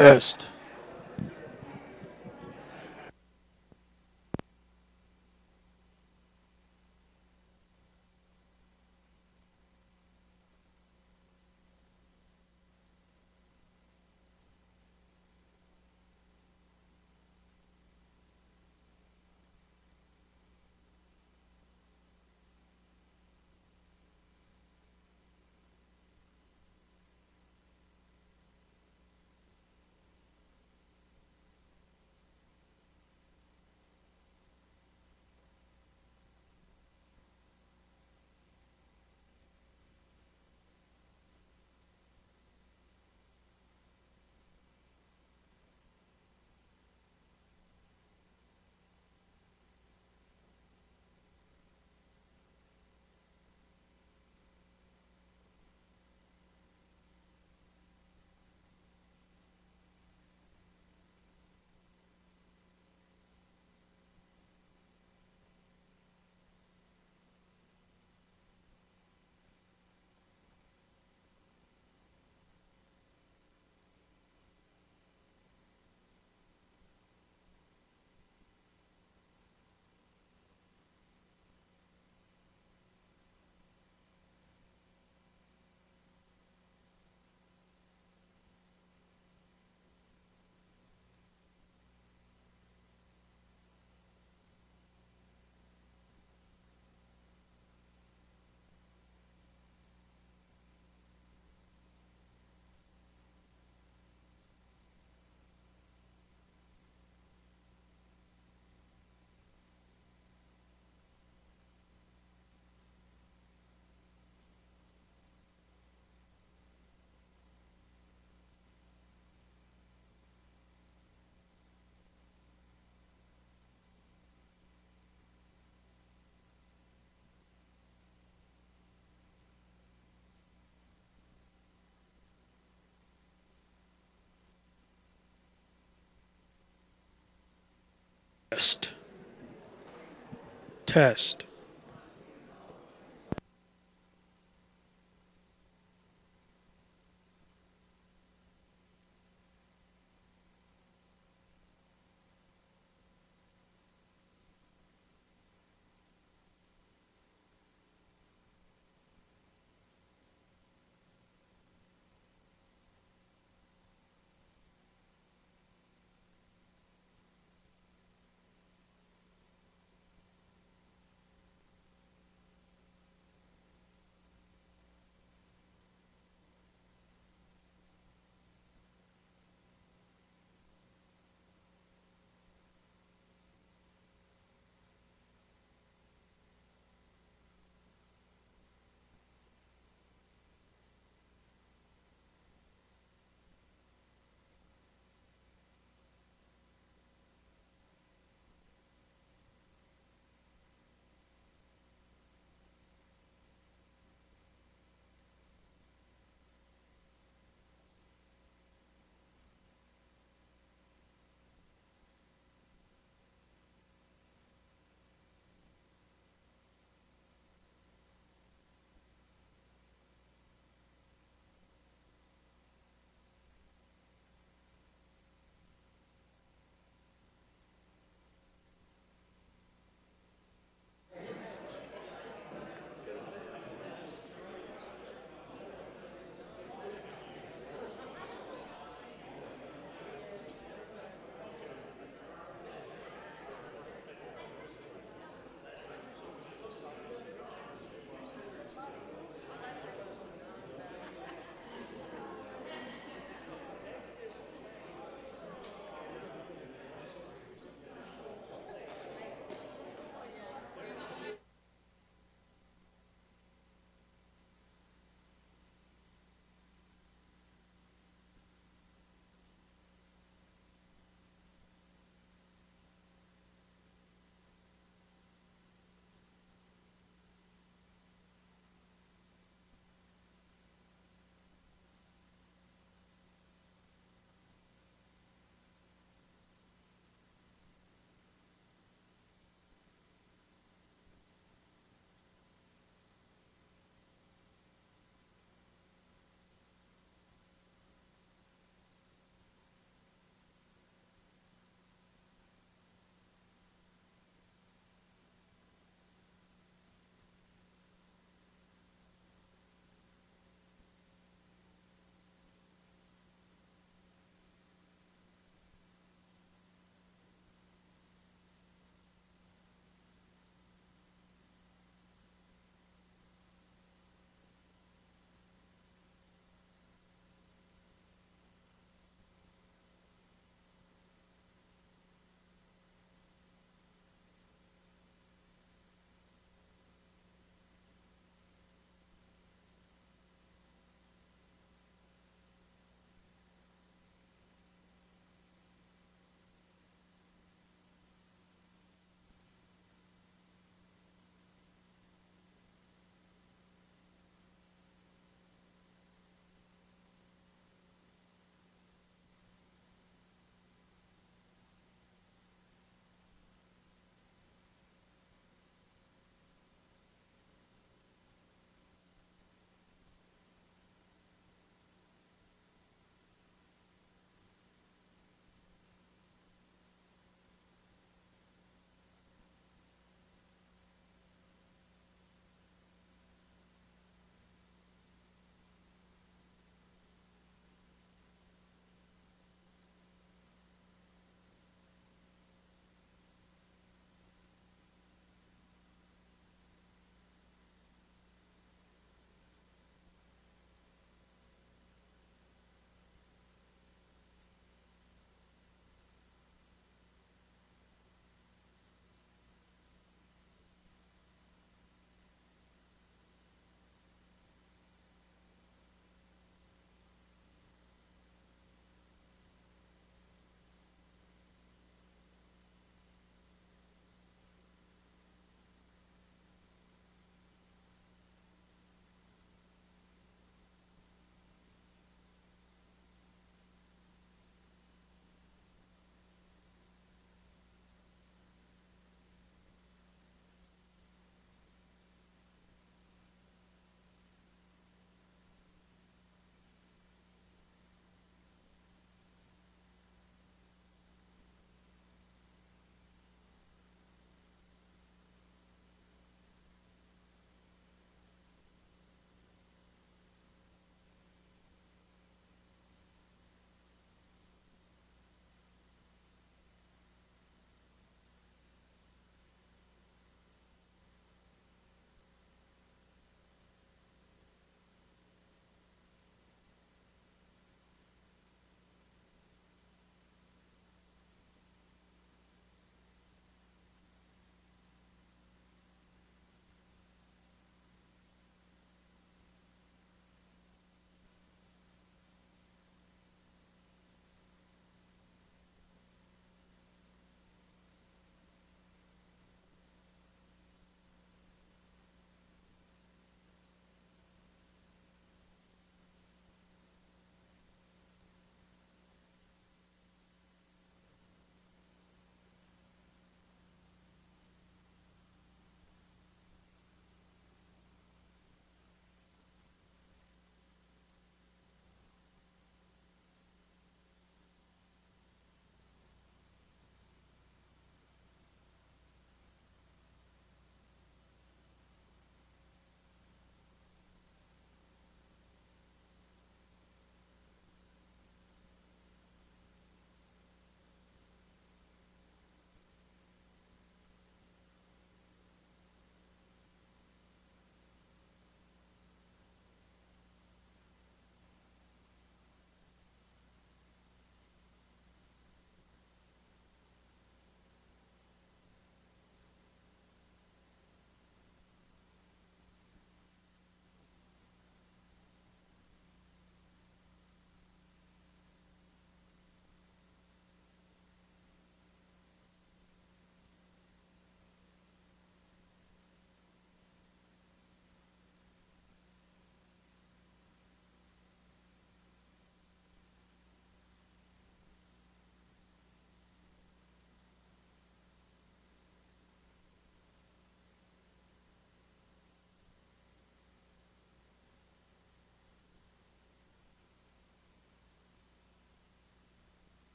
Test. Test. Test.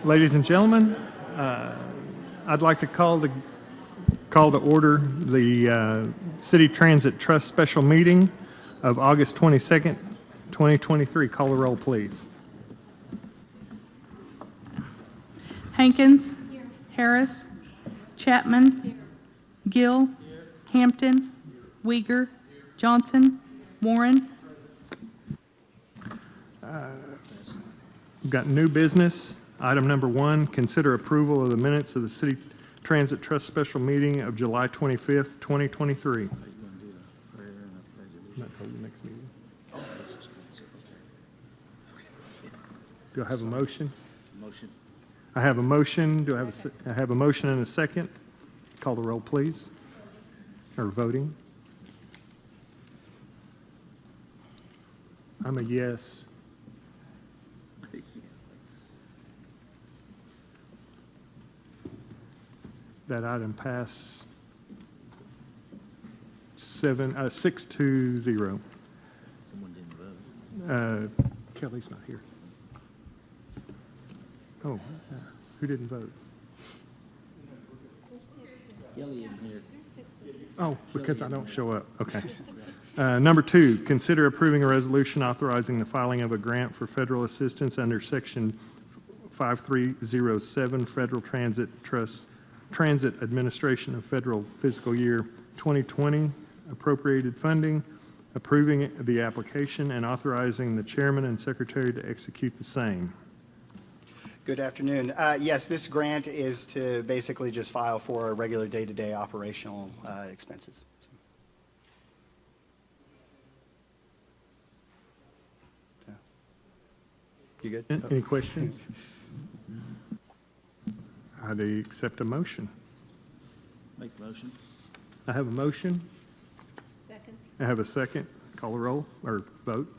Ladies and gentlemen, I'd like to call to order the City Transit Trust special meeting of August 22nd, 2023. Call the roll, please. Hankins. Harris. Chapman. Gill. Hampton. Uyghur. Johnson. Warren. We've got new business. Item number 1, consider approval of the minutes of the City Transit Trust special meeting of July 25th, 2023. Do I have a motion? Motion. I have a motion. I have a motion and a second? Call the roll, please. Or voting. I'm a yes. That item passed 6-0. Someone didn't vote. Kelly's not here. Oh, who didn't vote? Kelly isn't here. Oh, because I don't show up. Okay. Number 2, consider approving a resolution authorizing the filing of a grant for federal assistance under Section 5307 Federal Transit Trust Transit Administration of Federal Fiscal Year 2020 appropriated funding, approving the application, and authorizing the chairman and secretary to execute the same. Good afternoon. Yes, this grant is to basically just file for regular day-to-day operational expenses. Yeah. You good? Any questions? I'd accept a motion. Make the motion. I have a motion. Second. I have a second. Call the roll or vote.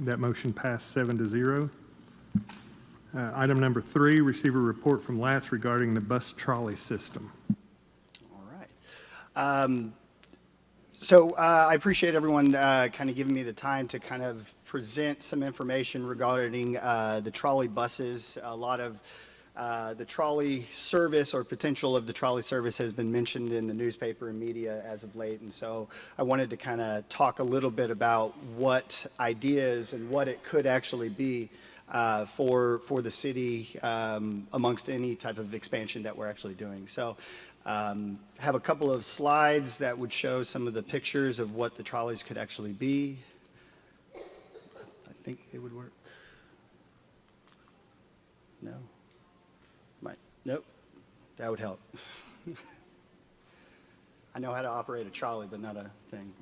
That motion passed 7-0. Item number 3, receive a report from LATS regarding the bus trolley system. All right. So I appreciate everyone kind of giving me the time to kind of present some information regarding the trolley buses. A lot of the trolley service or potential of the trolley service has been mentioned in the newspaper and media as of late, and so I wanted to kind of talk a little bit about what ideas and what it could actually be for the city amongst any type of expansion that we're actually doing. So have a couple of slides that would show some of the pictures of what the trolleys could actually be. I think they would work. No? Might. Nope. That would help. I know how to operate a trolley, but not a thing.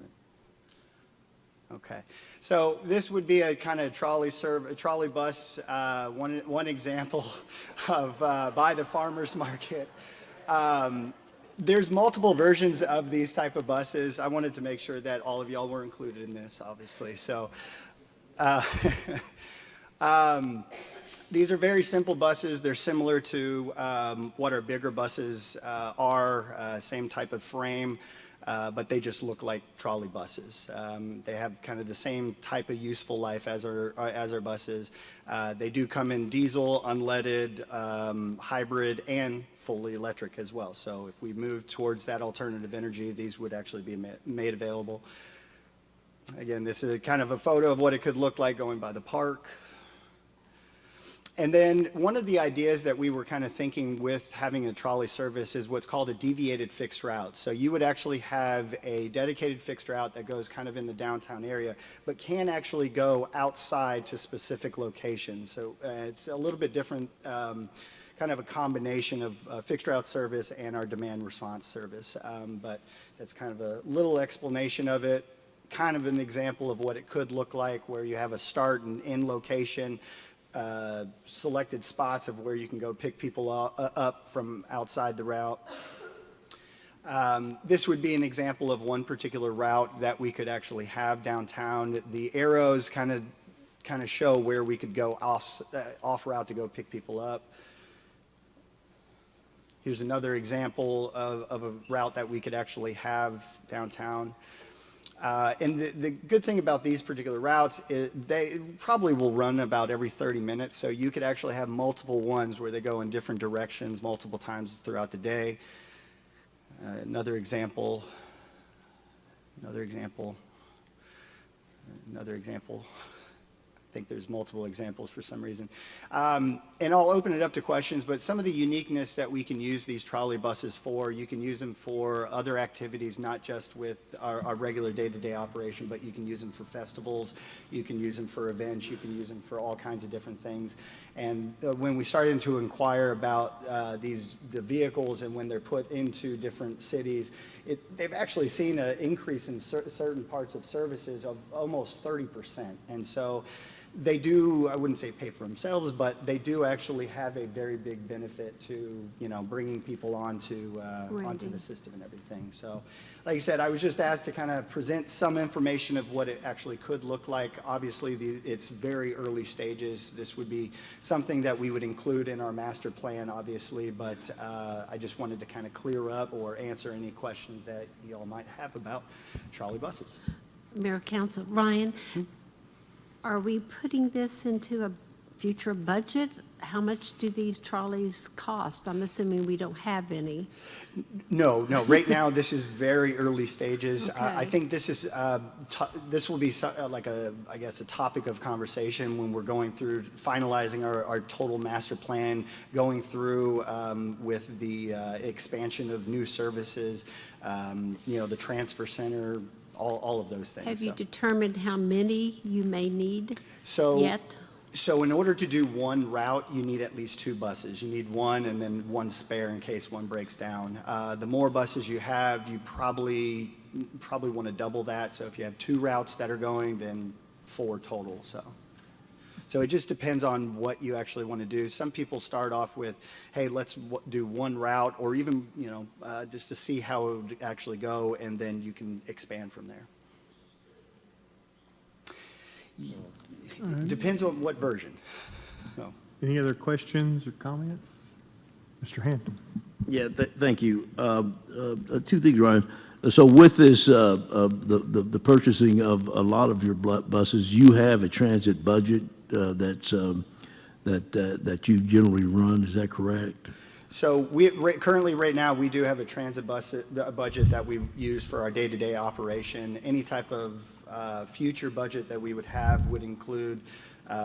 Okay. So this would be a kind of trolley bus, one example of by the farmer's market. There's multiple versions of these type of buses. I wanted to make sure that all of y'all were included in this, obviously. So these are very simple buses. They're similar to what our bigger buses are, same type of frame, but they just look like trolley buses. They have kind of the same type of useful life as our buses. They do come in diesel, unleaded, hybrid, and fully electric as well. So if we move towards that alternative energy, these would actually be made available. Again, this is kind of a photo of what it could look like going by the park. And then one of the ideas that we were kind of thinking with having a trolley service is what's called a deviated fixed route. So you would actually have a dedicated fixed route that goes kind of in the downtown area, but can actually go outside to specific locations. So it's a little bit different, kind of a combination of fixed route service and our demand response service. But that's kind of a little explanation of it, kind of an example of what it could look like, where you have a start and end location, selected spots of where you can go pick people up from outside the route. This would be an example of one particular route that we could actually have downtown. The arrows kind of show where we could go off route to go pick people up. Here's another example of a route that we could actually have downtown. And the good thing about these particular routes is they probably will run about every 30 minutes, so you could actually have multiple ones where they go in different directions multiple times throughout the day. Another example. I think there's multiple examples for some reason. And I'll open it up to questions, but some of the uniqueness that we can use these trolley buses for, you can use them for other activities, not just with our regular day-to-day operation, but you can use them for festivals, you can use them for events, you can use them for all kinds of different things. And when we started to inquire about the vehicles and when they're put into different cities, they've actually seen an increase in certain parts of services of almost 30%. And so they do, I wouldn't say pay for themselves, but they do actually have a very big benefit to, bringing people onto the system and everything. So, like I said, I was just asked to kind of present some information of what it actually could look like. Obviously, it's very early stages. This would be something that we would include in our master plan, obviously, but I just wanted to kind of clear up or answer any questions that you all might have about trolley buses. Mayor, Council, Ryan, are we putting this into a future budget? How much do these trolleys cost? I'm assuming we don't have any. No. Right now, this is very early stages. Okay. I think this is this will be like I guess a topic of conversation when we're going through finalizing our total master plan, going through with the expansion of new services, the transfer center, all of those things. Have you determined how many you may need So- yet? So in order to do one route, you need at least 2 buses. You need one and then one spare in case one breaks down. The more buses you have, you probably want to double that. So if you have 2 routes that are going, then 4 total. So it just depends on what you actually want to do. Some people start off with, hey, let's do one route, or even just to see how it would actually go, and then you can expand from there. Depends on what version. So. Any other questions or comments? Mr. Hampton? Yeah, thank you. 2 things, Ryan. So with this, the purchasing of a lot of your buses, you have a transit budget that you generally run, is that correct? So currently, right now, we do have a transit budget that we use for our day-to-day operation. Any type of future budget that we would have would include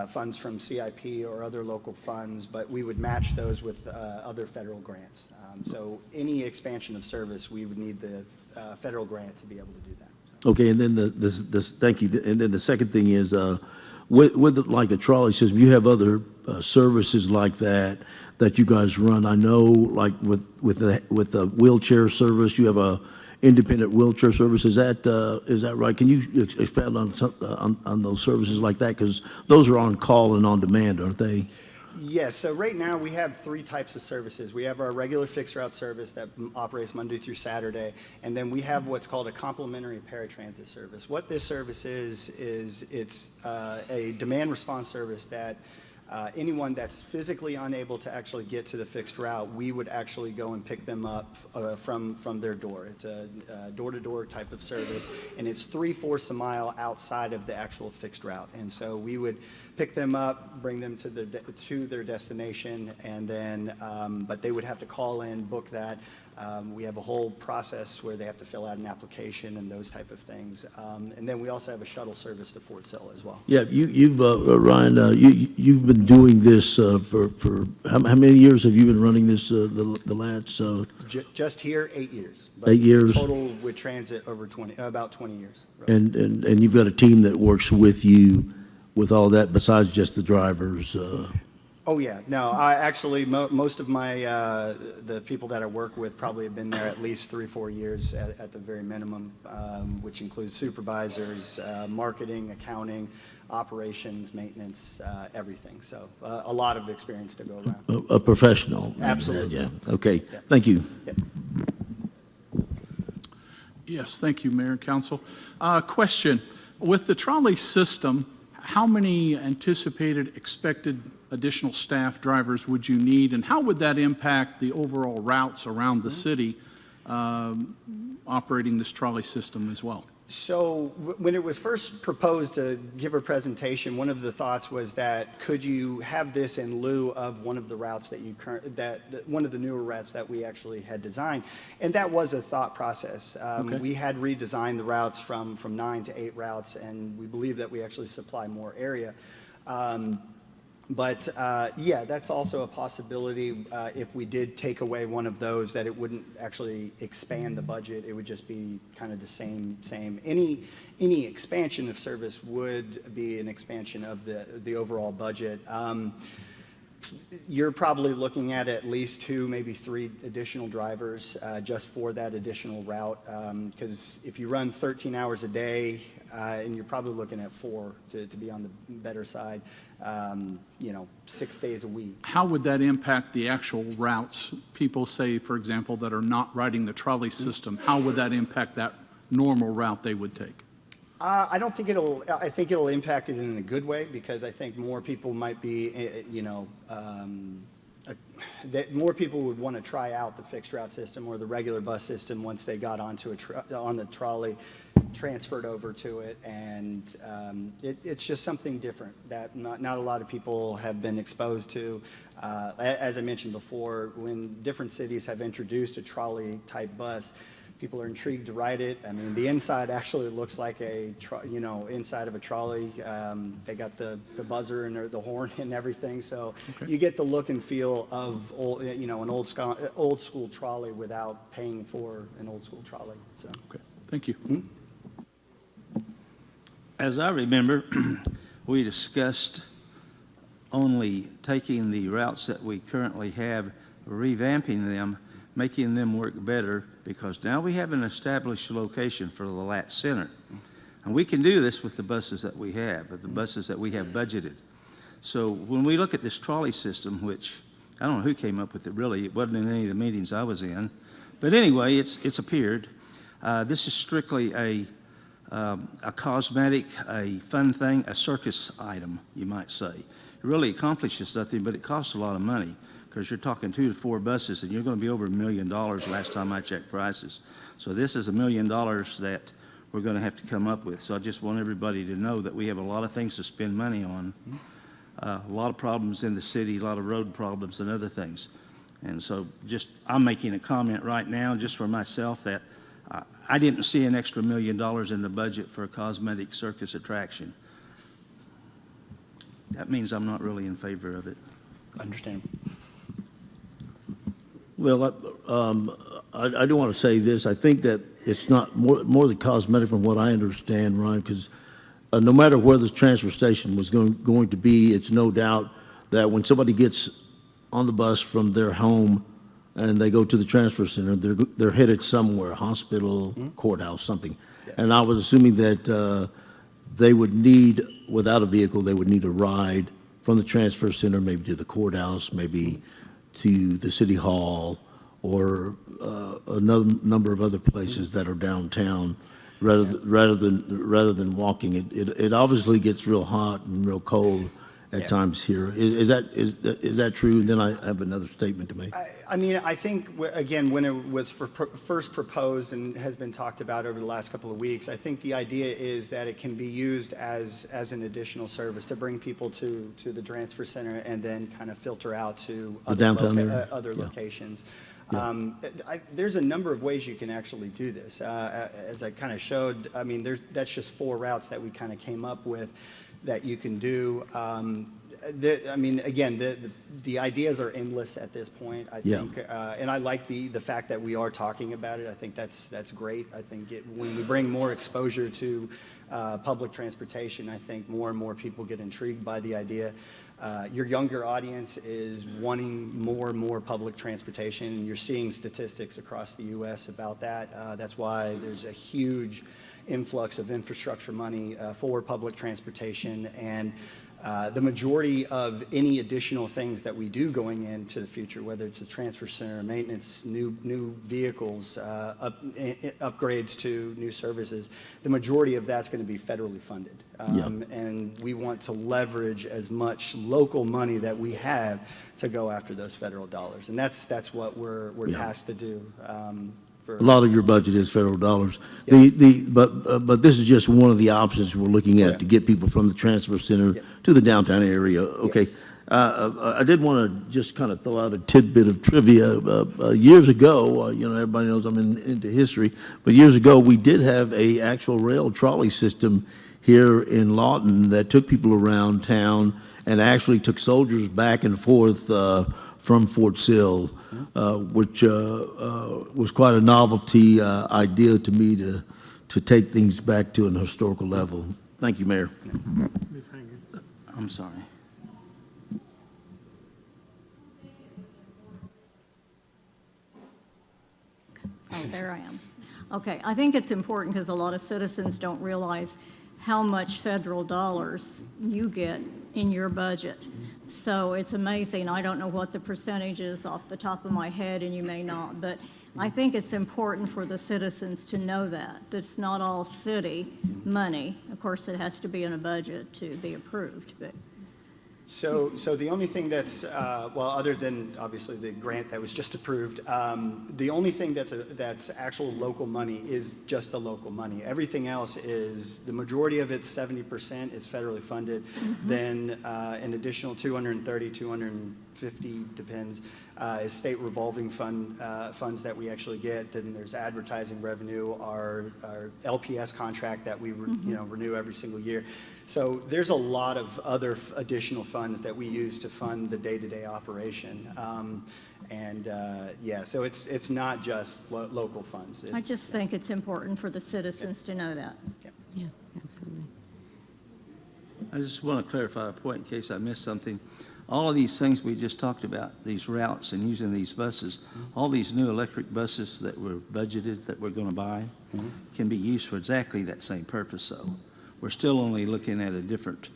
funds from CIP or other local funds, but we would match those with other federal grants. So any expansion of service, we would need the federal grant to be able to do that. Okay, and then thank you. And then the second thing is, with like a trolley system, you have other services like that you guys run. I know, like with the wheelchair service, you have a independent wheelchair service. Is that right? Can you expand on those services like that? Because those are on call and on demand, aren't they? Yes, so right now we have 3 types of services. We have our regular fixed route service that operates Monday through Saturday, and then we have what's called a complimentary paratransit service. What this service is it's a demand response service that anyone that's physically unable to actually get to the fixed route, we would actually go and pick them up from their door. It's a door-to-door type of service, and it's 3/4 a mile outside of the actual fixed route. And so we would pick them up, bring them to their destination, and then, but they would have to call in, book that. We have a whole process where they have to fill out an application and those type of things. And then we also have a shuttle service to Fort Sill as well. Yeah, you've Ryan, you've been doing this for how many years have you been running this the Lance? Just here, 8 years. But 8 years. Total with transit over about 20 years. And you've got a team that works with you with all that besides just the drivers. Oh, yeah. No, I actually, most of my, the people that I work with probably have been there at least 3-4 years at the very minimum, which includes supervisors, marketing, accounting, operations, maintenance, everything. So a lot of experience to go around. A professional. Absolutely. Yeah. Okay, thank you. Yep. Yes, thank you, Mayor and Council. Question, with the trolley system, how many anticipated, expected additional staff drivers would you need, and how would that impact the overall routes around the city operating this trolley system as well? So when it was first proposed to give a presentation, one of the thoughts was that could you have this in lieu of one of the routes that one of the newer routes that we actually had designed, and that was a thought process. Okay. We had redesigned the routes from 9 to 8 routes, and we believe that we actually supply more area. But yeah, that's also a possibility if we did take away one of those, that it wouldn't actually expand the budget. It would just be kind of the same. Any expansion of service would be an expansion of the overall budget. You're probably looking at least 2, maybe 3 additional drivers just for that additional route. Because if you run 13 hours a day, and you're probably looking at 4 to be on the better side, 6 days a week. How would that impact the actual routes? People say, for example, that are not riding the trolley system. How would that impact that normal route they would take? I don't think I think it'll impact it in a good way, because I think more people might be, that more people would want to try out the fixed route system or the regular bus system once they got onto on the trolley, transferred over to it, and it's just something different that not a lot of people have been exposed to. As I mentioned before, when different cities have introduced a trolley type bus, people are intrigued to ride it. I mean, the inside actually looks like inside of a trolley. They got the buzzer and the horn and everything, so Okay. you get the look and feel of an old school trolley without paying for an old school trolley. So. Okay, thank you. As I remember, we discussed only taking the routes that we currently have, revamping them, making them work better, because now we have an established location for the LAT Center. And we can do this with the buses that we have, with the buses that we have budgeted. So when we look at this trolley system, which I don't know who came up with it really, it wasn't in any of the meetings I was in, but anyway, it's appeared. This is strictly a cosmetic, a fun thing, a circus item, you might say. It really accomplishes nothing, but it costs a lot of money, because you're talking 2 to 4 buses, and you're going to be over $1 million last time I checked prices. So this is $1 million that we're going to have to come up with. So I just want everybody to know that we have a lot of things to spend money on, a lot of problems in the city, a lot of road problems and other things. And so I'm making a comment right now just for myself that I didn't see an extra $1 million in the budget for a cosmetic circus attraction. That means I'm not really in favor of it. Understand. Well, I do want to say this. I think that it's not more than cosmetic from what I understand, Ryan, because no matter where the transfer station was going to be, it's no doubt that when somebody gets on the bus from their home and they go to the transfer center, they're headed somewhere, hospital, courthouse, something. Yeah. And I was assuming that they would need, without a vehicle, they would need a ride from the transfer center, maybe to the courthouse, maybe to the city hall, or another number of other places that are downtown, rather than walking. It obviously gets real hot and real cold at times here. Is that true? And then I have another statement to make. I mean, I think, again, when it was first proposed and has been talked about over the last couple of weeks, I think the idea is that it can be used as an additional service to bring people to the transfer center and then kind of filter out to other locations. There's a number of ways you can actually do this. As I kind of showed, I mean, that's just 4 routes that we kind of came up with that you can do. I mean, again, the ideas are endless at this point, I think. And I like the fact that we are talking about it. I think that's great. I think when we bring more exposure to public transportation, I think more and more people get intrigued by the idea. Your younger audience is wanting more and more public transportation, and you're seeing statistics across the U.S. about that. That's why there's a huge influx of infrastructure money for public transportation, and the majority of any additional things that we do going into the future, whether it's a transfer center, maintenance, new vehicles, upgrades to new services, the majority of that's going to be federally funded. Yeah. And we want to leverage as much local money that we have to go after those federal dollars. And that's what we're Yeah. tasked to do. For A lot of your budget is federal dollars. Yes. But this is just one of the options we're looking at to Correct. get people from the transfer center Yep. to the downtown area. Okay. Yes. I did want to just kind of throw out a tidbit of trivia. Years ago, everybody knows I'm into history, but years ago, we did have a actual rail trolley system here in Lawton that took people around town and actually took soldiers back and forth from Fort Sill, which was quite a novelty idea to me to take things back to an historical level. Thank you, Mayor. Ms. Hagan. I'm sorry. Oh, there I am. Okay, I think it's important because a lot of citizens don't realize how much federal dollars you get in your budget. So it's amazing. I don't know what the percentage is off the top of my head, and you may not, but I think it's important for the citizens to know that. It's not all city money. Of course, it has to be in a budget to be approved, but So the only thing that's, well, other than obviously the grant that was just approved, the only thing that's actual local money is just the local money. Everything else is, the majority of it's 70% is federally funded. Then an additional 230, 250, depends, is state revolving funds that we actually get. Then there's advertising revenue, our LPS contract that we renew every single year. So there's a lot of other additional funds that we use to fund the day-to-day operation. Yeah, so it's not just local funds. I just think it's important for the citizens to know that. Yeah, absolutely. I just want to clarify a point in case I missed something. All of these things we just talked about, these routes and using these buses, all these new electric buses that were budgeted, that we're going to buy, can be used for exactly that same purpose, though. We're still only looking at a different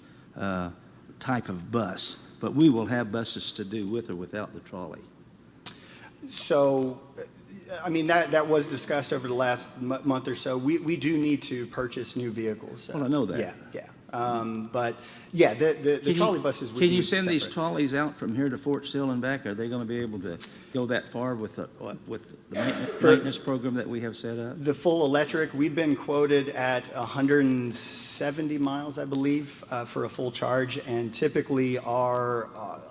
type of bus, but we will have buses to do with or without the trolley. So, I mean, that was discussed over the last month or so. We do need to purchase new vehicles. Well, I know that. Yeah. But, yeah, the trolley buses would be Can you send these separate. trolleys out from here to Fort Sill and back? Are they going to be able to go that far with the maintenance program that we have set up? The full electric, we've been quoted at 170 miles, I believe, for a full charge. And typically our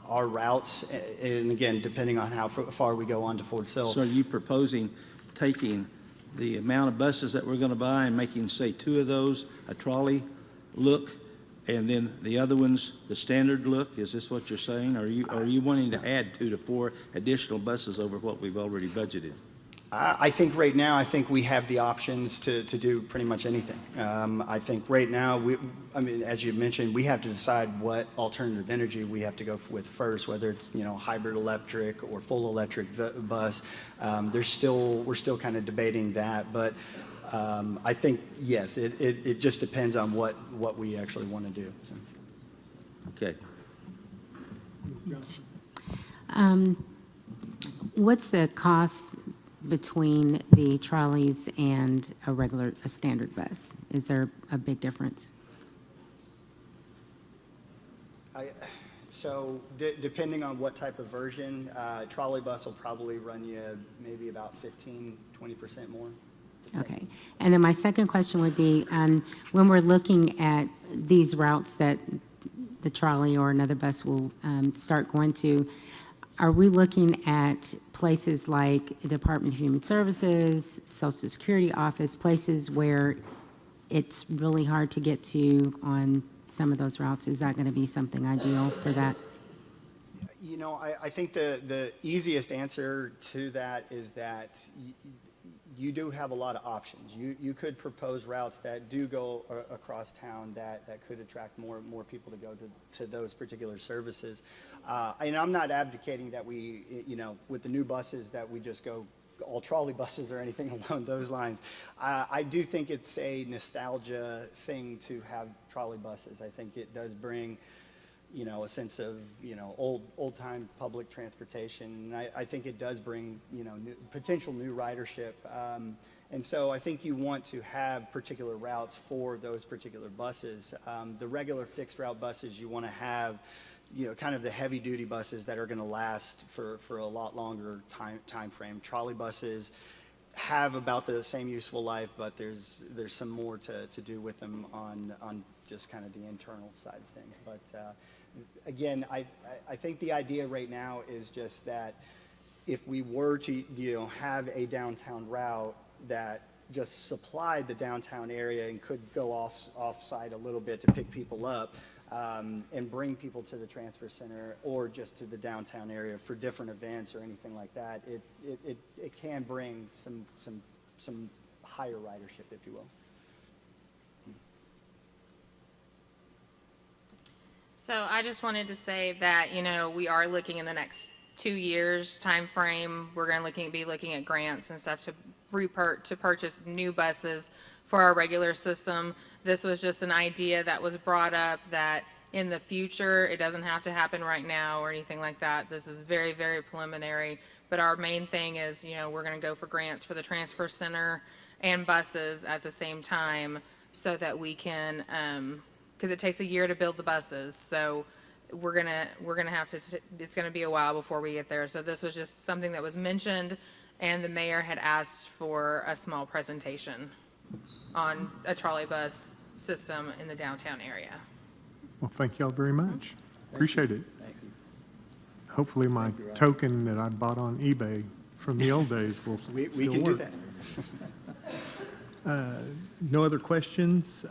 routes, and again, depending on how far we go on to Fort Sill. So are you proposing taking the amount of buses that we're going to buy and making, say, 2 of those a trolley look, and then the other ones the standard look? Is this what you're saying? Are you wanting to add 2 to 4 additional buses over what we've already budgeted? I think right now, I think we have the options to do pretty much anything. I think right now, I mean, as you mentioned, we have to decide what alternative energy we have to go with first, whether it's, hybrid electric or full electric bus. We're still kind of debating that, but I think, yes, it just depends on what we actually want to do. So. Okay. What's the cost between the trolleys and a standard bus? Is there a big difference? So depending on what type of version, trolley bus will probably run you maybe about 15-20% more. Okay. And then my second question would be, when we're looking at these routes that the trolley or another bus will start going to, are we looking at places like the Department of Human Services, Social Security office, places where it's really hard to get to on some of those routes? Is that going to be something ideal for that? I think the easiest answer to that is that you do have a lot of options. You could propose routes that do go across town that could attract more people to go to those particular services. And I'm not advocating that we, with the new buses, that we just go all trolley buses or anything along those lines. I do think it's a nostalgia thing to have trolley buses. I think it does bring you know, a sense of, you know, old-time public transportation. And I think it does bring, you know, potential new ridership. And so I think you want to have particular routes for those particular buses. The regular fixed route buses, you want to have, you know, kind of the heavy-duty buses that are going to last for a lot longer time frame. Trolley buses have about the same useful life, but there's some more to do with them on just kind of the internal side of things. But again, I think the idea right now is just that if we were to, you know, have a downtown route that just supplied the downtown area and could go off-site a little bit to pick people up, and bring people to the transfer center or just to the downtown area for different events or anything like that, it can bring some higher ridership, if you will. So I just wanted to say that, you know, we are looking in the next 2 years time frame. We're going to be looking at grants and stuff to purchase new buses for our regular system. This was just an idea that was brought up that in the future, it doesn't have to happen right now or anything like that. This is very, very preliminary. But our main thing is, you know, we're going to go for grants for the transfer center and buses at the same time so that we can, because it takes a year to build the buses. So we're gonna have to, it's gonna be a while before we get there. So this was just something that was mentioned, and the mayor had asked for a small presentation on a trolley bus system in the downtown area. Well, thank y'all very much. Appreciate it. Thanks. Hopefully my token that I bought on eBay from the old days will still work. We can do that. No other questions?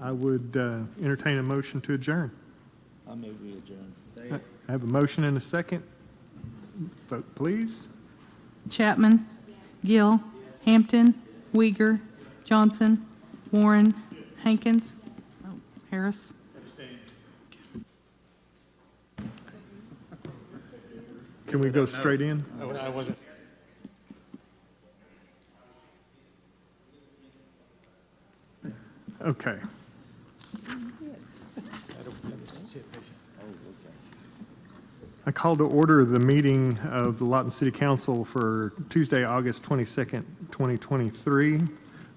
I would entertain a motion to adjourn. I move we adjourn. I have a motion and a second. Vote, please. Chapman? Gill? Hampton? Uyghur? Johnson? Warren? Hankins? Harris? Can we go straight in? I wasn't. Okay. I call to order the meeting of the Lawton City Council for Tuesday, August 22nd, 2023.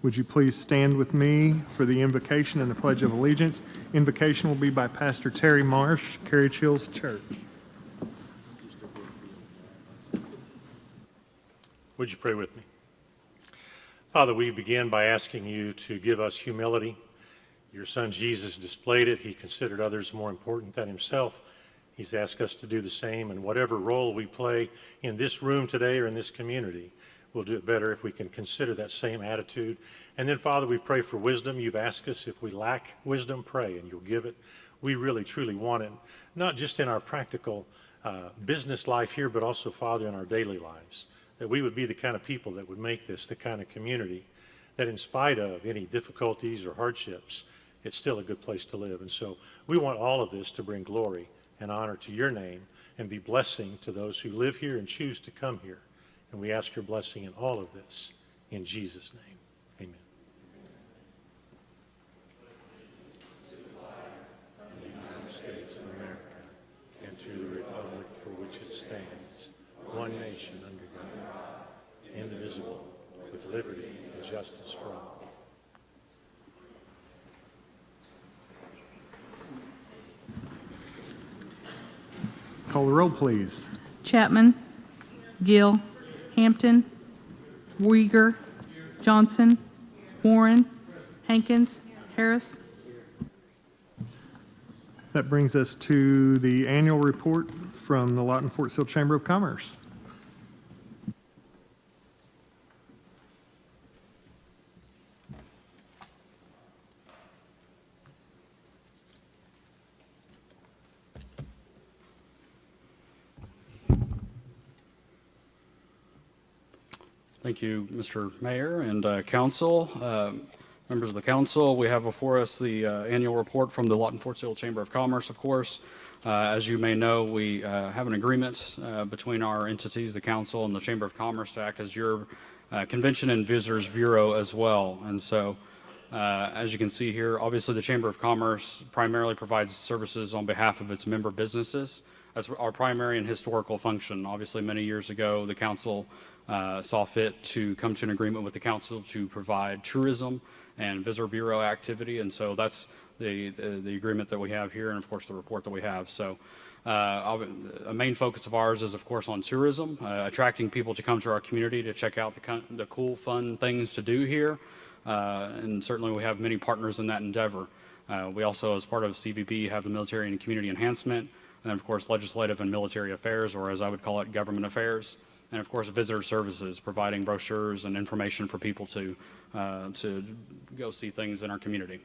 Would you please stand with me for the invocation and the Pledge of Allegiance? Invocation will be by Pastor Terry Marsh, Carriage Hills Church. Would you pray with me? Father, we begin by asking you to give us humility. Your son Jesus displayed it. He considered others more important than himself. He's asked us to do the same, and whatever role we play in this room today or in this community, we'll do it better if we can consider that same attitude. And then, Father, we pray for wisdom. You've asked us if we lack wisdom, pray, and you'll give it. We really, truly want it, not just in our practical business life here, but also, Father, in our daily lives, that we would be the kind of people that would make this the kind of community that in spite of any difficulties or hardships, it's still a good place to live. And so we want all of this to bring glory and honor to your name and be blessing to those who live here and choose to come here. And we ask your blessing in all of this in Jesus' name. Amen. The United States of America and to the republic for which it stands, one nation under God, indivisible, with liberty and justice for all. Call the roll, please. Chapman? Gill? Hampton? Uyghur? Johnson? Warren? Hankins? Harris? That brings us to the annual report from the Lawton Fort Sill Chamber of Commerce. Thank you, Mr. Mayor and council. Members of the council, we have before us the annual report from the Lawton Fort Sill Chamber of Commerce, of course. As you may know, we have an agreement between our entities, the council and the Chamber of Commerce, to act as your Convention and Visitors Bureau as well. And so As you can see here, obviously the Chamber of Commerce primarily provides services on behalf of its member businesses. That's our primary and historical function. Obviously, many years ago, the council saw fit to come to an agreement with the council to provide tourism and visitor bureau activity, and so that's the agreement that we have here, and of course the report that we have. So a main focus of ours is of course on tourism, attracting people to come to our community to check out the cool, fun things to do here, and certainly we have many partners in that endeavor. We also, as part of CVB, have the military and community enhancement, and of course legislative and military affairs, or as I would call it, government affairs. And of course, visitor services, providing brochures and information for people to go see things in our community.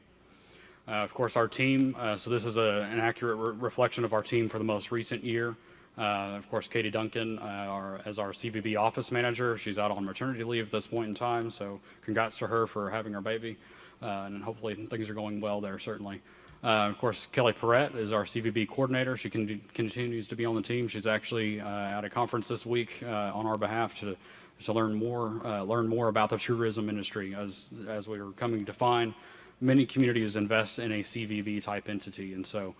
Of course, our team, so this is an accurate reflection of our team for the most recent year. Of course, Katie Duncan as our CVB office manager. She's out on maternity leave at this point in time, so congrats to her for having her baby. And hopefully things are going well there, certainly. Of course, Kelly Perrette is our CVB coordinator. She continues to be on the team. She's actually at a conference this week on our behalf to learn more about the tourism industry. As we are coming to find, many communities invest in a CVB type entity, and so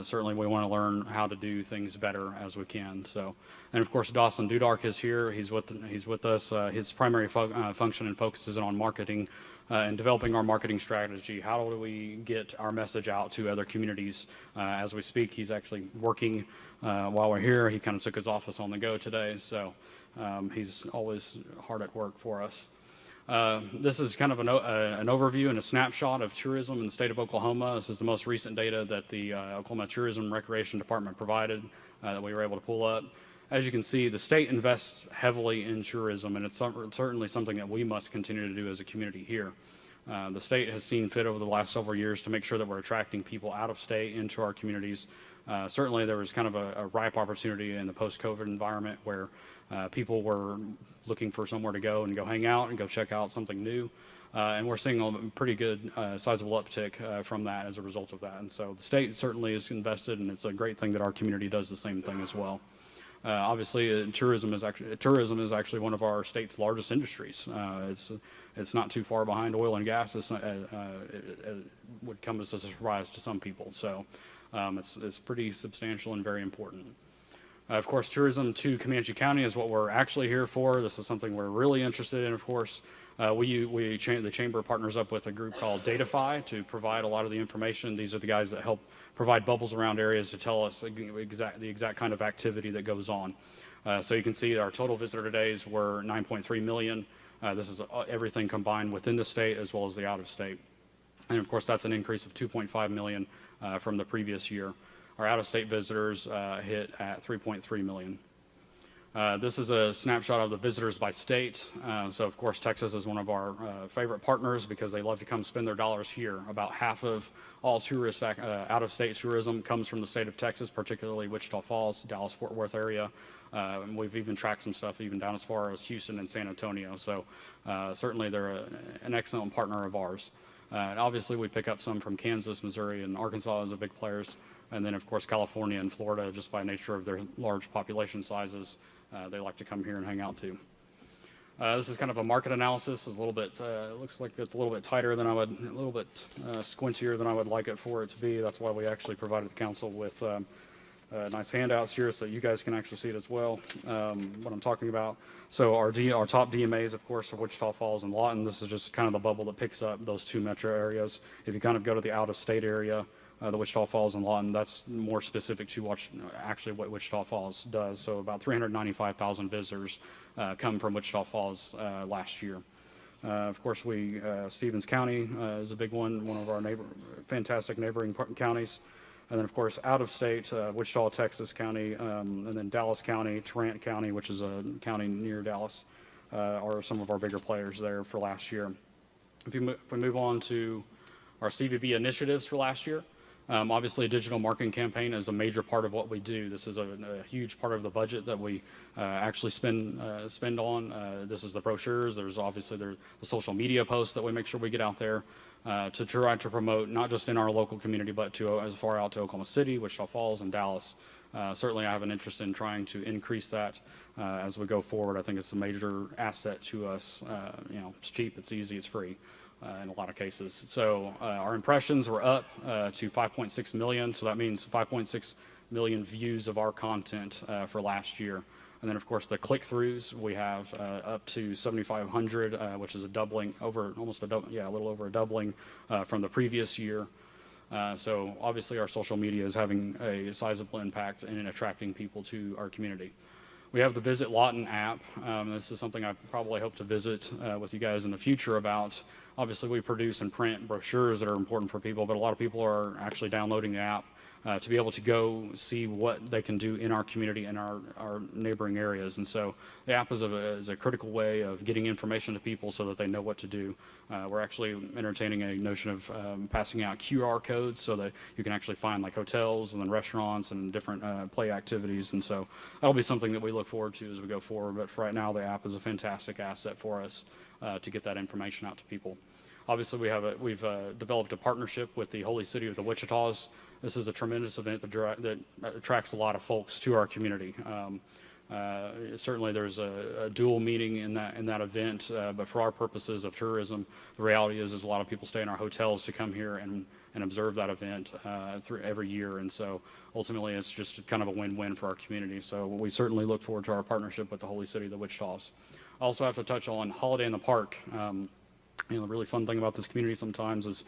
certainly we want to learn how to do things better as we can. So, and of course, Dawson Dudark is here. He's with us. His primary function and focus is on marketing. And developing our marketing strategy. How do we get our message out to other communities? As we speak, he's actually working while we're here. He kind of took his office on the go today, so he's always hard at work for us. This is kind of an overview and a snapshot of tourism in the state of Oklahoma. This is the most recent data that the Oklahoma Tourism and Recreation Department provided that we were able to pull up. As you can see, the state invests heavily in tourism, and it's certainly something that we must continue to do as a community here. The state has seen fit over the last several years to make sure that we're attracting people out of state into our communities. Certainly there was kind of a ripe opportunity in the post-COVID environment where people were looking for somewhere to go and go hang out and go check out something new. And we're seeing a pretty good sizable uptick from that as a result of that. And so the state certainly is invested, and it's a great thing that our community does the same thing as well. Obviously, tourism is actually one of our state's largest industries. It's not too far behind oil and gas. It would come as a surprise to some people. So it's pretty substantial and very important. Of course, tourism to Comanche County is what we're actually here for. This is something we're really interested in, of course. The Chamber partners up with a group called Datafy to provide a lot of the information. These are the guys that help provide bubbles around areas to tell us the exact kind of activity that goes on. So you can see our total visitor days were 9.3 million. This is everything combined within the state as well as the out of state. And of course, that's an increase of 2.5 million from the previous year. Our out of state visitors hit at 3.3 million. This is a snapshot of the visitors by state. So of course, Texas is one of our favorite partners because they love to come spend their dollars here. About half of all tourist out-of-state tourism comes from the state of Texas, particularly Wichita Falls, Dallas-Fort Worth area. And we've even tracked some stuff even down as far as Houston and San Antonio. So certainly they're an excellent partner of ours. And obviously we pick up some from Kansas, Missouri, and Arkansas as the big players. And then of course California and Florida, just by nature of their large population sizes, they like to come here and hang out too. This is kind of a market analysis. It's a little bit, looks like it's a little bit tighter than a little bit squintier than I would like it for it to be. That's why we actually provided the council with nice handouts here so you guys can actually see it as well, what I'm talking about. So our top DMAs, of course, are Wichita Falls and Lawton. This is just kind of the bubble that picks up those two metro areas. If you kind of go to the out-of-state area, the Wichita Falls and Lawton, that's more specific to what Wichita Falls does. So about 395,000 visitors come from Wichita Falls last year. Of course, Stevens County is a big one of our fantastic neighboring counties. And then, of course, out of state, Wichita, Texas County, and then Dallas County, Tarrant County, which is a county near Dallas, are some of our bigger players there for last year. If we move on to our CVB initiatives for last year, obviously a digital marketing campaign is a major part of what we do. This is a huge part of the budget that we actually spend on. This is the brochures. There's obviously the social media posts that we make sure we get out there to try to promote not just in our local community, but as far out to Oklahoma City, Wichita Falls, and Dallas. Certainly I have an interest in trying to increase that as we go forward. I think it's a major asset to us. It's cheap, it's easy, it's free. in a lot of cases. So our impressions were up to 5.6 million, so that means 5.6 million views of our content for last year. And then, of course, the click-throughs, we have up to 7,500, which is a doubling, a little over a doubling from the previous year. So obviously, our social media is having a sizable impact in attracting people to our community. We have the Visit Lawton app. This is something I probably hope to visit with you guys in the future about. Obviously, we produce and print brochures that are important for people, but a lot of people are actually downloading the app to be able to go see what they can do in our community and our neighboring areas. And so the app is a critical way of getting information to people so that they know what to do. We're actually entertaining a notion of passing out QR codes so that you can actually find like hotels and then restaurants and different play activities. And so that'll be something that we look forward to as we go forward. But for right now, the app is a fantastic asset for us to get that information out to people. Obviously, we've developed a partnership with the Holy City of the Wichitas. This is a tremendous event that attracts a lot of folks to our community. Certainly, there's a dual meaning in that event, but for our purposes of tourism, the reality is a lot of people stay in our hotels to come here and observe that event through every year. And so ultimately, it's just kind of a win-win for our community. So we certainly look forward to our partnership with the Holy City of the Wichitas. I also have to touch on Holiday in the Park. The really fun thing about this community sometimes is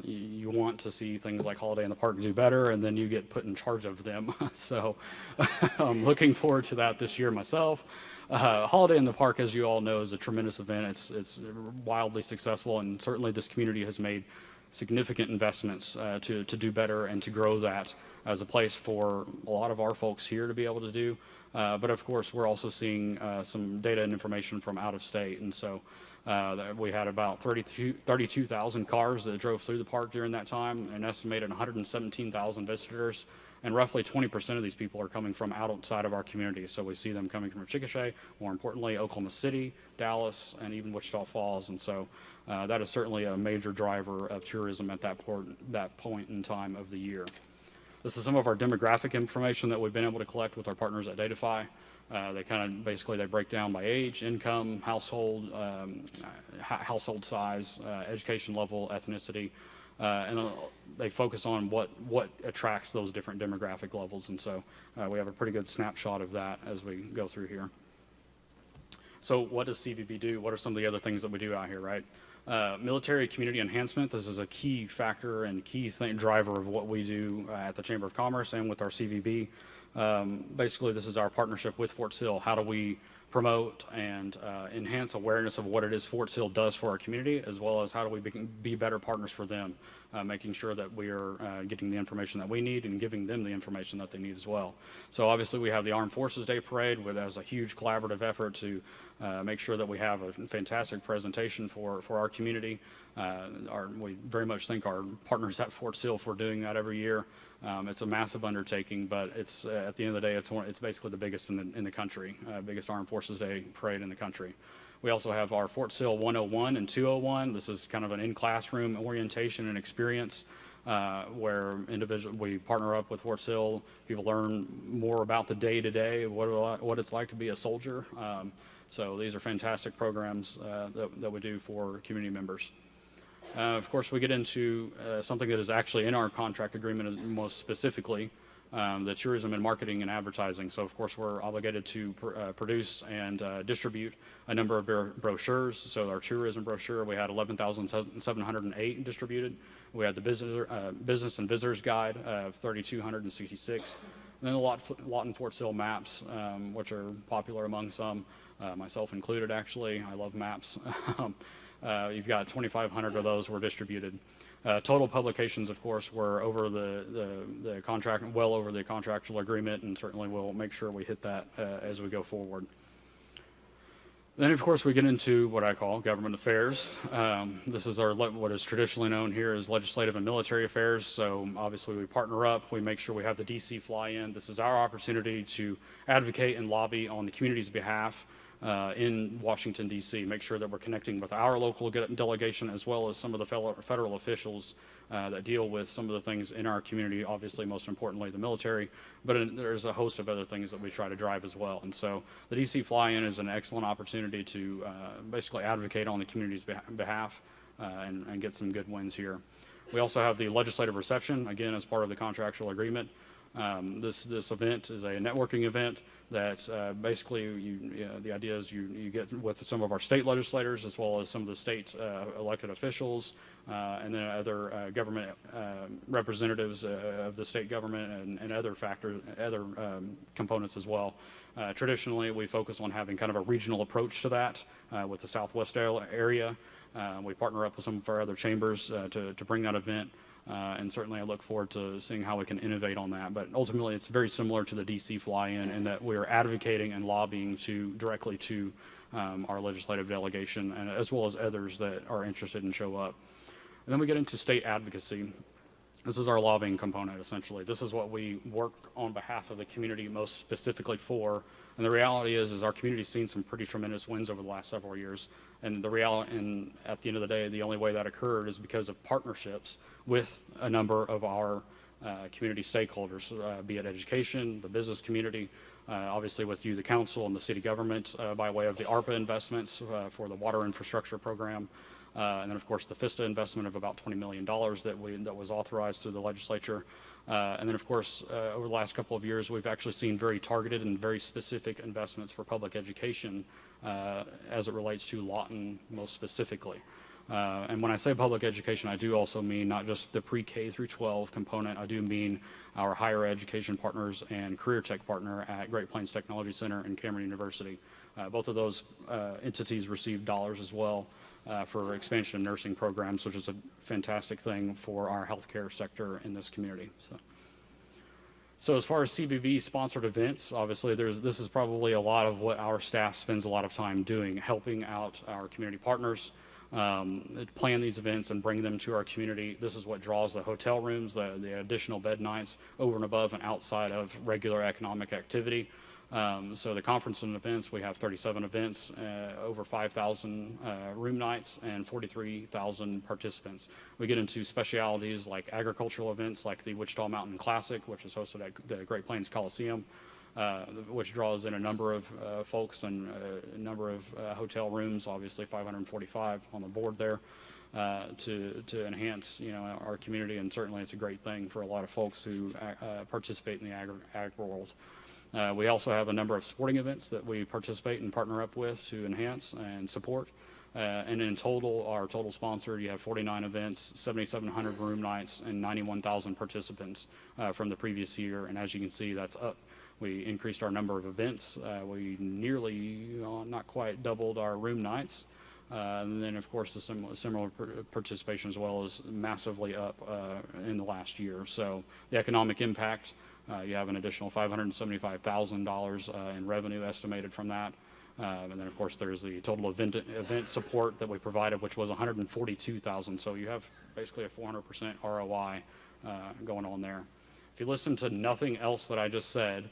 you want to see things like Holiday in the Park do better, and then you get put in charge of them. So I'm looking forward to that this year myself. Holiday in the Park, as you all know, is a tremendous event. It's wildly successful, and certainly this community has made significant investments to do better and to grow that as a place for a lot of our folks here to be able to do. But of course, we're also seeing some data and information from out of state, and so we had about 32,000 cars that drove through the park during that time, an estimated 117,000 visitors, and roughly 20% of these people are coming from outside of our community. So we see them coming from Chickasha, more importantly, Oklahoma City, Dallas, and even Wichita Falls. And so that is certainly a major driver of tourism at that point in time of the year. This is some of our demographic information that we've been able to collect with our partners at Datafy. They kind of basically break down by age, income, household, household size, education level, ethnicity, and they focus on what attracts those different demographic levels. And so we have a pretty good snapshot of that as we go through here. So what does CVB do? What are some of the other things that we do out here, right? Military community enhancement. This is a key factor and key driver of what we do at the Chamber of Commerce and with our CVB. Basically, this is our partnership with Fort Sill. How do we promote and enhance awareness of what it is Fort Sill does for our community, as well as how do we be better partners for them, making sure that we are getting the information that we need and giving them the information that they need as well. So obviously, we have the Armed Forces Day Parade, where there's a huge collaborative effort to make sure that we have a fantastic presentation for our community. We very much thank our partners at Fort Sill for doing that every year. It's a massive undertaking, but it's at the end of the day, it's basically the biggest in the country, biggest Armed Forces Day Parade in the country. We also have our Fort Sill 101 and 201. This is kind of an in-classroom orientation and experience where we partner up with Fort Sill. People learn more about the day-to-day, what it's like to be a soldier. So these are fantastic programs that we do for community members. Of course, we get into something that is actually in our contract agreement most specifically, the tourism and marketing and advertising. So, of course, we're obligated to produce and distribute a number of brochures. So our tourism brochure, we had 11,708 distributed. We had the business and visitors guide of 3,266. And then the Lawton Fort Sill maps, which are popular among some, myself included, actually. I love maps. You've got 2,500 of those were distributed. Total publications, of course, were over the contract, well over the contractual agreement, and certainly we'll make sure we hit that as we go forward. Then, of course, we get into what I call government affairs. This is what is traditionally known here as legislative and military affairs. So obviously we partner up, we make sure we have the DC fly in. This is our opportunity to advocate and lobby on the community's behalf in Washington, D.C., make sure that we're connecting with our local delegation as well as some of the federal officials that deal with some of the things in our community, obviously most importantly the military, but there's a host of other things that we try to drive as well. And so the D.C. fly-in is an excellent opportunity to basically advocate on the community's behalf. and get some good wins here. We also have the legislative reception, again, as part of the contractual agreement. This event is a networking event that basically the idea is you get with some of our state legislators as well as some of the state elected officials and then other government representatives of the state government and other components as well. Traditionally, we focus on having kind of a regional approach to that with the Southwest area. We partner up with some of our other chambers to bring that event. And certainly I look forward to seeing how we can innovate on that. But ultimately, it's very similar to the DC fly-in in that we're advocating and lobbying directly to our legislative delegation, and as well as others that are interested and show up. And then we get into state advocacy. This is our lobbying component, essentially. This is what we work on behalf of the community most specifically for. And the reality is our community's seen some pretty tremendous wins over the last several years. And and at the end of the day, the only way that occurred is because of partnerships with a number of our community stakeholders, be it education, the business community, obviously with you, the council, and the city government by way of the ARPA investments for the water infrastructure program. And then, of course, the FISTA investment of about $20 million that was authorized through the legislature. And then, of course, over the last couple of years, we've actually seen very targeted and very specific investments for public education as it relates to Lawton most specifically. And when I say public education, I do also mean not just the pre-K through 12 component. I do mean our higher education partners and career tech partner at Great Plains Technology Center and Cameron University. Both of those entities receive dollars as well for expansion of nursing programs, which is a fantastic thing for our healthcare sector in this community. So as far as CBB sponsored events, obviously this is probably a lot of what our staff spends a lot of time doing, helping out our community partners, plan these events and bring them to our community. This is what draws the hotel rooms, the additional bed nights over and above and outside of regular economic activity. So the conference and events, we have 37 events, over 5,000 room nights, and 43,000 participants. We get into specialities like agricultural events like the Wichita Mountain Classic, which is hosted at the Great Plains Coliseum, which draws in a number of folks and a number of hotel rooms, obviously 545 on the board there, to enhance our community, and certainly it's a great thing for a lot of folks who participate in the ag world. We also have a number of sporting events that we participate and partner up with to enhance and support. And in total, our total sponsor, you have 49 events, 7,700 room nights, and 91,000 participants from the previous year. And as you can see, that's up. We increased our number of events. We nearly, not quite doubled our room nights. And then, of course, the similar participation as well is massively up in the last year. So the economic impact, you have an additional $575,000 in revenue estimated from that. And then, of course, there's the total event support that we provided, which was $142,000. So you have basically a 400% ROI going on there. If you listen to nothing else that I just said,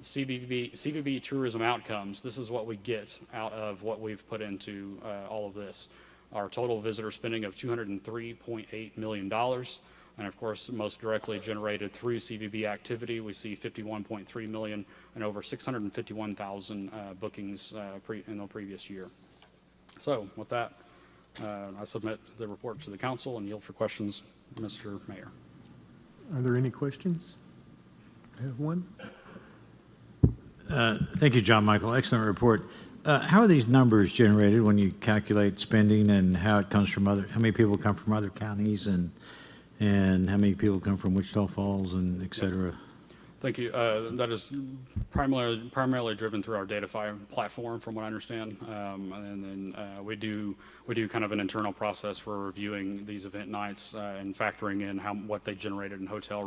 CBB tourism outcomes, this is what we get out of what we've put into all of this. Our total visitor spending of $203.8 million. And of course, most directly generated through CBB activity, we see $51.3 million and over 651,000 bookings in the previous year. So with that, I submit the report to the council and yield for questions, Mr. Mayor. Are there any questions? I have one. Thank you, John Michael. Excellent report. How are these numbers generated when you calculate spending, and how it comes from how many people come from other counties, and how many people come from Wichita Falls, and et cetera? Thank you. That is primarily driven through our DataFi platform, from what I understand. And then we do kind of an internal process for reviewing these event nights and factoring in what they generated in hotel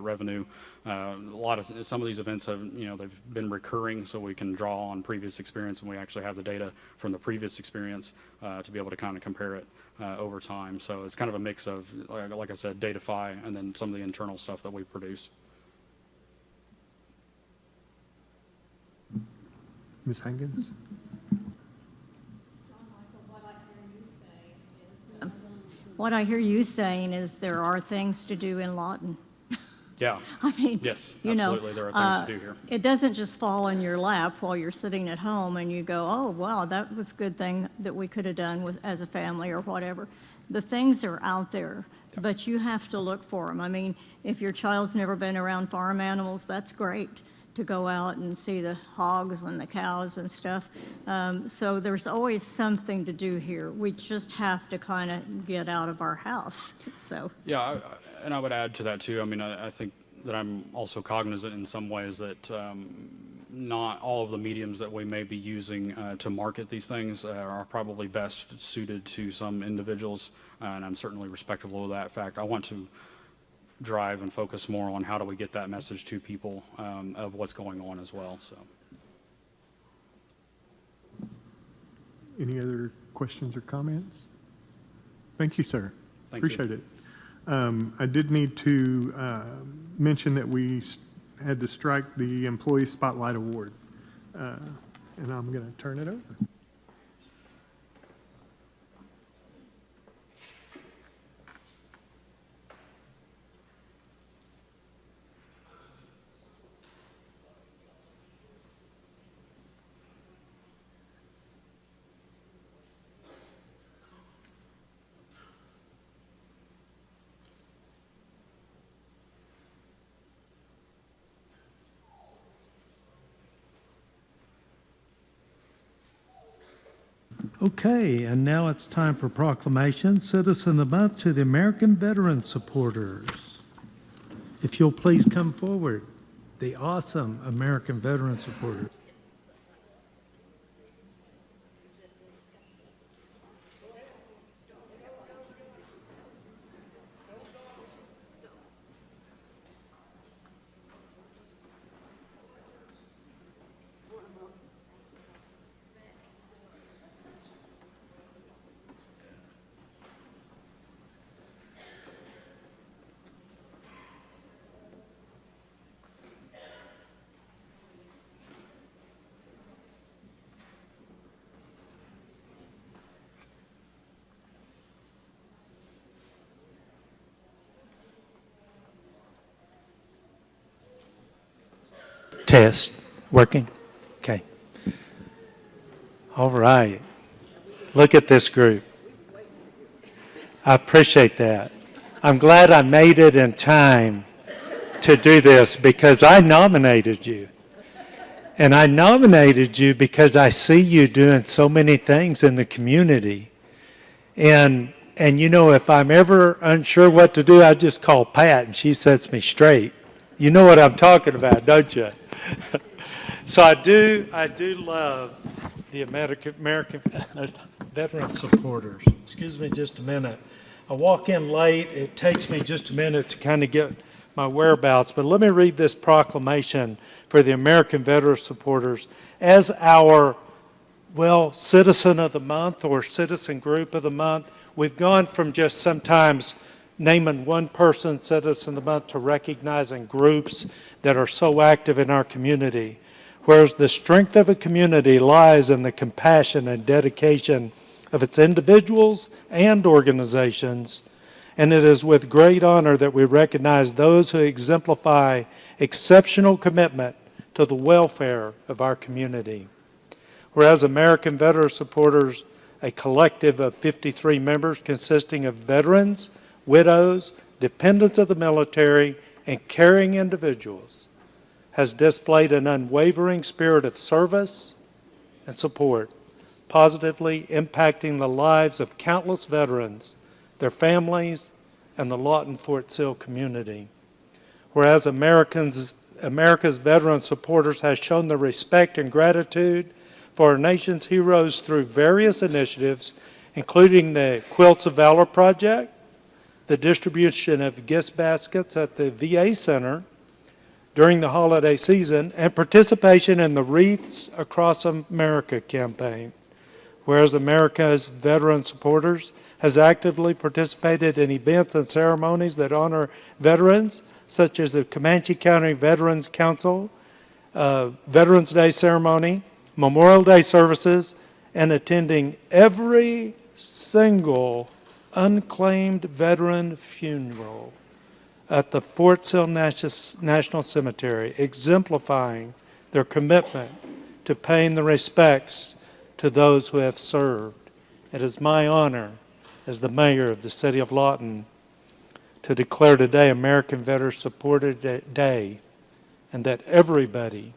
revenue. Some of these events have, they've been recurring, so we can draw on previous experience, and we actually have the data from the previous experience to be able to kind of compare it over time. So it's kind of a mix of, like I said, DataFi and then some of the internal stuff that we produce. Ms. Hankins? What I hear you saying is there are things to do in Lawton. Yeah. I mean, Yes, you know, absolutely. There are things to do here. It doesn't just fall in your lap while you're sitting at home and you go, oh, wow, that was a good thing that we could have done with, as a family or whatever. The things are out there, but you have to look for them. I mean, if your child's never been around farm animals, that's great to go out and see the hogs and the cows and stuff. So there's always something to do here. We just have to kind of get out of our house, so. Yeah, and I would add to that too. I mean, I think that I'm also cognizant in some ways that not all of the mediums that we may be using to market these things are probably best suited to some individuals, and I'm certainly respectful of that fact. I want to drive and focus more on how do we get that message to people of what's going on as well. So, Any other questions or comments? Thank you, sir. Thank you. Appreciate it. I did need to mention that we had to strike the Employee Spotlight Award, and I'm going to turn it over. Okay, and now it's time for proclamation, Citizen of the Month to the American Veteran Supporters. If you'll please come forward, the awesome American Veteran Supporters. Test. Working? Okay. All right. Look at this group. I appreciate that. I'm glad I made it in time to do this because I nominated you. And I nominated you because I see you doing so many things in the community. And you know, if I'm ever unsure what to do, I just call Pat and she sets me straight. You know what I'm talking about, don't you? So I do love the American Veteran Supporters. Excuse me just a minute. I walk in late. It takes me just a minute to kind of get my whereabouts. But let me read this proclamation for the American Veteran Supporters as our, well, Citizen of the Month or Citizen Group of the Month. We've gone from just sometimes naming one person Citizen of the Month to recognizing groups that are so active in our community. Whereas the strength of a community lies in the compassion and dedication of its individuals and organizations, and it is with great honor that we recognize those who exemplify exceptional commitment to the welfare of our community. Whereas American Veteran Supporters, a collective of 53 members consisting of veterans, widows, dependents of the military, and caring individuals, has displayed an unwavering spirit of service and support, positively impacting the lives of countless veterans, their families, and the Lawton Fort Sill community. Whereas America's Veteran Supporters has shown the respect and gratitude for our nation's heroes through various initiatives, including the Quilts of Valor Project, the distribution of gift baskets at the VA Center during the holiday season, and participation in the Wreaths Across America campaign. Whereas America's Veteran Supporters has actively participated in events and ceremonies that honor veterans, such as the Comanche County Veterans Council, Veterans Day ceremony, Memorial Day services, and attending every single unclaimed veteran funeral at the Fort Sill National Cemetery, exemplifying their commitment to paying the respects to those who have served. It is my honor as the mayor of the city of Lawton to declare today American Veterans Support Day, and that everybody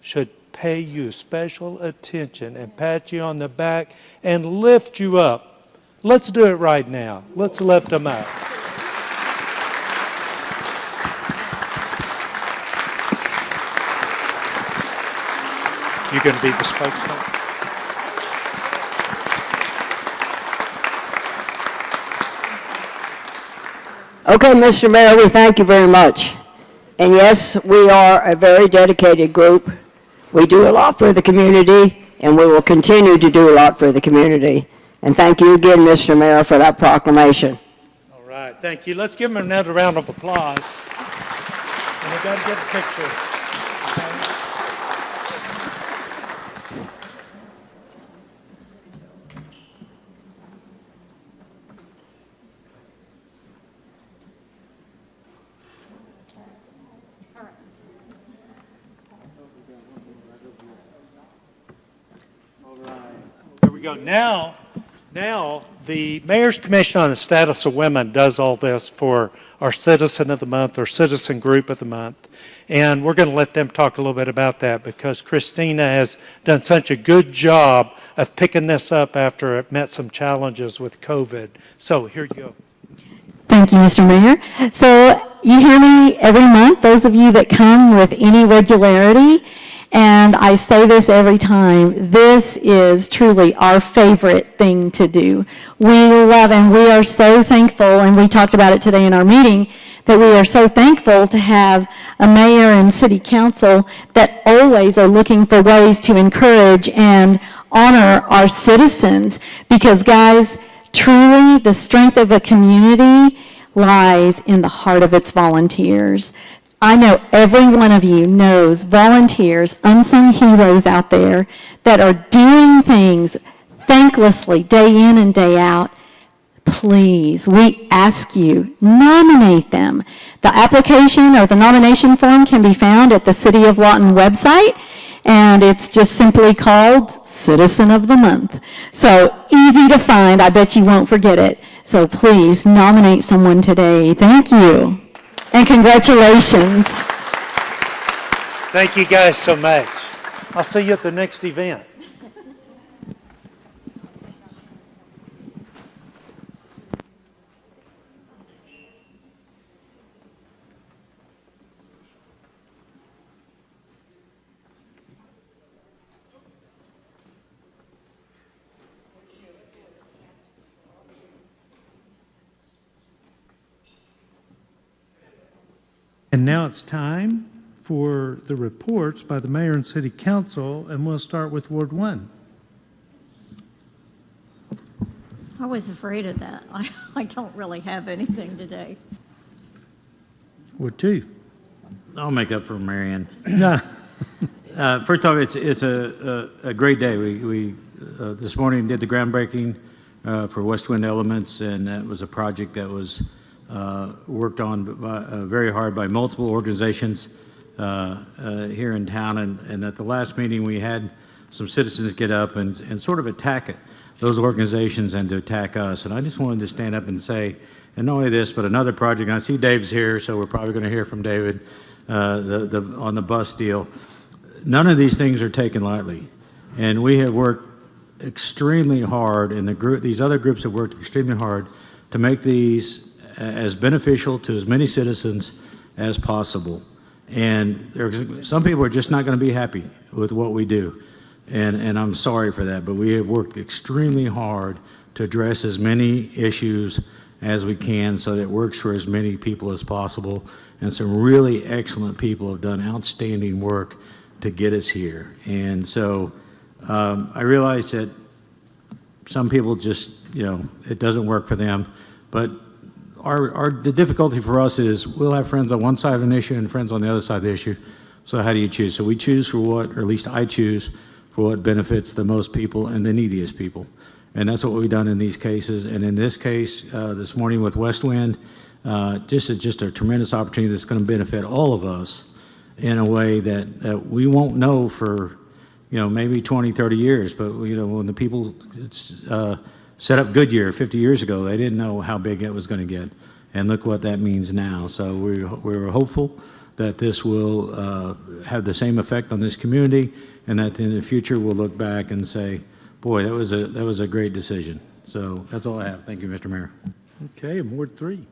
should pay you special attention and pat you on the back and lift you up. Let's do it right now. Let's lift them up. You going to be the spokesman? Okay, Mr. Mayor, we thank you very much. And yes, we are a very dedicated group. We do a lot for the community, and we will continue to do a lot for the community. And thank you again, Mr. Mayor, for that proclamation. All right, thank you. Let's give him another round of applause. And we've got to get a picture. Okay? There we go. Now, the Mayor's Commission on the Status of Women does all this for our Citizen of the Month or Citizen Group of the Month. And we're going to let them talk a little bit about that because Christina has done such a good job of picking this up after it met some challenges with COVID. So here you go. Thank you, Mr. Mayor. So you hear me every month, those of you that come with any regularity, and I say this every time, this is truly our favorite thing to do. We love and we are so thankful, and we talked about it today in our meeting, that we are so thankful to have a mayor and city council that always are looking for ways to encourage and honor our citizens. Because guys, truly the strength of a community lies in the heart of its volunteers. I know every one of you knows volunteers, unsung heroes out there that are doing things thanklessly day in and day out. Please, we ask you, nominate them. The application or the nomination form can be found at the City of Lawton website, and it's just simply called Citizen of the Month. So easy to find. I bet you won't forget it. So please nominate someone today. Thank you. And congratulations. Thank you guys so much. I'll see you at the next event. And now it's time for the reports by the mayor and city council, and we'll start with Ward 1. I was afraid of that. I don't really have anything today. Ward 2. I'll make up for Marion. No. First off, it's a great day. We this morning did the groundbreaking for West Wind Elements, and that was a project that was worked on very hard by multiple organizations here in town, and at the last meeting we had some citizens get up and sort of attack those organizations and to attack us. And I just wanted to stand up and say, and not only this, but another project, and I see Dave's here, so we're probably going to hear from David on the bus deal. None of these things are taken lightly, and we have worked extremely hard, and these other groups have worked extremely hard to make these as beneficial to as many citizens as possible. And some people are just not going to be happy with what we do, and I'm sorry for that, but we have worked extremely hard to address as many issues as we can so that it works for as many people as possible. And some really excellent people have done outstanding work to get us here. And so I realize that some people just, it doesn't work for them, but the difficulty for us is we'll have friends on one side of an issue and friends on the other side of the issue. So how do you choose? So we choose for what, or at least I choose for what benefits the most people and the neediest people. And that's what we've done in these cases. And in this case, this morning with West Wind, This is just a tremendous opportunity that's going to benefit all of us in a way that we won't know for, maybe 20, 30 years. But, when the people set up Goodyear 50 years ago, they didn't know how big it was going to get. And look what that means now. So we're hopeful that this will have the same effect on this community, and that in the future we'll look back and say, boy, that was a great decision. So that's all I have. Thank you, Mr. Mayor. Okay, and Ward 3.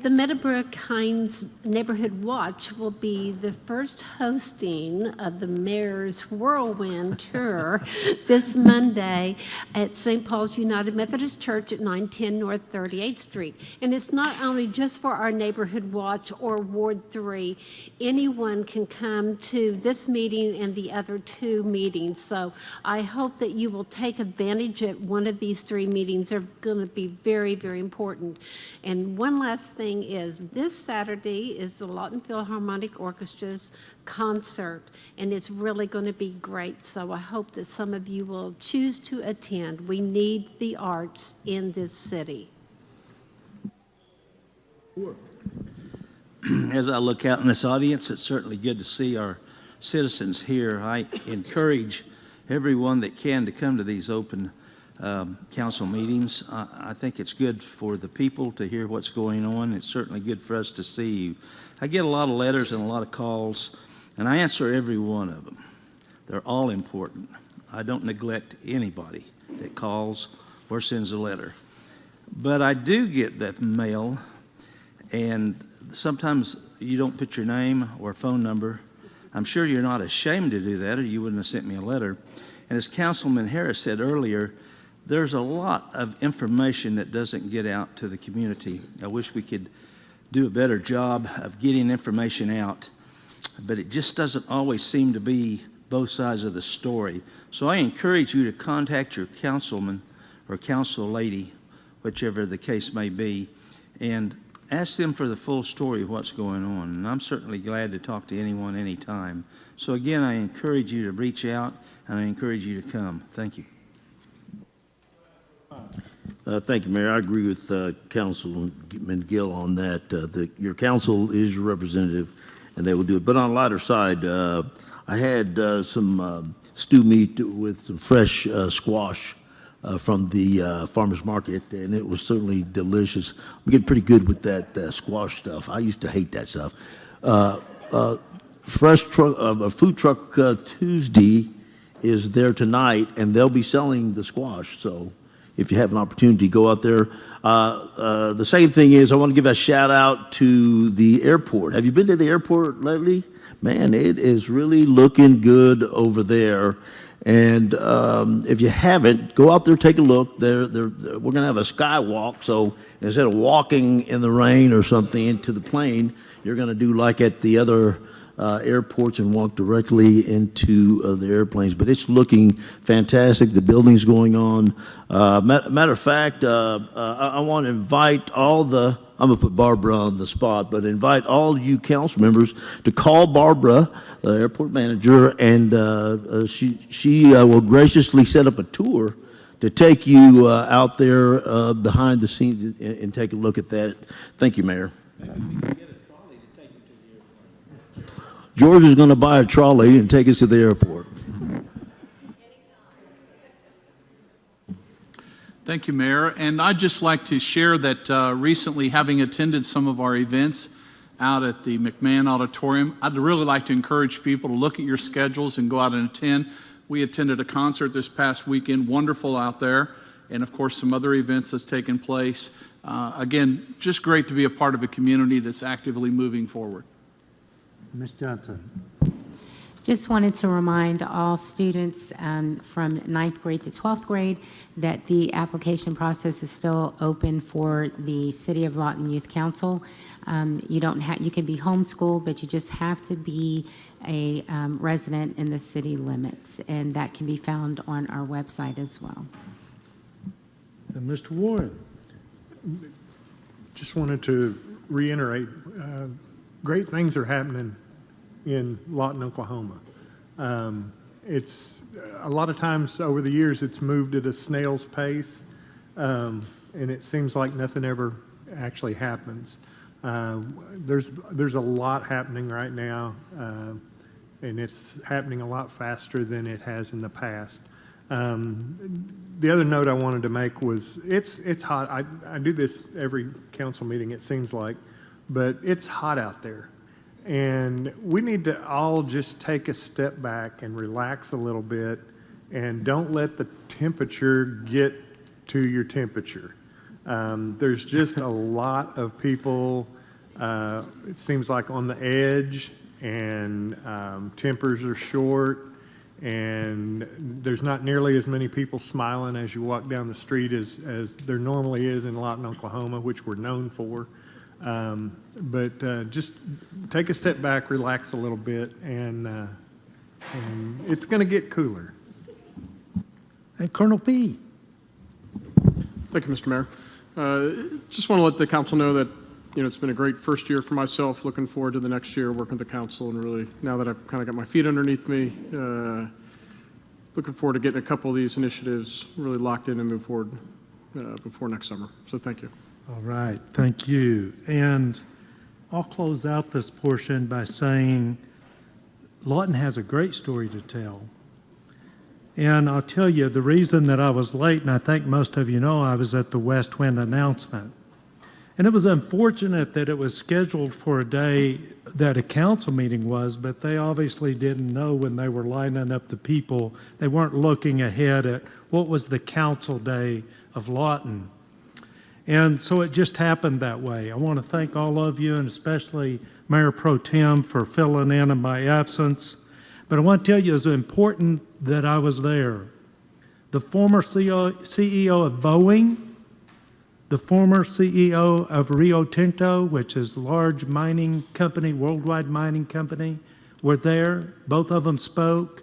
The Meadowbrook Hines Neighborhood Watch will be the first hosting of the Mayor's Whirlwind Tour this Monday at St. Paul's United Methodist Church at 910 North 38th Street. And it's not only just for our Neighborhood Watch or Ward 3. Anyone can come to this meeting and the other 2 meetings. So I hope that you will take advantage at one of these 3 meetings. They're going to be very, very important. And one last thing is this Saturday is the Lawton Philharmonic Orchestra's concert, and it's really going to be great. So I hope that some of you will choose to attend. We need the arts in this city. As I look out in this audience, it's certainly good to see our citizens here. I encourage everyone that can to come to these open council meetings. I think it's good for the people to hear what's going on. It's certainly good for us to see you. I get a lot of letters and a lot of calls, and I answer every one of them. They're all important. I don't neglect anybody that calls or sends a letter. But I do get that mail, and sometimes you don't put your name or phone number. I'm sure you're not ashamed to do that, or you wouldn't have sent me a letter. And as Councilman Harris said earlier, there's a lot of information that doesn't get out to the community. I wish we could do a better job of getting information out, but it just doesn't always seem to be both sides of the story. So I encourage you to contact your councilman or council lady, whichever the case may be, and ask them for the full story of what's going on. And I'm certainly glad to talk to anyone anytime. So again, I encourage you to reach out, and I encourage you to come. Thank you. Thank you, Mayor. I agree with Councilman Gill on that. Your council is your representative, and they will do it. But on a lighter side, I had some stew meat with some fresh squash from the farmer's market, and it was certainly delicious. I'm getting pretty good with that squash stuff. I used to hate that stuff. Food Truck Tuesday is there tonight, and they'll be selling the squash. So if you have an opportunity, go out there. The second thing is I want to give a shout out to the airport. Have you been to the airport lately? Man, it is really looking good over there. And if you haven't, go out there, take a look. We're going to have a skywalk. So instead of walking in the rain or something into the plane, you're going to do like at the other airports and walk directly into the airplanes. But it's looking fantastic. The building's going on. Matter of fact, I want to invite all the, I'm going to put Barbara on the spot, but invite all you council members to call Barbara, the airport manager, and she will graciously set up a tour to take you out there behind the scenes and take a look at that. Thank you, Mayor. George is going to buy a trolley and take us to the airport. Thank you, Mayor. And I'd just like to share that recently, having attended some of our events out at the McMahon Auditorium, I'd really like to encourage people to look at your schedules and go out and attend. We attended a concert this past weekend, wonderful out there, and of course some other events that's taken place. Again, just great to be a part of a community that's actively moving forward. Ms. Johnson. Just wanted to remind all students from 9th grade to 12th grade that the application process is still open for the City of Lawton Youth Council. You can be homeschooled, but you just have to be a resident in the city limits, and that can be found on our website as well. And Mr. Warren. Just wanted to reiterate, great things are happening in Lawton, Oklahoma. It's a lot of times over the years it's moved at a snail's pace. and it seems like nothing ever actually happens. There's a lot happening right now, and it's happening a lot faster than it has in the past. The other note I wanted to make was it's hot. I do this every council meeting, it seems like, but it's hot out there. And we need to all just take a step back and relax a little bit and don't let the temperature get to your temperature. There's just a lot of people, it seems like, on the edge, and tempers are short, and there's not nearly as many people smiling as you walk down the street as there normally is in Lawton, Oklahoma, which we're known for. But just take a step back, relax a little bit, and it's going to get cooler. And Colonel P. Thank you, Mr. Mayor. Just want to let the council know that, it's been a great first year for myself. Looking forward to the next year working with the council, and really, now that I've kind of got my feet underneath me, looking forward to getting a couple of these initiatives really locked in and move forward before next summer. So thank you. All right, thank you. And I'll close out this portion by saying Lawton has a great story to tell. And I'll tell you, the reason that I was late, and I think most of you know, I was at the West Wind announcement. And it was unfortunate that it was scheduled for a day that a council meeting was, but they obviously didn't know when they were lining up the people. They weren't looking ahead at what was the council day of Lawton. And so it just happened that way. I want to thank all of you, and especially Mayor Pro Tem, for filling in my absence. But I want to tell you, it's important that I was there. The former CEO of Boeing, the former CEO of Rio Tinto, which is a large mining company, worldwide mining company, were there. Both of them spoke.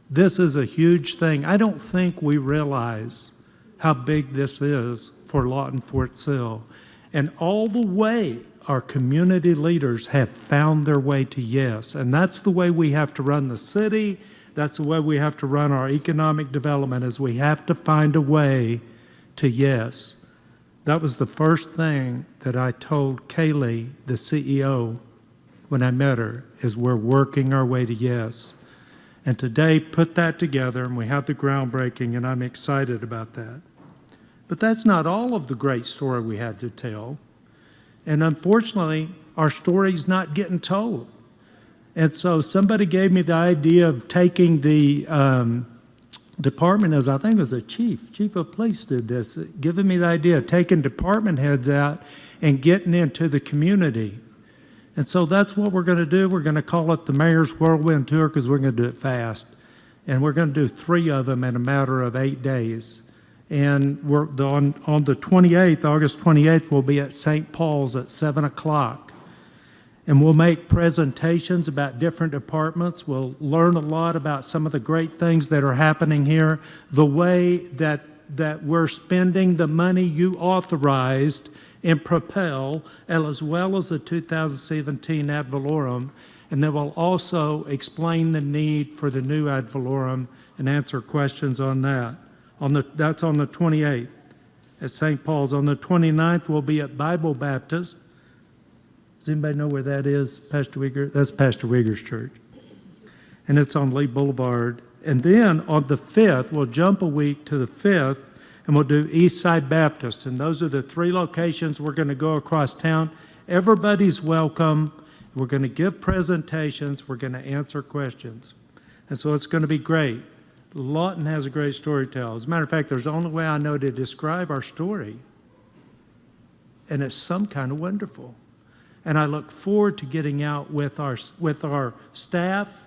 This is a huge thing. I don't think we realize how big this is for Lawton Fort Sill. And all the way, our community leaders have found their way to yes. And that's the way we have to run the city. That's the way we have to run our economic development, is we have to find a way to yes. That was the first thing that I told Kaylee, the CEO, when I met her, is we're working our way to yes. And today, put that together, and we have the groundbreaking, and I'm excited about that. But that's not all of the great story we had to tell. And unfortunately, our story's not getting told. And so somebody gave me the idea of taking the department, as I think it was a chief of police did this, giving me the idea of taking department heads out and getting into the community. And so that's what we're going to do. We're going to call it the Mayor's Whirlwind Tour, because we're going to do it fast. And we're going to do 3 of them in a matter of 8 days. And we're on the 28th, August 28th, we'll be at St. Paul's at 7 o'clock. And we'll make presentations about different departments. We'll learn a lot about some of the great things that are happening here, the way that we're spending the money you authorized in Propel, as well as the 2017 ad valorem. And then we'll also explain the need for the new ad valorem and answer questions on that. That's on the 28th at St. Paul's. On the 29th, we'll be at Bible Baptist. Does anybody know where that is, Pastor Uyghur? That's Pastor Uyghur's church. And it's on Lee Boulevard. And then on the 5th, we'll jump a week to the 5th, and we'll do Eastside Baptist. And those are the 3 locations we're going to go across town. Everybody's welcome. We're going to give presentations. We're going to answer questions. And so it's going to be great. Lawton has a great story to tell. As a matter of fact, there's the only way I know to describe our story, and it's some kind of wonderful. And I look forward to getting out with our staff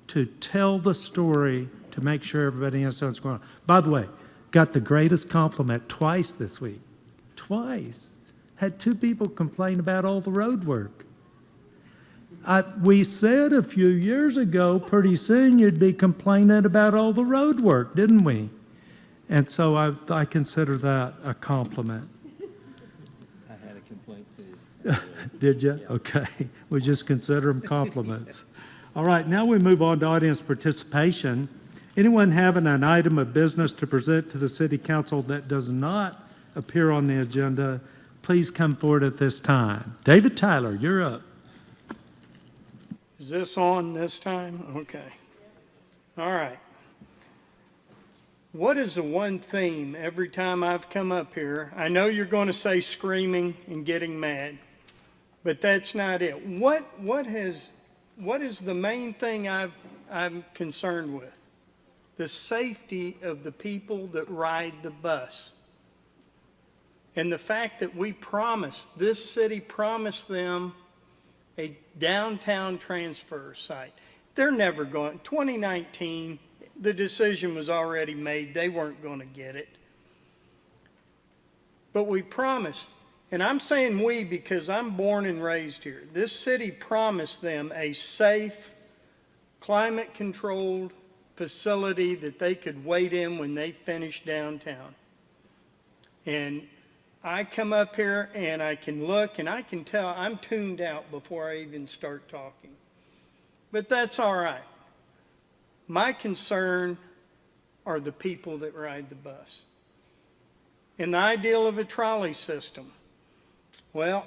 to tell the story, to make sure everybody understands what's going on. By the way, got the greatest compliment twice this week. Twice. Had 2 people complain about all the road work. We said a few years ago, pretty soon you'd be complaining about all the road work, didn't we? And so I consider that a compliment. I had a complaint too. Did you? Yeah. Okay. We just consider them compliments. All right, now we move on to audience participation. Anyone having an item of business to present to the City Council that does not appear on the agenda, please come forward at this time. David Tyler, you're up. Is this on this time? Okay. All right. What is the one theme every time I've come up here? I know you're going to say screaming and getting mad, but that's not it. What is the main thing I'm concerned with? The safety of the people that ride the bus. And the fact that this city promised them a downtown transfer site. They're never going, 2019, the decision was already made. They weren't going to get it. But we promised, and I'm saying we because I'm born and raised here. This city promised them a safe, climate-controlled facility that they could wait in when they finished downtown. And I come up here and I can look and I can tell I'm tuned out before I even start talking. But that's all right. My concern are the people that ride the bus. And the ideal of a trolley system, well,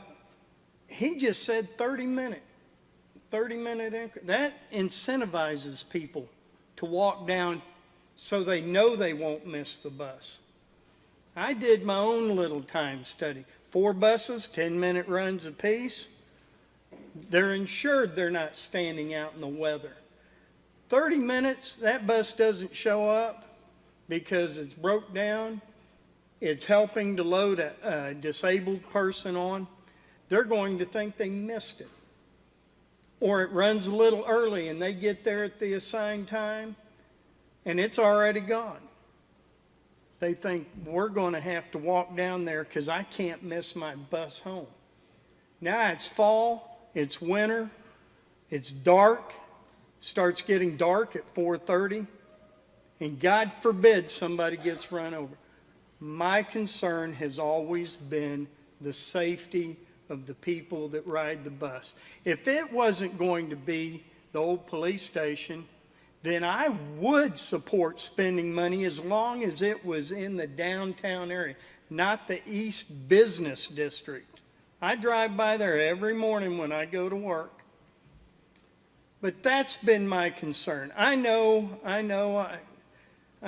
he just said 30-minute increment. That incentivizes people to walk down so they know they won't miss the bus. I did my own little time study. 4 buses, 10-minute runs apiece. They're insured they're not standing out in the weather. 30 minutes, that bus doesn't show up because it's broke down. It's helping to load a disabled person on. They're going to think they missed it. Or it runs a little early and they get there at the assigned time and it's already gone. They think we're going to have to walk down there because I can't miss my bus home. Now it's fall, it's winter, it's dark, starts getting dark at 4:30, and God forbid somebody gets run over. My concern has always been the safety of the people that ride the bus. If it wasn't going to be the old police station, then I would support spending money as long as it was in the downtown area, not the East Business District. I drive by there every morning when I go to work. But that's been my concern. I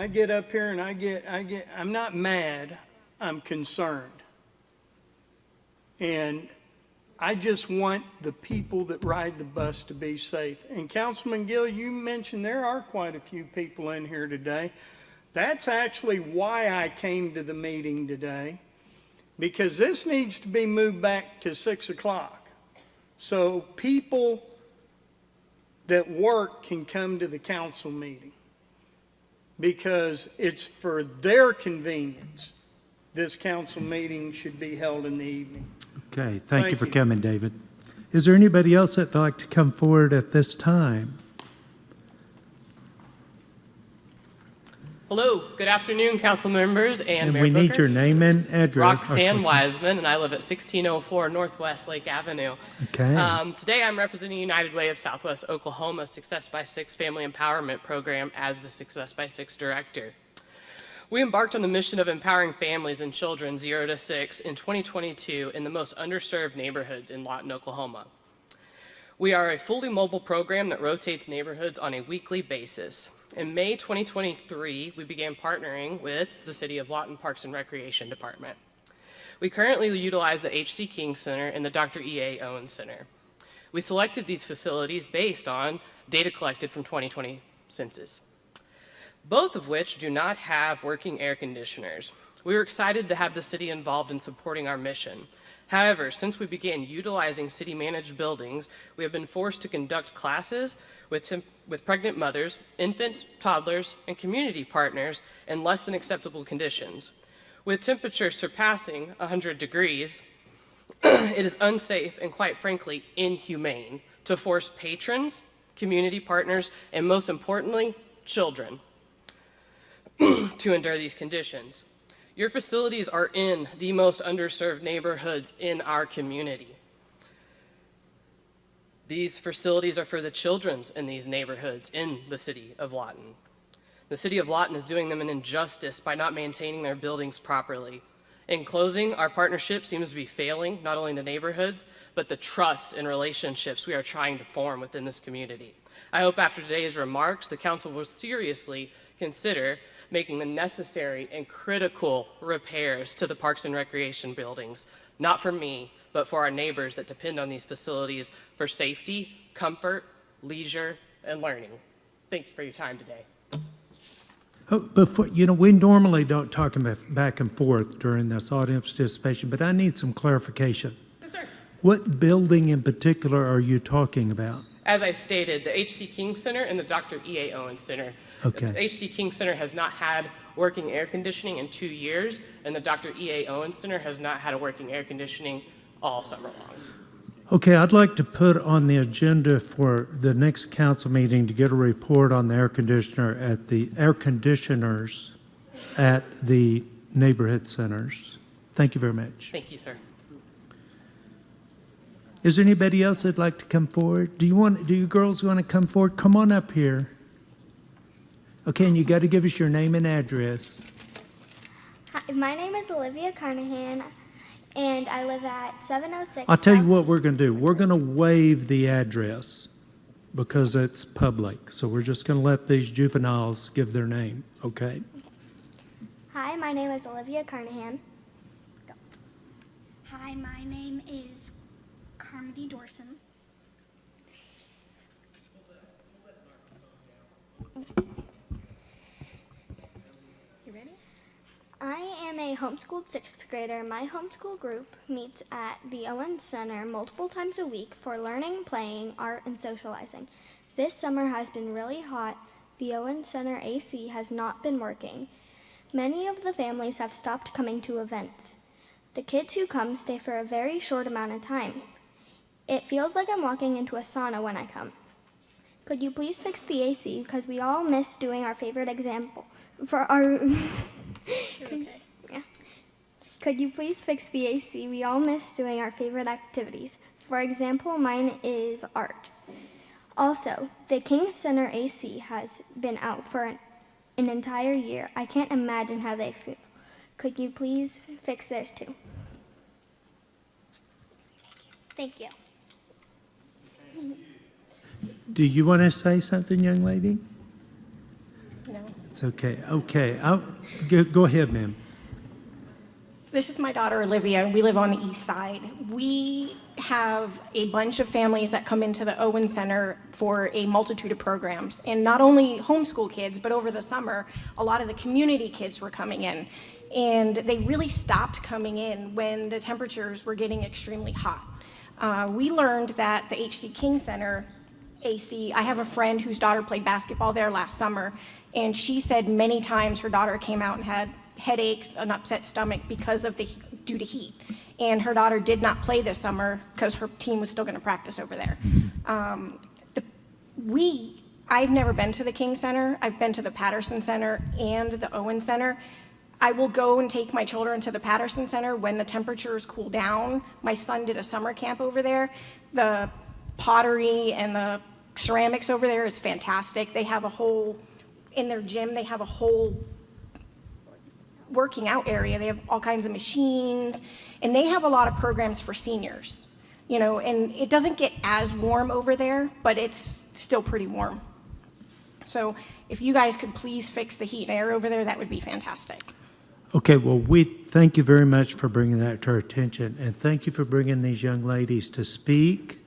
get up here and I'm not mad, I'm concerned. And I just want the people that ride the bus to be safe. And Councilman Gill, you mentioned there are quite a few people in here today. That's actually why I came to the meeting today, because this needs to be moved back to 6 o'clock. So people that work can come to the council meeting, because it's for their convenience. This council meeting should be held in the evening. Okay, thank you for coming, David. Is there anybody else that'd like to come forward at this time? Hello, good afternoon, council members and Mayor we Booker. need your name and address. Roxanne Wiseman, and I live at 1604 Northwest Lake Avenue. Okay. Today I'm representing United Way of Southwest Oklahoma's Success by Six Family Empowerment Program as the Success by Six Director. We embarked on the mission of empowering families and children 0 to 6 in 2022 in the most underserved neighborhoods in Lawton, Oklahoma. We are a fully mobile program that rotates neighborhoods on a weekly basis. In May 2023, we began partnering with the City of Lawton Parks and Recreation Department. We currently utilize the H.C. King Center and the Dr. E.A. Owens Center. We selected these facilities based on data collected from 2020 census, both of which do not have working air conditioners. We were excited to have the city involved in supporting our mission. However, since we began utilizing city-managed buildings, we have been forced to conduct classes with pregnant mothers, infants, toddlers, and community partners in less than acceptable conditions. With temperatures surpassing 100 degrees, it is unsafe and, quite frankly, inhumane to force patrons, community partners, and most importantly, children to endure these conditions. Your facilities are in the most underserved neighborhoods in our community. These facilities are for the children in these neighborhoods in the city of Lawton. The city of Lawton is doing them an injustice by not maintaining their buildings properly. In closing, our partnership seems to be failing, not only in the neighborhoods, but the trust and relationships we are trying to form within this community. I hope after today's remarks, the council will seriously consider making the necessary and critical repairs to the Parks and Recreation buildings, not for me, but for our neighbors that depend on these facilities for safety, comfort, leisure, and learning. Thank you for your time today. Oh, before, we normally don't talk back and forth during this audience participation, but I need some clarification. Yes, sir. What building in particular are you talking about? As I stated, the H.C. King Center and the Dr. E.A. Owens Center. Okay. The H.C. King Center has not had working air conditioning in 2 years, and the Dr. E.A. Owens Center has not had a working air conditioning all summer long. Okay, I'd like to put on the agenda for the next council meeting to get a report on the air conditioners at the neighborhood centers. Thank you very much. Thank you, sir. Is there anybody else that'd like to come forward? Do you girls want to come forward? Come on up here. Okay, and you got to give us your name and address. Hi, my name is Olivia Carnahan, and I live at 706. I'll tell you what we're going to do. We're going to waive the address because it's public. So we're just going to let these juveniles give their name, okay? Hi, my name is Olivia Carnahan. Hi, my name is Carmody Dorson. You ready? I am a homeschooled 6th grader. My homeschool group meets at the Owens Center multiple times a week for learning, playing, art, and socializing. This summer has been really hot. The Owens Center AC has not been working. Many of the families have stopped coming to events. The kids who come stay for a very short amount of time. It feels like I'm walking into a sauna when I come. Could you please fix the AC, because we all miss doing our favorite example for our... Okay. Yeah. Could you please fix the AC? We all miss doing our favorite activities. For example, mine is art. Also, the King Center AC has been out for an entire year. I can't imagine how they feel. Could you please fix theirs too? Thank you. Do you want to say something, young lady? No. It's okay. Okay. Go ahead, ma'am. This is my daughter Olivia. We live on the east side. We have a bunch of families that come into the Owen Center for a multitude of programs. And not only homeschool kids, but over the summer, a lot of the community kids were coming in. And they really stopped coming in when the temperatures were getting extremely hot. We learned that the H.C. King Center AC, I have a friend whose daughter played basketball there last summer, and she said many times her daughter came out and had headaches, an upset stomach due to heat. And her daughter did not play this summer because her team was still going to practice over there. I've never been to the King Center. I've been to the Patterson Center and the Owen Center. I will go and take my children to the Patterson Center when the temperatures cool down. My son did a summer camp over there. The pottery and the ceramics over there is fantastic. They have in their gym, they have a whole working out area. They have all kinds of machines, and they have a lot of programs for seniors, and it doesn't get as warm over there, but it's still pretty warm. So if you guys could please fix the heat and air over there, that would be fantastic. Okay, well, we thank you very much for bringing that to our attention, and thank you for bringing these young ladies to speak,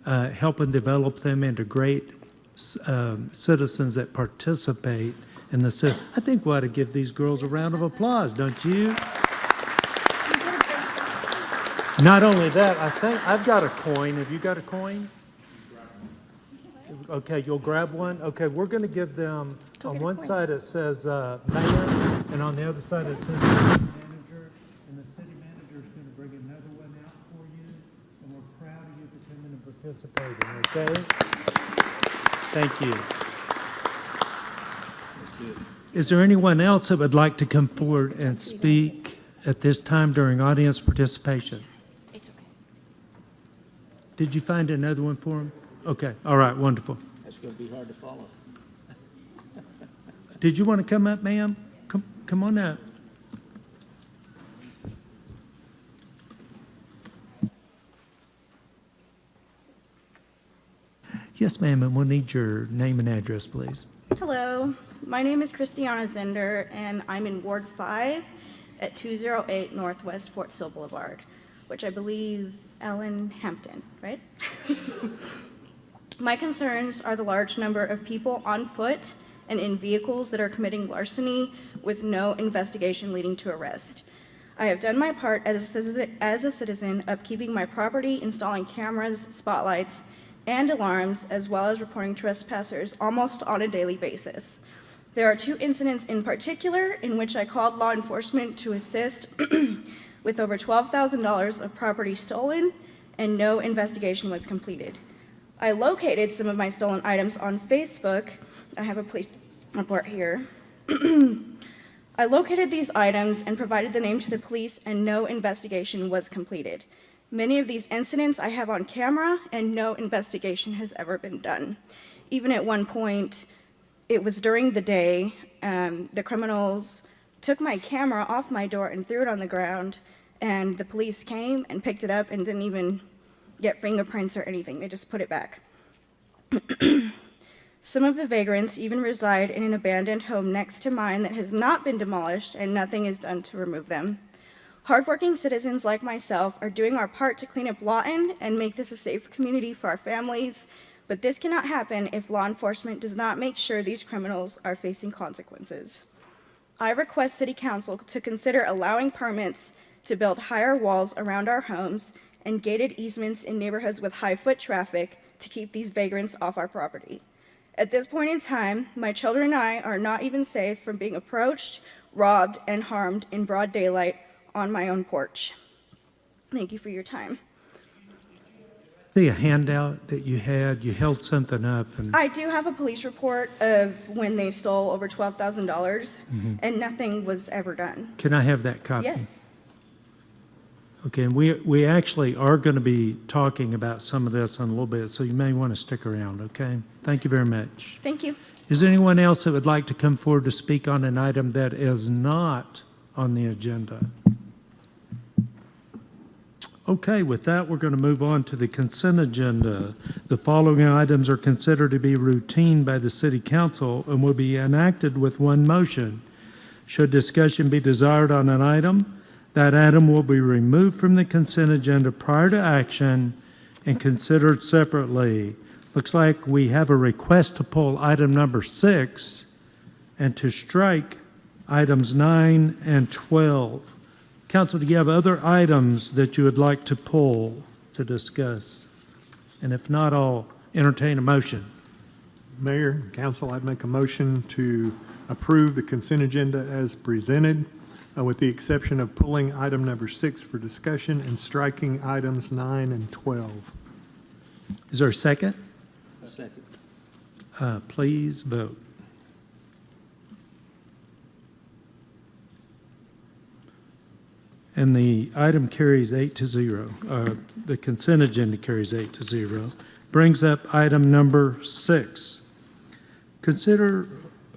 helping develop them into great citizens that participate in the city. I think we ought to give these girls a round of applause, don't you? Not only that, I think I've got a coin. Have you got a coin? Okay, you'll grab one. Okay, we're going to give them, on one side it says mayor, and on the other side it says city manager, and the city manager is going to bring another one out for you, and we're proud of you for coming and participating, okay? Thank you. Is there anyone else that would like to come forward and speak at this time during audience participation? It's okay. Did you find another one for him? Okay, all right, wonderful. That's going to be hard to follow. Did you want to come up, ma'am? Come on up. Yes, ma'am, and we'll need your name and address, please. Hello, my name is Christiana Zender, and I'm in Ward 5 at 208 Northwest Fort Sill Boulevard, which I believe Ellen Hampton, right? My concerns are the large number of people on foot and in vehicles that are committing larceny with no investigation leading to arrest. I have done my part as a citizen, upkeeping my property, installing cameras, spotlights, and alarms, as well as reporting trespassers almost on a daily basis. There are 2 incidents in particular in which I called law enforcement to assist with over $12,000 of property stolen, and no investigation was completed. I located some of my stolen items on Facebook. I have a police report here. I located these items and provided the name to the police, and no investigation was completed. Many of these incidents I have on camera, and no investigation has ever been done. Even at one point, it was during the day, the criminals took my camera off my door and threw it on the ground, and the police came and picked it up and didn't even get fingerprints or anything. They just put it back. Some of the vagrants even reside in an abandoned home next to mine that has not been demolished, and nothing is done to remove them. Hardworking citizens like myself are doing our part to clean up Lawton and make this a safe community for our families, but this cannot happen if law enforcement does not make sure these criminals are facing consequences. I request City Council to consider allowing permits to build higher walls around our homes and gated easements in neighborhoods with high foot traffic to keep these vagrants off our property. At this point in time, my children and I are not even safe from being approached, robbed, and harmed in broad daylight on my own porch. Thank you for your time. See a handout that you had, you held something up, and I do have a police report of when they stole over $12,000, and nothing was ever done. can I have that copy? Yes. Okay, and we actually are going to be talking about some of this in a little bit, so you may want to stick around, okay? Thank you very much. Thank you. Is there anyone else that would like to come forward to speak on an item that is not on the agenda? Okay, with that, we're going to move on to the consent agenda. The following items are considered to be routine by the City Council and will be enacted with one motion. Should discussion be desired on an item, that item will be removed from the consent agenda prior to action and considered separately. Looks like we have a request to pull item number 6 and to strike items 9 and 12. Council, do you have other items that you would like to pull to discuss? And if not, I'll entertain a motion. Mayor, council, I'd make a motion to approve the consent agenda as presented, with the exception of pulling item number 6 for discussion and striking items 9 and 12. Is there a second? A second. Please vote. And the item carries 8-0. The consent agenda carries 8-0. Brings up item number 6. Consider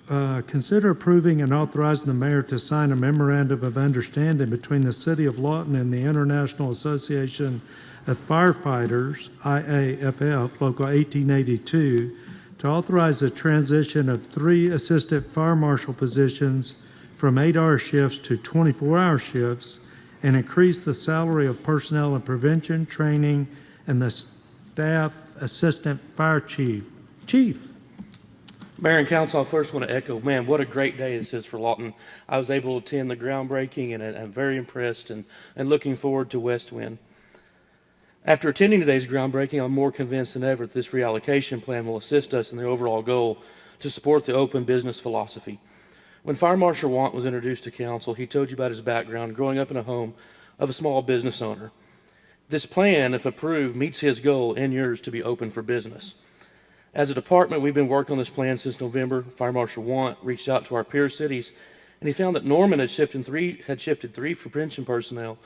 approving and authorizing the mayor to sign a memorandum of understanding between the City of Lawton and the International Association of Firefighters, IAFF, Local 1882, to authorize the transition of 3 assistant fire marshal positions from 8-hour shifts to 24-hour shifts, and increase the salary of personnel in prevention, training, and the staff assistant fire chief. Chief. Mayor and council, I first want to echo, man, what a great day this is for Lawton. I was able to attend the groundbreaking, and I'm very impressed and looking forward to West Wind. After attending today's groundbreaking, I'm more convinced than ever that this reallocation plan will assist us in the overall goal to support the open business philosophy. When Fire Marshal Want was introduced to council, he told you about his background growing up in a home of a small business owner. This plan, if approved, meets his goal and yours to be open for business. As a department, we've been working on this plan since November. Fire Marshal Want reached out to our peer cities, and he found that Norman had shifted 3 prevention personnel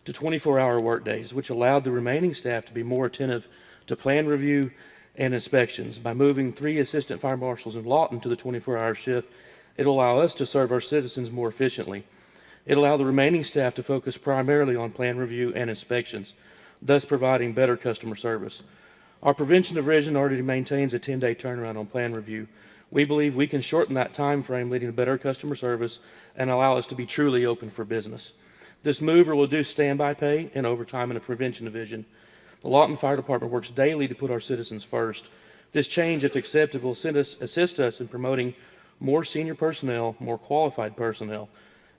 to 24-hour workdays, which allowed the remaining staff to be more attentive to plan review and inspections. By moving 3 assistant fire marshals in Lawton to the 24-hour shift, it'll allow us to serve our citizens more efficiently. It'll allow the remaining staff to focus primarily on plan review and inspections, thus providing better customer service. Our prevention division already maintains a 10-day turnaround on plan review. We believe we can shorten that time frame, leading to better customer service and allow us to be truly open for business. This move will reduce standby pay and overtime in the prevention division. The Lawton Fire Department works daily to put our citizens first. This change, if accepted, will assist us in promoting more senior personnel, more qualified personnel.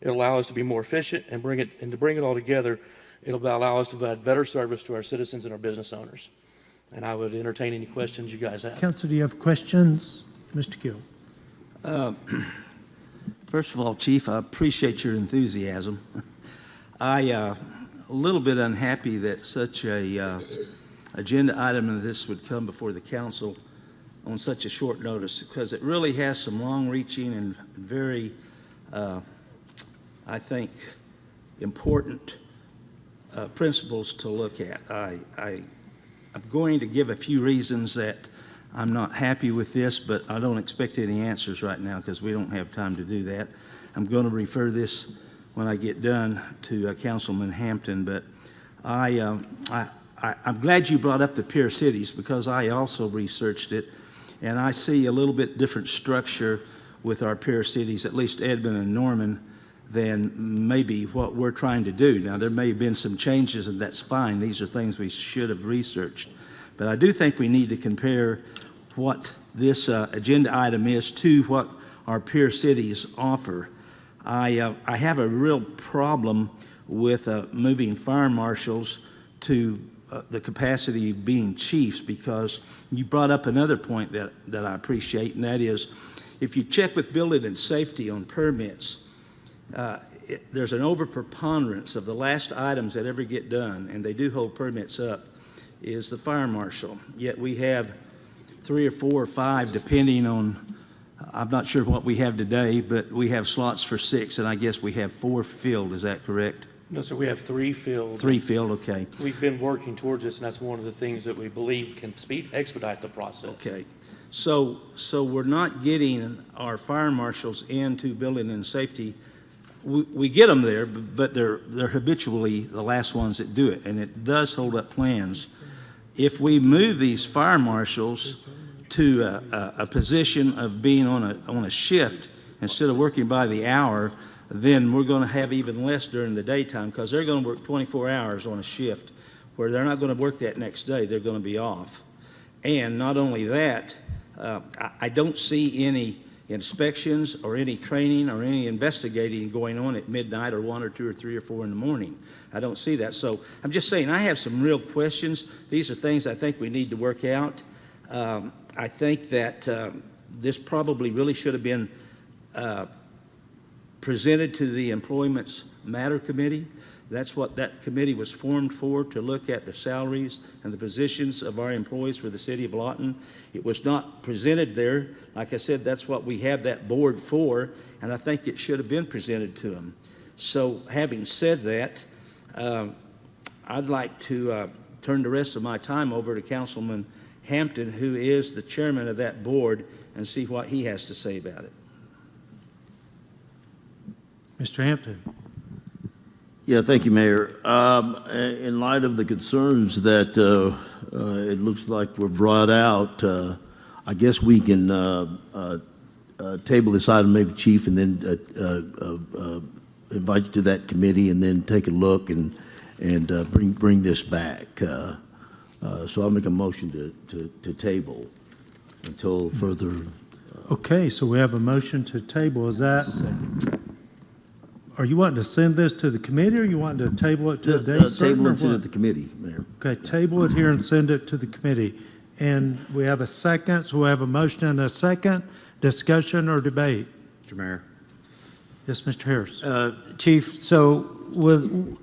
It'll allow us to be more efficient and to bring it all together, it'll allow us to provide better service to our citizens and our business owners. And I would entertain any questions you guys have. Council, do you have questions? Mr. Gill. First of all, Chief, I appreciate your enthusiasm. A little bit unhappy that such a agenda item of this would come before the council on such a short notice, because it really has some long-reaching and very, I think, important principles to look at. I'm going to give a few reasons that I'm not happy with this, but I don't expect any answers right now because we don't have time to do that. I'm going to refer this when I get done to Councilman Hampton, but I'm glad you brought up the peer cities because I also researched it, and I see a little bit different structure with our peer cities, at least Edmond and Norman, than maybe what we're trying to do. Now, there may have been some changes, and that's fine. These are things we should have researched. But I do think we need to compare what this agenda item is to what our peer cities offer. I have a real problem with moving fire marshals to the capacity of being chiefs, because you brought up another point that I appreciate, and that is if you check with building and safety on permits, there's an overpreponderance of the last items that ever get done, and they do hold permits up, is the fire marshal. Yet we have 3 or 4 or 5, depending on, I'm not sure what we have today, but we have slots for 6, and I guess we have 4 filled. Is that correct? No, sir, we have 3 filled. 3 filled, okay. We've been working towards this, and that's one of the things that we believe can expedite the process. Okay. So we're not getting our fire marshals into building and safety. We get them there, but they're habitually the last ones that do it, and it does hold up plans. If we move these fire marshals to a position of being on a shift instead of working by the hour, then we're going to have even less during the daytime, because they're going to work 24 hours on a shift where they're not going to work that next day. They're going to be off. And not only that, I don't see any inspections or any training or any investigating going on at midnight or 1 or 2 or 3 or 4 in the morning. I don't see that. So I'm just saying I have some real questions. These are things I think we need to work out. I think that this probably really should have been presented to the Employment's Matter Committee. That's what that committee was formed for, to look at the salaries and the positions of our employees for the city of Lawton. It was not presented there. Like I said, that's what we have that board for, and I think it should have been presented to them. So having said that, I'd like to turn the rest of my time over to Councilman Hampton, who is the chairman of that board, and see what he has to say about it. Mr. Hampton. Yeah, thank you, Mayor. In light of the concerns that it looks like were brought out, I guess we can table this item, maybe, Chief, and then invite you to that committee and then take a look and bring this back. So I'll make a motion to table until further. Okay, so we have a motion to table. Is that, are you wanting to send this to the committee, or you wanting to table it to a day certain? Table and send it to the committee, Mayor. Okay, table it here and send it to the committee. And we have a second, so we have a motion and a second. Discussion or debate? Mr. Mayor. Yes, Mr. Harris. Chief, so with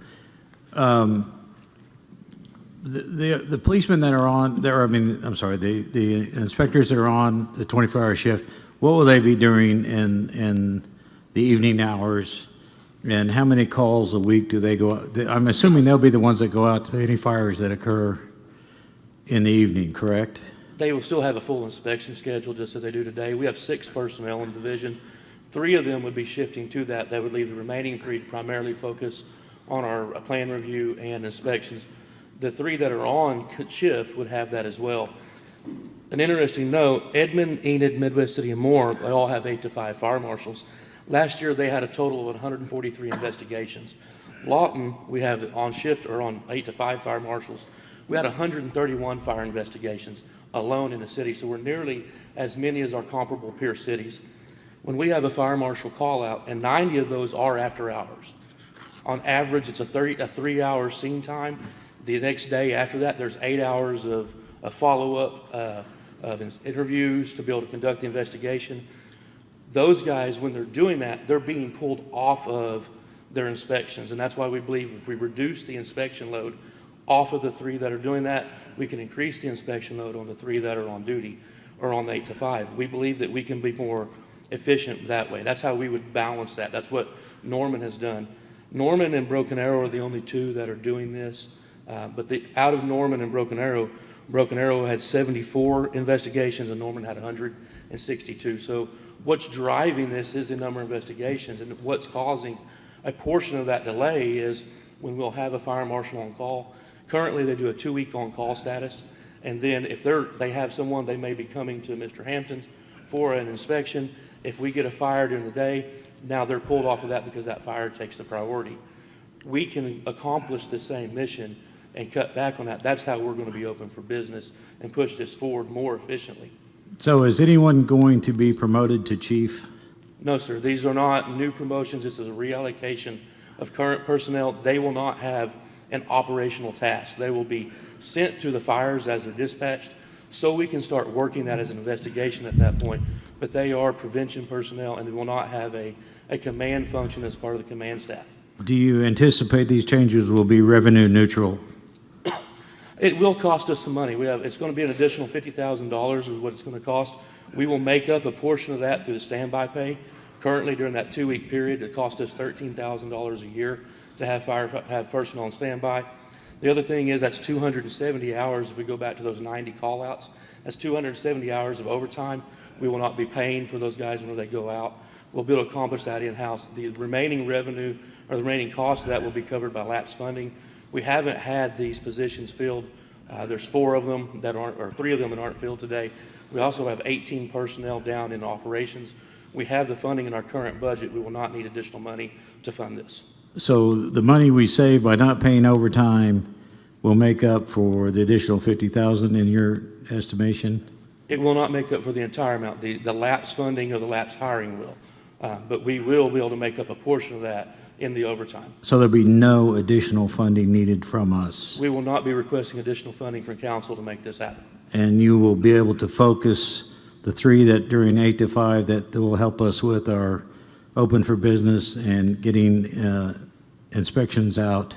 the policemen that are on there, the inspectors that are on the 24-hour shift, what will they be doing in the evening hours? And how many calls a week do they go out? I'm assuming they'll be the ones that go out to any fires that occur in the evening, correct? They will still have a full inspection schedule, just as they do today. We have 6 personnel in the division. 3 of them would be shifting to that. That would leave the remaining 3 to primarily focus on our plan review and inspections. The 3 that are on shift would have that as well. An interesting note, Edmond, Enid, Midwest City, and Moore, they all have 8 to 5 fire marshals. Last year, they had a total of 143 investigations. Lawton, we have on shift or on 8 to 5 fire marshals. We had 131 fire investigations alone in the city, so we're nearly as many as our comparable peer cities. When we have a fire marshal call out, and 90 of those are after hours. On average, it's a 3-hour scene time. The next day after that, there's 8 hours of follow-up of interviews to be able to conduct the investigation. Those guys, when they're doing that, they're being pulled off of their inspections, and that's why we believe if we reduce the inspection load off of the 3 that are doing that, we can increase the inspection load on the 3 that are on duty or on the 8 to 5. We believe that we can be more efficient that way. That's how we would balance that. That's what Norman has done. Norman and Broken Arrow are the only 2 that are doing this, but out of Norman and Broken Arrow had 74 investigations and Norman had 162. So what's driving this is the number of investigations, and what's causing a portion of that delay is when we'll have a fire marshal on call. Currently, they do a 2-week on-call status, and then if they have someone, they may be coming to Mr. Hampton's for an inspection. If we get a fire during the day, now they're pulled off of that because that fire takes the priority. We can accomplish the same mission and cut back on that. That's how we're going to be open for business and push this forward more efficiently. So is anyone going to be promoted to chief? No, sir. These are not new promotions. This is a reallocation of current personnel. They will not have an operational task. They will be sent to the fires as they're dispatched, so we can start working that as an investigation at that point. But they are prevention personnel, and they will not have a command function as part of the command staff. Do you anticipate these changes will be revenue neutral? It will cost us some money. It's going to be an additional $50,000 is what it's going to cost. We will make up a portion of that through the standby pay. Currently, during that 2-week period, it cost us $13,000 a year to have personnel on standby. The other thing is that's 270 hours. If we go back to those 90 call-outs, that's 270 hours of overtime. We will not be paying for those guys when they go out. We'll be able to accomplish that in-house. The remaining revenue or the remaining cost of that will be covered by lapse funding. We haven't had these positions filled. There's 4 of them that aren't, or 3 of them that aren't filled today. We also have 18 personnel down in operations. We have the funding in our current budget. We will not need additional money to fund this. So the money we save by not paying overtime will make up for the additional $50,000 in your estimation? It will not make up for the entire amount. The lapse funding or the lapse hiring will. But we will be able to make up a portion of that in the overtime. So there'll be no additional funding needed from us? We will not be requesting additional funding from council to make this happen. And you will be able to focus the 3 that during 8 to 5 that will help us with our open for business and getting inspections out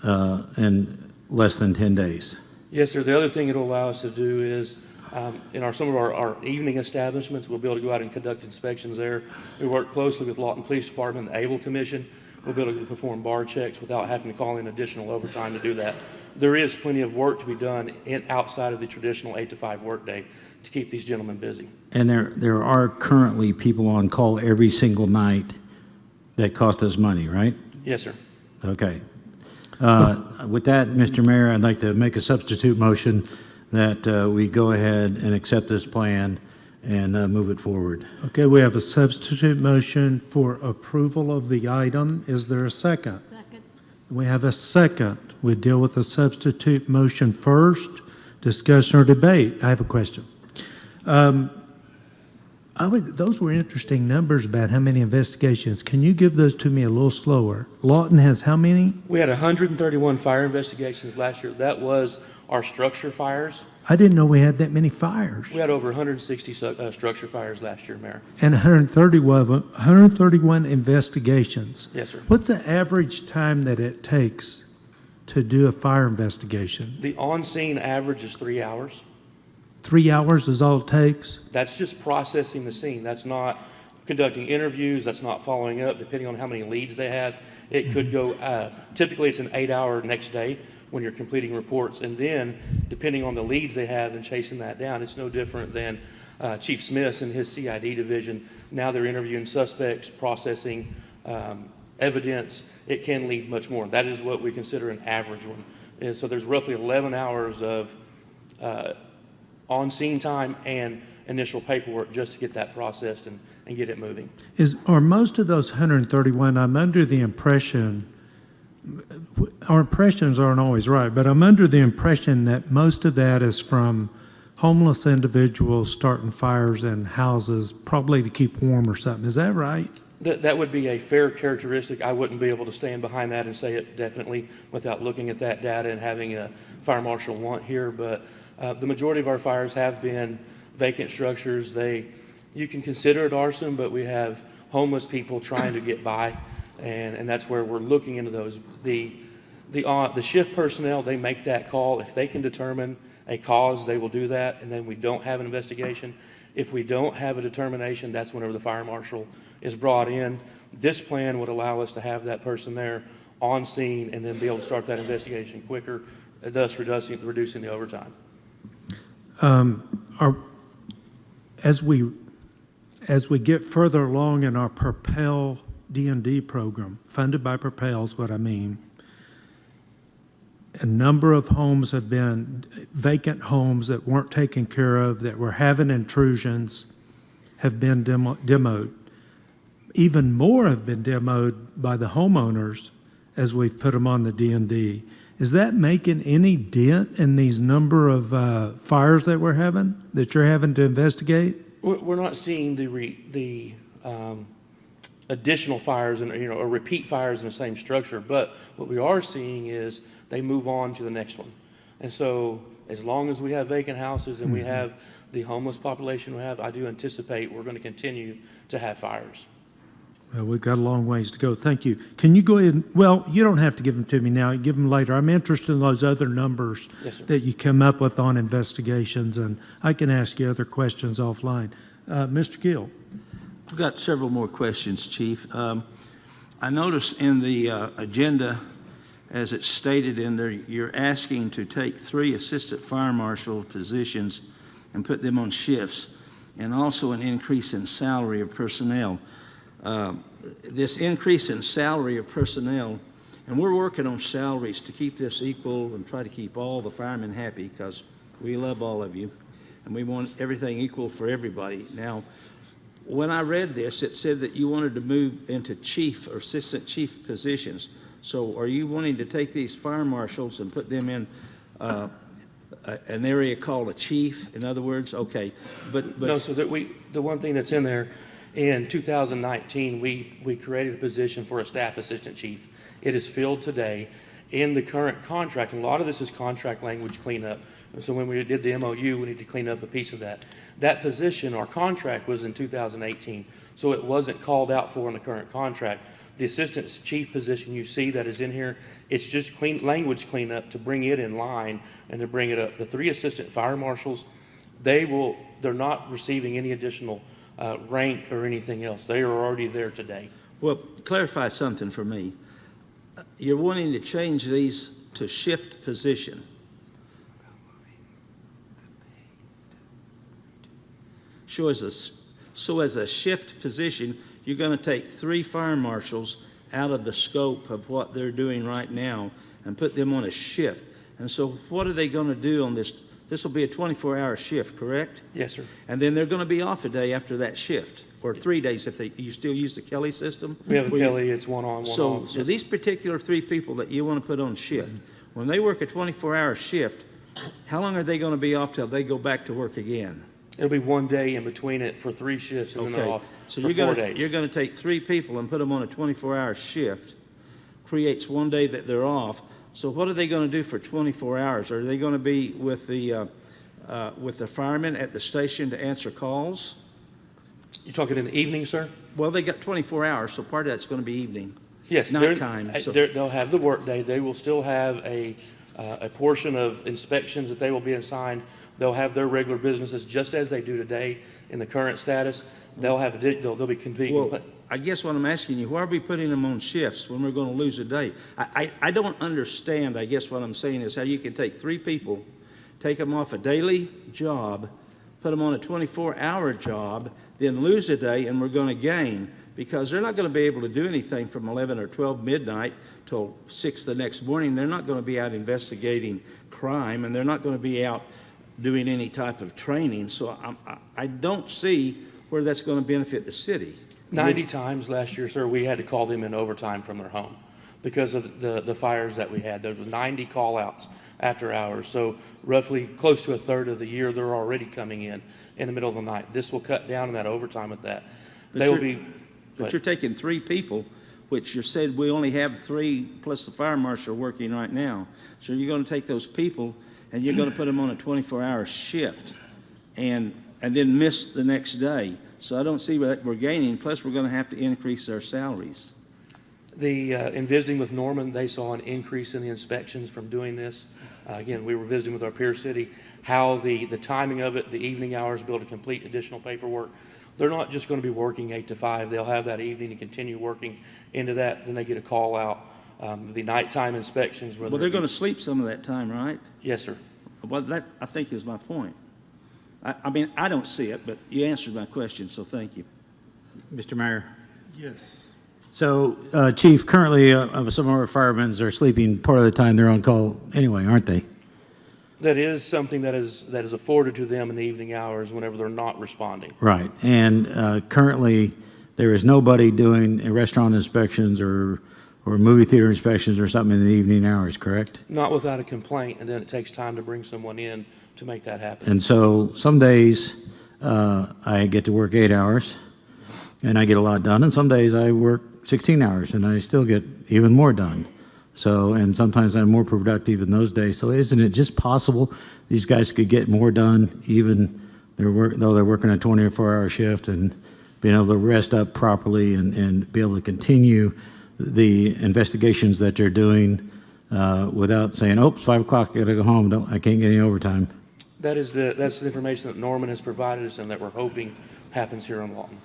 in less than 10 days? Yes, sir. The other thing it will allow us to do is in some of our evening establishments, we'll be able to go out and conduct inspections there. We work closely with Lawton Police Department and the Able Commission. We'll be able to perform bar checks without having to call in additional overtime to do that. There is plenty of work to be done outside of the traditional 8 to 5 workday to keep these gentlemen busy. And there are currently people on call every single night that cost us money, right? Yes, sir. Okay. With that, Mr. Mayor, I'd like to make a substitute motion that we go ahead and accept this plan and move it forward. Okay, we have a substitute motion for approval of the item. Is there a second? Second. We have a second. We deal with the substitute motion first. Discussion or debate? I have a question. Those were interesting numbers about how many investigations. Can you give those to me a little slower? Lawton has how many? We had 131 fire investigations last year. That was our structure fires. I didn't know we had that many fires. We had over 160 structure fires last year, Mayor. And 131 investigations. Yes, sir. What's the average time that it takes to do a fire investigation? The on-scene average is 3 hours. 3 hours is all it takes? That's just processing the scene. That's not conducting interviews. That's not following up, depending on how many leads they have. It could go, typically it's an 8-hour next day when you're completing reports. And then, depending on the leads they have and chasing that down, it's no different than Chief Smith's and his CID division. Now they're interviewing suspects, processing evidence. It can lead much more. That is what we consider an average one. And so there's roughly 11 hours of on-scene time and initial paperwork just to get that processed and get it moving. Are most of those 131, I'm under the impression, our impressions aren't always right, but I'm under the impression that most of that is from homeless individuals starting fires in houses, probably to keep warm or something. Is that right? That would be a fair characteristic. I wouldn't be able to stand behind that and say it definitely without looking at that data and having a fire marshal want here, but the majority of our fires have been vacant structures. You can consider it arson, but we have homeless people trying to get by, and that's where we're looking into those. The shift personnel, they make that call. If they can determine a cause, they will do that, and then we don't have an investigation. If we don't have a determination, that's whenever the fire marshal is brought in. This plan would allow us to have that person there on scene and then be able to start that investigation quicker, thus reducing the overtime. As we get further along in our Propel D&D program, funded by Propel is what I mean, a number of homes have been vacant homes that weren't taken care of, that were having intrusions, have been demoed. Even more have been demoed by the homeowners as we've put them on the D&D. Is that making any dent in these number of fires that we're having, that you're having to investigate? We're not seeing the additional fires and or repeat fires in the same structure, but what we are seeing is they move on to the next one. And so as long as we have vacant houses and we have the homeless population we have, I do anticipate we're going to continue to have fires. Well, we've got a long ways to go. Thank you. Can you go ahead and, well, you don't have to give them to me now. You give them later. I'm interested in those other numbers Yes, sir. that you come up with on investigations, and I can ask you other questions offline. Mr. Gill. I've got several more questions, Chief. I notice in the agenda, as it's stated in there, you're asking to take 3 assistant fire marshal positions and put them on shifts, and also an increase in salary of personnel. This increase in salary of personnel, and we're working on salaries to keep this equal and try to keep all the firemen happy, because we love all of you and we want everything equal for everybody. Now, when I read this, it said that you wanted to move into chief or assistant chief positions. So are you wanting to take these fire marshals and put them in an area called a chief, in other words? Okay, but No, so that the one thing that's in there, in 2019, we created a position for a staff assistant chief. It is filled today. In the current contract, and a lot of this is contract language cleanup. So when we did the MOU, we need to clean up a piece of that. That position, our contract was in 2018, so it wasn't called out for in the current contract. The assistant chief position you see that is in here, it's just language cleanup to bring it in line and to bring it up. The 3 assistant fire marshals, they're not receiving any additional rank or anything else. They are already there today. Well, clarify something for me. You're wanting to change these to shift position. So as a shift position, you're going to take 3 fire marshals out of the scope of what they're doing right now and put them on a shift. And so what are they going to do on this? This will be a 24-hour shift, correct? Yes, sir. And then they're going to be off a day after that shift, or 3 days if you still use the Kelly system? We have a Kelly, it's one on, one off. So these particular 3 people that you want to put on shift, when they work a 24-hour shift, how long are they going to be off till they go back to work again? It'll be 1 day in between it for 3 shifts, and then they're off So for 4 days. you're going to take 3 people and put them on a 24-hour shift, creates 1 day that they're off. So what are they going to do for 24 hours? Are they going to be with the firemen at the station to answer calls? You're talking in the evening, sir? Well, they got 24 hours, so part of that's going to be evening. Yes, nighttime. They'll have the work day. They will still have a portion of inspections that they will be assigned. They'll have their regular businesses just as they do today in the current status. They'll be competing. Well, I guess what I'm asking you, why are we putting them on shifts when we're going to lose a day? I don't understand. I guess what I'm saying is how you can take 3 people, take them off a daily job, put them on a 24-hour job, then lose a day, and we're going to gain. because they're not going to be able to do anything from 11 or 12 midnight till 6 the next morning. They're not going to be out investigating crime, and they're not going to be out doing any type of training. So I don't see where that's going to benefit the city. 90 times last year, sir, we had to call them in overtime from their home because of the fires that we had. There was 90 call-outs after hours. So roughly close to a third of the year, they're already coming in the middle of the night. This will cut down on that overtime with that. But you're taking 3 people, which you said we only have 3 plus the fire marshal working right now. So you're going to take those people and you're going to put them on a 24-hour shift and then miss the next day. So I don't see what we're gaining. Plus, we're going to have to increase our salaries. In visiting with Norman, they saw an increase in the inspections from doing this. Again, we were visiting with our peer city, how the timing of it, the evening hours, be able to complete additional paperwork. They're not just going to be working 8 to 5. They'll have that evening to continue working into that. Then they get a call out. The nighttime inspections. Well, they're going to sleep some of that time, right? Yes, sir. Well, that, I think, is my point. I mean, I don't see it, but you answered my question, so thank you. Mr. Mayor? Yes. So, Chief, currently some of our firemen are sleeping part of the time they're on call anyway, aren't they? That is something that is afforded to them in the evening hours whenever they're not responding. Right. And currently, there is nobody doing restaurant inspections or movie theater inspections or something in the evening hours, correct? Not without a complaint, and then it takes time to bring someone in to make that happen. And so some days I get to work 8 hours and I get a lot done, and some days I work 16 hours and I still get even more done. So, and sometimes I'm more productive in those days. So isn't it just possible these guys could get more done even though they're working a 24-hour shift, and being able to rest up properly and be able to continue the investigations that they're doing without saying, "Oh, it's 5 o'clock, I gotta go home, I can't get any overtime"? That's the information that Norman has provided us and that we're hoping happens here in Lawton.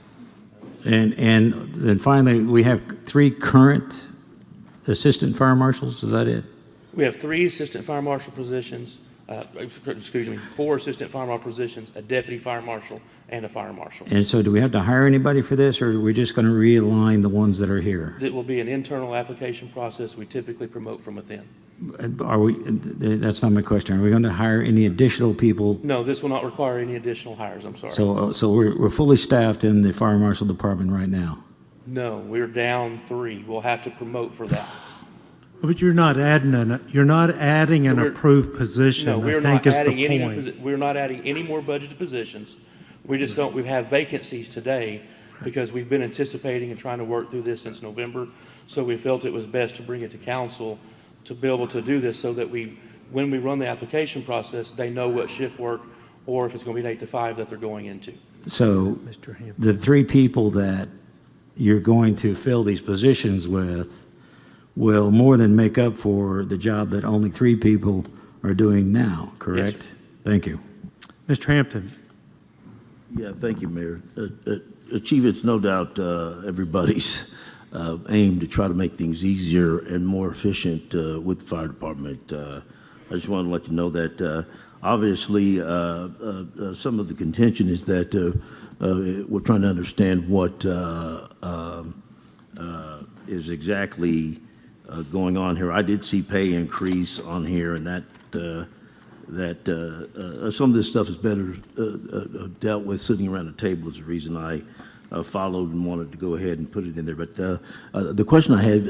And then finally, we have 3 current assistant fire marshals, is that it? We have 3 assistant fire marshal positions, 4 assistant fire marshal positions, a deputy fire marshal, and a fire marshal. And so do we have to hire anybody for this, or are we just going to realign the ones that are here? It will be an internal application process. We typically promote from within. That's not my question. Are we going to hire any additional people? No, this will not require any additional hires, I'm sorry. So we're fully staffed in the fire marshal department right now? No, we're down 3. We'll have to promote for that. But you're not adding an approved position. No, we're I think not is adding the any. point. We're not adding any more budgeted positions. We just don't. We have vacancies today because we've been anticipating and trying to work through this since November. So we felt it was best to bring it to council to be able to do this, so that when we run the application process, they know what shift work or if it's going to be an 8 to 5 that they're going into. So the 3 people that you're going to fill these positions with will more than make up for the job that only 3 people are doing now, correct? Yes, sir. Thank you. Mr. Hampton. Yeah, thank you, Mayor. Chief, it's no doubt everybody's aim to try to make things easier and more efficient with the fire department. I just want to let you know that obviously some of the contention is that we're trying to understand what is exactly going on here. I did see pay increase on here, and that some of this stuff is better dealt with sitting around a table is the reason I followed and wanted to go ahead and put it in there. But the question I had,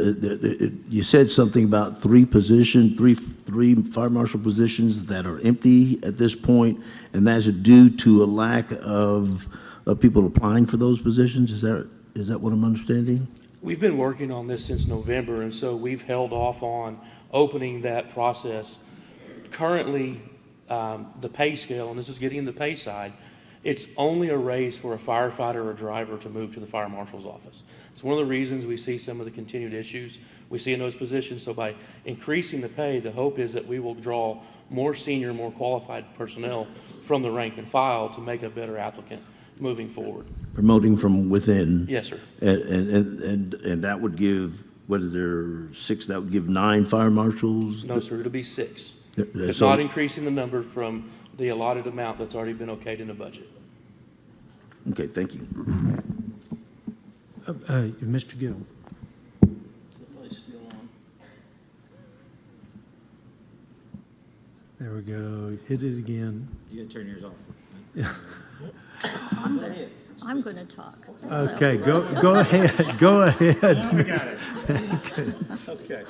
you said something about 3 fire marshal positions that are empty at this point, and that's due to a lack of people applying for those positions. Is that what I'm understanding? We've been working on this since November, and so we've held off on opening that process. Currently, the pay scale, and this is getting the pay side, it's only a raise for a firefighter or a driver to move to the fire marshal's office. It's one of the reasons we see some of the continued issues we see in those positions. So by increasing the pay, the hope is that we will draw more senior, more qualified personnel from the rank and file to make a better applicant moving forward. Promoting from within. Yes, sir. And that would give, what is there, 6? That would give 9 fire marshals? No, sir, it'll be 6. It's So- not increasing the number from the allotted amount that's already been okayed in the budget. Okay, thank you. Mr. Gill. There we go. Hit it again. You gotta turn yours off. I'm going to talk. Okay, go ahead, go ahead. We got it. Okay.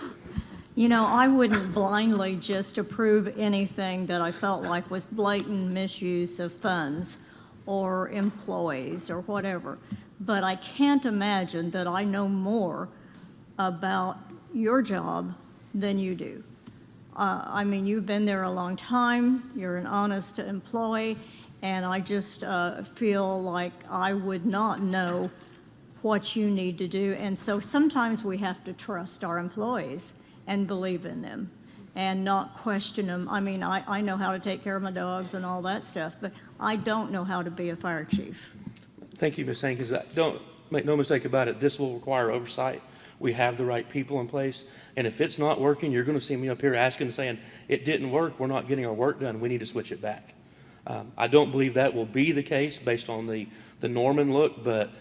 You know, I wouldn't blindly just approve anything that I felt like was blatant misuse of funds or employees or whatever. But I can't imagine that I know more about your job than you do. I mean, you've been there a long time, you're an honest employee, and I just feel like I would not know what you need to do. And so sometimes we have to trust our employees and believe in them and not question them. I mean, I know how to take care of my dogs and all that stuff, but I don't know how to be a fire chief. Thank you, Ms. Hankins. Don't make no mistake about it. This will require oversight. We have the right people in place. And if it's not working, you're going to see me up here asking, saying, it didn't work, we're not getting our work done, we need to switch it back. I don't believe that will be the case based on the Norman look, but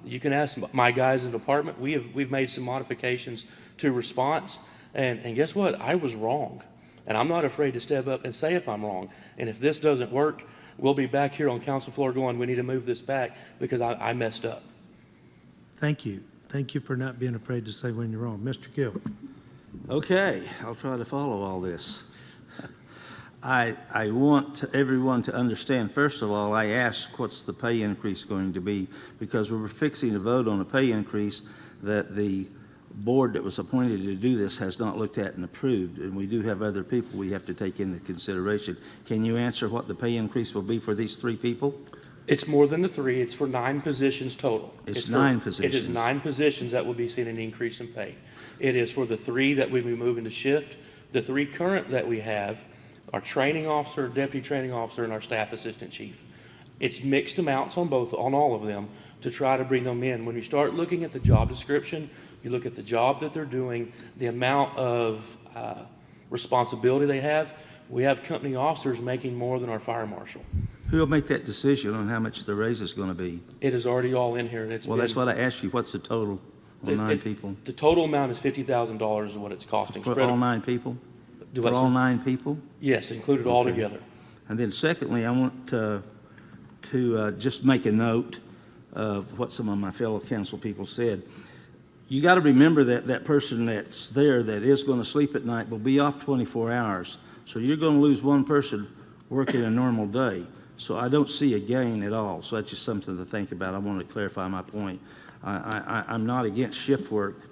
you can ask my guys in the department. We've made some modifications to response, and guess what? I was wrong. And I'm not afraid to step up and say if I'm wrong. And if this doesn't work, we'll be back here on council floor going, we need to move this back because I messed up. Thank you. Thank you for not being afraid to say when you're wrong. Mr. Gill. Okay, I'll try to follow all this. I want everyone to understand, first of all, I asked what's the pay increase going to be, because we were fixing to vote on a pay increase that the board that was appointed to do this has not looked at and approved, and we do have other people we have to take into consideration. Can you answer what the pay increase will be for these 3 people? It's more than the 3. It's for 9 positions total. It's 9 positions. It is 9 positions that will be seeing an increase in pay. It is for the 3 that we will be moving to shift. The 3 current that we have, our training officer, deputy training officer, and our staff assistant chief. It's mixed amounts on all of them to try to bring them in. When you start looking at the job description, you look at the job that they're doing, the amount of responsibility they have. We have company officers making more than our fire marshal. Who will make that decision on how much the raise is going to be? It is already all in here, and it's Well, that's what I asked you. What's the total on 9 people? The total amount is $50,000 is what it's costing. For all 9 people? Do For what, all sir? 9 people? Yes, included all together. And then secondly, I want to just make a note of what some of my fellow council people said. You got to remember that that person that's there that is going to sleep at night will be off 24 hours. So you're going to lose 1 person working a normal day. So I don't see a gain at all. So that's just something to think about. I want to clarify my point. I'm not against shift work,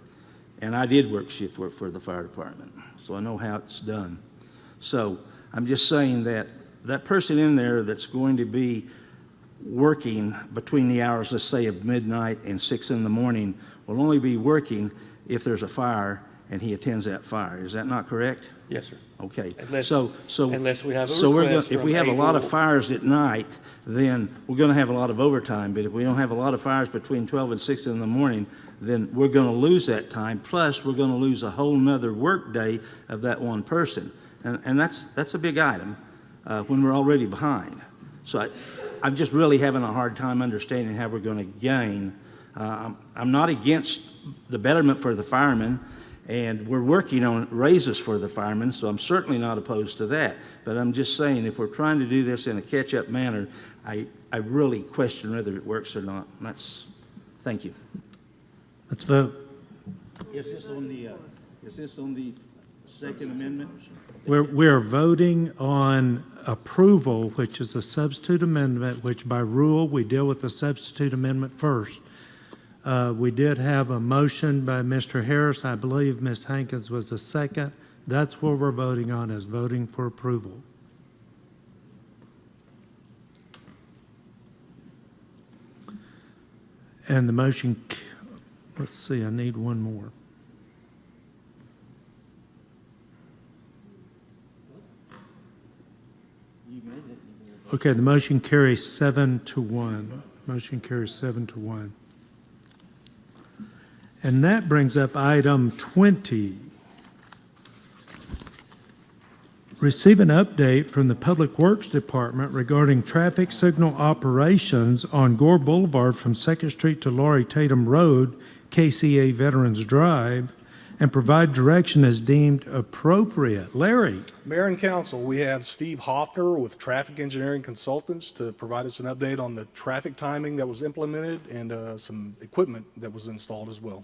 and I did work shift work for the fire department, so I know how it's done. So I'm just saying that that person in there that's going to be working between the hours, let's say, of midnight and 6 in the morning, will only be working if there's a fire and he attends that fire. Is that not correct? Yes, sir. Okay. Unless we have a so request if we from have a lot of Able- fires at night, then we're going to have a lot of overtime. But if we don't have a lot of fires between 12 and 6 in the morning, then we're going to lose that time. Plus, we're going to lose a whole nother work day of that 1 person. And that's a big item when we're already behind. So I'm just really having a hard time understanding how we're going to gain. I'm not against the betterment for the firemen, and we're working on raises for the firemen, so I'm certainly not opposed to that. But I'm just saying, if we're trying to do this in a catch-up manner, I really question whether it works or not. And thank you. Let's vote. Is this on the second amendment? We're voting on approval, which is a substitute amendment, which by rule, we deal with the substitute amendment first. We did have a motion by Mr. Harris. I believe Ms. Hankins was the second. That's what we're voting on, is voting for approval. And the motion, let's see, I need one more. Okay, the motion carries 7-1. Motion carries 7-1. And that brings up item 20. receive an update from the Public Works Department regarding traffic signal operations on Gore Boulevard from 2nd Street to Laurie Tatum Road, KCA Veterans Drive, and provide direction as deemed appropriate. Larry? Mayor and Council, we have Steve Hoffner with Traffic Engineering Consultants to provide us an update on the traffic timing that was implemented and some equipment that was installed as well.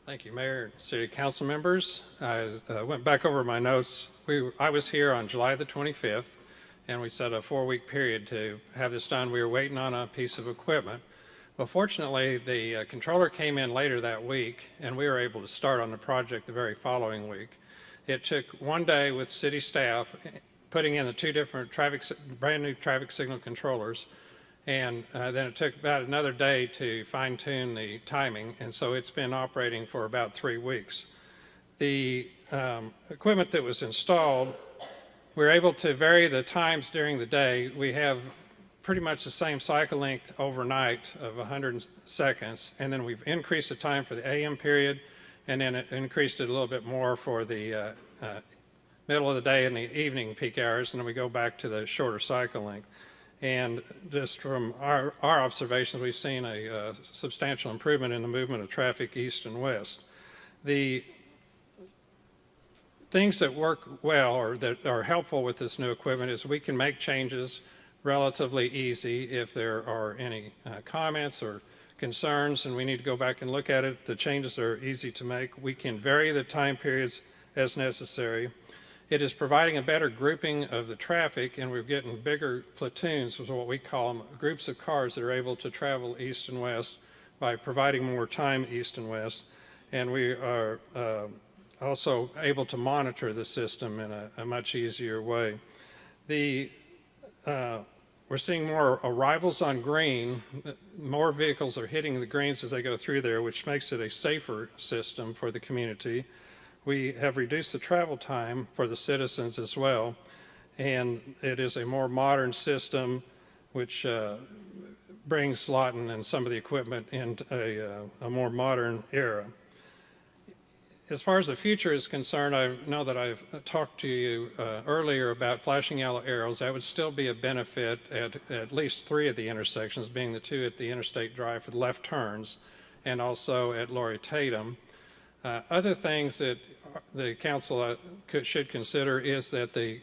Thank you, Mayor and City Council members. I went back over my notes. I was here on July the 25th, and we set a 4-week period to have this done. We were waiting on a piece of equipment. Well, fortunately, the controller came in later that week, and we were able to start on the project the very following week. It took one day with city staff putting in the 2 different brand new traffic signal controllers, and then it took about another day to fine-tune the timing, and so it's been operating for about 3 weeks. The equipment that was installed, we're able to vary the times during the day. We have pretty much the same cycle length overnight of 100 seconds, and then we've increased the time for the AM period, and then it increased it a little bit more for the middle of the day and the evening peak hours, and then we go back to the shorter cycle length. And just from our observations, we've seen a substantial improvement in the movement of traffic east and west. The things that work well or that are helpful with this new equipment is we can make changes relatively easy if there are any comments or concerns and we need to go back and look at it. The changes are easy to make. We can vary the time periods as necessary. It is providing a better grouping of the traffic, and we're getting bigger platoons, is what we call them, groups of cars that are able to travel east and west by providing more time east and west. And we are also able to monitor the system in a much easier way. We're seeing more arrivals on green. More vehicles are hitting the greens as they go through there, which makes it a safer system for the community. We have reduced the travel time for the citizens as well, and it is a more modern system which brings Lawton and some of the equipment into a more modern era. As far as the future is concerned, I know that I've talked to you earlier about flashing yellow arrows. That would still be a benefit at least 3 of the intersections, being the 2 at the Interstate Drive for the left turns, and also at Laurie Tatum. Other things that the council should consider is that the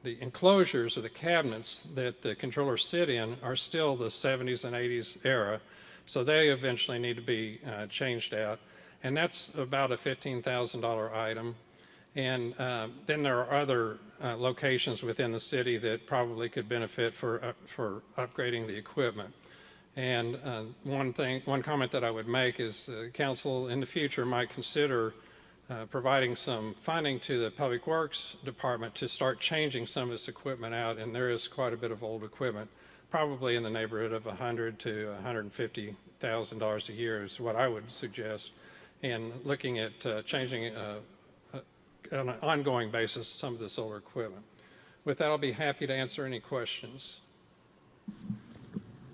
enclosures or the cabinets that the controllers sit in are still the 70s and 80s era, so they eventually need to be changed out. And that's about a $15,000 item. And then there are other locations within the city that probably could benefit for upgrading the equipment. And one comment that I would make is council in the future might consider providing some funding to the Public Works Department to start changing some of this equipment out. And there is quite a bit of old equipment, probably in the neighborhood of $100,000 to $150,000 a year is what I would suggest. And looking at changing on an ongoing basis some of this older equipment. With that, I'll be happy to answer any questions.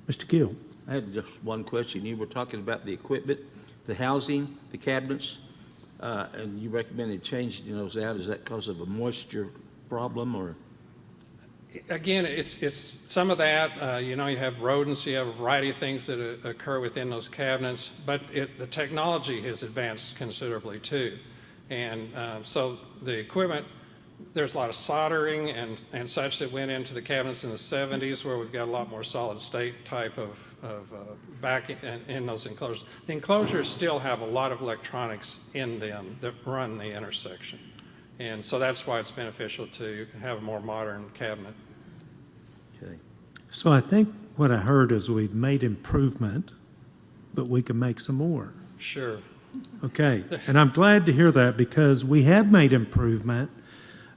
Mr. Gill. I had just one question. You were talking about the equipment, the housing, the cabinets, and you recommended changing those out. Is that because of a moisture problem or? Again, it's some of that. You have rodents, you have a variety of things that occur within those cabinets, but the technology has advanced considerably too. And so the equipment, there's a lot of soldering and such that went into the cabinets in the 70s where we've got a lot more solid state type of back in those enclosures. The enclosures still have a lot of electronics in them that run the intersection. And so that's why it's beneficial to have a more modern cabinet. Okay. So I think what I heard is we've made improvement, but we can make some more. Sure. Okay, and I'm glad to hear that because we have made improvement,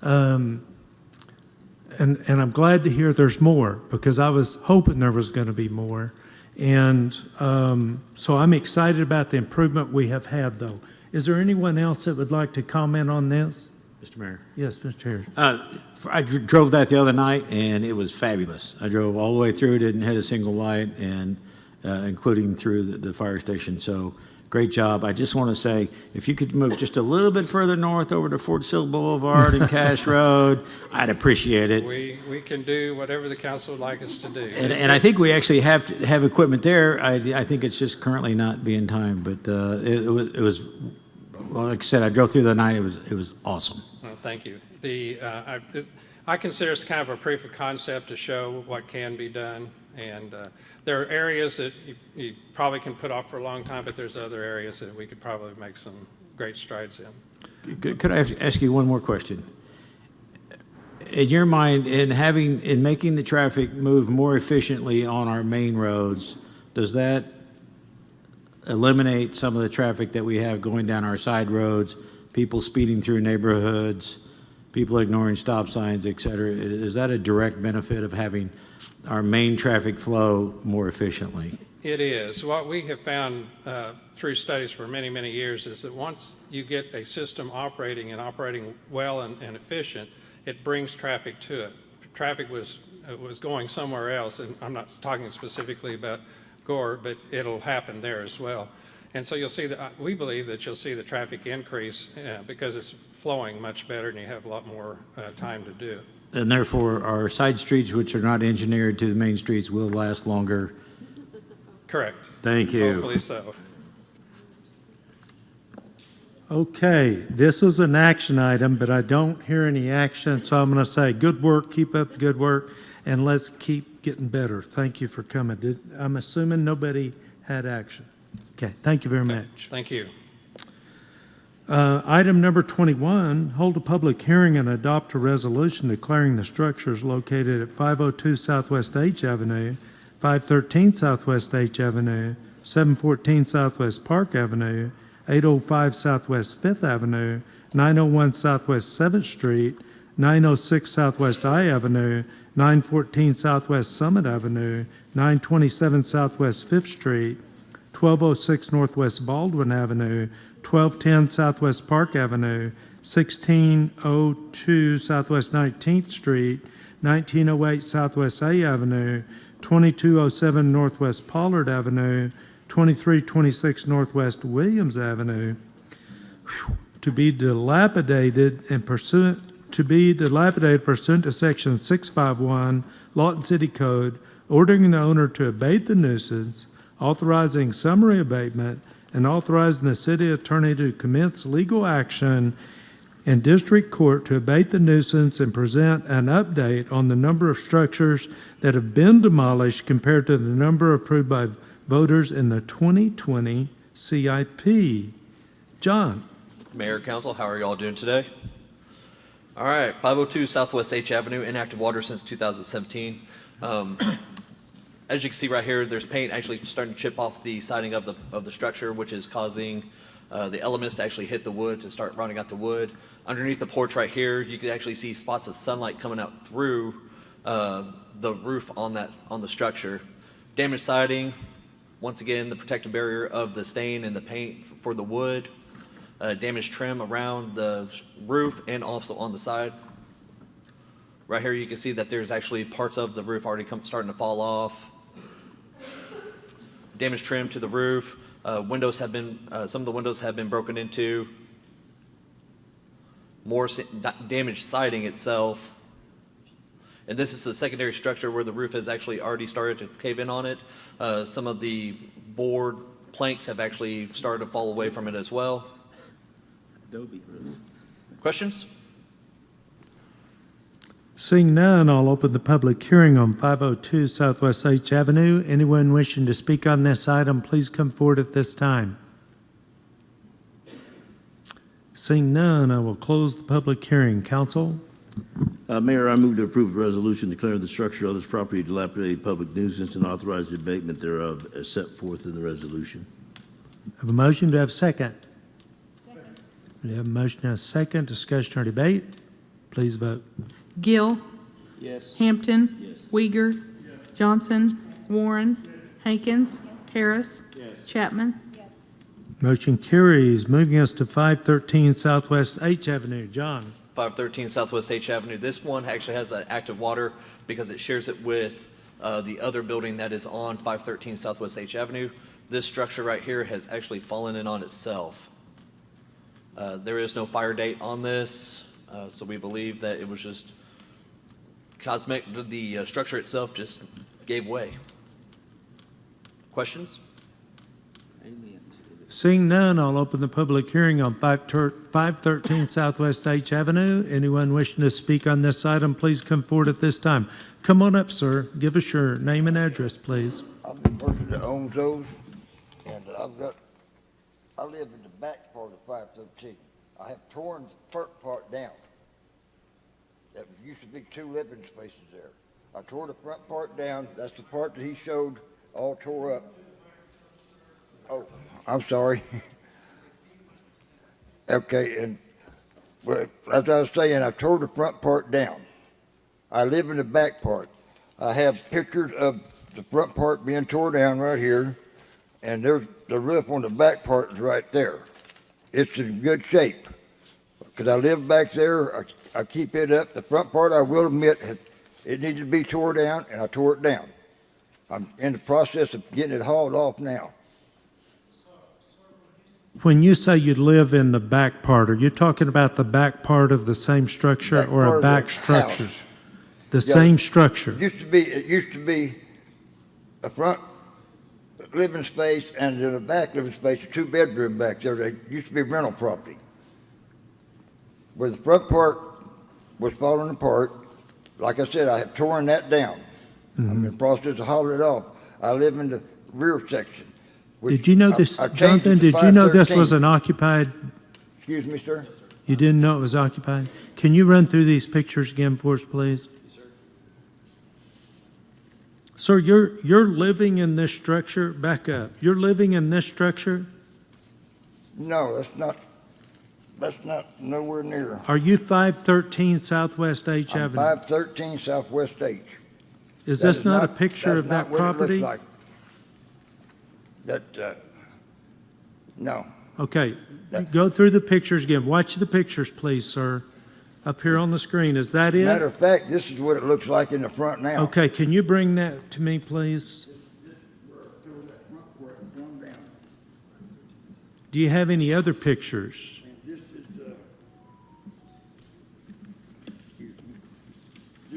and I'm glad to hear there's more because I was hoping there was going to be more. And so I'm excited about the improvement we have had, though. Is there anyone else that would like to comment on this? Mr. Mayor. Yes, Mr. Harris. I drove that the other night, and it was fabulous. I drove all the way through, didn't hit a single light, and including through the fire station. So Great job. I just want to say, if you could move just a little bit further north over to Fort Sill Boulevard and Cash Road, I'd appreciate it. We can do whatever the council would like us to do. And I think we actually have to have equipment there. I think it's just currently not being timed, but it was, well, like I said, I drove through the night. It was awesome. Well, thank you. I consider it's kind of a proof of concept to show what can be done. And there are areas that you probably can put off for a long time, but there's other areas that we could probably make some great strides in. Could I ask you one more question? In your mind, in making the traffic move more efficiently on our main roads, does that eliminate some of the traffic that we have going down our side roads, people speeding through neighborhoods, people ignoring stop signs, et cetera? Is that a direct benefit of having our main traffic flow more efficiently? It is. What we have found through studies for many, many years is that once you get a system operating and operating well and efficient, it brings traffic to it. Traffic was going somewhere else, and I'm not talking specifically about Gore, but it'll happen there as well. And so you'll see that, we believe that you'll see the traffic increase because it's flowing much better and you have a lot more time to do it. And therefore, our side streets, which are not engineered to the main streets, will last longer. Correct. Thank you. Hopefully so. Okay, this is an action item, but I don't hear any action, so I'm going to say, good work, keep up the good work, and let's keep getting better. Thank you for coming. I'm assuming nobody had action. Okay, thank you very much. Thank you. Item number 21, hold a public hearing and adopt a resolution declaring the structures located at 502 Southwest H Avenue, 513 Southwest H Avenue, 714 Southwest Park Avenue, 805 Southwest 5th Avenue, 901 Southwest 7th Street, 906 Southwest I Avenue, 914 Southwest Summit Avenue, 927 Southwest 5th Street, 1206 Northwest Baldwin Avenue, 1210 Southwest Park Avenue, 1602 Southwest 19th Street, 1908 Southwest A Avenue, 2207 Northwest Pollard Avenue, 2326 Northwest Williams Avenue, to be dilapidated pursuant to Section 651 Lawton City Code, ordering the owner to abate the nuisance, authorizing summary abatement, and authorizing the city attorney to commence legal action in district court to abate the nuisance and present an update on the number of structures that have been demolished compared to the number approved by voters in the 2020 CIP. John. Mayor, Council, how are you all doing today? All right, 502 Southwest H Avenue, inactive water since 2017. As you can see right here, there's paint actually starting to chip off the siding of the structure, which is causing the elements to actually hit the wood, to start rotting out the wood. Underneath the porch right here, you can actually see spots of sunlight coming out through the roof on the structure. Damaged siding, once again, the protective barrier of the stain and the paint for the wood. Damaged trim around the roof and also on the side. Right here, you can see that there's actually parts of the roof already starting to fall off. Damaged trim to the roof. Windows have been, some of the windows have been broken into. More damaged siding itself. And this is the secondary structure where the roof has actually already started to cave in on it. Some of the board planks have actually started to fall away from it as well. Adobe. Questions? Seeing none, I'll open the public hearing on 502 Southwest H Avenue. Anyone wishing to speak on this item, please come forward at this time. Seeing none, I will close the public hearing. Council? Mayor, I move to approve a resolution declaring the structure of this property dilapidated public nuisance and authorize the abatement thereof as set forth in the resolution. Have a motion. Do I have a second? Second. We have a motion and a second. Discussion or debate? Please vote. Gill. Yes. Hampton. Yes. Uyghur. Yes. Johnson. Warren. Hankins. Harris. Chapman. Motion carries. Moving us to 513 Southwest H Avenue. John. 513 Southwest H Avenue. This one actually has active water because it shares it with the other building that is on 513 Southwest H Avenue. this structure right here has actually fallen in on itself. There is no fire date on this, so we believe that it was just cosmetic, the structure itself just gave way. Questions? Seeing none, I'll open the public hearing on 513 Southwest H Avenue. Anyone wishing to speak on this item, please come forward at this time. Come on up, sir. Give us your name and address, please. I'm the person that owns those, and I live in the back part of 513. I have torn the front part down. There used to be 2 living spaces there. I tore the front part down. That's the part that he showed all tore up. Oh, I'm sorry. Okay, and well, as I was saying, I tore the front part down. I live in the back part. I have pictures of the front part being tore down right here, and there's the roof on the back part is right there. It's in good shape. Because I live back there, I keep it up. The front part, I will admit, it needed to be tore down, and I tore it down. I'm in the process of getting it hauled off now. When you say you live in the back part, are you talking about the back part of the same structure or a back structure? The same structure? It used to be a front living space and in a back living space, a 2-bedroom back there. They used to be rental property. Where the front part was falling apart, like I said, I have torn that down. I'm in the process of hauling it off. I live in the rear section. Did you know this, Jonathan, did you know this was an occupied? Excuse me, sir? You didn't know it was occupied? Can you run through these pictures again for us, please? Sir, you're living in this structure, back up. You're living in this structure? No, that's not nowhere near. Are you 513 Southwest H I'm Avenue? 513 Southwest H. Is this not a picture of that property? That's not what it looks like. No. Okay, go through the pictures again. Watch the pictures, please, sir. Up here on the screen, is that it? Matter of fact, this is what it looks like in the front now. Okay, can you bring that to me, please? Do you have any other pictures? This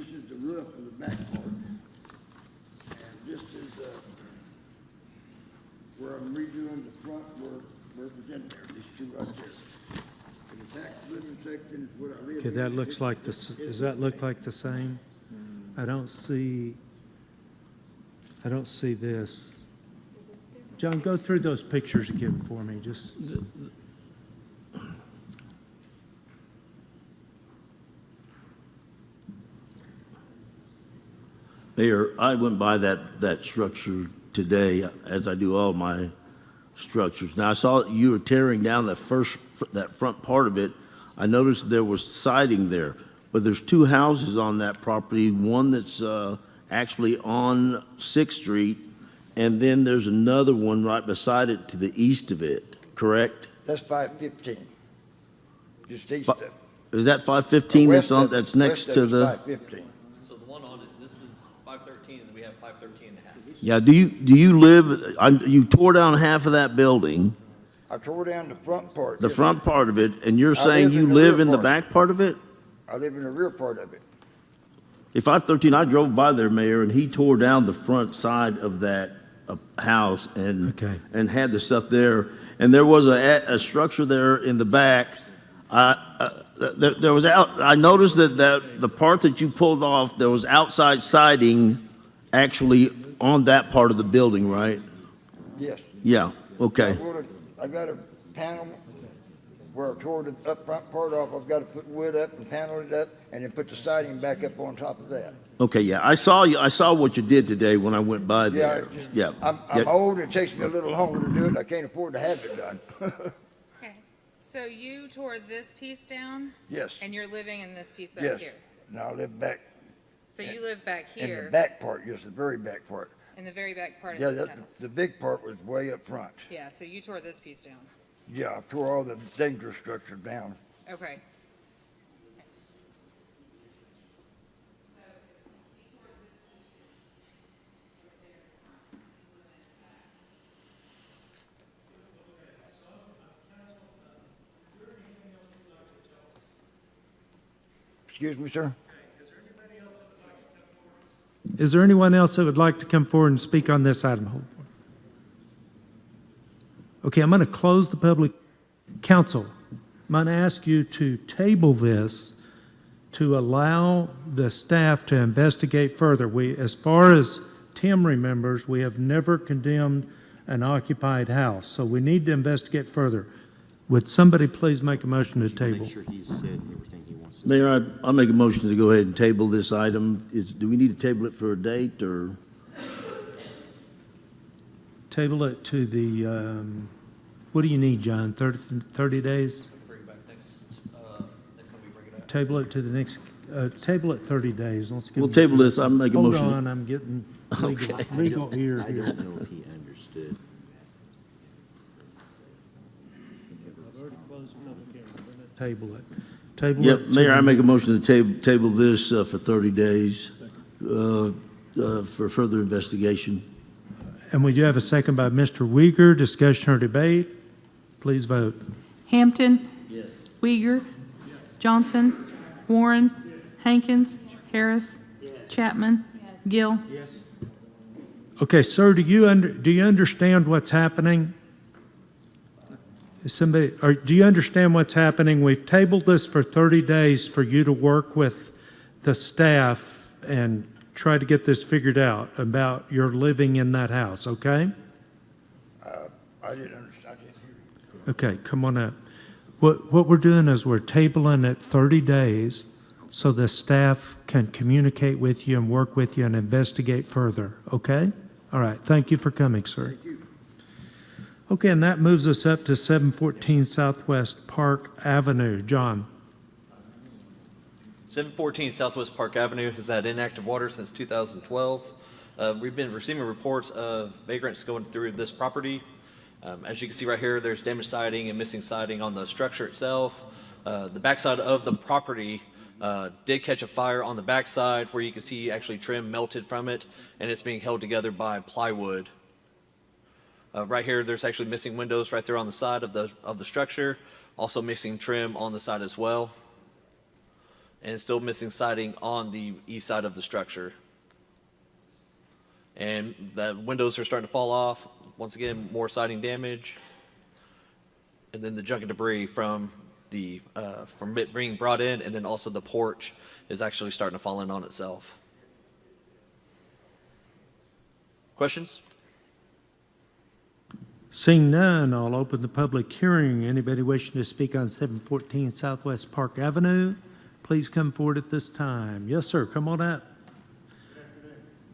is the roof of the back part. And this is where I'm redoing the front where it was in there, these 2 right there. And the back living section is what I live in. Okay, that looks like this, does that look like the same? I don't see this. John, go through those pictures again for me, just. Mayor, I went by that structure today, as I do all my structures. Now, I saw you were tearing down that front part of it. I noticed there was siding there, but there's 2 houses on that property, one that's actually on 6th Street, and then there's another one right beside it to the east of it, correct? That's 515. Just east of it. Is that 515 that's next to the? 515. So the one on it, this is 513, and we have 513 and a half. Yeah, do you live, you tore down half of that building, I tore down the front part. the front part of it, and you're I saying live you in the live rear in the part. back part of it? I live in the rear part of it. If 513, I drove by there, Mayor, and he tore down the front side of that house and had the stuff there. And there was a structure there in the back. There was I noticed that the part that you pulled off, there was outside siding actually on that part of the building, right? Yes. Yeah, okay. I got a panel where I tore the up front part off. I've got to put wood up and panel it up and then put the siding back up on top of that. Okay, yeah, I saw what you did today when I went by there. Yeah. I'm old. It takes me a little longer to do it. I can't afford to have it done. Okay, so you tore this piece down? Yes. And you're living in this piece back Yes. here? Now I live back. So you live back here? In the back part, yes, the very back part. In the very back part of Yeah, this house? the big part was way up front. Yeah, so you tore this piece down? Yeah, I tore all the dangerous structure down. Okay. Excuse me, sir? Is there anyone else that would like to come forward and speak on this item? Okay, I'm going to close the public council. I'm going to ask you to table this to allow the staff to investigate further. As far as Tim remembers, we have never condemned an occupied house, so we need to investigate further. Would somebody please make a motion to table? Mayor, I'll make a motion to go ahead and table this item. Do we need to table it for a date, or? Table it to the, what do you need, John? 30 days? Bring it back next time we bring it up. Table it to the next, table it 30 days. Let's give We'll them- table this. I'll make a motion. Hold on, I'm getting legal ear I here. don't know if he understood. Table it. Table Yep, it. to Mayor, I the- make a motion to table this for 30 days for further investigation. And we do have a second by Mr. Uyghur. Discussion or debate? Please vote. Hampton. Yes. Uyghur. Johnson. Warren. Hankins. Harris. Chapman. Gill. Okay, sir, do you understand what's happening? Is somebody, or do you understand what's happening? We've tabled this for 30 days for you to work with the staff and try to get this figured out about your living in that house, okay? I didn't understand. Okay, come on up. What we're doing is we're tabling it 30 days so the staff can communicate with you and work with you and investigate further, okay? All right, thank you for coming, sir. Thank you. Okay, and that moves us up to 714 Southwest Park Avenue. John. 714 Southwest Park Avenue has had inactive water since 2012. We've been receiving reports of vagrants going through this property. As you can see right here, there's damaged siding and missing siding on the structure itself. The backside of the property did catch a fire on the backside where you can see actually trim melted from it, and it's being held together by plywood. Right here, there's actually missing windows right there on the side of the structure, also missing trim on the side as well, and still missing siding on the east side of the structure. And the windows are starting to fall off. Once again, more siding damage, and then the junk and debris from it being brought in, and then also the porch is actually starting to fall in on itself. Questions? Seeing none, I'll open the public hearing. Anybody wishing to speak on 714 Southwest Park Avenue, please come forward at this time. Yes, sir, come on up.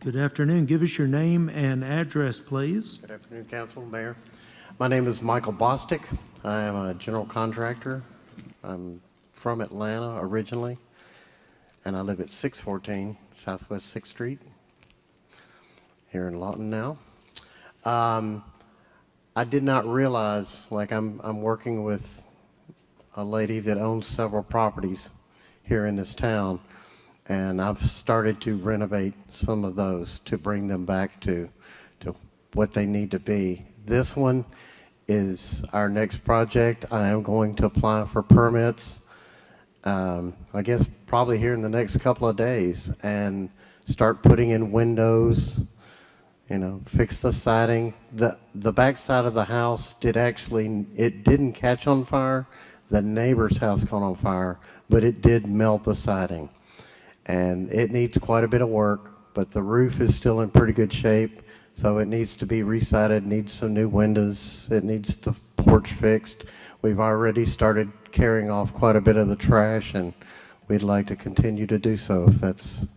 Good afternoon. Give us your name and address, please. Good afternoon, Council, Mayor. My name is Michael Bostic. I am a general contractor. I'm from Atlanta originally, and I live at 614 Southwest 6th Street here in Lawton now. I did not realize, like I'm working with a lady that owns several properties here in this town, and I've started to renovate some of those to bring them back to what they need to be. This one is our next project. I am going to apply for permits, I guess probably here in the next couple of days, and start putting in windows, fix the siding. The back side of the house it didn't catch on fire. The neighbor's house caught on fire, but it did melt the siding. And it needs quite a bit of work, but the roof is still in pretty good shape, so it needs to be resided, needs some new windows, it needs the porch fixed. We've already started carrying off quite a bit of the trash, and we'd like to continue to do so if that's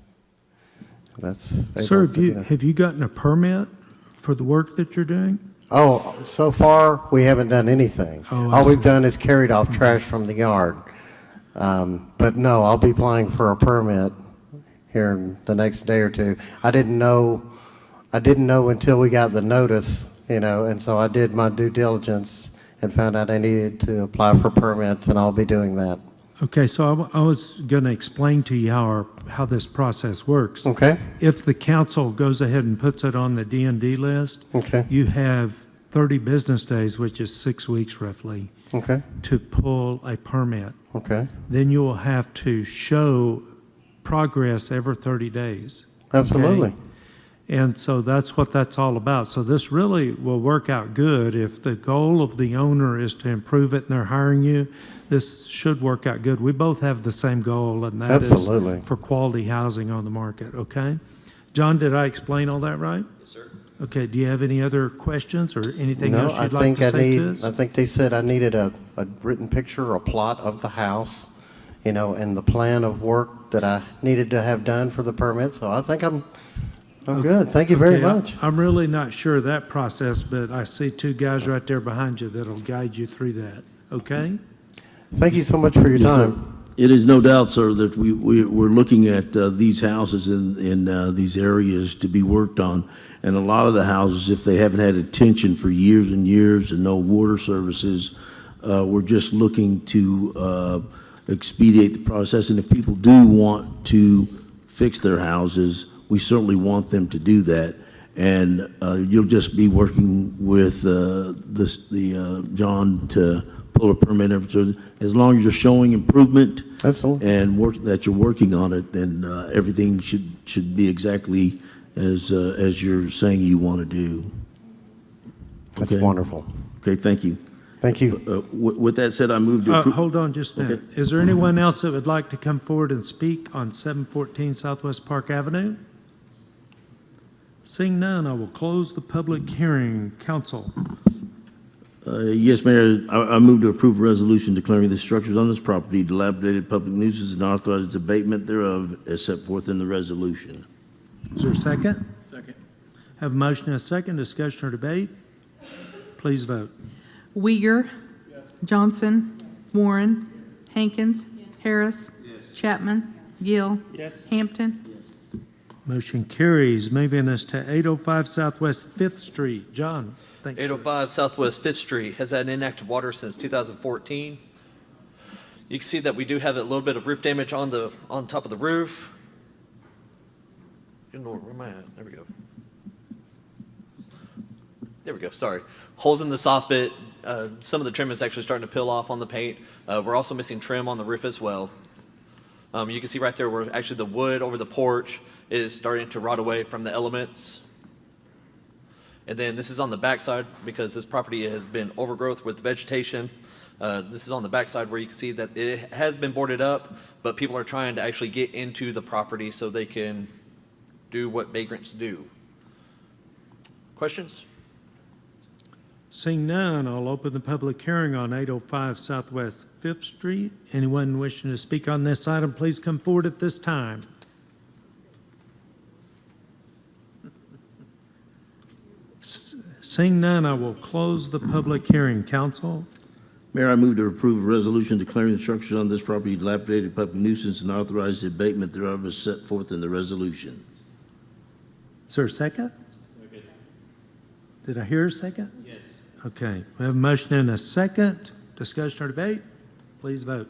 Sir, have you gotten a permit for the work that you're doing? Oh, so far, we haven't done anything. All we've done is carried off trash from the yard. But no, I'll be applying for a permit here in the next day or two. I didn't know until we got the notice, and so I did my due diligence and found out I needed to apply for permits, and I'll be doing that. Okay, so I was going to explain to you how this process works. Okay. If the council goes ahead and puts it on the D&D list, Okay. you have 30 business days, which is 6 weeks roughly, Okay, to pull a permit. okay, Then you will have to show progress every 30 days. absolutely. Okay? And so that's what that's all about. So this really will work out good. If the goal of the owner is to improve it and they're hiring you, this should work out good. We both have the same goal, and that is Absolutely. for quality housing on the market, okay? John, did I explain all that right? Yes, sir. Okay, do you have any other questions or anything No, else I you'd like think to I say need, to us? I think they said I needed a written picture or a plot of the house, you know, and the plan of work that I needed to have done for the permit, so I think I'm good. Thank you very Okay, much. I'm really not sure of that process, but I see two guys right there behind you that'll guide you through that, okay? Thank you so much for your Yes, sir. time. It is no doubt, sir, that we're looking at these houses in these areas to be worked on. And a lot of the houses, if they haven't had attention for years and years and no water services, we're just looking to expedite the process. And if people do want to fix their houses, we certainly want them to do that. And you'll just be working with John to pull a permit. As long as you're showing improvement. Absolutely. And that you're working on it, then everything should be exactly as you're saying you want to do. That's Okay? wonderful. Okay, thank you. Thank you. With that said, I move to approve. Hold on just a minute. Okay. Is there anyone else that would like to come forward and speak on 714 Southwest Park Avenue? Seeing none, I will close the public hearing. Council. Yes, Mayor, I move to approve a resolution declaring the structures on this property dilapidated public nuisance and authorize abatement thereof as set forth in the resolution. Is there a second? Second. Have a motion and a second. Discussion or debate? Please vote. Uyghur. Johnson. Warren. Hankins. Harris. Chapman. Gill. Yes. Hampton. Motion carries. Moving us to 805 Southwest 5th Street. John, thank you. 805 Southwest 5th Street has had inactive water since 2014. You can see that we do have a little bit of roof damage on top of the roof. Where am I at? There we go. There we go, sorry. Holes in the soffit. Some of the trim is actually starting to peel off on the paint. We're also missing trim on the roof as well. You can see right there where actually the wood over the porch is starting to rot away from the elements. And then this is on the backside because this property has been overgrowth with vegetation. This is on the backside where you can see that it has been boarded up, but people are trying to actually get into the property so they can do what vagrants do. Questions? Seeing none, I'll open the public hearing on 805 Southwest 5th Street. Anyone wishing to speak on this item, please come forward at this time. Seeing none, I will close the public hearing. Council? Mayor, I move to approve a resolution declaring the structures on this property dilapidated public nuisance and authorize the abatement thereof as set forth in the resolution. Is there a second? Second. Did I hear a second? Yes. Okay, we have a motion and a second. Discussion or debate? Please vote.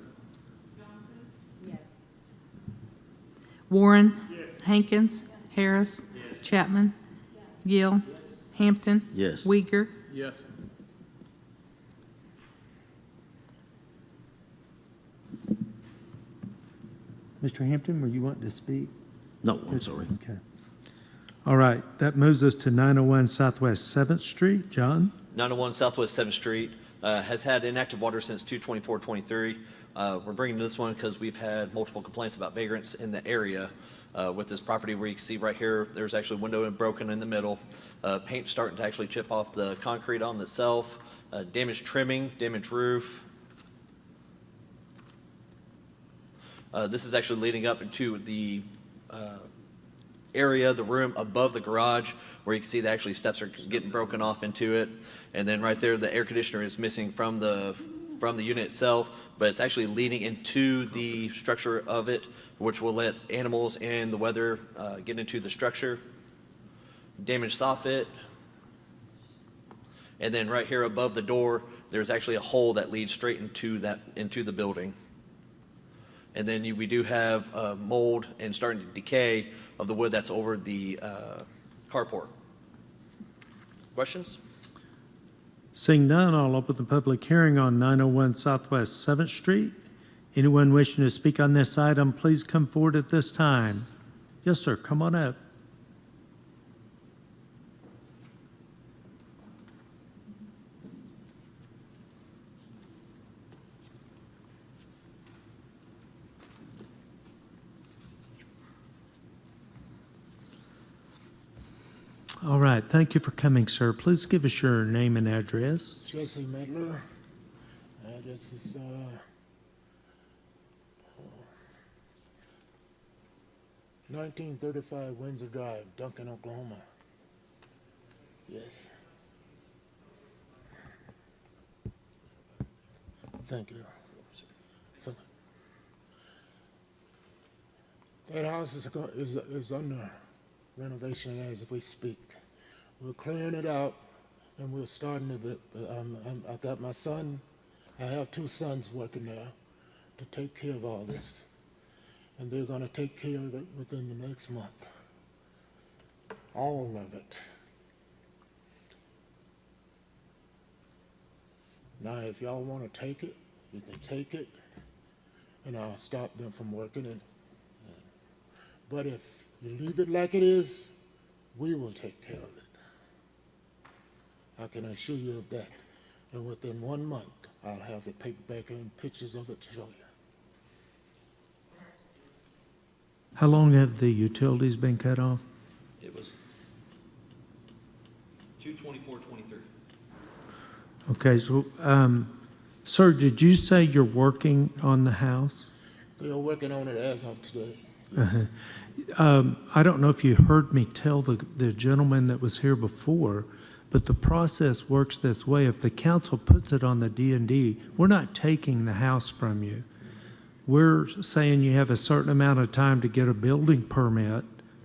Warren. Hankins. Harris. Chapman. Gill. Hampton. Yes. Uyghur. Yes. Mr. Hampton, were you wanting to speak? No, I'm sorry. Okay. All right, that moves us to 901 Southwest 7th Street. John? 901 Southwest 7th Street has had inactive water since 2/24/23. We're bringing this one because we've had multiple complaints about vagrants in the area with this property where you can see right here, there's actually a window broken in the middle. Paint starting to actually chip off the concrete on itself. Damaged trimming, damaged roof. This is actually leading up into the area, the room above the garage, where you can see that actually steps are getting broken off into it. And then right there, the air conditioner is missing from the unit itself, but it's actually leading into the structure of it, which will let animals and the weather get into the structure. Damaged soffit. And then right here above the door, there's actually a hole that leads straight into the building. And then we do have mold and starting to decay of the wood that's over the carport. Questions? Seeing none, I'll open the public hearing on 901 Southwest 7th Street. Anyone wishing to speak on this item, please come forward at this time. Yes, sir, come on up. All right, thank you for coming, sir. Please give us your name and address. Jesse Medler. Address is 1935 Windsor Drive, Duncan, Oklahoma. Yes. Thank you. That house is under renovation as we speak. We're clearing it out and we're starting it. I got my son, I have 2 sons working there to take care of all this. And they're going to take care of it within the next month. All of it. Now, if y'all want to take it, you can take it, and I'll stop them from working it. But if you leave it like it is, we will take care of it. I can assure you of that. And within 1 month, I'll have the paperback and pictures of it to show you. How long have the utilities been cut off? It was 2/24/23. Okay, so, sir, did you say you're working on the house? They are working on it as of today. I don't know if you heard me tell the gentleman that was here before, but the process works this way. If the council puts it on the D&D, we're not taking the house from you. We're saying you have a certain amount of time to get a building permit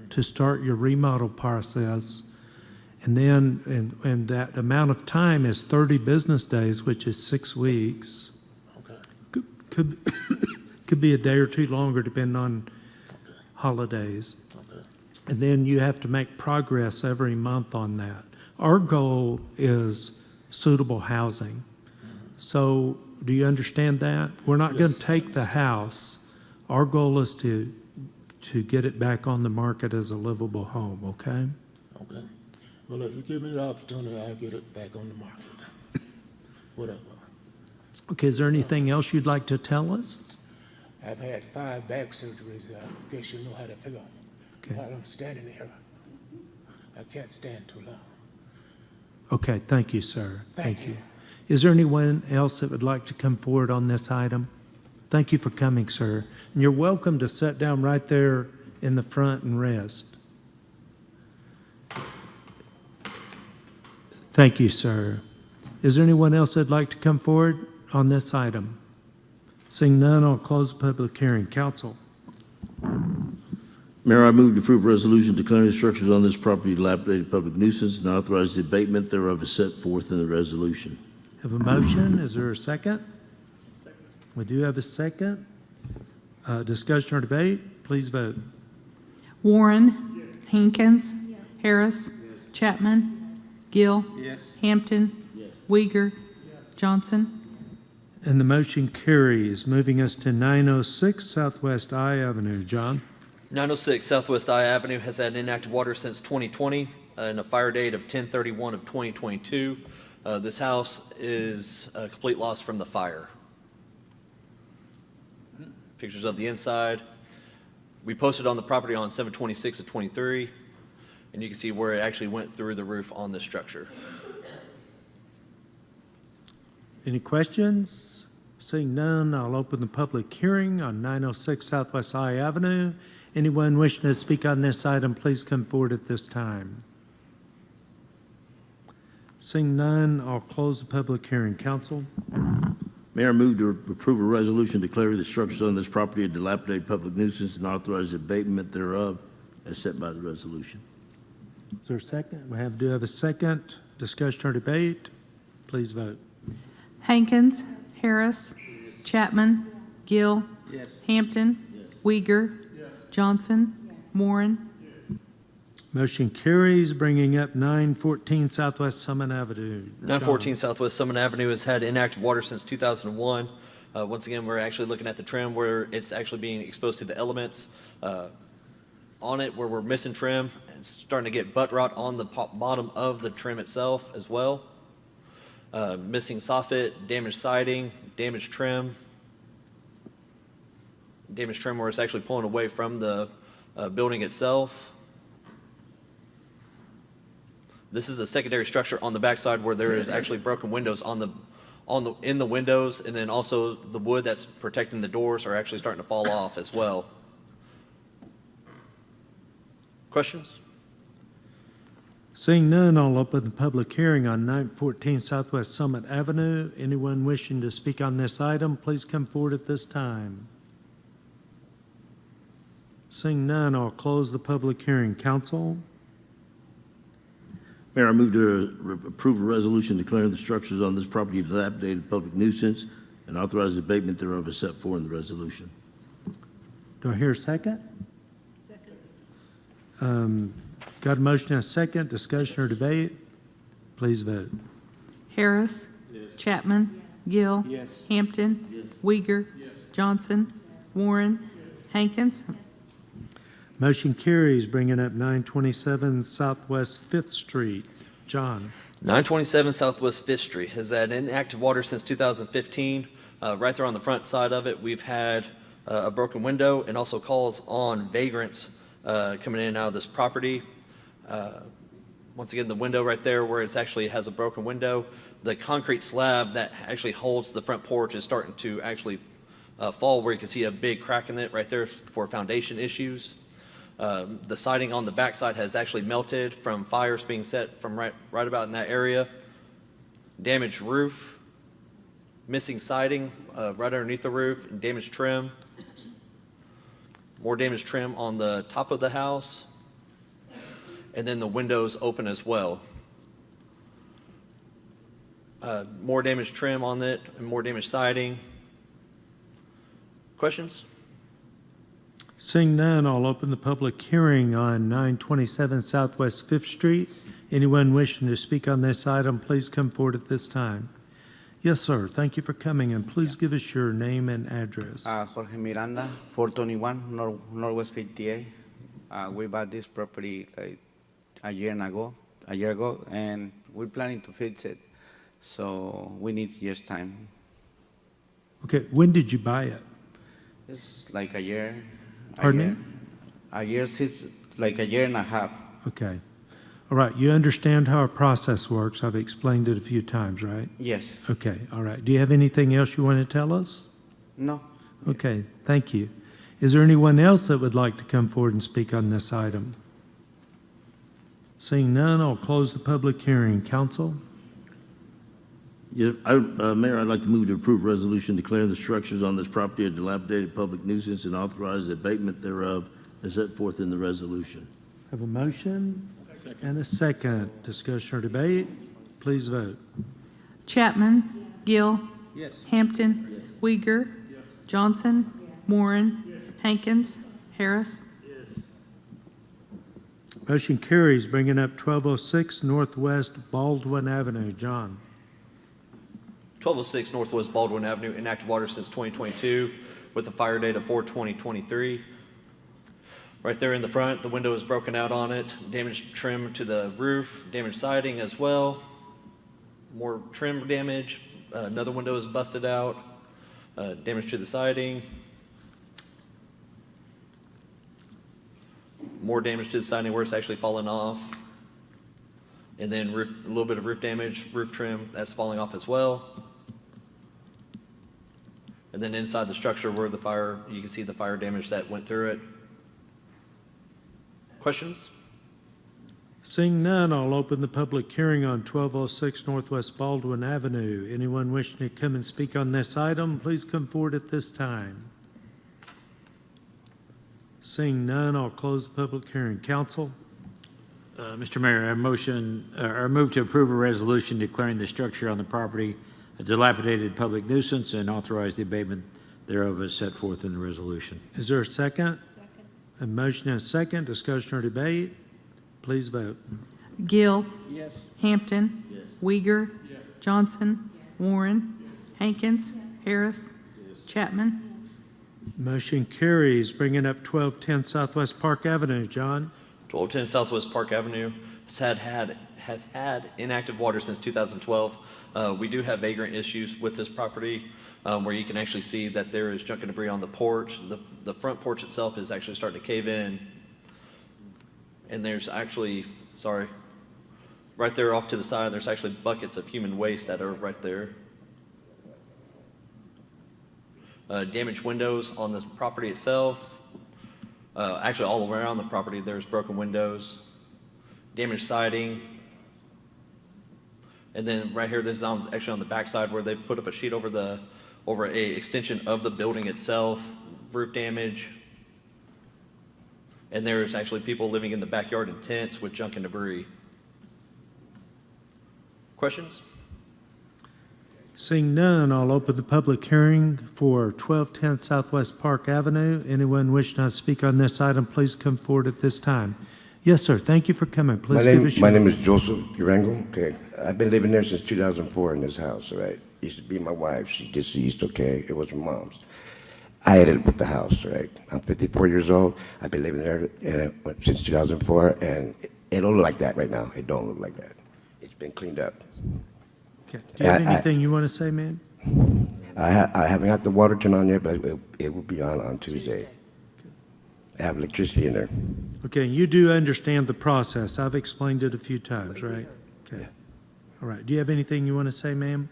to start your remodel process. And then, and that amount of time is 30 business days, which is 6 weeks. Okay. Could be a day or 2 longer, depending on holidays. Okay. And then you have to make progress every month on that. Our goal is suitable housing. So do you understand that? We're not going to take the house. Our goal is to get it back on the market as a livable home, okay? Okay. Well, if you give me the opportunity, I'll get it back on the market. Whatever. Okay, is there anything else you'd like to tell us? I've had 5 back surgeries. I guess you know how to figure them. Okay. While I'm standing here, I can't stand too long. Okay, thank you, sir. Thank you. Is there anyone else that would like to come forward on this item? Thank you for coming, sir. And you're welcome to sit down right there in the front and rest. Thank you, sir. Is there anyone else that'd like to come forward on this item? Seeing none, I'll close the public hearing. Council. Mayor, I move to approve a resolution declaring the structures on this property dilapidated public nuisance and authorize the abatement thereof as set forth in the resolution. Have a motion. Is there a second? Second. We do have a second. Discussion or debate? Please vote. Warren. Yes. Hankins. Yes. Harris. Yes. Chapman. Gill. Yes. Hampton. Yes. Uyghur. Johnson. And the motion carries, moving us to 906 Southwest I Avenue. John? 906 Southwest I Avenue has had inactive water since 2020 and a fire date of 10/31 of 2022. This house is a complete loss from the fire. Pictures of the inside. We posted on the property on 7/26 of 23, and you can see where it actually went through the roof on this structure. Any questions? Seeing none, I'll open the public hearing on 906 Southwest I Avenue. Anyone wishing to speak on this item, please come forward at this time. Seeing none, I'll close the public hearing. Council? Mayor, I move to approve a resolution declaring the structures on this property a dilapidated public nuisance and authorize the abatement thereof as set by the resolution. Is there a second? We do have a second. Discussion or debate? Please vote. Hankins. Harris. Chapman. Gill. Yes. Hampton. Uyghur. Johnson. Warren. Motion carries, bringing up 914 Southwest Summit Avenue. 914 Southwest Summit Avenue has had inactive water since 2001. Once again, we're actually looking at the trim where it's actually being exposed to the elements on it, where we're missing trim. It's starting to get butt rot on the bottom of the trim itself as well. Missing soffit, damaged siding, damaged trim. Damaged trim where it's actually pulling away from the building itself. This is a secondary structure on the backside where there is actually broken windows in the windows, and then also the wood that's protecting the doors are actually starting to fall off as well. Questions? Seeing none, I'll open the public hearing on 914 Southwest Summit Avenue. Anyone wishing to speak on this item, please come forward at this time. Seeing none, I'll close the public hearing. Council? Mayor, I move to approve a resolution declaring the structures on this property a dilapidated public nuisance and authorize the abatement thereof as set forth in the resolution. Do I hear a second? Second. Got a motion and a second. Discussion or debate? Please vote. Harris. Chapman. Gill. Hampton. Uyghur. Johnson. Warren. Hankins. Motion carries, bringing up 927 Southwest Fifth Street. John? 927 Southwest 5th Street has had inactive water since 2015. Right there on the front side of it, we've had a broken window and also calls on vagrants coming in and out of this property. Once again, the window right there where it actually has a broken window, the concrete slab that actually holds the front porch is starting to actually fall, where you can see a big crack in it right there for foundation issues. The siding on the backside has actually melted from fires being set from right about in that area. Damaged roof, missing siding right underneath the roof, and damaged trim. More damaged trim on the top of the house. And then the windows open as well. More damaged trim on it and more damaged siding. Questions? Seeing none, I'll open the public hearing on 927 Southwest Fifth Street. Anyone wishing to speak on this item, please come forward at this time. Yes, sir. Thank you for coming, and please give us your name and address. Jorge Miranda, 421 Northwest 58. We bought this property like a year ago, and we're planning to fix it. So we need year's time. Okay, when did you buy it? It's like a year. Pardon me? A year, like a year and a half. Okay. All right, you understand how our process works. I've explained it a few times, right? Yes. Okay, all right. Do you have anything else you want to tell us? No. Okay, thank you. Is there anyone else that would like to come forward and speak on this item? Seeing none, I'll close the public hearing. Council? Yeah, Mayor, I'd like to move to approve a resolution declaring the structures on this property a dilapidated public nuisance and authorize the abatement thereof as set forth in the resolution. Have a motion and a second. Discussion or debate? Please vote. Chapman. Gill. Hampton. Uyghur. Johnson. Warren. Hankins. Harris. Motion carries, bringing up 1206 Northwest Baldwin Avenue. John? 1206 Northwest Baldwin Avenue, inactive water since 2022 with a fire date of 4/20/23. Right there in the front, the window is broken out on it, damaged trim to the roof, damaged siding as well, more trim damage, another window is busted out, damage to the siding, more damage to the siding where it's actually fallen off, and then a little bit of roof damage, roof trim, that's falling off as well. And then inside the structure where the fire, you can see the fire damage that went through it. Questions? Seeing none, I'll open the public hearing on 1206 Northwest Baldwin Avenue. Anyone wishing to come and speak on this item, please come forward at this time. Seeing none, I'll close the public hearing. Council? Mr. Mayor, I move to approve a resolution declaring the structure on the property a dilapidated public nuisance and authorize the abatement thereof as set forth in the resolution. Is there a second? Second. A motion and a second. Discussion or debate? Please vote. Gill. Yes. Hampton. Yes. Uyghur. Yes. Johnson. Warren. Hankins. Harris. Chapman. Motion carries. Bringing up 1210 Southwest Park Avenue. John? 1210 Southwest Park Avenue has had inactive water since 2012. We do have vagrant issues with this property where you can actually see that there is junk and debris on the porch. The front porch itself is actually starting to cave in. And there's actually, right there off to the side, there's actually buckets of human waste that are right there. Damaged windows on this property itself. Actually, all around the property, there's broken windows, damaged siding. And then right here, this is actually on the back side where they put up a sheet over a extension of the building itself, roof damage. And there's actually people living in the backyard in tents with junk and debris. Questions? Seeing none, I'll open the public hearing for 1210 Southwest Park Avenue. Anyone wishing to speak on this item, please come forward at this time. Yes, sir. Thank you for coming. Please give us your... My name is Joseph Urango. Okay. I've been living there since 2004 in this house, all right? Used to be my wife. She deceased, okay? It was my mom's. I had it with the house, right? I'm 54 years old. I've been living there since 2004, and it don't look like that right now. It don't look like that. It's been cleaned up. Okay. Do you have anything you want to say, ma'am? I haven't got the water turned on yet, but it will be on Tuesday. I have electricity in there. Okay, you do understand the process. I've explained it a few times, right? Okay. Yeah. All right. Do you have anything you want to say, ma'am?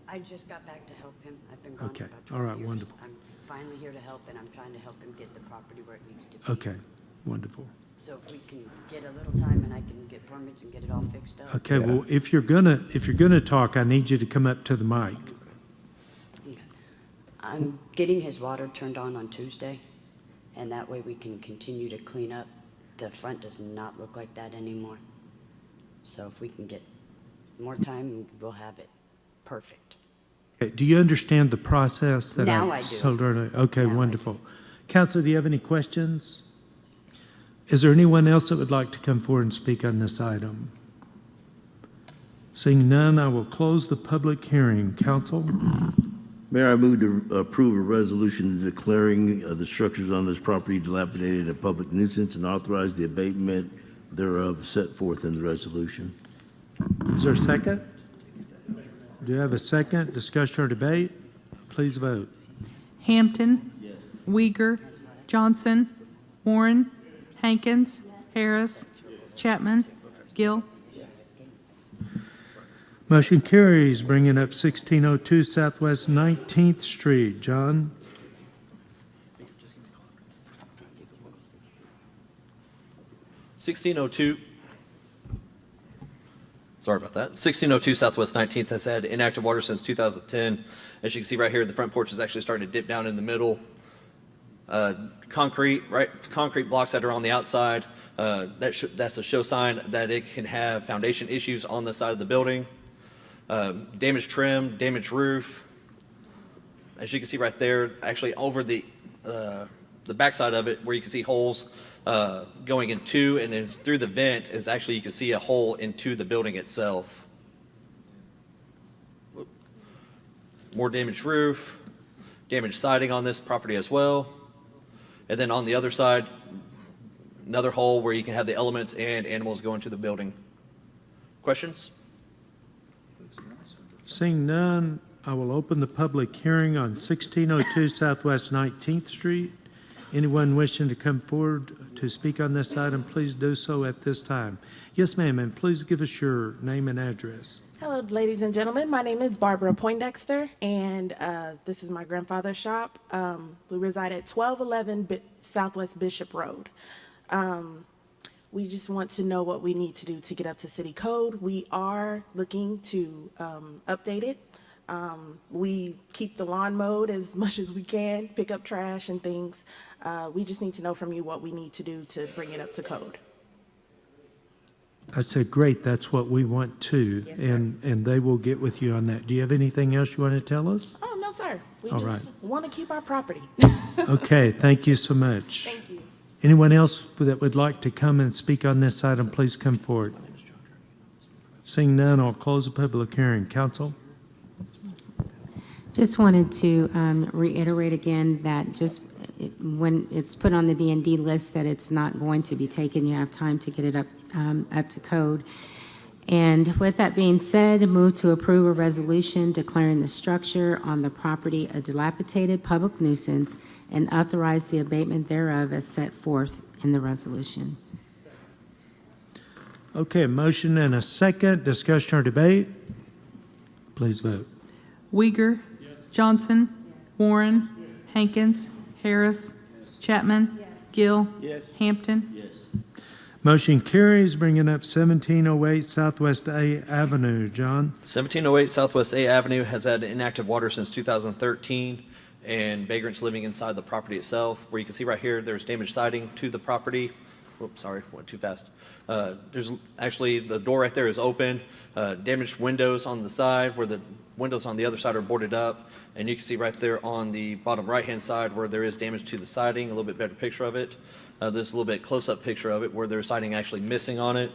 I just got back to help him. I've been gone Okay. for about 12 All right. years. Wonderful. I'm finally here to help, and I'm trying to help him get the property where it needs to be. Okay. Wonderful. So if we can get a little time and I can get permits and get it all fixed up. Okay. Well, if you're gonna talk, I need you to come up to the mic. I'm getting his water turned on Tuesday, and that way we can continue to clean up. The front does not look like that anymore. So if we can get more time, we'll have it perfect. Okay. Do you understand the process that Now I I do. told earlier? Okay. Now I Wonderful. Counselor, do you have any questions? Is there anyone else that would like to come forward and speak on this item? Seeing none, I will close the public hearing. Counsel? Mayor, I move to approve a resolution declaring the structures on this property dilapidated a public nuisance and authorize the abatement thereof set forth in the resolution. Is there a second? Do you have a second? Discussion or debate? Please vote. Hampton. Yes. Uyghur. Johnson. Warren. Hankins. Harris. Chapman. Gill. Motion carries, bringing up 1602 Southwest 19th Street. John? Sorry about that. 1602 Southwest 19th has had inactive water since 2010. As you can see right here, the front porch is actually starting to dip down in the middle. Concrete blocks that are on the outside. That's a show sign that it can have foundation issues on the side of the building. Damaged trim, damaged roof. As you can see right there, actually over the backside of it, where you can see holes going into, and then through the vent is actually you can see a hole into the building itself. More damaged roof, damaged siding on this property as well. And then on the other side, another hole where you can have the elements and animals go into the building. Questions? Seeing none, I will open the public hearing on 1602 Southwest 19th Street. Anyone wishing to come forward to speak on this item, please do so at this time. Yes, ma'am, and please give us your name and address. Hello, ladies and gentlemen. My name is Barbara Poindexter, and this is my grandfather's shop. We reside at 1211 Southwest Bishop Road. We just want to know what we need to do to get up to city code. We are looking to update it. We keep the lawn mowed as much as we can, pick up trash and things. We just need to know from you what we need to do to bring it up to code. I said, great, that's what we want too, Yes, and they will get with you on that. Do you have anything else you want to tell us? Oh, no, sir. We All just want to keep our property. Okay, thank you so much. Thank you. Anyone else that would like to come and speak on this item, please come forward. Seeing none, I'll close the public hearing. Council? Just wanted to reiterate again that when it's put on the D&D list, that it's not going to be taken. You have time to get it up to code. And with that being said, move to approve a resolution declaring the structure on the property a dilapidated public nuisance and authorize the abatement thereof as set forth in the resolution. Okay, motion and a second. Discussion or debate? Please vote. Uyghur. Johnson. Warren. Hankins. Harris. Chapman. Gill. Hampton. Motion carries, bringing up 1708 Southwest A Avenue. John? 1708 Southwest A Avenue has had inactive water since 2013, and vagrants living inside the property itself. Where you can see right here, there's damaged siding to the property. Whoops, sorry, went too fast. There's actually, the door right there is open, damaged windows on the side where the windows on the other side are boarded up. And you can see right there on the bottom right-hand side where there is damage to the siding, a little bit better picture of it. There's a little bit close-up picture of it where there's siding actually missing on it.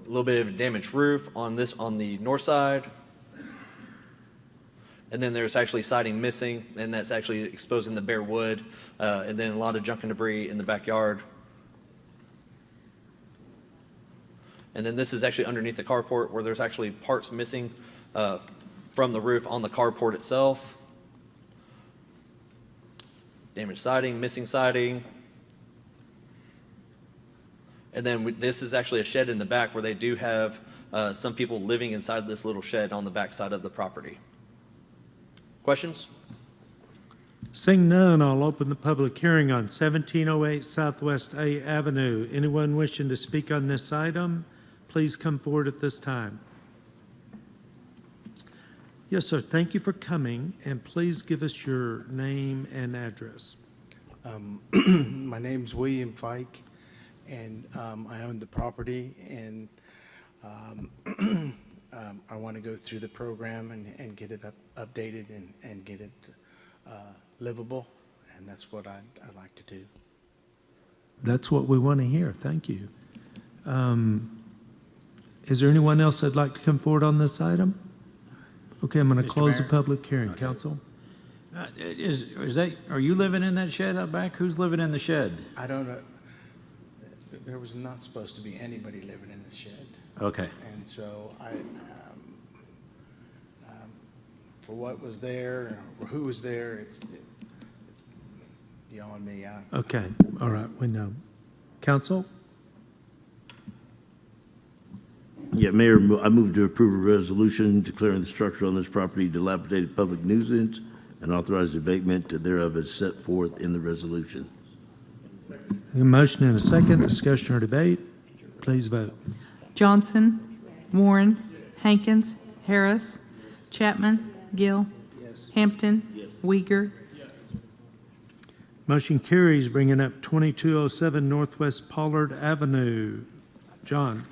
A little bit of a damaged roof on the north side. And then there's actually siding missing, and that's actually exposing the bare wood. And then a lot of junk and debris in the backyard. And then this is actually underneath the carport where there's actually parts missing from the roof on the carport itself. Damaged siding, missing siding. And then this is actually a shed in the back where they do have some people living inside this little shed on the back side of the property. Questions? Seeing none, I'll open the public hearing on 1708 Southwest A Avenue. Anyone wishing to speak on this item, please come forward at this time. Yes, sir. Thank you for coming, and please give us your name and address. My name's William Fike, and I own the property, and I want to go through the program and get it updated and get it livable, and that's what I'd like to do. That's what we want to hear. Thank you. Is there anyone else that'd like to come forward on this item? Okay, I'm going to close the public hearing. Okay. Council? Are you living in that shed out back? Who's living in the shed? I don't know. There was not supposed to be anybody living in the shed. Okay. And so for what was there, or who was there, it's beyond me. Okay, all right, we know. Council? Yeah, Mayor, I move to approve a resolution declaring the structure on this property dilapidated public nuisance and authorize the abatement thereof as set forth in the resolution. A motion and a second. Discussion or debate? Please vote. Johnson. Warren. Hankins. Harris. Chapman. Gill. Hampton. Uyghur. Motion carries, bringing up 2207 Northwest Pollard Avenue. John?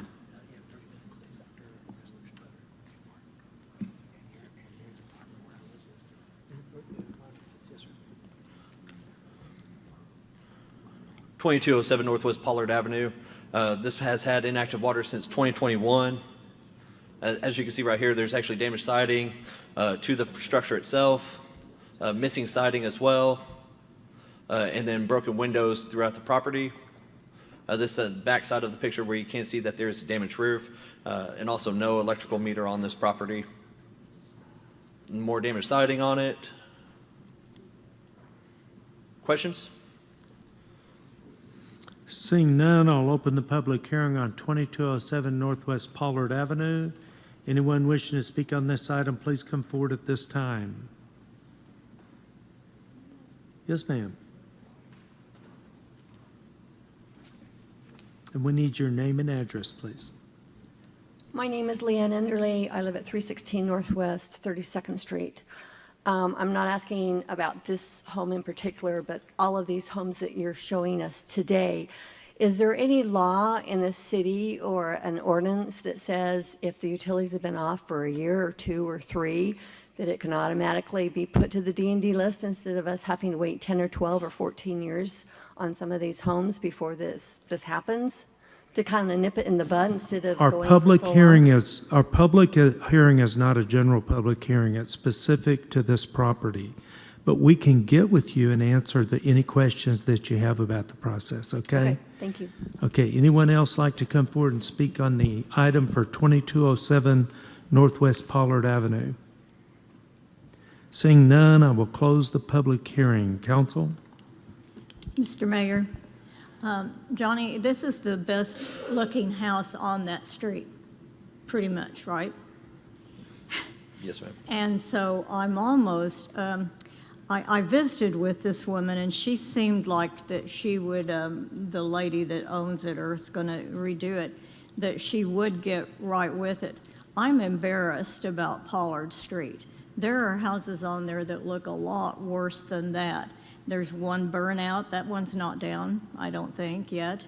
Yes, 2207 Northwest Pollard Avenue. This has had inactive water since 2021. As you can see right here, there's actually damaged siding to the structure itself, missing siding as well, and then broken windows throughout the property. This is the back side of the picture where you can see that there's a damaged roof and also no electrical meter on this property. More damaged siding on it. Questions? Seeing none, I'll open the public hearing on 2207 Northwest Pollard Avenue. Anyone wishing to speak on this item, please come forward at this time. Yes, ma'am. And we need your name and address, please. My name is Leanne Enderly. I live at 316 Northwest 32nd Street. I'm not asking about this home in particular, but all of these homes that you're showing us today. Is there any law in the city or an ordinance that says if the utilities have been off for a year or 2 or 3, that it can automatically be put to the D&D list instead of us having to wait 10 or 12 or 14 years on some of these homes before this happens, to kind of nip it in the bud instead of Our going for public so long. hearing is, our public hearing is not a general public hearing. It's specific to this property. But we can get with you and answer any questions that you have about the process, okay? Okay, thank you. Okay, anyone else like to come forward and speak on the item for 2207 Northwest Pollard Avenue? Seeing none, I will close the public hearing. Council? Mr. Mayor, Johnny, this is the best looking house on that street, pretty much, right? Yes, ma'am. And so I'm almost, I visited with this woman and she seemed like that she would, the lady that owns it or is going to redo it, that she would get right with it. I'm embarrassed about Pollard Street. There are houses on there that look a lot worse than that. There's one burnout. That one's not down, I don't think, yet.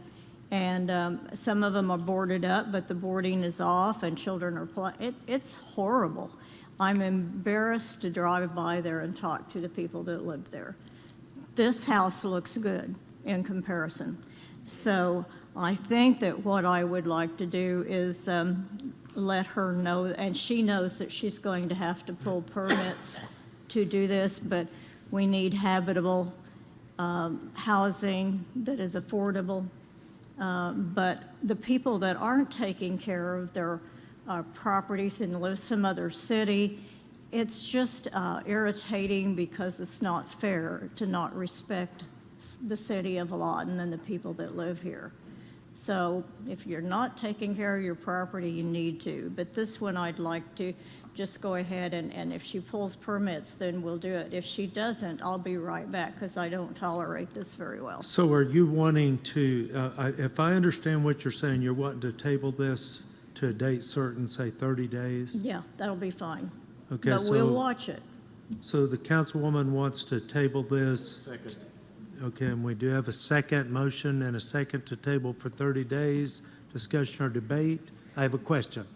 And some of them are boarded up, but the boarding is off and children are playing. It's horrible. I'm embarrassed to drive by there and talk to the people that live there. This house looks good in comparison. So I think that what I would like to do is let her know, and she knows that she's going to have to pull permits to do this, but we need habitable housing that is affordable. But the people that aren't taking care of their properties and live some other city, it's just irritating because it's not fair to not respect the city of Lawton and the people that live here. So if you're not taking care of your property, you need to. But this one, I'd like to just go ahead and if she pulls permits, then we'll do it. If she doesn't, I'll be right back because I don't tolerate this very well. So are you wanting to, if I understand what you're saying, you're wanting to table this to a date certain, say 30 days? Yeah, that'll be fine. Okay, But so- we'll watch it. So the councilwoman wants to table this. Second. Okay, and we do have a second motion and a second to table for 30 days. Discussion or debate. I have a question.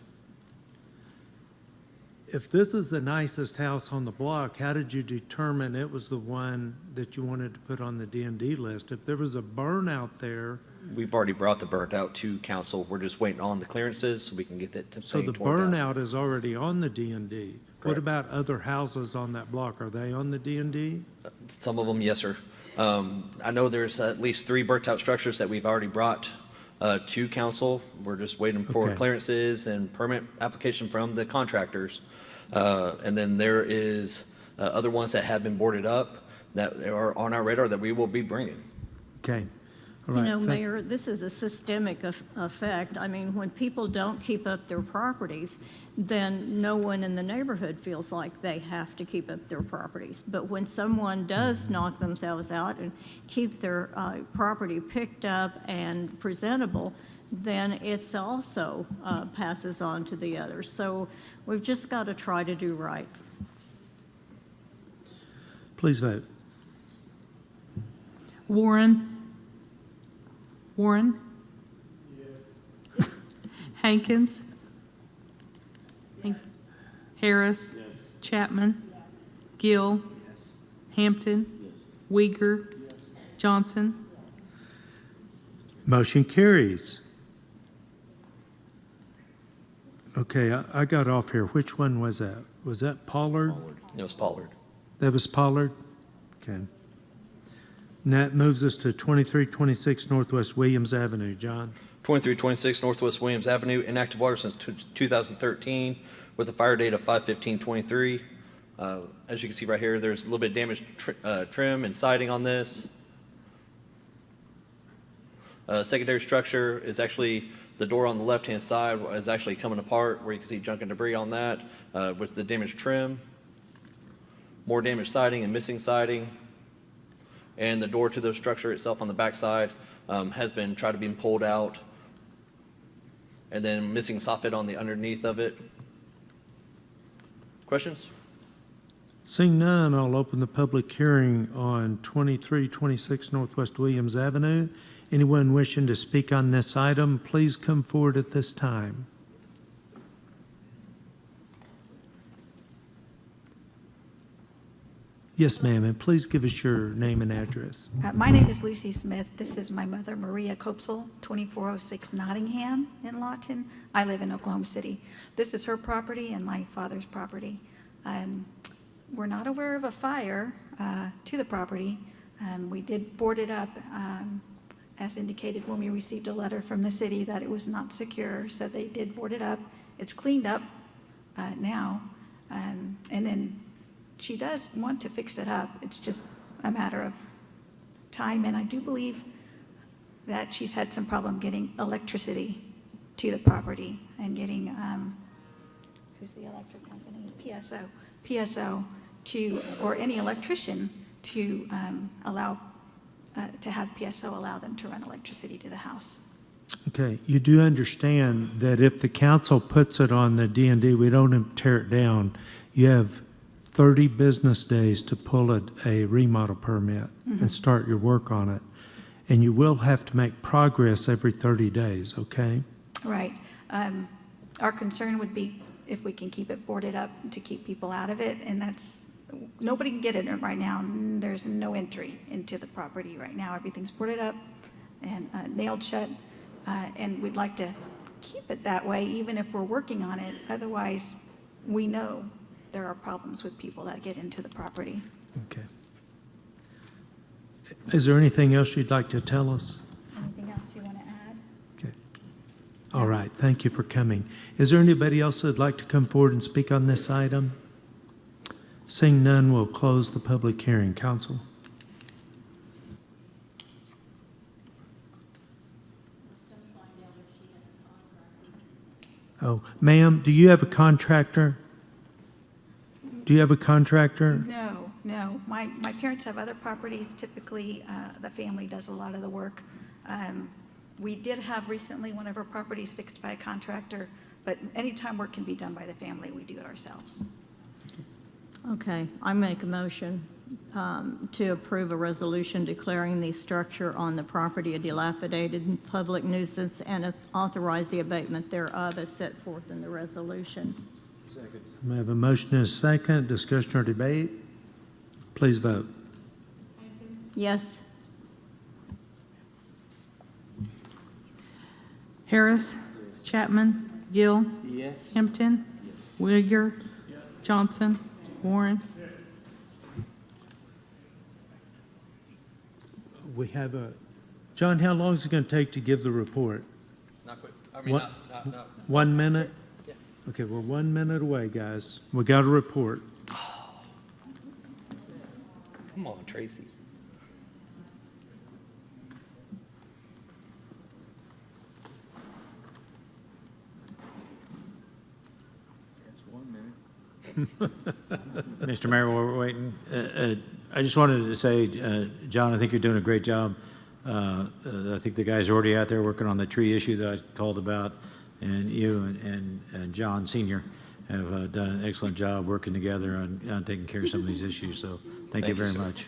If this is the nicest house on the block, how did you determine it was the one that you wanted to put on the D&D list? If there was a burn out there, We've already brought the burnt out to council. We're just waiting on the clearances so we can get that so thing the torn down. burnout is already on the D&D. What Correct. about other houses on that block? Are they on the D&D? Some of them, yes, sir. I know there's at least 3 burnt out structures that we've already brought to council. We're just waiting for Okay. clearances and permit application from the contractors. And then there is other ones that have been boarded up that are on our radar that we will be bringing. Okay. All You right. know, Thank- Mayor, this is a systemic effect. I mean, when people don't keep up their properties, then no one in the neighborhood feels like they have to keep up their properties. But when someone does knock themselves out and keep their property picked up and presentable, then it's also passes on to the others. So we've just got to try to do right. Please vote. Warren? Warren? Hankins? Harris? Chapman? Gill? Hampton? Uyghur? Johnson? Motion carries. Okay, I got off here. Which one was that? Was that Pollard? It was Pollard. That was Pollard? Okay. And that moves us to 2326 Northwest Williams Avenue. John? 2326 Northwest Williams Avenue, inactive water since 2013 with a fire date of 5/15/23. As you can see right here, there's a little bit of damaged trim and siding on this. Secondary structure is actually, the door on the left-hand side is actually coming apart where you can see junk and debris on that with the damaged trim. More damaged siding and missing siding. And the door to the structure itself on the backside has been tried to be pulled out. And then missing soffit on the underneath of it. Questions? Seeing none, I'll open the public hearing on 2326 Northwest Williams Avenue. Anyone wishing to speak on this item, please come forward at this time. Yes, ma'am, and please give us your name and address. My name is Lucy Smith. This is my mother, Maria Copsel, 2406 Nottingham in Lawton. I live in Oklahoma City. This is her property and my father's property. We're not aware of a fire to the property. We did board it up, as indicated when we received a letter from the city that it was not secure, so they did board it up. It's cleaned up now, and then she does want to fix it up. It's just a matter of time, and I do believe that she's had some problem getting electricity to the property and getting, who's the electric company? PSO to, or any electrician to allow, to have PSO allow them to run electricity to the house. Okay, you do understand that if the council puts it on the D&D, we don't tear it down, you have 30 business days to pull a remodel permit and start your work on it. And you will have to make progress every 30 days, okay? Right. Our concern would be if we can keep it boarded up to keep people out of it, and that's, nobody can get in it right now. There's no entry into the property right now. Everything's boarded up and nailed shut, and we'd like to keep it that way even if we're working on it. Otherwise, we know there are problems with people that get into the property. Okay. Is there anything else you'd like to tell us? Anything else you want to add? Okay. All right, thank you for coming. Is there anybody else that'd like to come forward and speak on this item? Seeing none, we'll close the public hearing. Council? Oh, ma'am, do you have a contractor? Do you have a contractor? No, no. My parents have other properties. Typically, the family does a lot of the work. We did have recently one of our properties fixed by a contractor, but anytime work can be done by the family, we do it ourselves. Okay, I make a motion to approve a resolution declaring the structure on the property a dilapidated public nuisance and authorize the abatement thereof as set forth in the resolution. We have a motion and a second. Discussion or debate? Please vote. Yes. Harris. Chapman. Gill. Yes. Hampton. Wigger. Johnson. Warren. We have a, John, how long is it going to take to give the report? Not quick. I mean, What? not. 1 minute? Yeah. Okay, we're 1 minute away, guys. We got a report. Come on, Tracy. Mr. Mayor, while we're waiting, I just wanted to say, John, I think you're doing a great job. I think the guys are already out there working on the tree issue that I called about, and you and John Senior have done an excellent job working together on taking care of some of these issues, so thank you very sir. much.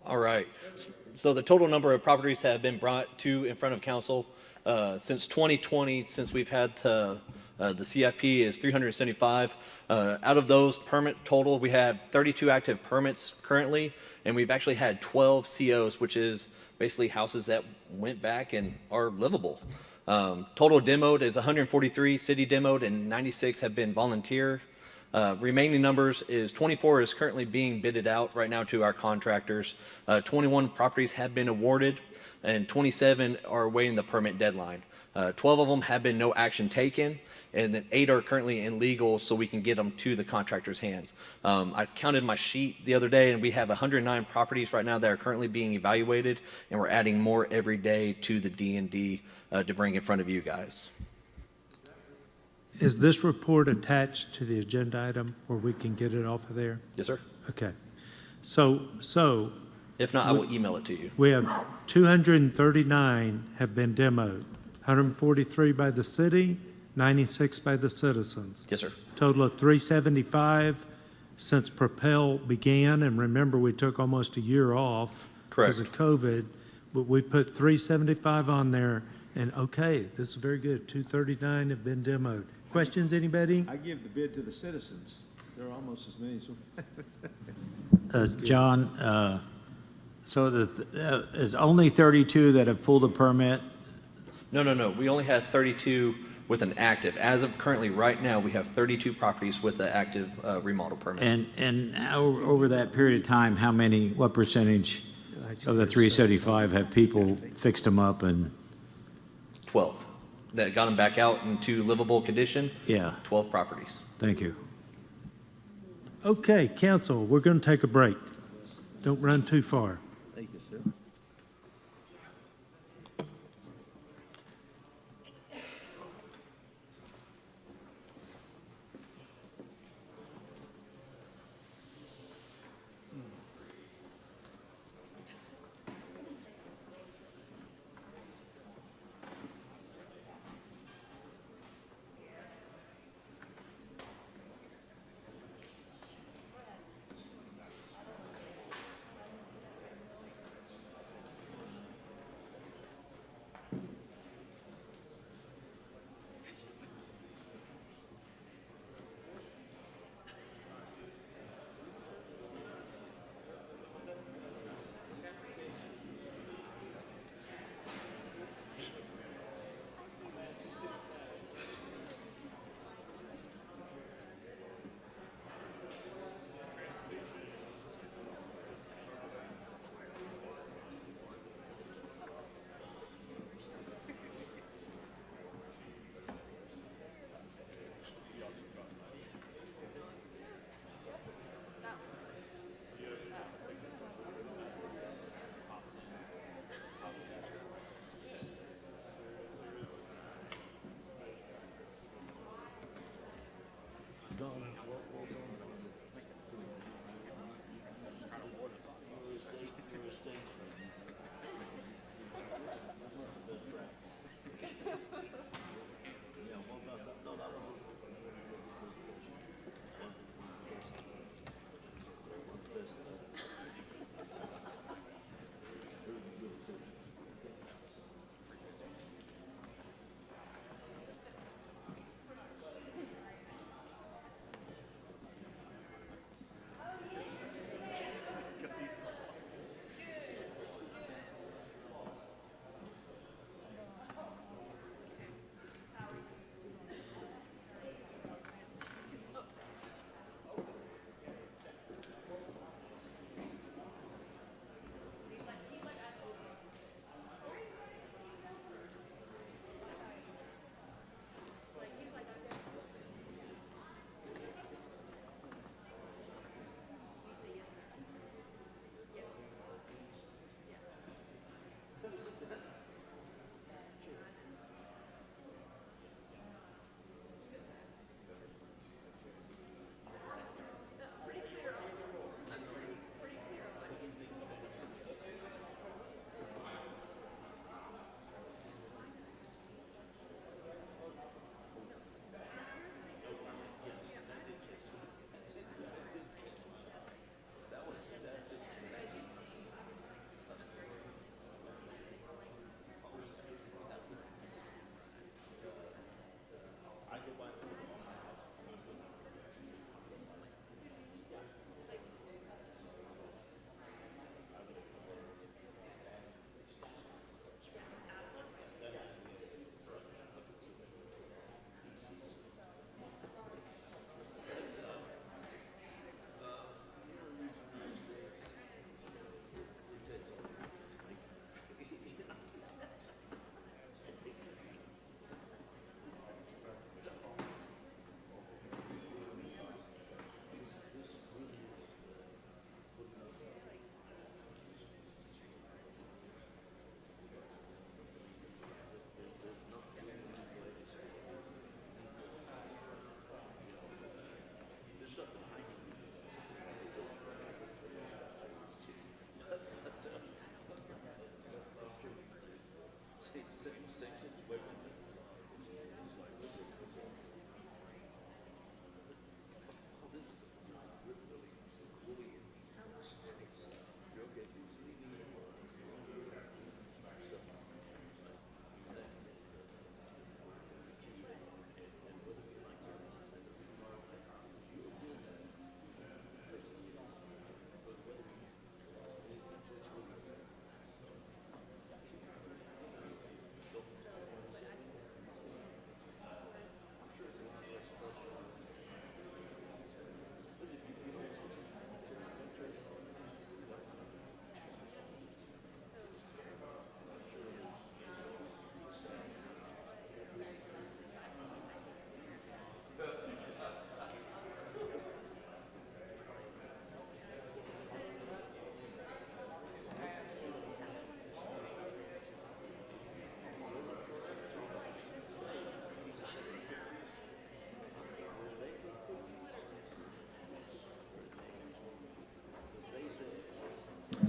All right. So the total number of properties have been brought to in front of council since 2020, since we've had the CIP is 375. Out of those permit total, we have 32 active permits currently, and we've actually had 12 COs, which is basically houses that went back and are livable. Total demoed is 143 city demoed, and 96 have been volunteer. Remaining numbers is 24 is currently being bidded out right now to our contractors. 21 properties have been awarded, and 27 are awaiting the permit deadline. 12 of them have been no action taken, and then 8 are currently in legal, so we can get them to the contractor's hands. I counted my sheet the other day, and we have 109 properties right now that are currently being evaluated, and we're adding more every day to the D&D to bring in front of you guys. Is this report attached to the agenda item where we can get it off of there? Yes, sir. Okay. So If not, I will email it to you. We have 239 have been demoed, 143 by the city, 96 by the citizens. Yes, sir. Total of 375 since Propel began, and remember, we took almost a year off because of COVID, but we put 375 on there, and okay, this is very good. 239 have been demoed. Questions, anybody? I give the bid to the citizens. There are almost as many. John, so there's only 32 that have pulled a permit? No. We only had 32 with an active. As of currently, right now, we have 32 properties with the active remodel permit. And over that period of time, what percentage of the 375 have people fixed them up and? 12 that got them back out into livable condition. Yeah. 12 properties. Thank you. Okay, council, we're going to take a break. Don't run too far. Thank you, sir.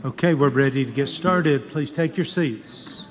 Okay, we're ready to get started. Please take your seats.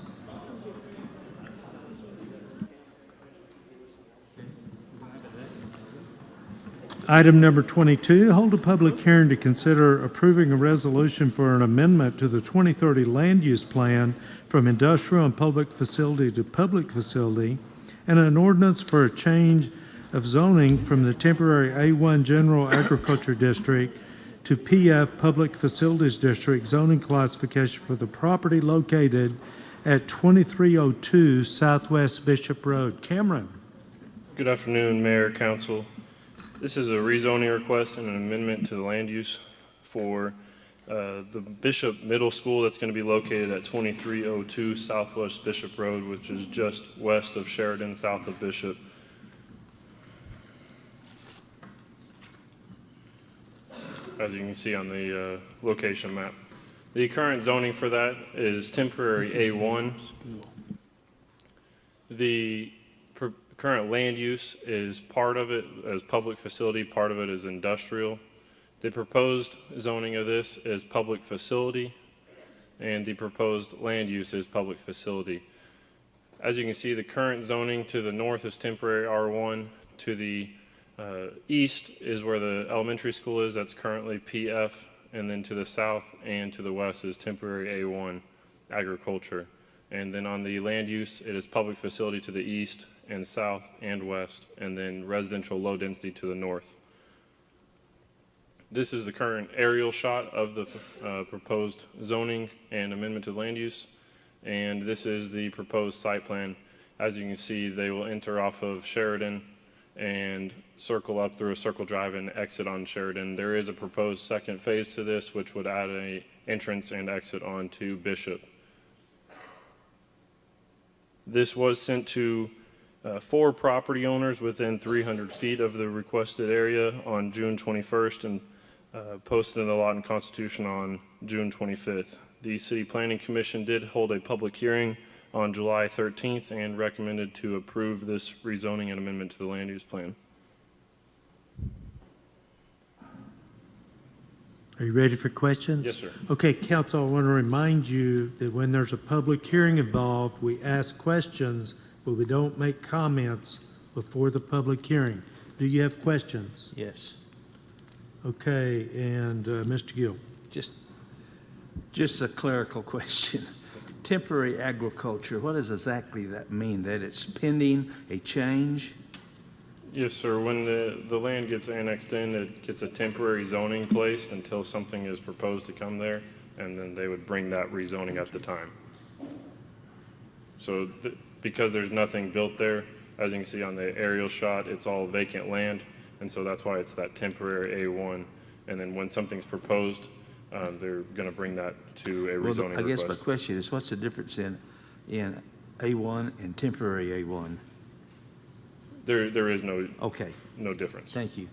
Item number 22, hold a public hearing to consider approving a resolution for an amendment to the 2030 land use plan from industrial and public facility to public facility, and an ordinance for a change of zoning from the temporary A1 General Agriculture District to PF Public Facilities District zoning classification for the property located at 2302 Southwest Bishop Road. Cameron. Good afternoon, Mayor, Council. This is a rezoning request and an amendment to the land use for the Bishop Middle School that's going to be located at 2302 Southwest Bishop Road, which is just west of Sheridan, south of Bishop. As you can see on the location map. The current zoning for that is temporary A1. The current land use is part of it as public facility, part of it is industrial. The proposed zoning of this is public facility, and the proposed land use is public facility. As you can see, the current zoning to the north is temporary R1. To the east is where the elementary school is, that's currently PF, and then to the south and to the west is temporary A1, agriculture. And then on the land use, it is public facility to the east and south and west, and then residential low density to the north. This is the current aerial shot of the proposed zoning and amendment to land use, and this is the proposed site plan. As you can see, they will enter off of Sheridan and circle up through a circle drive and exit on Sheridan. There is a proposed second phase to this, which would add an entrance and exit onto Bishop. This was sent to 4 property owners within 300 feet of the requested area on June 21st and posted in the Lawton Constitution on June 25th. The City Planning Commission did hold a public hearing on July 13th and recommended to approve this rezoning and amendment to the land use plan. Are you ready for questions? Yes, sir. Okay, Council, I want to remind you that when there's a public hearing involved, we ask questions, but we don't make comments before the public hearing. Do you have questions? Yes. Okay, and Mr. Gill. Just a clerical question. Temporary agriculture, what does exactly that mean? That it's pending a change? Yes, sir. When the land gets annexed in, it gets a temporary zoning placed until something is proposed to come there, and then they would bring that rezoning at the time. So because there's nothing built there, as you can see on the aerial shot, it's all vacant land, and so that's why it's that temporary A1. And then when something's proposed, they're going to bring that to a rezoning request. I guess my question is, what's the difference in A1 and temporary A1? There is no difference. Thank you.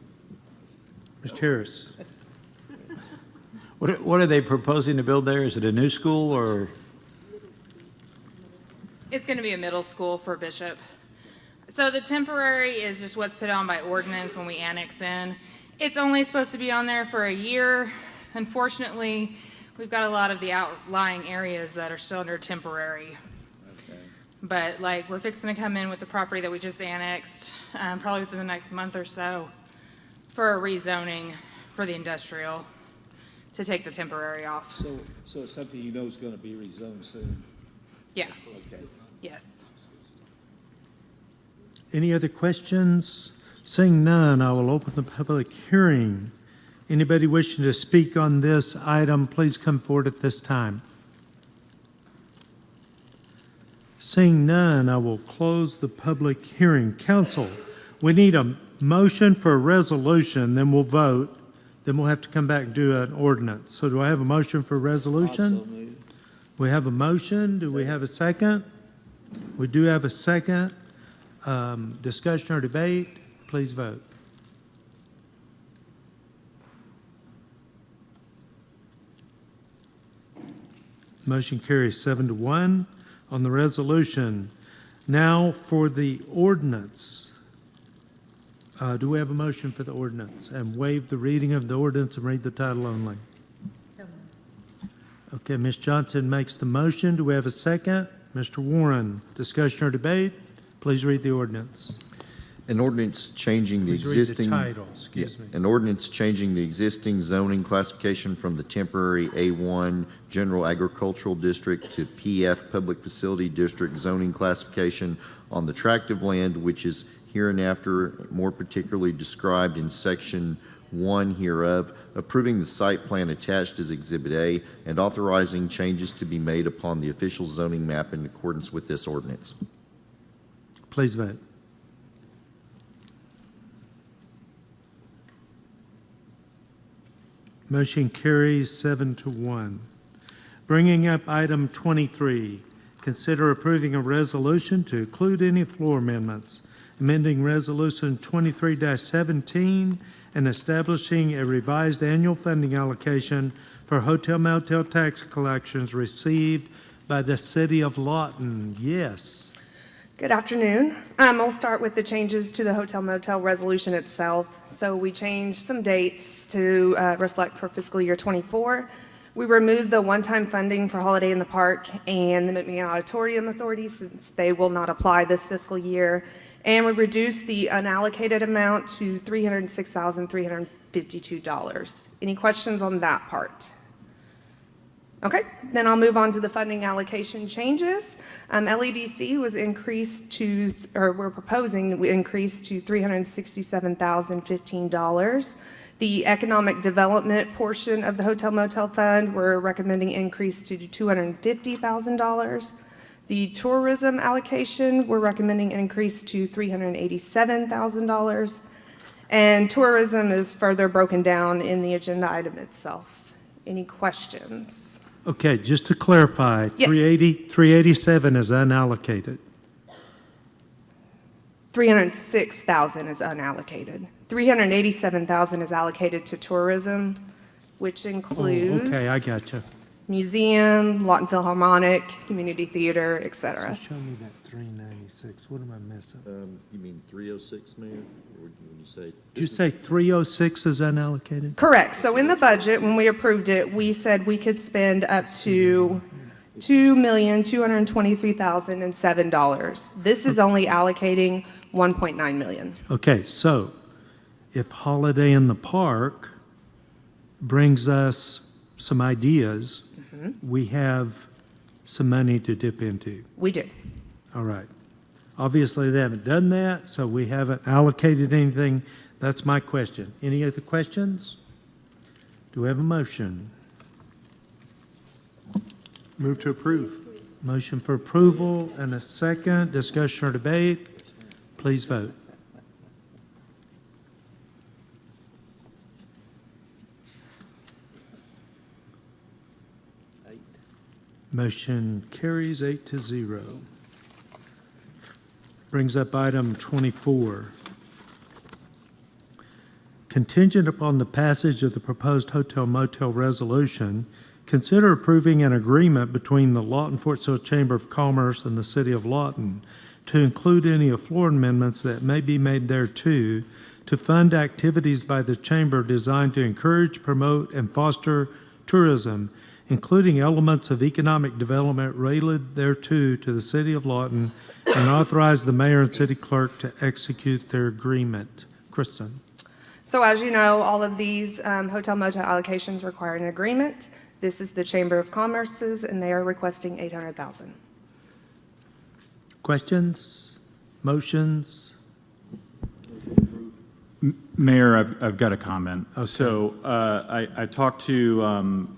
Mr. Harris. What are they proposing to build there? Is it a new school or? It's going to be a middle school for Bishop. So the temporary is just what's put on by ordinance when we annex in. It's only supposed to be on there for a year. Unfortunately, we've got a lot of the outlying areas that are still under temporary. Okay. But like we're fixing to come in with the property that we just annexed, probably within the next month or so, for a rezoning for the industrial to take the temporary off. So it's something you know is going to be rezoned soon? Yeah. Okay. Yes. Any other questions? Seeing none, I will open the public hearing. Anybody wishing to speak on this item, please come forward at this time. Seeing none, I will close the public hearing. Council, we need a motion for a resolution, then we'll vote. Then we'll have to come back and do an ordinance. So do I have a motion for a resolution? We have a motion. Do we have a second? We do have a second. Discussion or debate? Please vote. Motion carries 7-1 on the resolution. Now for the ordinance. Do we have a motion for the ordinance? And waive the reading of the ordinance and read the title only. Okay, Ms. Johnson makes the motion. Do we have a second? Mr. Warren, discussion or debate? Please read the ordinance. An ordinance changing the Please read the existing. title, excuse me. An ordinance changing the existing zoning classification from the temporary A1 General Agricultural District to PF Public Facility District zoning classification on the tract of land which is hereinafter more particularly described in Section 1 hereof, approving the site plan attached as Exhibit A, and authorizing changes to be made upon the official zoning map in accordance with this ordinance. Please vote. Motion carries 7-1. Bringing up item 23, consider approving a resolution to include any floor amendments, amending Resolution 23-17 and establishing a revised annual funding allocation for hotel motel tax collections received by the City of Lawton. Yes. Good afternoon. I'll start with the changes to the hotel motel resolution itself. So we changed some dates to reflect for fiscal year 24. We removed the one-time funding for Holiday in the Park and the McMahon Auditorium Authority since they will not apply this fiscal year. And we reduced the unallocated amount to $306,352. Any questions on that part? Okay, then I'll move on to the funding allocation changes. LEDC was increased to, or we're proposing we increase to $367,015. The economic development portion of the hotel motel fund, we're recommending increase to $250,000. The tourism allocation, we're recommending increase to $387,000. And tourism is further broken down in the agenda item itself. Any questions? Okay, just to clarify, Yes. 387 is unallocated. 306,000 is unallocated. 387,000 is allocated to tourism, which includes Okay, I got you. museum, Lawton Philharmonic, community theater, etc. So show me that 396. What am I missing? You mean 306, Mayor? Or when you say? Did you say 306 is unallocated? Correct. So in the budget, when we approved it, we said we could spend up to $2,223,007. This is only allocating $1.9 million. Okay, so if Holiday in the Park brings us some ideas, we have some money to dip into. We do. All right. Obviously, they haven't done that, so we haven't allocated anything. That's my question. Any other questions? Do we have a motion? Move to approve. Motion for approval and a second. Discussion or debate? Please vote. Motion carries 8-0. Brings up item 24. Contingent upon the passage of the proposed hotel motel resolution, consider approving an agreement between the Lawton-Fort Sill Chamber of Commerce and the City of Lawton to include any floor amendments that may be made thereto to fund activities by the Chamber designed to encourage, promote, and foster tourism, including elements of economic development related thereto to the City of Lawton, and authorize the mayor and city clerk to execute their agreement. Kristen. So as you know, all of these hotel motel allocations require an agreement. This is the Chamber of Commerce's, and they are requesting $800,000. Questions? Motions? Mayor, I've got a comment. Okay. So I talked to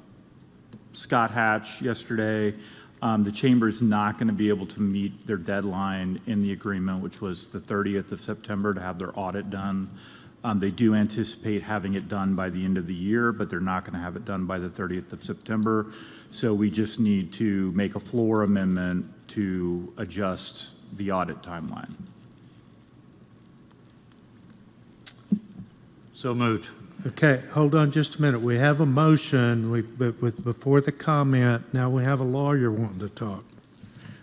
Scott Hatch yesterday. The chamber's not going to be able to meet their deadline in the agreement, which was the 30th of September, to have their audit done. They do anticipate having it done by the end of the year, but they're not going to have it done by the 30th of September. So we just need to make a floor amendment to adjust the audit timeline. So moved. Okay, hold on just a minute. We have a motion, but before the comment, now we have a lawyer wanting to talk.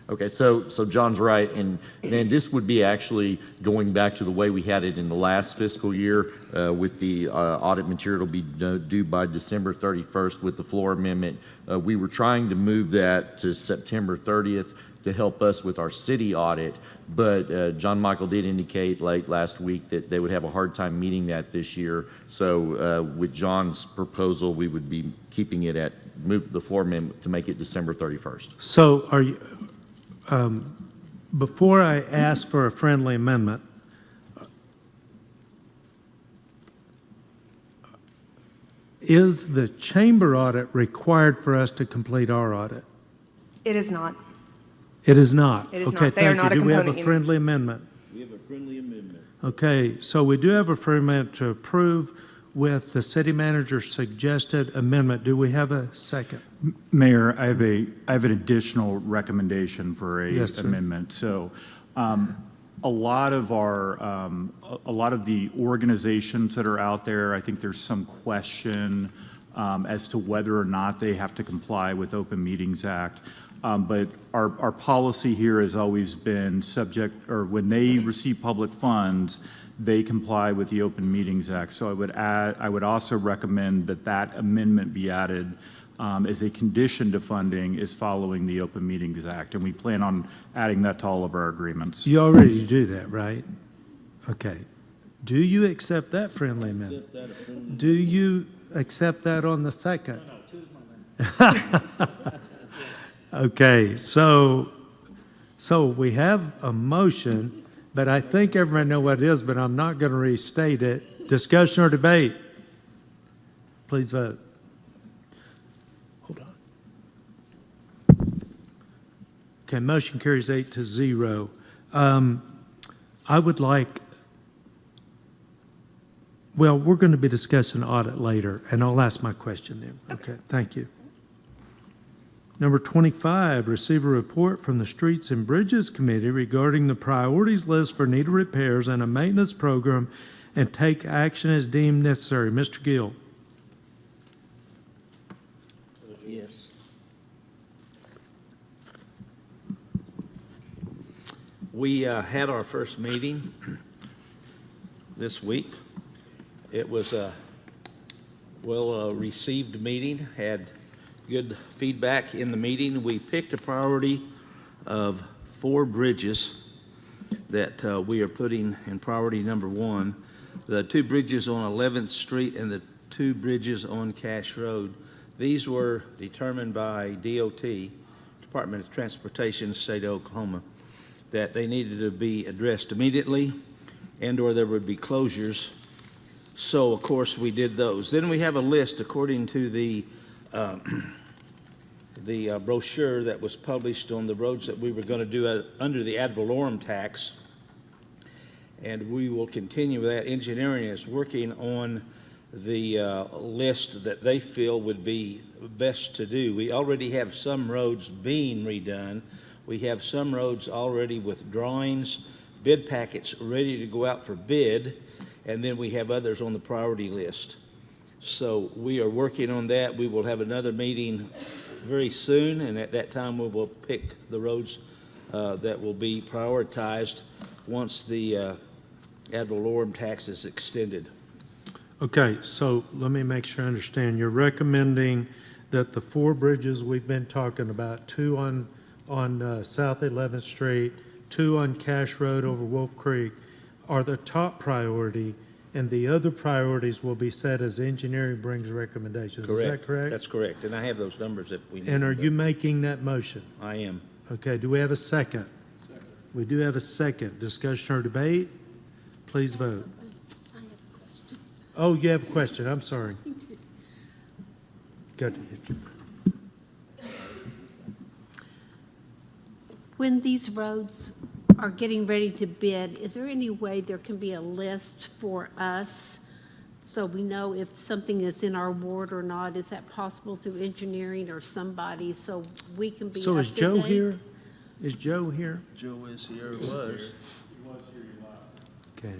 Okay, so John's right, and then this would be actually going back to the way we had it in the last fiscal year, with the audit material will be due by December 31st with the floor amendment. We were trying to move that to September 30th to help us with our city audit, but John Michael did indicate late last week that they would have a hard time meeting that this year. So with John's proposal, we would be keeping it at, move the floor amendment to make it December 31st. So are you, before I ask for a friendly amendment, is the chamber audit required for us to complete our audit? It is not. It is not? It is Okay, not. They are thank you. not a Do we have component a unit. friendly amendment? We have a friendly amendment. Okay, so we do have a friendly amendment to approve with the city manager's suggested amendment. Do we have a second? Mayor, I have an additional recommendation for a Yes, sir. amendment. So, a lot of the organizations that are out there, I think there's some question as to whether or not they have to comply with Open Meetings Act. But our policy here has always been subject, or when they receive public funds, they comply with the Open Meetings Act. So I would also recommend that amendment be added as a condition to funding is following the Open Meetings Act. And we plan on adding that to all of our agreements. You already do that, right? Okay. Do you accept that friendly amendment? Do you accept that on the second? Okay, so we have a motion, but I think everybody knows what it is, but I'm not going to restate it. Discussion or debate? Please vote. Hold on. Okay, motion carries 8-0. I would like, well, we're going to be discussing audit later, and I'll ask my question then. Okay, thank you. Number 25, receive a report from the Streets and Bridges Committee regarding the priorities list for needed repairs and a maintenance program, and take action as deemed necessary. Mr. Gill. Yes. We had our first meeting this week. It was a well-received meeting, had good feedback in the meeting. We picked a priority of 4 bridges that we are putting in priority number 1. The 2 bridges on 11th Street and the 2 bridges on Cash Road. These were determined by DOT, Department of Transportation, State of Oklahoma, that they needed to be addressed immediately and/or there would be closures. So, of course, we did those. Then we have a list according to the brochure that was published on the roads that we were going to do under the ad valorem tax, and we will continue with that. Engineering is working on the list that they feel would be best to do. We already have some roads being redone. We have some roads already with drawings, bid packets ready to go out for bid, and then we have others on the priority list. So we are working on that. We will have another meeting very soon, and at that time we will pick the roads that will be prioritized once the ad valorem tax is extended. Okay, so let me make sure I understand. You're recommending that the 4 bridges we've been talking about, 2 on South 11th Street, 2 on Cash Road over Wolf Creek, are the top priority, and the other priorities will be set as engineering brings recommendations. Is that correct? That's correct, and I have those numbers if we need. And are you making that motion? I am. Okay, do we have a second? Second. We do have a second. Discussion or debate? Please vote. Oh, you have a question. I'm sorry. Got to hit you. When these roads are getting ready to bid, is there any way there can be a list for us so we know if something is in our ward or not? Is that possible through engineering or somebody so we can be up to date? So is Joe here? Is Joe here? Joe is here, was. Okay.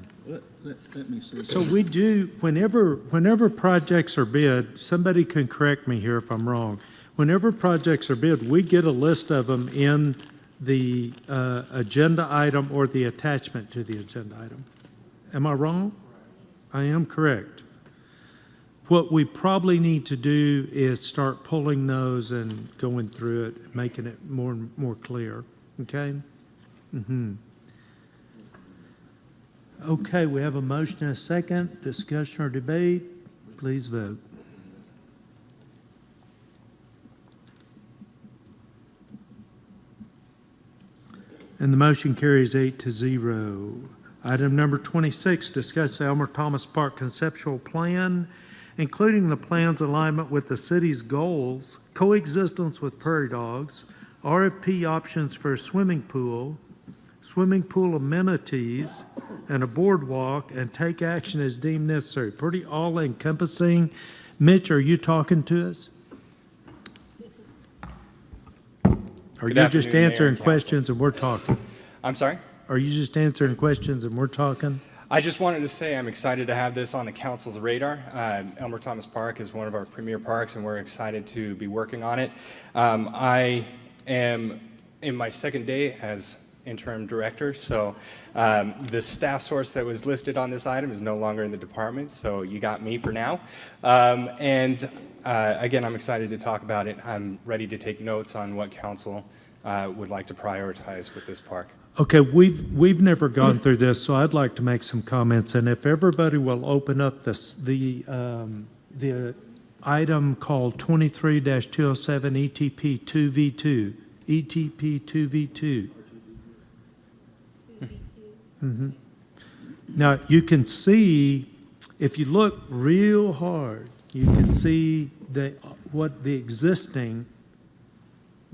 Let me see. So we do, whenever projects are bid, somebody can correct me here if I'm wrong. Whenever projects are bid, we get a list of them in the agenda item or the attachment to the agenda item. Am I wrong? I am correct. What we probably need to do is start pulling those and going through it, making it more clear, okay? Okay, we have a motion and a second. Discussion or debate? Please vote. And the motion carries 8-0. Item number 26, discuss the Elmer Thomas Park conceptual plan, including the plan's alignment with the city's goals, coexistence with prairie dogs, RFP options for a swimming pool amenities, and a boardwalk, and take action as deemed necessary. Pretty all-encompassing. Mitch, are you talking to us? Are you just answering questions and we're talking? I'm sorry? Are you just answering questions and we're talking? I just wanted to say I'm excited to have this on the council's radar. Elmer Thomas Park is one of our premier parks, and we're excited to be working on it. I am in my second day as interim director, so the staff source that was listed on this item is no longer in the department, so you got me for now. Again, I'm excited to talk about it. I'm ready to take notes on what council would like to prioritize with this park. Okay, we've never gone through this, so I'd like to make some comments. And if everybody will open up the item called 23-207 ETP 2V2, ETP 2V2. Now you can see, if you look real hard, you can see what the existing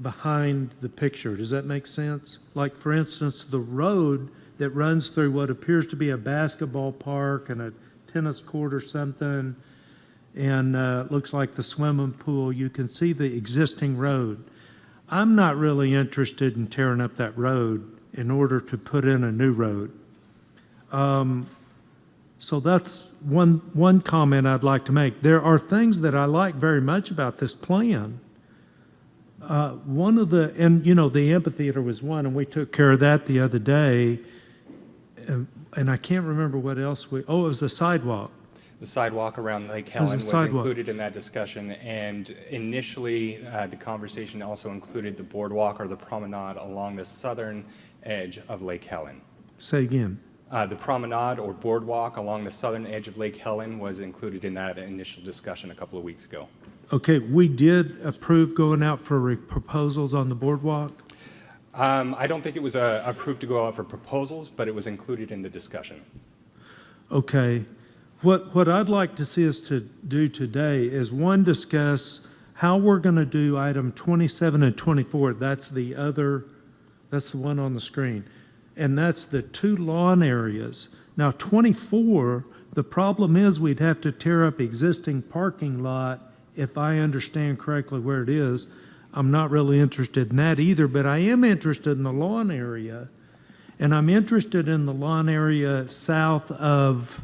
behind the picture. Does that make sense? Like, for instance, the road that runs through what appears to be a basketball park and a tennis court or something, and looks like the swimming pool. You can see the existing road. I'm not really interested in tearing up that road in order to put in a new road. So that's one comment I'd like to make. There are things that I like very much about this plan. One of the, and you know, the amphitheater was one, and we took care of that the other day. And I can't remember what else it was the sidewalk. The sidewalk around Lake Helen was included in that discussion, and initially the conversation also included the boardwalk or the promenade along the southern edge of Lake Helen. Say again. The promenade or boardwalk along the southern edge of Lake Helen was included in that initial discussion a couple of weeks ago. Okay, we did approve going out for proposals on the boardwalk? I don't think it was approved to go out for proposals, but it was included in the discussion. Okay. What I'd like to see us to do today is, one, discuss how we're going to do item 27 and 24. That's the one on the screen. And that's the two lawn areas. Now, 24, the problem is we'd have to tear up existing parking lot, if I understand correctly where it is. I'm not really interested in that either, but I am interested in the lawn area. And I'm interested in the lawn area south of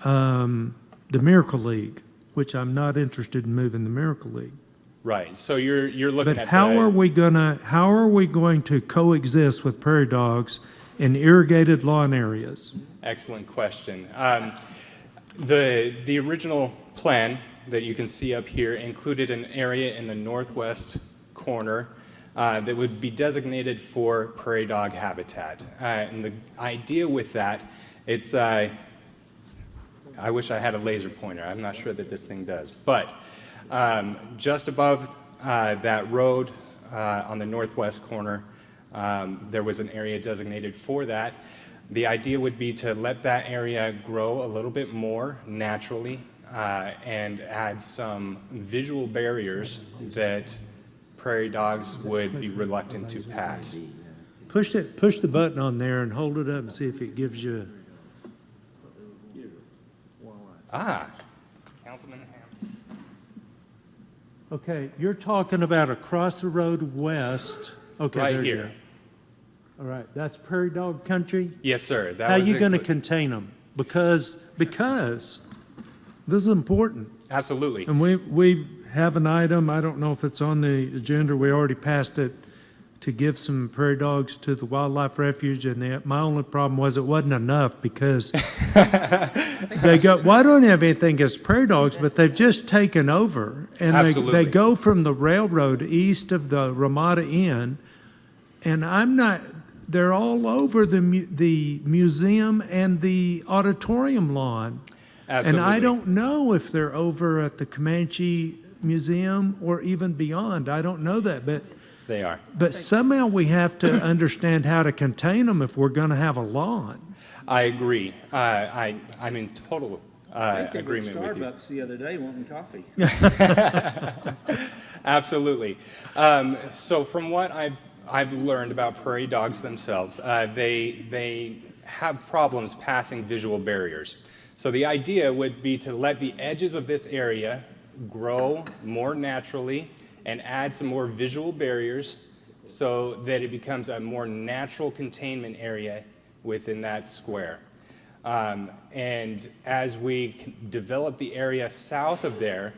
the Miracle League, which I'm not interested in moving the Miracle League. Right. So you're looking But at how are we going to coexist with prairie dogs in irrigated lawn areas? Excellent question. The original plan that you can see up here included an area in the northwest corner that would be designated for prairie dog habitat. And the idea with that, it's, I wish I had a laser pointer. I'm not sure that this thing does. But just above that road on the northwest corner, there was an area designated for that. The idea would be to let that area grow a little bit more naturally and add some visual barriers that prairie dogs would be reluctant to pass. Push the button on there and hold it up and see if it gives you. Councilman Ham. Okay, you're talking about across the road west. Okay, Right there you here. go. All right, that's prairie dog country? Yes, sir. How are you going to contain them? Because this is important. Absolutely. And we have an item, I don't know if it's on the agenda, we already passed it, to give some prairie dogs to the wildlife refuge, and my only problem was it wasn't enough because they go, well, I don't have anything against prairie dogs, but they've just taken over. And Absolutely. they go from the railroad east of the Ramada Inn, and they're all over the museum and the auditorium lawn. Absolutely. And I don't know if they're over at the Comanche Museum or even beyond. I don't know that, but They are. but somehow we have to understand how to contain them if we're going to have a lawn. I agree. I'm in total agreement with you. Starbucks the other day wanting coffee. Absolutely. So from what I've learned about prairie dogs themselves, they have problems passing visual barriers. So the idea would be to let the edges of this area grow more naturally and add some more visual barriers so that it becomes a more natural containment area within that square. And as we develop the area south of there,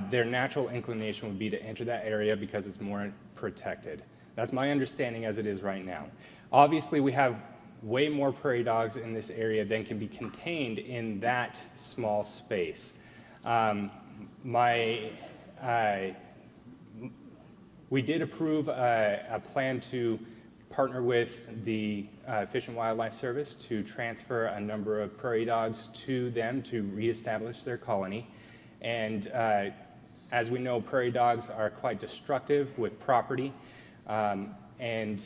their natural inclination would be to enter that area because it's more protected. That's my understanding as it is right now. Obviously, we have way more prairie dogs in this area than can be contained in that small space. We did approve a plan to partner with the Fish and Wildlife Service to transfer a number of prairie dogs to them to reestablish their colony. And as we know, prairie dogs are quite destructive with property, and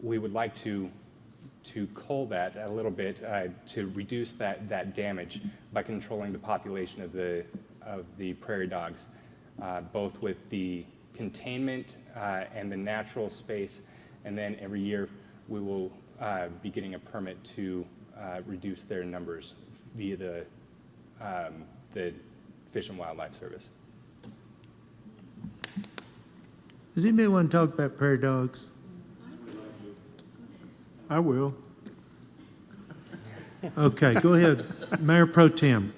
we would like to cull that a little bit to reduce that damage by controlling the population of the prairie dogs, both with the containment and the natural space, and then every year we will be getting a permit to reduce their numbers via the Fish and Wildlife Service. Does anybody want to talk about prairie dogs? I will. Okay, go ahead, Mayor Pro Tem.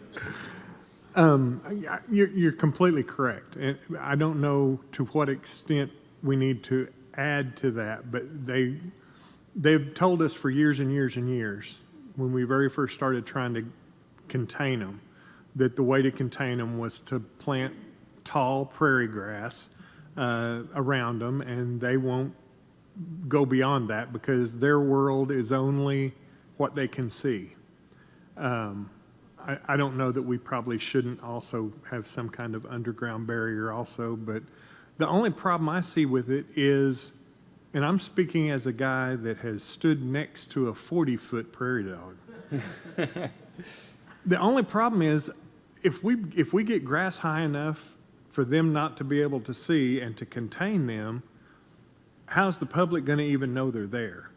You're completely correct. And I don't know to what extent we need to add to that, but they've told us for years and years and years, when we very first started trying to contain them, that the way to contain them was to plant tall prairie grass around them, and they won't go beyond that because their world is only what they can see. I don't know that we probably shouldn't also have some kind of underground barrier also, but the only problem I see with it is, and I'm speaking as a guy that has stood next to a 40-foot prairie dog. The only problem is if we get grass high enough for them not to be able to see and to contain them, how's the public going to even know they're there?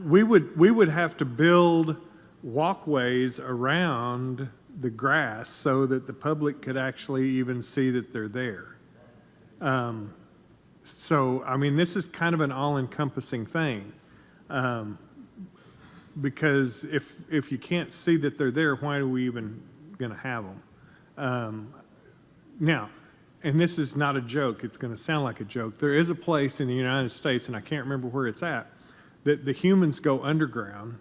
We would have to build walkways around the grass so that the public could actually even see that they're there. So, I mean, this is kind of an all-encompassing thing. Because if you can't see that they're there, why are we even going to have them? Now, and this is not a joke, it's going to sound like a joke. There is a place in the United States, and I can't remember where it's at, that the humans go underground,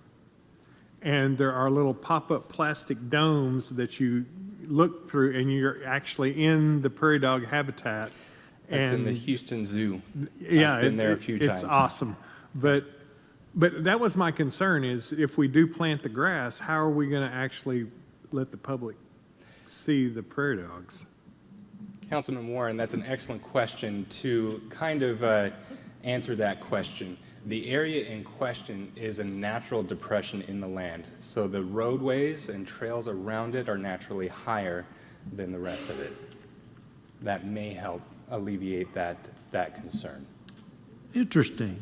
and there are little pop-up plastic domes that you look through, and you're actually in the prairie dog habitat. That's in And the Houston Zoo. yeah, I've been there a few times. It's awesome. But that was my concern is if we do plant the grass, how are we going to actually let the public see the prairie dogs? Councilman Warren, that's an excellent question. To kind of answer that question, the area in question is a natural depression in the land. So the roadways and trails around it are naturally higher than the rest of it. That may help alleviate that concern. Interesting.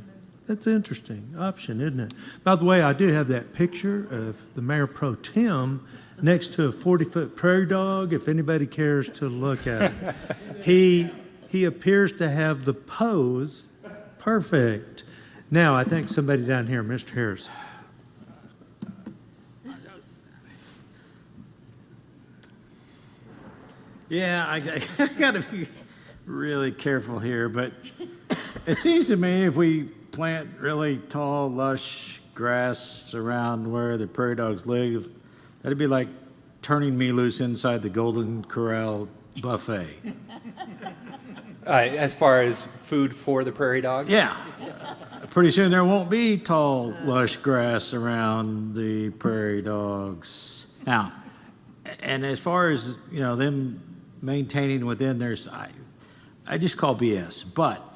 That's an interesting option, isn't it? By the way, I do have that picture of the Mayor Pro Tem next to a 40-foot prairie dog, if anybody cares to look at it. He appears to have the pose perfect. Now, I think somebody down here, Mr. Harris. Yeah, I got to be really careful here, but It seems to me if we plant really tall, lush grass around where the prairie dogs live, that'd be like turning me loose inside the Golden Corral buffet. As far as food for the prairie dogs? Yeah. Pretty soon there won't be tall, lush grass around the prairie dogs. Now, and as far as, them maintaining within their, I just call BS, but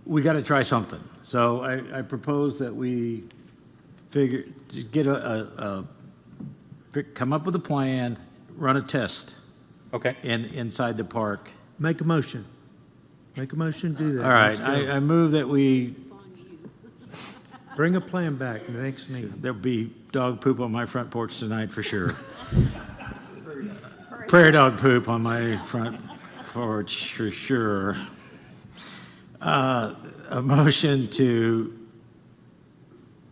we got to try something. So I propose that we figure, to get come up with a plan, run a test. Okay. Inside the park. Make a motion. Make a motion, do that. All right, Let's go. I move that we, Bring a plan back next meeting. there'll be dog poop on my front porch tonight for sure. Prairie dog poop on my front porch for sure. A motion to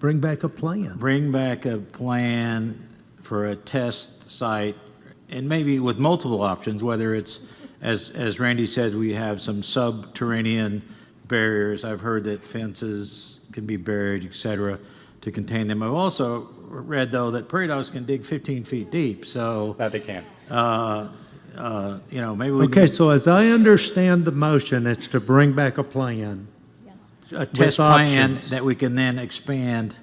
Bring back a plan. bring back a plan for a test site, and maybe with multiple options, whether it's, as Randy said, we have some subterranean barriers. I've heard that fences can be buried, et cetera, to contain them. I've also read, though, that prairie dogs can dig 15 feet deep, so. That they can. Maybe we Okay, need so as I understand the motion, it's to bring back a plan. a test with plan options. that we can then expand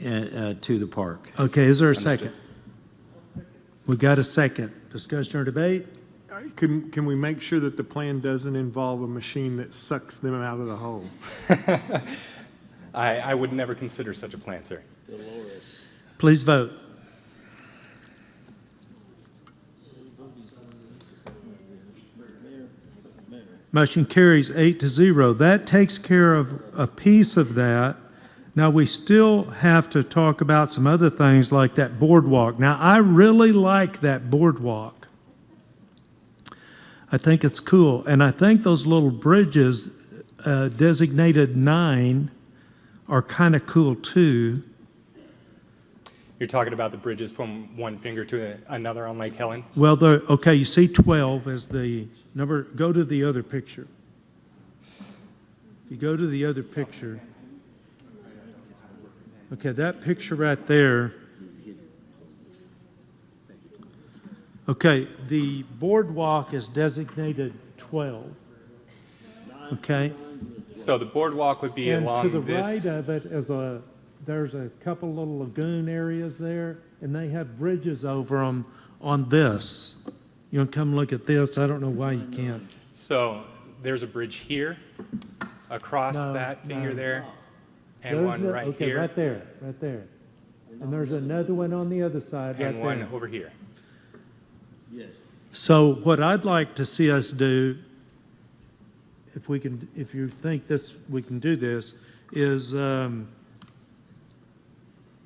to the park. Okay, is there a second? We got a second. Discussion or debate? Can we make sure that the plan doesn't involve a machine that sucks them out of the hole? I would never consider such a plan, sir. Please vote. Motion carries 8-0. That takes care of a piece of that. Now, we still have to talk about some other things like that boardwalk. Now, I really like that boardwalk. I think it's cool. And I think those little bridges designated 9 are kind of cool too. You're talking about the bridges from one finger to another on Lake Helen? Well, okay, you see 12 as the number. Go to the other picture. If you go to the other picture. Okay, that picture right there. Okay, the boardwalk is designated 12. Okay? So the boardwalk would be And along to the this. right of it is there's a couple little lagoon areas there, and they have bridges over them on this. You want to come look at this? I don't know why you can't. So there's a bridge here, across No, that finger no. there, and There's one the- right okay, here, right there, right there. And there's another one on the other side, right and one there. over here. So what I'd like to see us do, if we can, if you think we can do this, is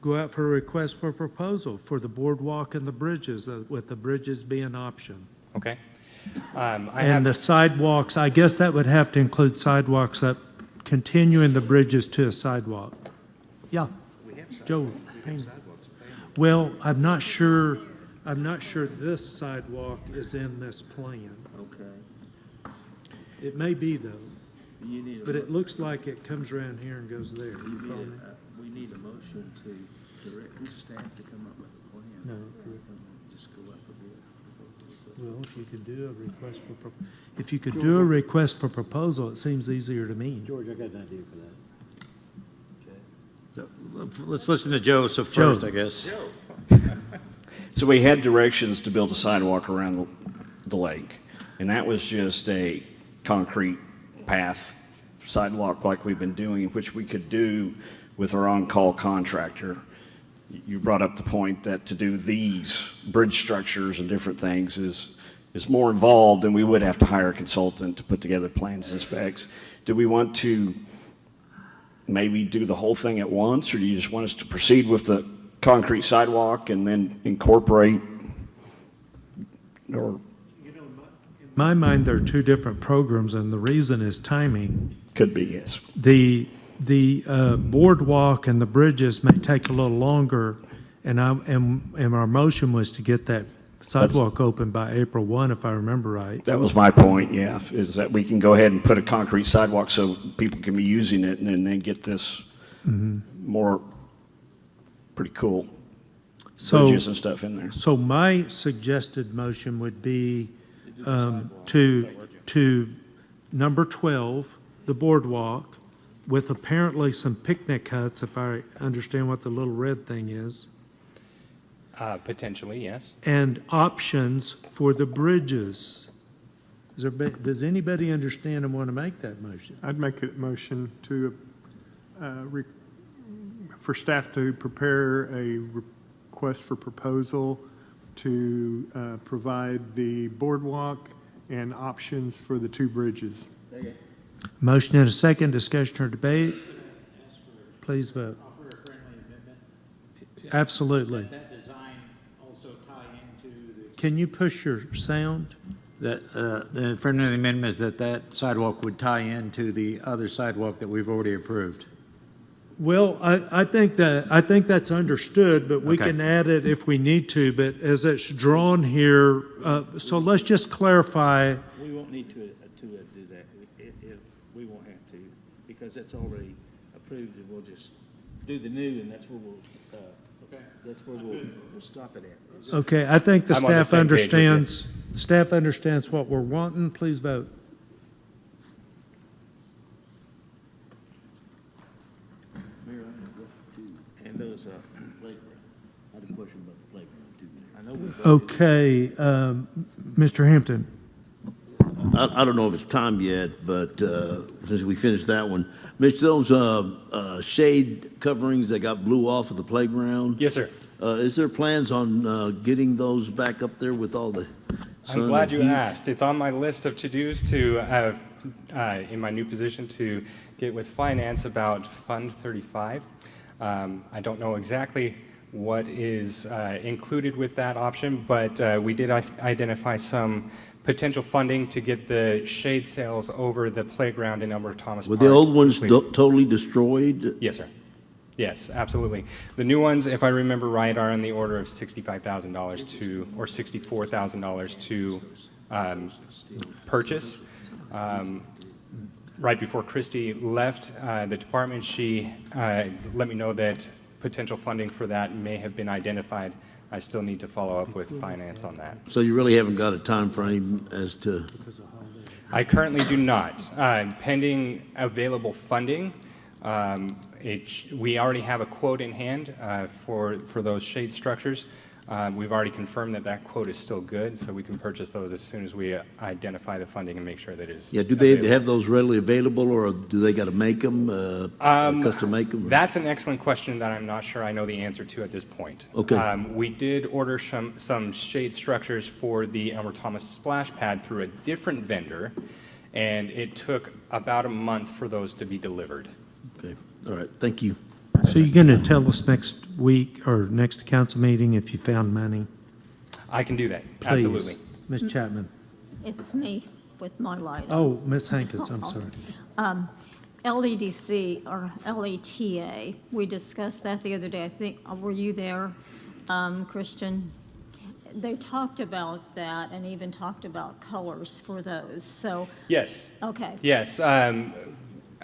go out for a request for proposal for the boardwalk and the bridges, with the bridges being an option. Okay. I And the have, sidewalks, I guess that would have to include sidewalks up, continuing the bridges to a sidewalk. Yeah. Joe. Well, I'm not sure this sidewalk is in this plan. Okay. It may be though, You need a but it looks like it comes around here and goes there. You You need follow me? we need a motion to direct the staff to come up with a plan. No. Just go up a bit. Well, if you could do a request for, if you could do a request for proposal, it seems easier to me. George, I got an idea for that. So let's listen to Joseph Joe. first, I guess. So we had directions to build a sidewalk around the lake, and that was just a concrete path sidewalk like we've been doing, which we could do with our on-call contractor. You brought up the point that to do these bridge structures and different things is more involved, and we would have to hire a consultant to put together plans and specs. Do we want to maybe do the whole thing at once, or do you just want us to proceed with the concrete sidewalk and then incorporate, or? In my mind, there are two different programs, and the reason is timing. Could be, yes. The boardwalk and the bridges may take a little longer, and our motion was to get that sidewalk open by April 1, if I remember right. That was my point, yeah, is that we can go ahead and put a concrete sidewalk so people can be using it and then get this more pretty cool bridges and stuff in there. So my suggested motion would be to number 12, the boardwalk, with apparently some picnic huts, if I understand what the little red thing is, Potentially, yes. and options for the bridges. Does anybody understand and want to make that motion? I'd make a motion to, for staff to prepare a request for proposal to provide the boardwalk and options for the 2 bridges. Motion and a second, discussion or debate? Please vote. Absolutely. Can you push your sound? The friendly amendment is that sidewalk would tie into the other sidewalk that we've already approved. Well, I think that's understood, but we Okay. can add it if we need to, but as it's drawn here, so let's just clarify. We won't need to do that. We won't have to, because that's already approved, and we'll just do the new, and that's where we'll stop it at. Okay, I think the I'm on the staff same page with you. understands what we're wanting. Please vote. Mayor, and those, playground. I had a question about the playground too. I know we voted. Okay, Mr. Hampton. I don't know if it's time yet, but since we finished that one, Mitch, those shade coverings that got blew off of the playground? Yes, sir. Is there plans on getting those back up there with all the sun I'm glad and you heat? asked. It's on my list of to-dos to have, in my new position, to get with finance about Fund 35. I don't know exactly what is included with that option, but we did identify some potential funding to get the shade sails over the playground in Elmer Thomas Were Park. the old ones completed. totally destroyed? Yes, sir. Yes, absolutely. The new ones, if I remember right, are in the order of $65,000 to, or $64,000 to purchase. Right before Christy left the department, she let me know that potential funding for that may have been identified. I still need to follow up with finance on that. So you really haven't got a time frame as to? I currently do not. Pending available funding, we already have a quote in hand for those shade structures. We've already confirmed that quote is still good, so we can purchase those as soon as we identify the funding and make sure that it is. Yeah, do they available. have those readily available, or do they got to make them, custom make them? That's an excellent question that I'm not sure I know the answer to at this point. Okay. We did order some shade structures for the Elmer Thomas splash pad through a different vendor, and it took about a month for those to be delivered. Okay, all right, thank you. So you're going to tell us next week or next council meeting if you found money? I can do that, Please. absolutely. Ms. Chapman. It's me with my light on. Oh, Ms. Hankins, I'm sorry. LEDC or LETA, we discussed that the other day. I think, were you there, Christian? They talked about that and even talked about colors for those, so. Yes. Okay. Yes.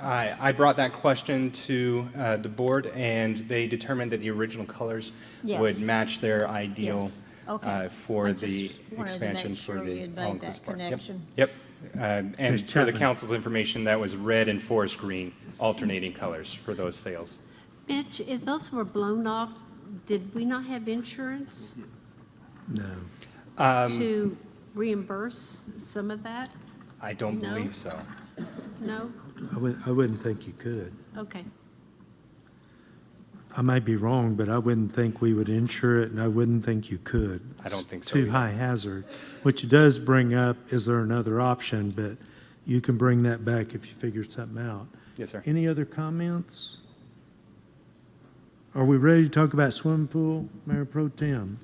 I brought that question to the board, and they determined that the original colors Yes. would match their ideal Yes. Okay. for I the just wanted to expansion make for sure the you'd made all-inclusive that park. Yep. connection. Yep. And Ms. for the Chapman. council's information, that was red and forest green, alternating colors for those sails. Mitch, if those were blown off, did we not have insurance No. to reimburse some of that? I don't No? believe so. No? I wouldn't think you could. Okay. I might be wrong, but I wouldn't think we would insure it, and I wouldn't think you could. I don't think so Too either. high hazard, which does bring up, is there another option? But you can bring that back if you figure something out. Yes, sir. Any other comments? Are we ready to talk about swimming pool, Mayor Pro Tem?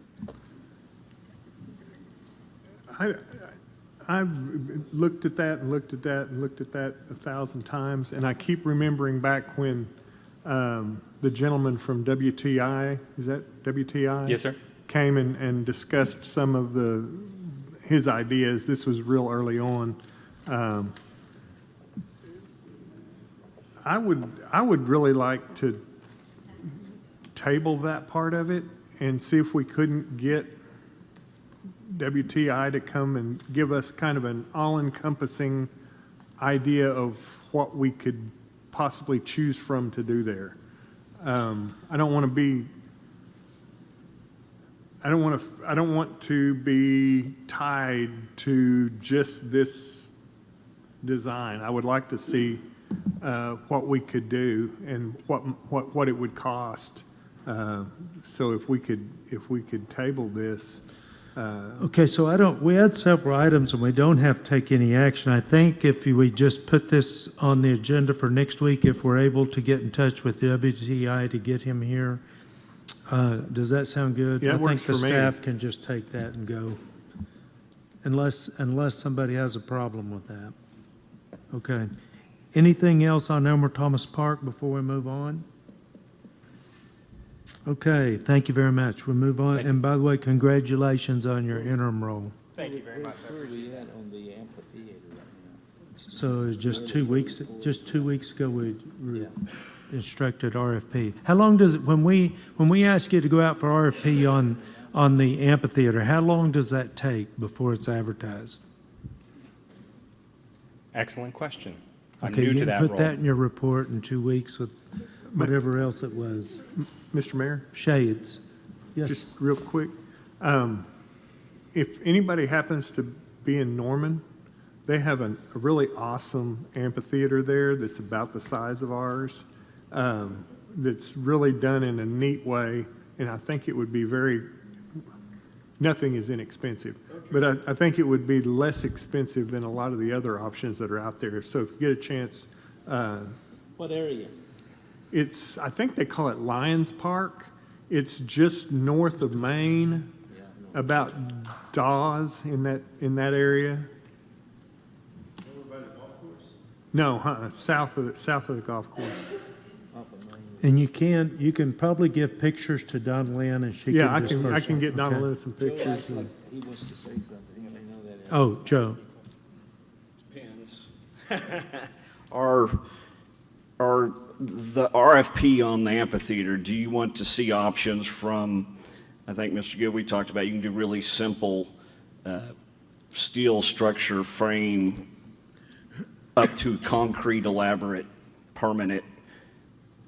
I've looked at that and looked at that and looked at that 1,000 times, and I keep remembering back when the gentleman from WTI, is that WTI? Yes, sir. came and discussed some of his ideas. This was real early on. I would really like to table that part of it and see if we couldn't get WTI to come and give us kind of an all-encompassing idea of what we could possibly choose from to do there. I don't want to be tied to just this design. I would like to see what we could do and what it would cost. So if we could table this. Okay, so we had several items and we don't have to take any action. I think if we just put this on the agenda for next week, if we're able to get in touch with WTI to get him here, does that sound good? Yeah, it works for me. I think the staff can just take that and go, unless somebody has a problem with that. Okay. Anything else on Elmer Thomas Park before we move on? Okay, thank you very much. We'll move on. And by the way, congratulations on your interim role. Thank you very much. Where are we at on the amphitheater right now? So just 2 weeks ago, we instructed RFP. How long does it, when we ask you to go out for RFP on the amphitheater, how long does that take before it's advertised? Excellent question. I'm Okay, new you to can that put role. that in your report in 2 weeks with whatever else it was. Mr. Mayor? Shades. Yes. Just real quick. If anybody happens to be in Norman, they have a really awesome amphitheater there that's about the size of ours, that's really done in a neat way, and I think it would be nothing is inexpensive, but I think it would be less expensive than a lot of the other options that are out there. So if you get a chance. What area? I think they call it Lions Park. It's just north of Maine, about Dawes in that area. Over by the golf course? No, south of the golf course. Off of Main. And you can probably give pictures to Don Lynn and she Yeah, can disperse I can get them. Donna Okay. Lynn some Joe pictures. acts like he wants to say something. He may know that. Oh, Joe. Depends. Are the RFP on the amphitheater, do you want to see options from, I think, Mr. Good, we talked about, you can do really simple steel structure frame up to concrete, elaborate, permanent.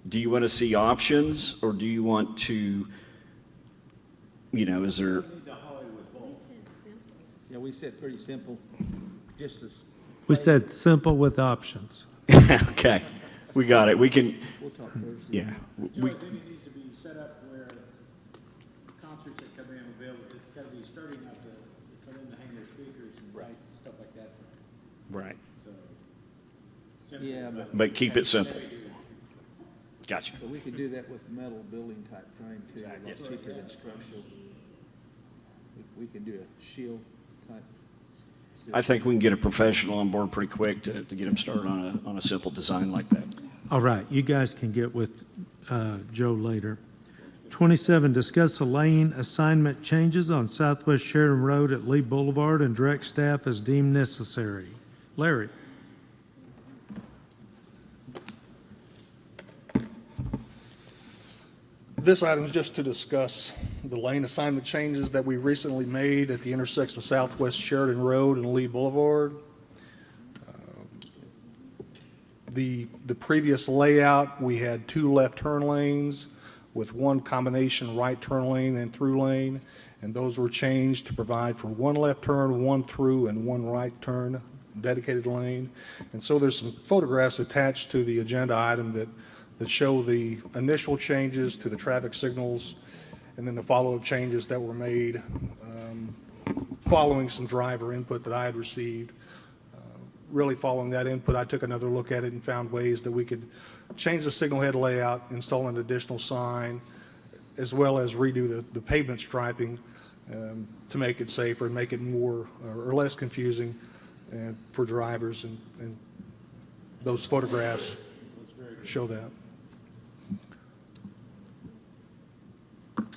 Do you want to see options, or do you want to, is there? Yeah, we said pretty simple, just as. We said simple with options. Okay, we got it. We can, We'll talk Thursday. yeah. Joe, We, then it needs to be set up where concerts that come in will be able, it's gotta be sturdy enough for them to hang their speakers and lights and stuff like that. right, So. Yeah, but keep it simple. Gotcha. So we could do that with metal building type frame too, a lot cheaper than structural. We can do a shield type. I think we can get a professional on board pretty quick to get them started on a simple design like that. All right, you guys can get with Joe later. 27, discuss the lane assignment changes on Southwest Sheridan Road at Lee Boulevard and direct staff as deemed necessary. Larry? This item is just to discuss the lane assignment changes that we recently made at the intersection of Southwest Sheridan Road and Lee Boulevard. The previous layout, we had 2 left turn lanes with 1 combination right turn lane and through lane, and those were changed to provide for 1 left turn, 1 through, and 1 right turn dedicated lane. And so there's some photographs attached to the agenda item that show the initial changes to the traffic signals and then the follow-up changes that were made following some driver input that I had received. Really following that input, I took another look at it and found ways that we could change the signal head layout, install an additional sign, as well as redo the pavement striping to make it safer and make it more or less confusing for drivers, and those photographs show that.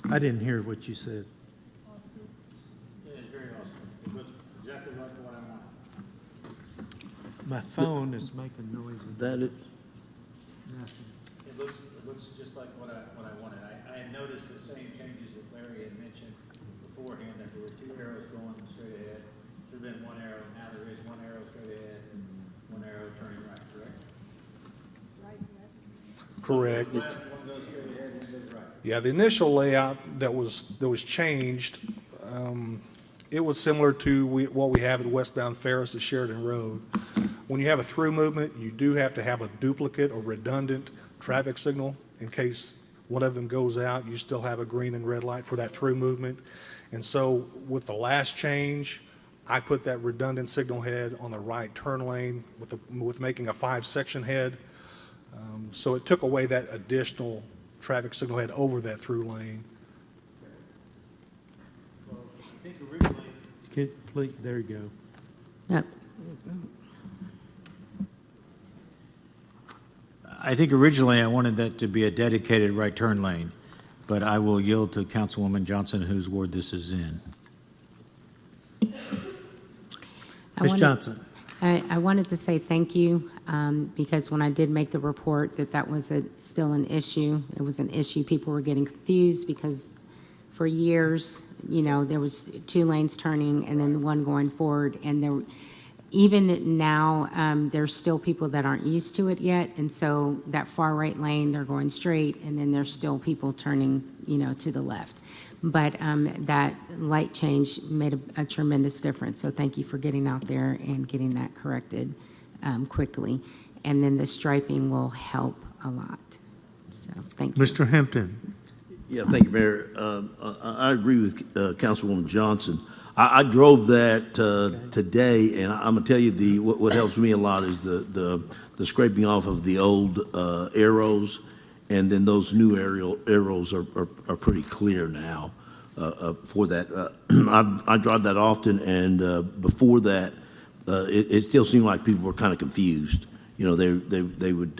I didn't hear what you said. My phone is making noises. That it, It looks just like what I wanted. I had noticed the same changes that Larry had mentioned beforehand, that there were two arrows going straight ahead. Should have been one arrow, now there is one arrow straight ahead and one arrow turning right, correct? Correct. One goes straight ahead, one goes right. Yeah, the initial layout that was changed, it was similar to what we have at westbound Ferris at Sheridan Road. When you have a through movement, you do have to have a duplicate or redundant traffic signal in case one of them goes out. You still have a green and red light for that through movement. And so with the last change, I put that redundant signal head on the right turn lane with making a 5-section head. So it took away that additional traffic signal head over that through lane. Well, I think originally, Complete, there you go. Yep. I think originally I wanted that to be a dedicated right turn lane, but I will yield to Councilwoman Johnson, whose ward this is in. Ms. Johnson. I wanted to say thank you, because when I did make the report that was still an issue. It was an issue. People were getting confused because for years, there was 2 lanes turning and then one going forward. And even now, there's still people that aren't used to it yet. And so that far right lane, they're going straight, and then there's still people turning, to the left. But that light change made a tremendous difference. So thank you for getting out there and getting that corrected quickly. And then the striping will help a lot. So thank you. Mr. Hampton. yeah, thank you, Mayor. I agree with Councilwoman Johnson. I drove that today, and I'm gonna tell you what helps me a lot is the scraping off of the old arrows, and then those new arrows are pretty clear now for that. I drive that often, and before that, it still seemed like people were kind of confused. They would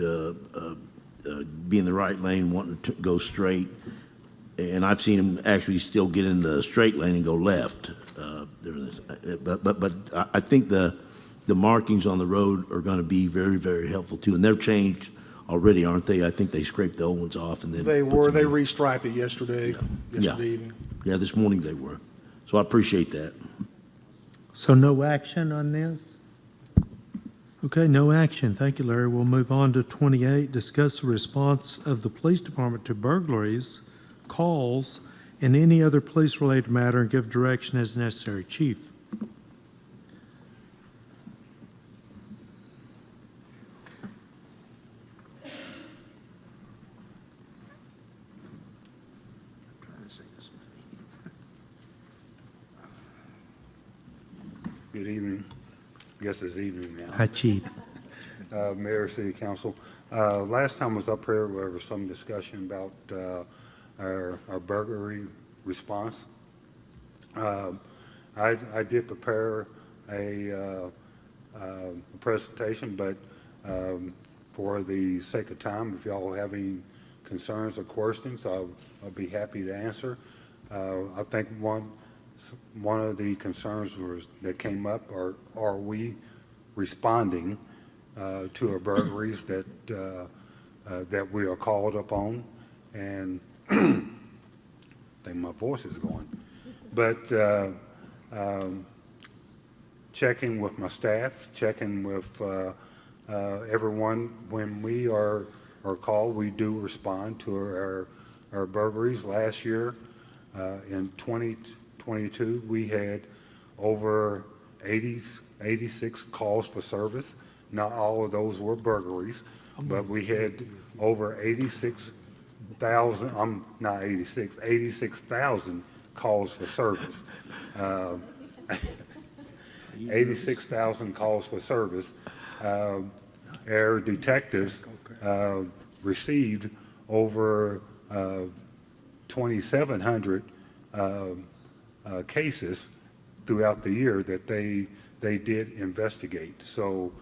be in the right lane, wanting to go straight, and I've seen them actually still get in the straight lane and go left. But I think the markings on the road are going to be very, very helpful too, and they're changed already, aren't they? I think they scraped the old ones off and then They put them in. restriped it yesterday evening. Yeah, this morning they were. So I appreciate that. So no action on this? Okay, no action. Thank you, Larry. We'll move on to 28, discuss the response of the police department to burglaries, calls, and any other police-related matter, and give direction as necessary. Chief. Good evening. I guess it's evening now. Hi, Chief. Mayor, City Council. Last time I was up here, there was some discussion about our burglary response. I did prepare a presentation, but for the sake of time, if y'all have any concerns or questions, I'll be happy to answer. I think one of the concerns that came up are we responding to our burglaries that we are called upon? And I think my voice is going. But checking with my staff, checking with everyone, when we are called, we do respond to our burglaries. Last year, in 2022, we had over 86 calls for service. Not all of those were burglaries, but we had over 86,000, 86,000 calls for service. 86,000 calls for service. Our detectives received over 2,700 cases throughout the year that they did investigate. So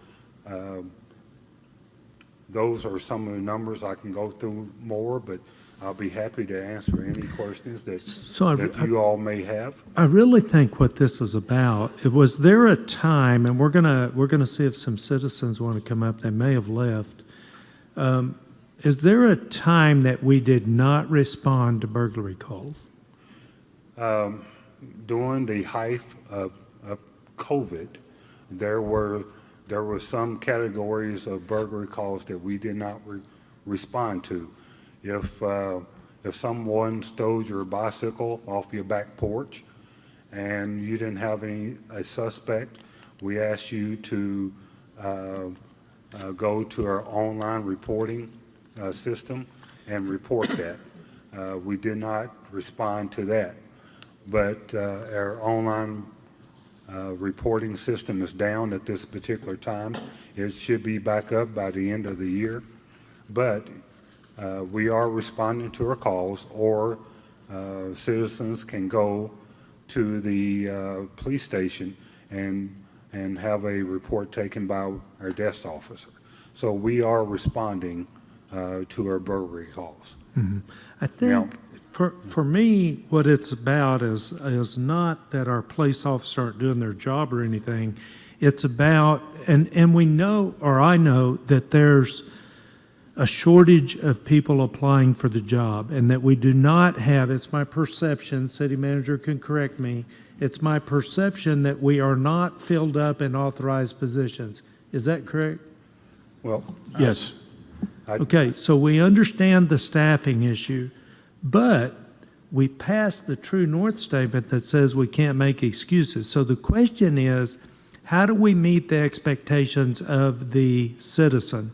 those are some of the numbers. I can go through more, but I'll be happy to answer any questions that So that you all may have. I really think what this is about, was there a time, and we're gonna see if some citizens want to come up, they may have left. Is there a time that we did not respond to burglary calls? During the height of COVID, there were some categories of burglary calls that we did not respond to. If someone stole your bicycle off your back porch and you didn't have a suspect, we asked you to go to our online reporting system and report that. We did not respond to that, but our online reporting system is down at this particular time. It should be back up by the end of the year, but we are responding to our calls, or citizens can go to the police station and have a report taken by our desk officer. So we are responding to our burglary calls. I think, for me, what it's about is not that our police officers aren't doing their job or anything. It's about, and we know, or I know, that there's a shortage of people applying for the job, and that we do not have, it's my perception, city manager can correct me, it's my perception that we are not filled up in authorized positions. Is that correct? Well, yes. Okay, so we understand the staffing issue, but we passed the True North statement that says we can't make excuses. So the question is, how do we meet the expectations of the citizen,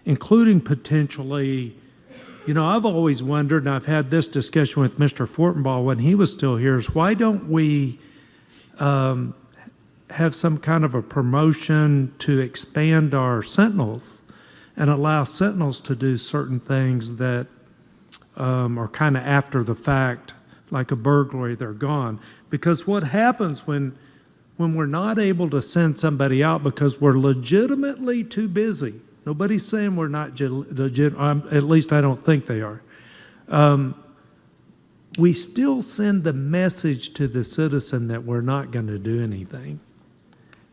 including potentially, I've always wondered, and I've had this discussion with Mr. Fortenbaugh when he was still here, is why don't we have some kind of a promotion to expand our sentinels and allow sentinels to do certain things that are kind of after the fact, like a burglary, they're gone. Because what happens when we're not able to send somebody out because we're legitimately too busy, nobody's saying we're not legit, at least I don't think they are, we still send the message to the citizen that we're not going to do anything.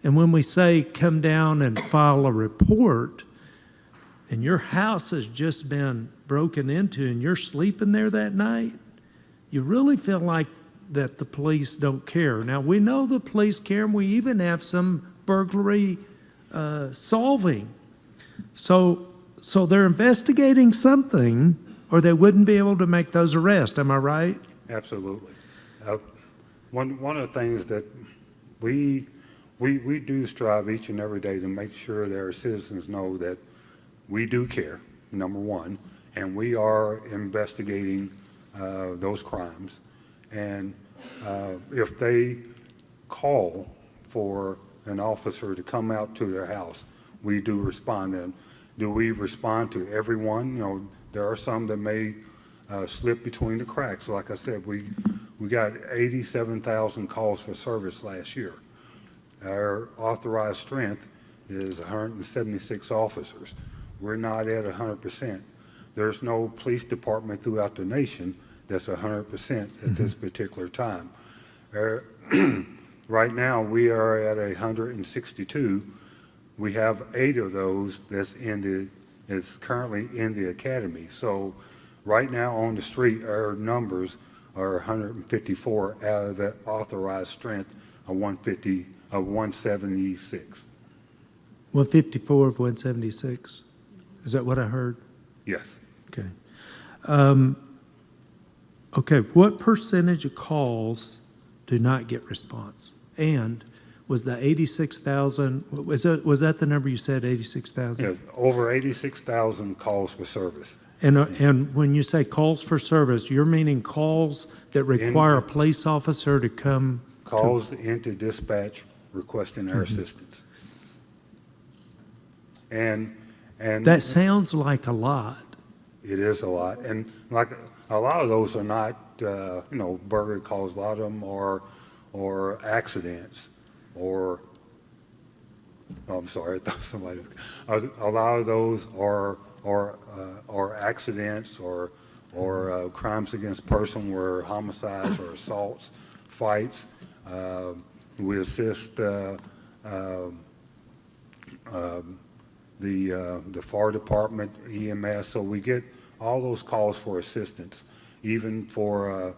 And when we say, come down and file a report, and your house has just been broken into and you're sleeping there that night, you really feel like that the police don't care. Now, we know the police care, and we even have some burglary solving. So they're investigating something, or they wouldn't be able to make those arrests. Am I right? Absolutely. One of the things that we do strive each and every day to make sure that our citizens know that we do care, number one, and we are investigating those crimes. And if they call for an officer to come out to their house, we do respond. And do we respond to everyone? There are some that may slip between the cracks. Like I said, we got 87,000 calls for service last year. Our authorized strength is 176 officers. We're not at 100%. There's no police department throughout the nation that's 100% at this particular time. Right now, we are at 162. We have 8 of those that's currently in the academy. So right now on the street, our numbers are 154 out of that authorized strength of 176. 154 of 176. Is that what I heard? Yes. Okay. Okay, what percentage of calls do not get response? And was the 86,000, was that the number you said, 86,000? Yeah, over 86,000 calls for service. And when you say calls for service, you're meaning calls that require a police officer to come? Calls into dispatch requesting our assistance. And that sounds like a lot. It is a lot. And like a lot of those are not, burglary calls. A lot of them are accidents or, I'm sorry, I thought somebody, a lot of those are accidents or or crimes against person were homicides or assaults, fights. We assist the fire department, EMS, so we get all those calls for assistance, even for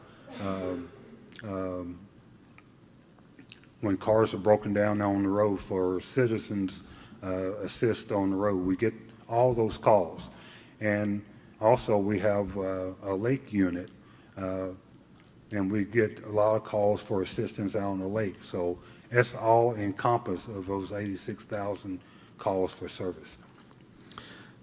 when cars are broken down on the road, for citizens assist on the road. We get all those calls. And also we have a lake unit, and we get a lot of calls for assistance out on the lake. So that's all encompassed of those 86,000 calls for service.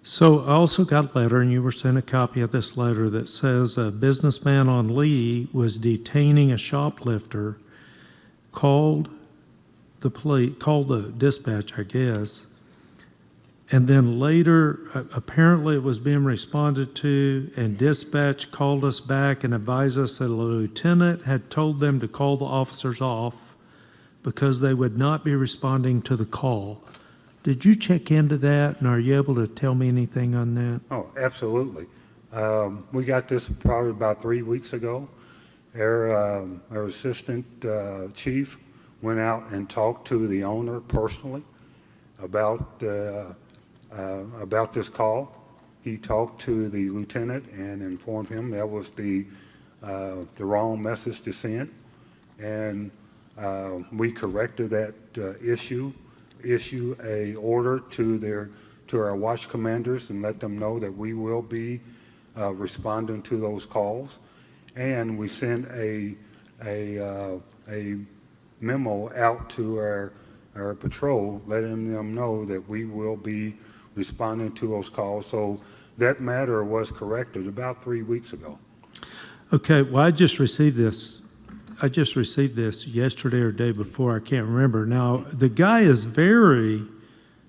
So I also got a letter, and you were sent a copy of this letter, that says a businessman on Lee was detaining a shoplifter, called the dispatch, I guess, and then later, apparently it was being responded to, and dispatch called us back and advised us that a lieutenant had told them to call the officers off because they would not be responding to the call. Did you check into that, and are you able to tell me anything on that? Oh, absolutely. We got this probably about 3 weeks ago. Our assistant chief went out and talked to the owner personally about this call. He talked to the lieutenant and informed him that was the wrong message to send, and we corrected that issue a order to our watch commanders and let them know that we will be responding to those calls, and we sent a memo out to our patrol letting them know that we will be responding to those calls. So that matter was corrected about 3 weeks ago. Okay, well, I just received this yesterday or day before, I can't remember. Now, the guy is very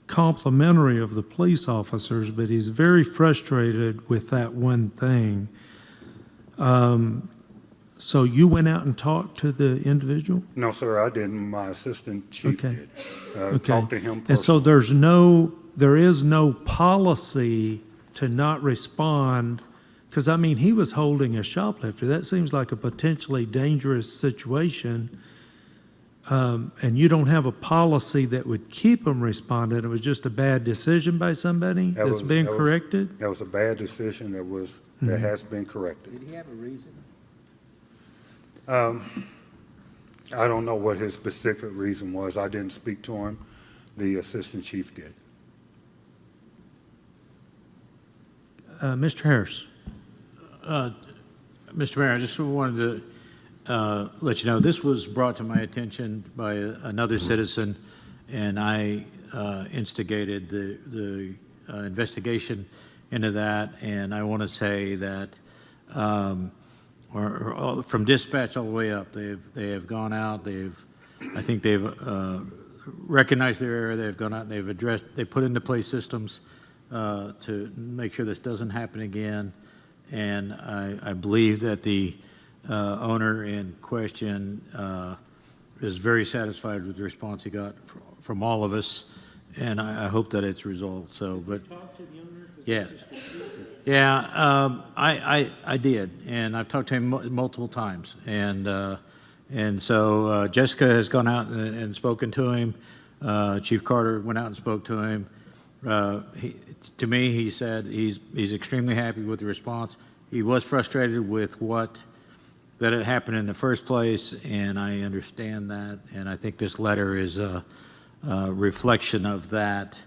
complimentary of the police officers, but he's very frustrated with that one thing. So you went out and talked to the individual? No, sir, I didn't. My assistant chief did. Okay. Talked to him personally. And so there is no policy to not respond, because, I mean, he was holding a shoplifter. That seems like a potentially dangerous situation, and you don't have a policy that would keep him responding. It was just a bad decision by somebody that's been corrected? That was a bad decision that has been corrected. Did he have a reason? I don't know what his specific reason was. I didn't speak to him. The assistant chief did. Mr. Harris. Mr. Mayor, I just wanted to let you know, this was brought to my attention by another citizen, and I instigated the investigation into that, and I want to say that from dispatch all the way up, they have gone out, I think they've recognized their error, they've gone out, they've put into place systems to make sure this doesn't happen again. And I believe that the owner in question is very satisfied with the response he got from all of us, and I hope that it's resolved. So, but yeah, I did, and I've talked to him multiple times, and so Jessica has gone out and spoken to him. Chief Carter went out and spoke to him. To me, he said he's extremely happy with the response. He was frustrated with that had happened in the first place, and I understand that. And I think this letter is a reflection of that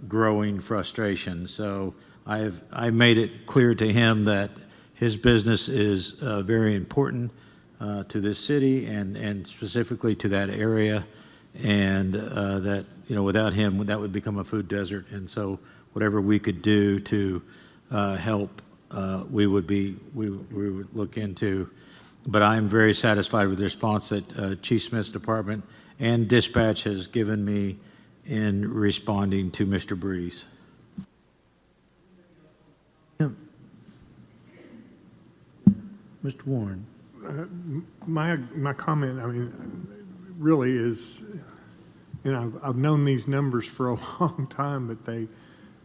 growing frustration. So I made it clear to him that his business is very important to this city and specifically to that area, and that without him, that would become a food desert. And so whatever we could do to help, we would look into. But I'm very satisfied with the response that Chief Smith's department and dispatch has given me in responding to Mr. Breeze. Yeah. Mr. Warren. My comment, I mean, really is, I've known these numbers for a long time, but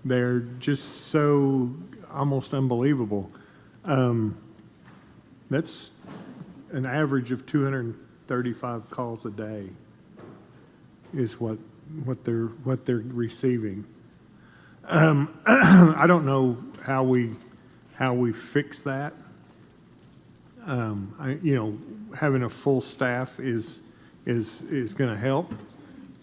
they're just so almost unbelievable. That's an average of 235 calls a day is what they're receiving. I don't know how we fix that. Having a full staff is going to help,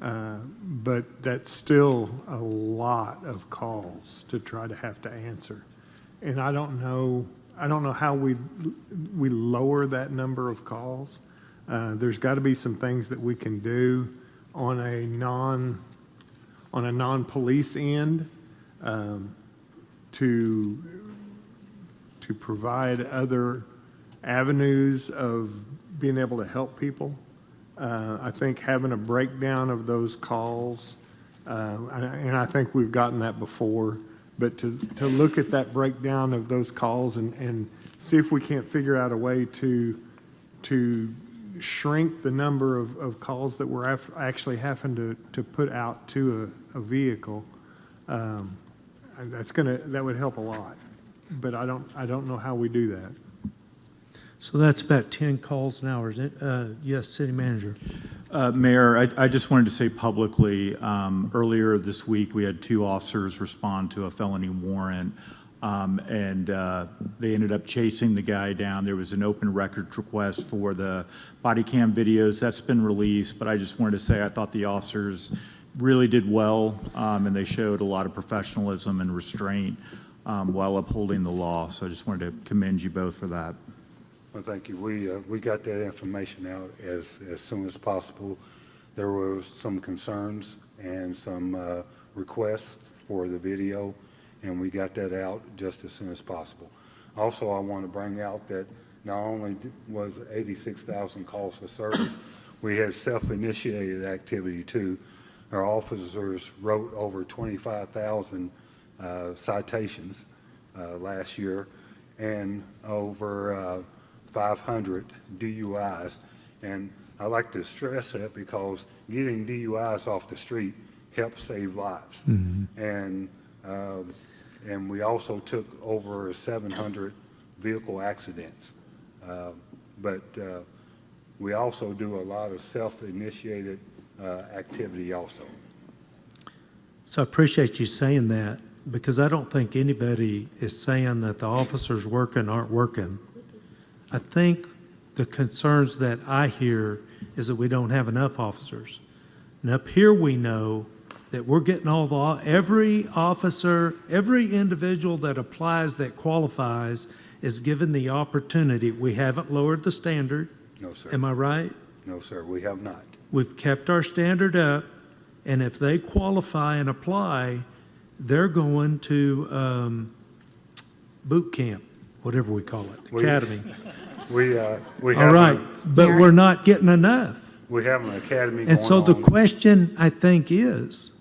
but that's still a lot of calls to try to have to answer, and I don't know how we lower that number of calls. There's got to be some things that we can do on a non-police end to provide other avenues of being able to help people. I think having a breakdown of those calls, and I think we've gotten that before, but to look at that breakdown of those calls and see if we can't figure out a way to shrink the number of calls that we're actually having to put out to a vehicle, that would help a lot. But I don't know how we do that. So that's about 10 calls an hour, isn't it? Yes, City Manager. Mayor, I just wanted to say publicly, earlier this week, we had 2 officers respond to a felony warrant, and they ended up chasing the guy down. There was an open records request for the body cam videos. That's been released, but I just wanted to say I thought the officers really did well, and they showed a lot of professionalism and restraint while upholding the law. So I just wanted to commend you both for that. Well, thank you. We got that information out as soon as possible. There were some concerns and some requests for the video, and we got that out just as soon as possible. Also, I want to bring out that not only was 86,000 calls for service, we had self-initiated activity too. Our officers wrote over 25,000 citations last year and over 500 DUIs. And I like to stress that because getting DUIs off the street helps save lives. And we also took over 700 vehicle accidents. But we also do a lot of self-initiated activity also. So I appreciate you saying that, because I don't think anybody is saying that the officers working aren't working. I think the concerns that I hear is that we don't have enough officers. And up here we know that we're getting every officer, every individual that applies that qualifies is given the opportunity. We haven't lowered the standard. No, sir. Am I right? No, sir, we have not. We've kept our standard up, and if they qualify and apply, they're going to boot camp, whatever we call it, academy. We All have right, but we're not getting enough. we have an academy going And so the on. question, I think, is,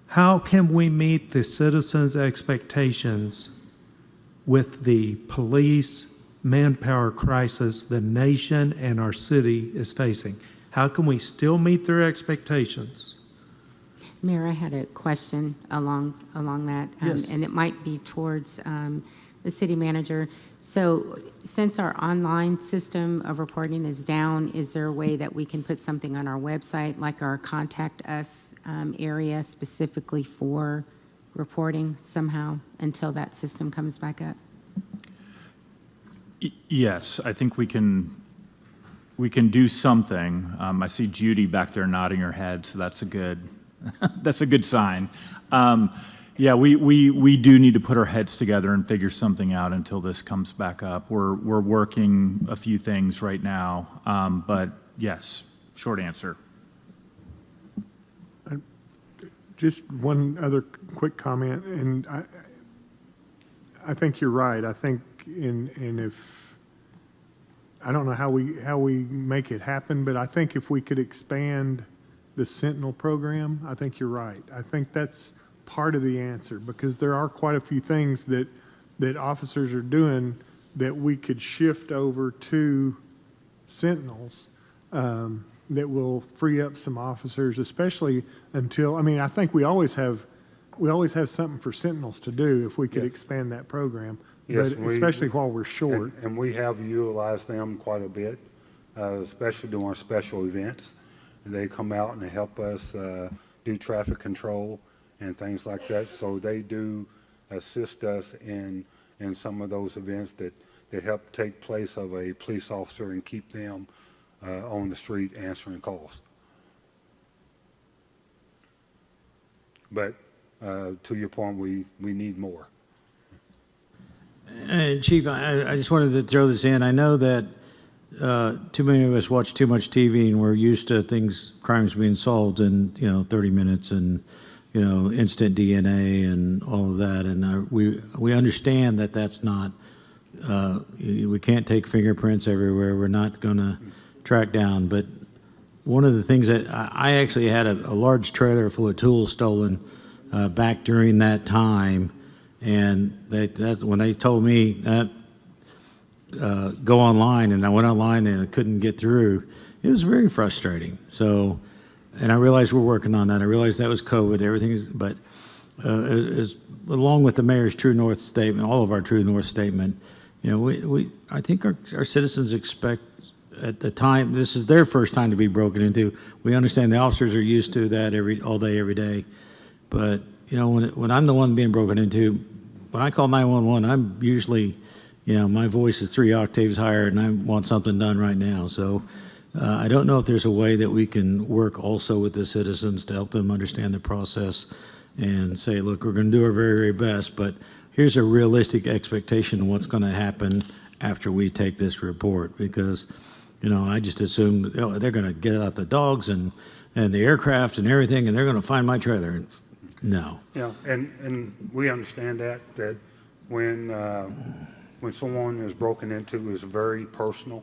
how can we meet the citizens' expectations with the police manpower crisis the nation and our city is facing? How can we still meet their expectations? Mayor, I had a question along that, Yes. and it might be towards the city manager. So since our online system of reporting is down, is there a way that we can put something on our website, like our Contact Us area specifically for reporting somehow until that system comes back up? Yes, I think we can do something. I see Judy back there nodding her head, so that's a good that's a good sign. Yeah, we do need to put our heads together and figure something out until this comes back up. We're working a few things right now, but yes, short answer. Just one other quick comment, and I think you're right. I think if I don't know how we make it happen, but I think if we could expand the Sentinel program, I think you're right. I think that's part of the answer, because there are quite a few things that officers are doing that we could shift over to Sentinels that will free up some officers, especially until, I mean, I think we always have we always have something for sentinels to do if we could Yeah. expand that program. Yes, But especially while we're short. And we have utilized them quite a bit, especially during special events. They come out and they help us do traffic control and things like that. So they do assist us in some of those events that help take place of a police officer and keep them on the street answering calls. But to your point, we need more. And Chief, I just wanted to throw this in. I know that too many of us watch too much TV and we're used to crimes being solved in, 30 minutes and, instant DNA and all of that. And we understand that that's not, we can't take fingerprints everywhere. We're not going to track down. But one of the things that I actually had a large trailer full of tools stolen back during that time. And that's when they told me that go online, and I went online and I couldn't get through. It was very frustrating. So, and I realized we're working on that. I realized that was COVID. Everything is, but along with the mayor's True North statement, all of our True North statement, I think our citizens expect at the time this is their first time to be broken into. We understand the officers are used to that all day, every day, but when I'm the one being broken into. When I call 911, I'm usually, my voice is 3 octaves higher and I want something done right now. So I don't know if there's a way that we can work also with the citizens to help them understand the process and say, look, we're going to do our very, very best, but here's a realistic expectation of what's going to happen after we take this report. Because, I just assume they're going to get out the dogs and the aircraft and everything, and they're going to find my trailer. No. Yeah, and we understand that when someone is broken into, is very personal.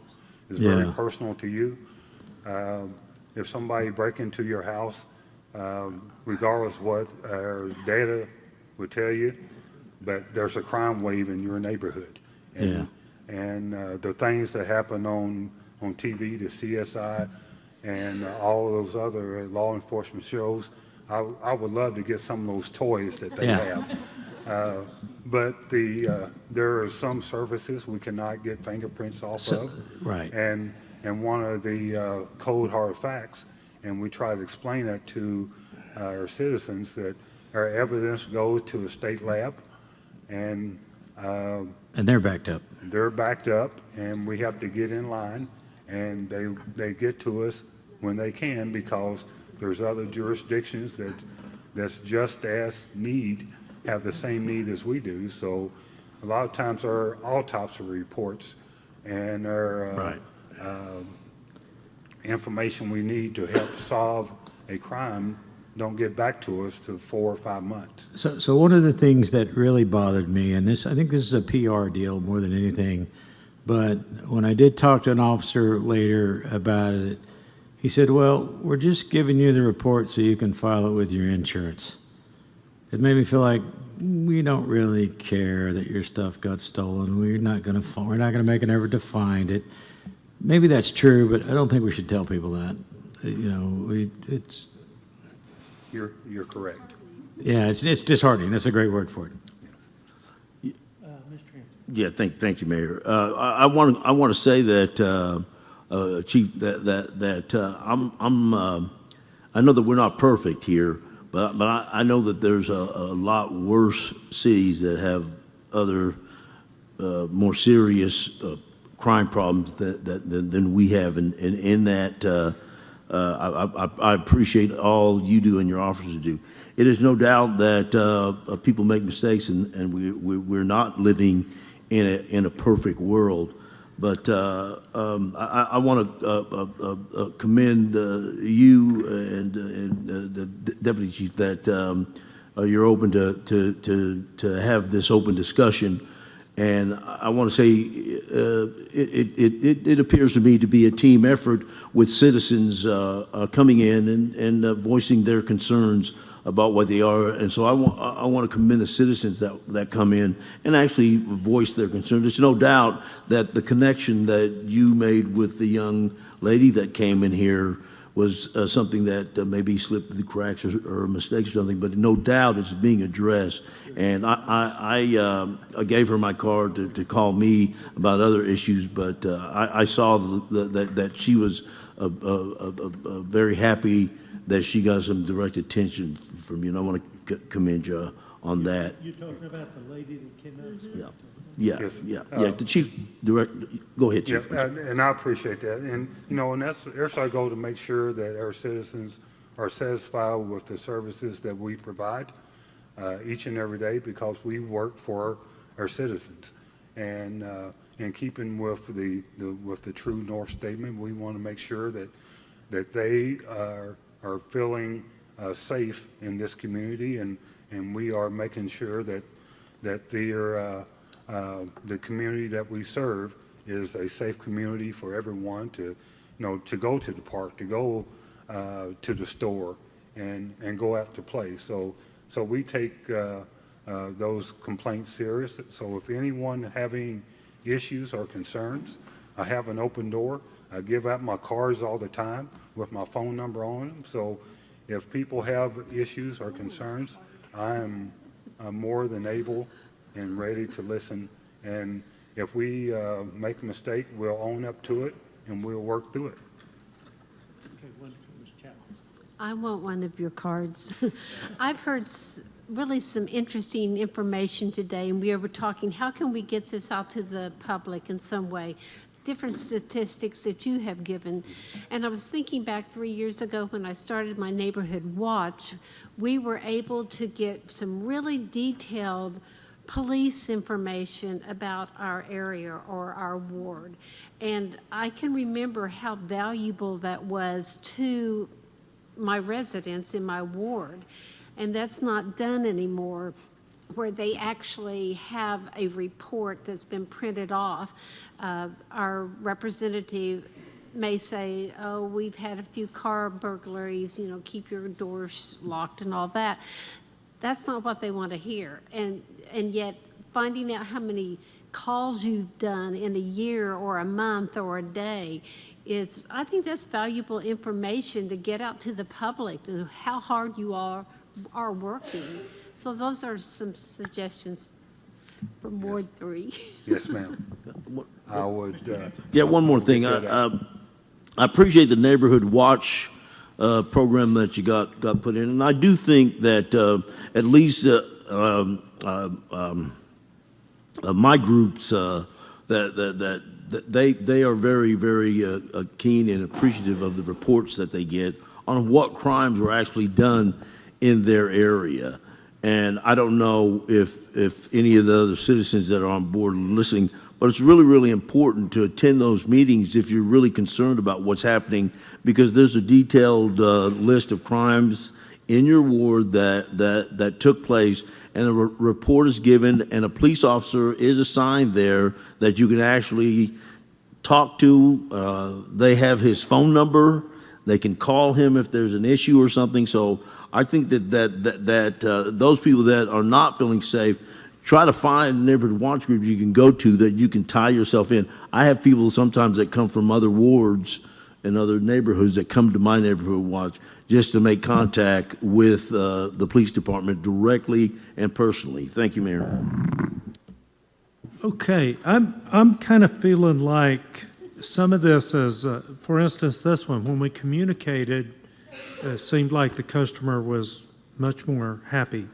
It's very personal to you. If somebody break into your house, regardless what our data would tell you, but there's a crime wave in your neighborhood. And the things that happen on TV, the CSI, and all of those other law enforcement shows, I would love to get some of those toys that they have. But there are some services we cannot get fingerprints off of. Right. And one of the cold hard facts, and we try to explain that to our citizens, that our evidence goes to a state lab, and they're backed up. They're backed up, and we have to get in line, and they get to us when they can, because there's other jurisdictions that's just as have the same need as we do. So a lot of times our autopsy reports and our information we need to help solve a crime don't get back to us to 4 or 5 months. So one of the things that really bothered me, and I think this is a PR deal more than anything, but when I did talk to an officer later about it, he said, well, we're just giving you the report so you can file it with your insurance. It made me feel like we don't really care that your stuff got stolen. We're not going to make an effort to find it. Maybe that's true, but I don't think we should tell people that. It's. You're correct. Yeah, it's disheartening. That's a great word for it. Yeah, thank you, Mayor. I want to say that. Chief, I know that we're not perfect here, but I know that there's a lot worse cities that have other more serious crime problems than we have, and in that I appreciate all you do and your officers do. It is no doubt that people make mistakes, and we're not living in a perfect world. But I want to commend you and the Deputy Chief that you're open to have this open discussion. And I want to say it appears to me to be a team effort with citizens coming in and voicing their concerns about what they are. And so I want to commend the citizens that come in and actually voice their concerns. There's no doubt that the connection that you made with the young lady that came in here was something that maybe slipped through the cracks or mistakes or something, but no doubt it's being addressed. And I gave her my card to call me about other issues, but I saw that she was very happy that she got some direct attention from you, and I want to commend you on that. You're talking about the lady that came out? Yeah. Yeah, Yes. yeah. The chief director, go ahead, Yeah, Chief. and I appreciate that. And, and that's our goal, to make sure that our citizens are satisfied with the services that we provide each and every day, because we work for our citizens. And in keeping with the True North statement, we want to make sure that they are feeling safe in this community, and we are making sure that the community that we serve is a safe community for everyone to go to the park, to go to the store, and go out to play. So we take those complaints serious. So if anyone having issues or concerns, I have an open door. I give out my cards all the time with my phone number on them. So if people have issues or concerns, I'm more than able and ready to listen. And if we make a mistake, we'll own up to it and we'll work through it. I want one of your cards. I've heard really some interesting information today, and we were talking, how can we get this out to the public in some way? Different statistics that you have given. And I was thinking back 3 years ago when I started my neighborhood watch, we were able to get some really detailed police information about our area or our ward. And I can remember how valuable that was to my residents in my ward. And that's not done anymore, where they actually have a report that's been printed off. Our representative may say, oh, we've had a few car burglaries, keep your doors locked and all that. That's not what they want to hear. And yet finding out how many calls you've done in a year or a month or a day, I think that's valuable information to get out to the public and how hard you are working. So those are some suggestions from Ward 3. Yes, ma'am. I would. Yeah, one more thing. I appreciate the Neighborhood Watch program that you got put in, and I do think that at least my groups that they are very, very keen and appreciative of the reports that they get on what crimes were actually done in their area. And I don't know if any of the other citizens that are on board are listening, but it's really, really important to attend those meetings if you're really concerned about what's happening, because there's a detailed list of crimes in your ward that took place, and a report is given, and a police officer is assigned there that you can actually talk to. They have his phone number. They can call him if there's an issue or something. So I think that those people that are not feeling safe, try to find neighborhood watch groups you can go to that you can tie yourself in. I have people sometimes that come from other wards and other neighborhoods that come to my neighborhood watch just to make contact with the police department directly and personally. Thank you, Mayor. Okay, I'm kind of feeling like some of this is, for instance, this one, when we communicated, it seemed like the customer was much more happy.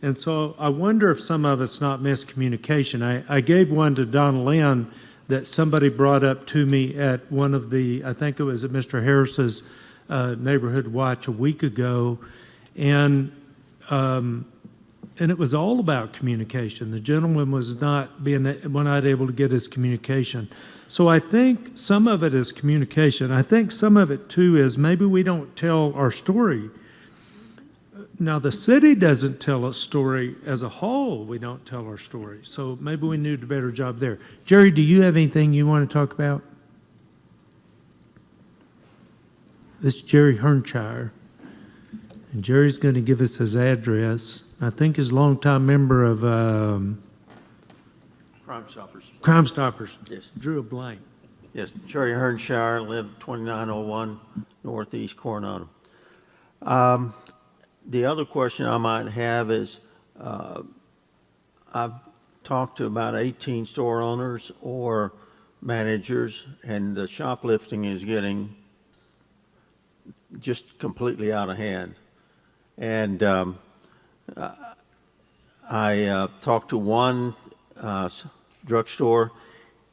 And so I wonder if some of it's not miscommunication. I gave one to Donna Lynn that somebody brought up to me at one of the, I think it was at Mr. Harris's neighborhood watch a week ago, and it was all about communication. The gentleman was not able to get his communication. So I think some of it is communication. I think some of it too is maybe we don't tell our story. Now, the city doesn't tell a story as a whole. We don't tell our story. So maybe we need a better job there. Jerry, do you have anything you want to talk about? This is Jerry Hernshire. And Jerry's going to give us his address. I think he's a longtime member of Crime Stoppers. Crime Stoppers. Yes. Drew a blank. Yes, Jerry Hernshire, live 2901 Northeast Coronado. The other question I might have is, I've talked to about 18 store owners or managers, and the shoplifting is getting just completely out of hand. And I talked to one drugstore,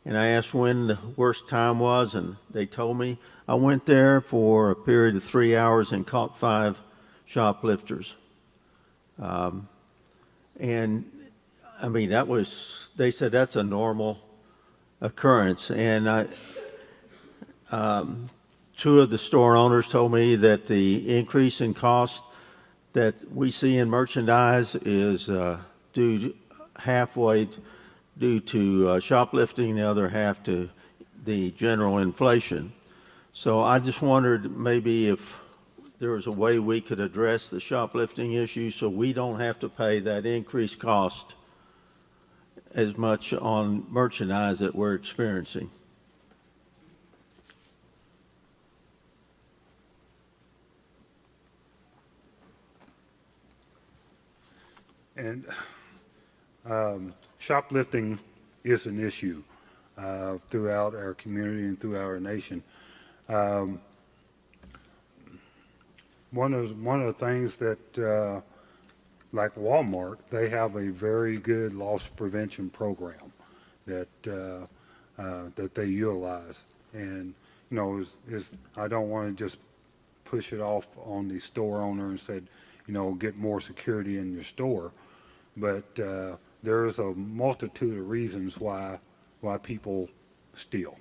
and I asked when the worst time was, and they told me. I went there for a period of 3 hours and caught 5 shoplifters. And I mean, they said that's a normal occurrence. And 2 of the store owners told me that the increase in cost that we see in merchandise is halfway due to shoplifting, the other half to the general inflation. So I just wondered maybe if there was a way we could address the shoplifting issue so we don't have to pay that increased cost as much on merchandise that we're experiencing. And shoplifting is an issue throughout our community and throughout our nation. One of the things that, like Walmart, they have a very good loss prevention program that that they utilize. And you know, I don't want to just push it off on the store owner and said, you know, get more security in your store. But there's a multitude of reasons why people steal,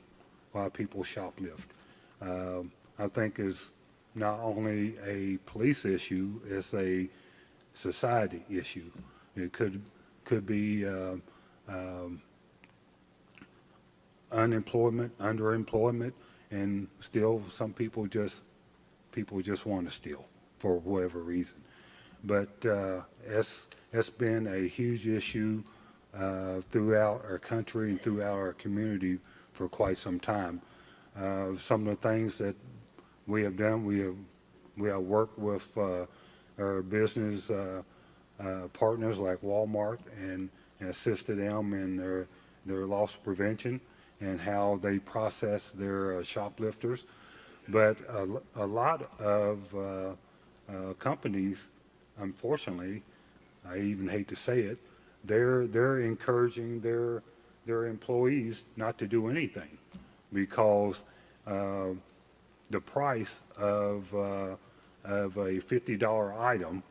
why people shoplift. I think is not only a police issue, it's a society issue. It could be unemployment, underemployment, and still some people just want to steal for whatever reason. But it's been a huge issue throughout our country and throughout our community for quite some time. Some of the things that we have done, we have worked with our business partners like Walmart and assisted them in their loss prevention and how they process their shoplifters. But a lot of companies, unfortunately, I even hate to say it, they're encouraging their employees not to do anything because the price of a $50 item,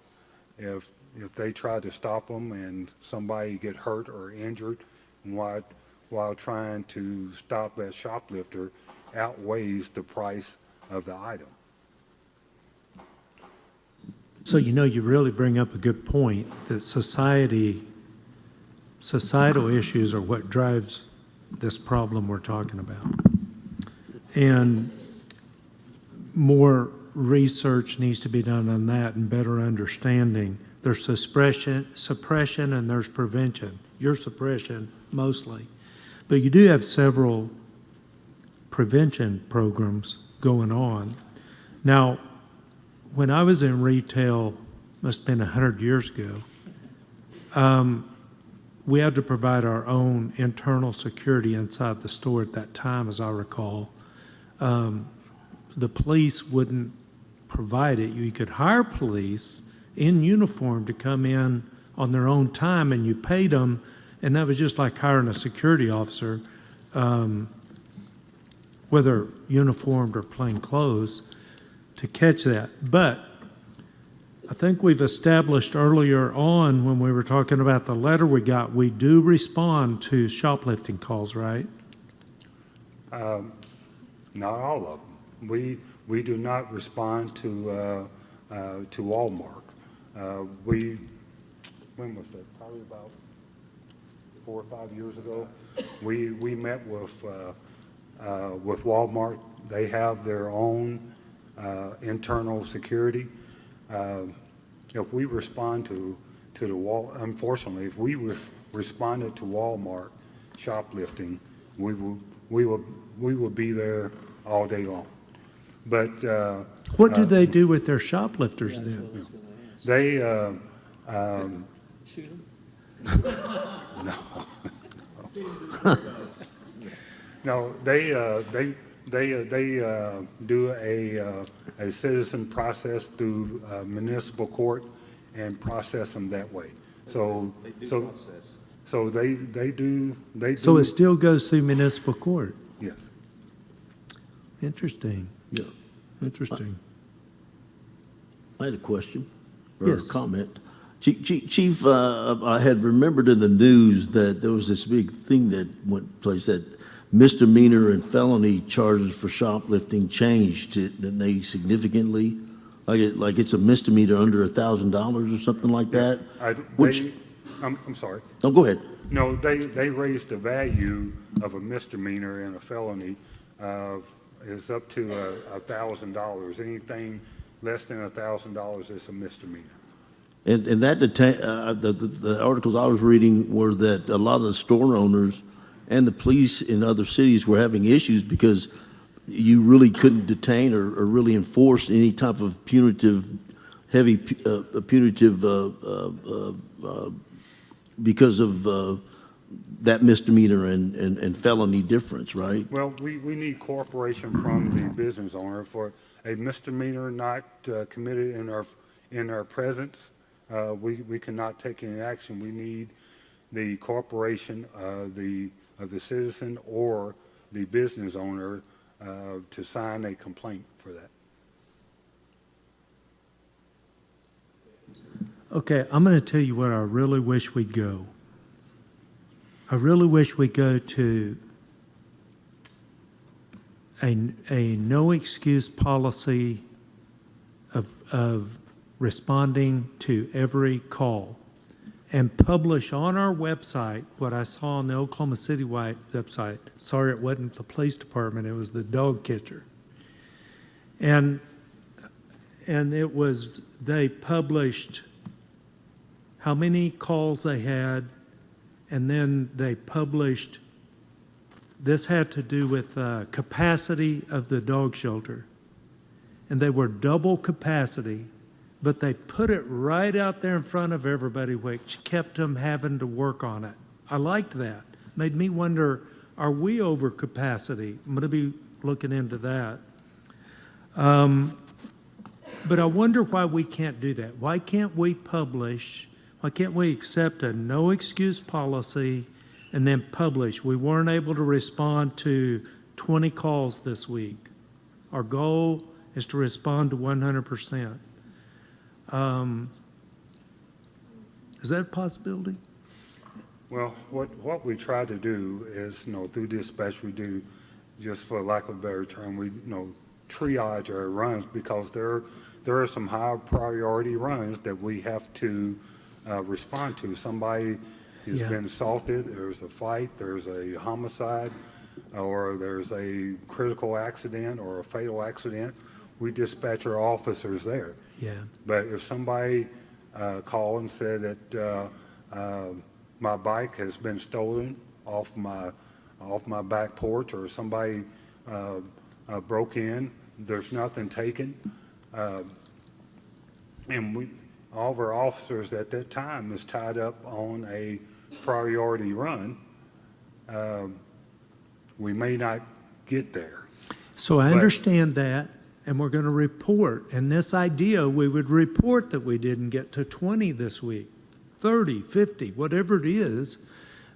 if they try to stop them and somebody get hurt or injured while trying to stop that shoplifter, outweighs the price of the item. So, you know, you really bring up a good point that societal issues are what drives this problem we're talking about. And more research needs to be done on that and better understanding. There's suppression and there's prevention. Your suppression mostly. But you do have several prevention programs going on. Now, when I was in retail, must have been 100 years ago, we had to provide our own internal security inside the store at that time, as I recall. The police wouldn't provide it. You could hire police in uniform to come in on their own time, and you paid them, and that was just like hiring a security officer, whether uniformed or plain clothes, to catch that. But I think we've established earlier on when we were talking about the letter we got, we do respond to shoplifting calls, right? Not all of them. We do not respond to Walmart. When was that? Probably about 4 or 5 years ago. We met with Walmart. They have their own internal security. If we respond to the unfortunately, if we responded to Walmart shoplifting, we will be there all day long. But, What do they do with their shoplifters then? they, no, they do a citizen process through municipal court and process them that way. So they do. So it still goes through municipal court? Yes. Interesting. Yeah. Interesting. I had a question or Yes. a comment. Chief, I had remembered in the news that there was this big thing that went place that misdemeanor and felony charges for shoplifting changed, didn't they, significantly? Like it's a misdemeanor under $1,000 or something like that? I'm sorry. No, go ahead. No, they raised the value of a misdemeanor and a felony is up to $1,000. Anything less than $1,000 is a misdemeanor. And that the articles I was reading were that a lot of the store owners and the police in other cities were having issues because you really couldn't detain or really enforce any type of heavy punitive because of that misdemeanor and felony difference, right? Well, we need cooperation from the business owner for a misdemeanor not committed in our presence. We cannot take any action. We need the cooperation of the citizen or the business owner to sign a complaint for that. Okay, I'm going to tell you what I really wish we'd go. I really wish we'd go to a no excuse policy of responding to every call and publish on our website what I saw on the Oklahoma City website. Sorry, it wasn't the police department, it was the dog catcher. And it was, they published how many calls they had, and then they published, this had to do with capacity of the dog shelter. And they were double capacity, but they put it right out there in front of everybody, which kept them having to work on it. I liked that. Made me wonder, are we over capacity? I'm going to be looking into that. But I wonder why we can't do that. Why can't we publish, why can't we accept a no excuse policy and then publish? We weren't able to respond to 20 calls this week. Our goal is to respond to 100%. Is that a possibility? Well, what we try to do is, through dispatch, we do, just for lack of a better term, we, triage our runs because there are some high priority runs that we have to respond to. Somebody has been assaulted, there's a fight, there's a homicide, or there's a critical accident or a fatal accident. We dispatch our officers there. Yeah. But if somebody called and said that my bike has been stolen off my back porch, or somebody broke in, there's nothing taken, and all of our officers at that time is tied up on a priority run, we may not get there. So I understand that, and we're going to report. And this idea, we would report that we didn't get to 20 this week, 30, 50, whatever it is,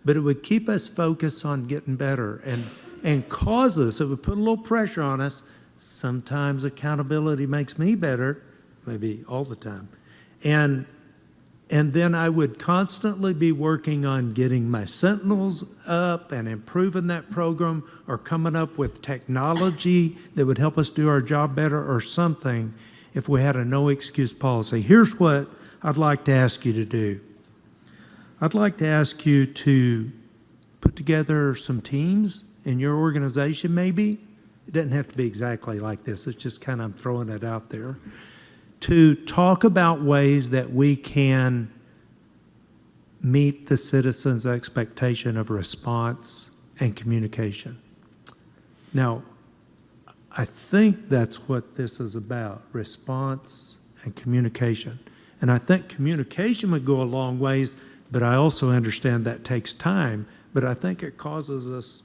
but it would keep us focused on getting better and cause us, it would put a little pressure on us. Sometimes accountability makes me better, maybe all the time. And then I would constantly be working on getting my Sentinels up and improving that program, or coming up with technology that would help us do our job better or something if we had a no excuse policy. Here's what I'd like to ask you to do. I'd like to ask you to put together some teams in your organization maybe. It doesn't have to be exactly like this. It's just kind of throwing it out there. To talk about ways that we can meet the citizens' expectation of response and communication. Now, I think that's what this is about, response and communication. And I think communication would go a long ways, but I also understand that takes time. But I think it causes us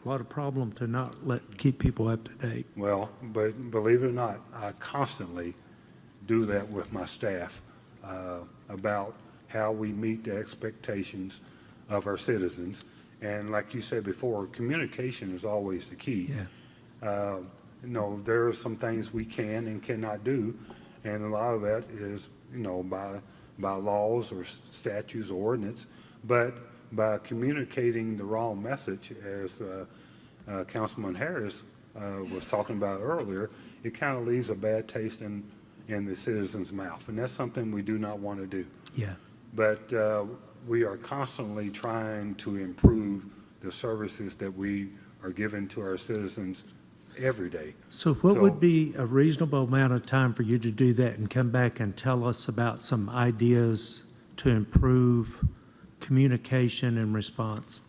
a lot of problem to not keep people up to date. Well, but believe it or not, I constantly do that with my staff about how we meet the expectations of our citizens. And like you said before, communication is always the key. Yeah. You know, there are some things we can and cannot do, and a lot of that is, you know, by laws or statutes or ordinance. But by communicating the wrong message, as Councilman Harris was talking about earlier, it kind of leaves a bad taste in the citizen's mouth, and that's something we do not want to do. Yeah. But we are constantly trying to improve the services that we are giving to our citizens every day. So what would be a reasonable amount of time for you to do that and come back and tell us about some ideas to improve communication and response?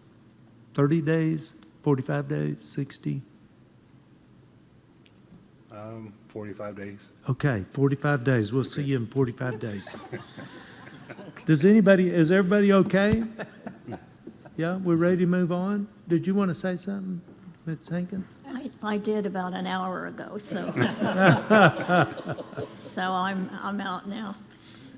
30 days, 45 days, 60? 45 days. Okay, 45 days. We'll see you in 45 days. Is everybody okay? Yeah, we're ready to move on? Did you want to say something, Ms. Hankins? I did about an hour ago, so. So I'm out now.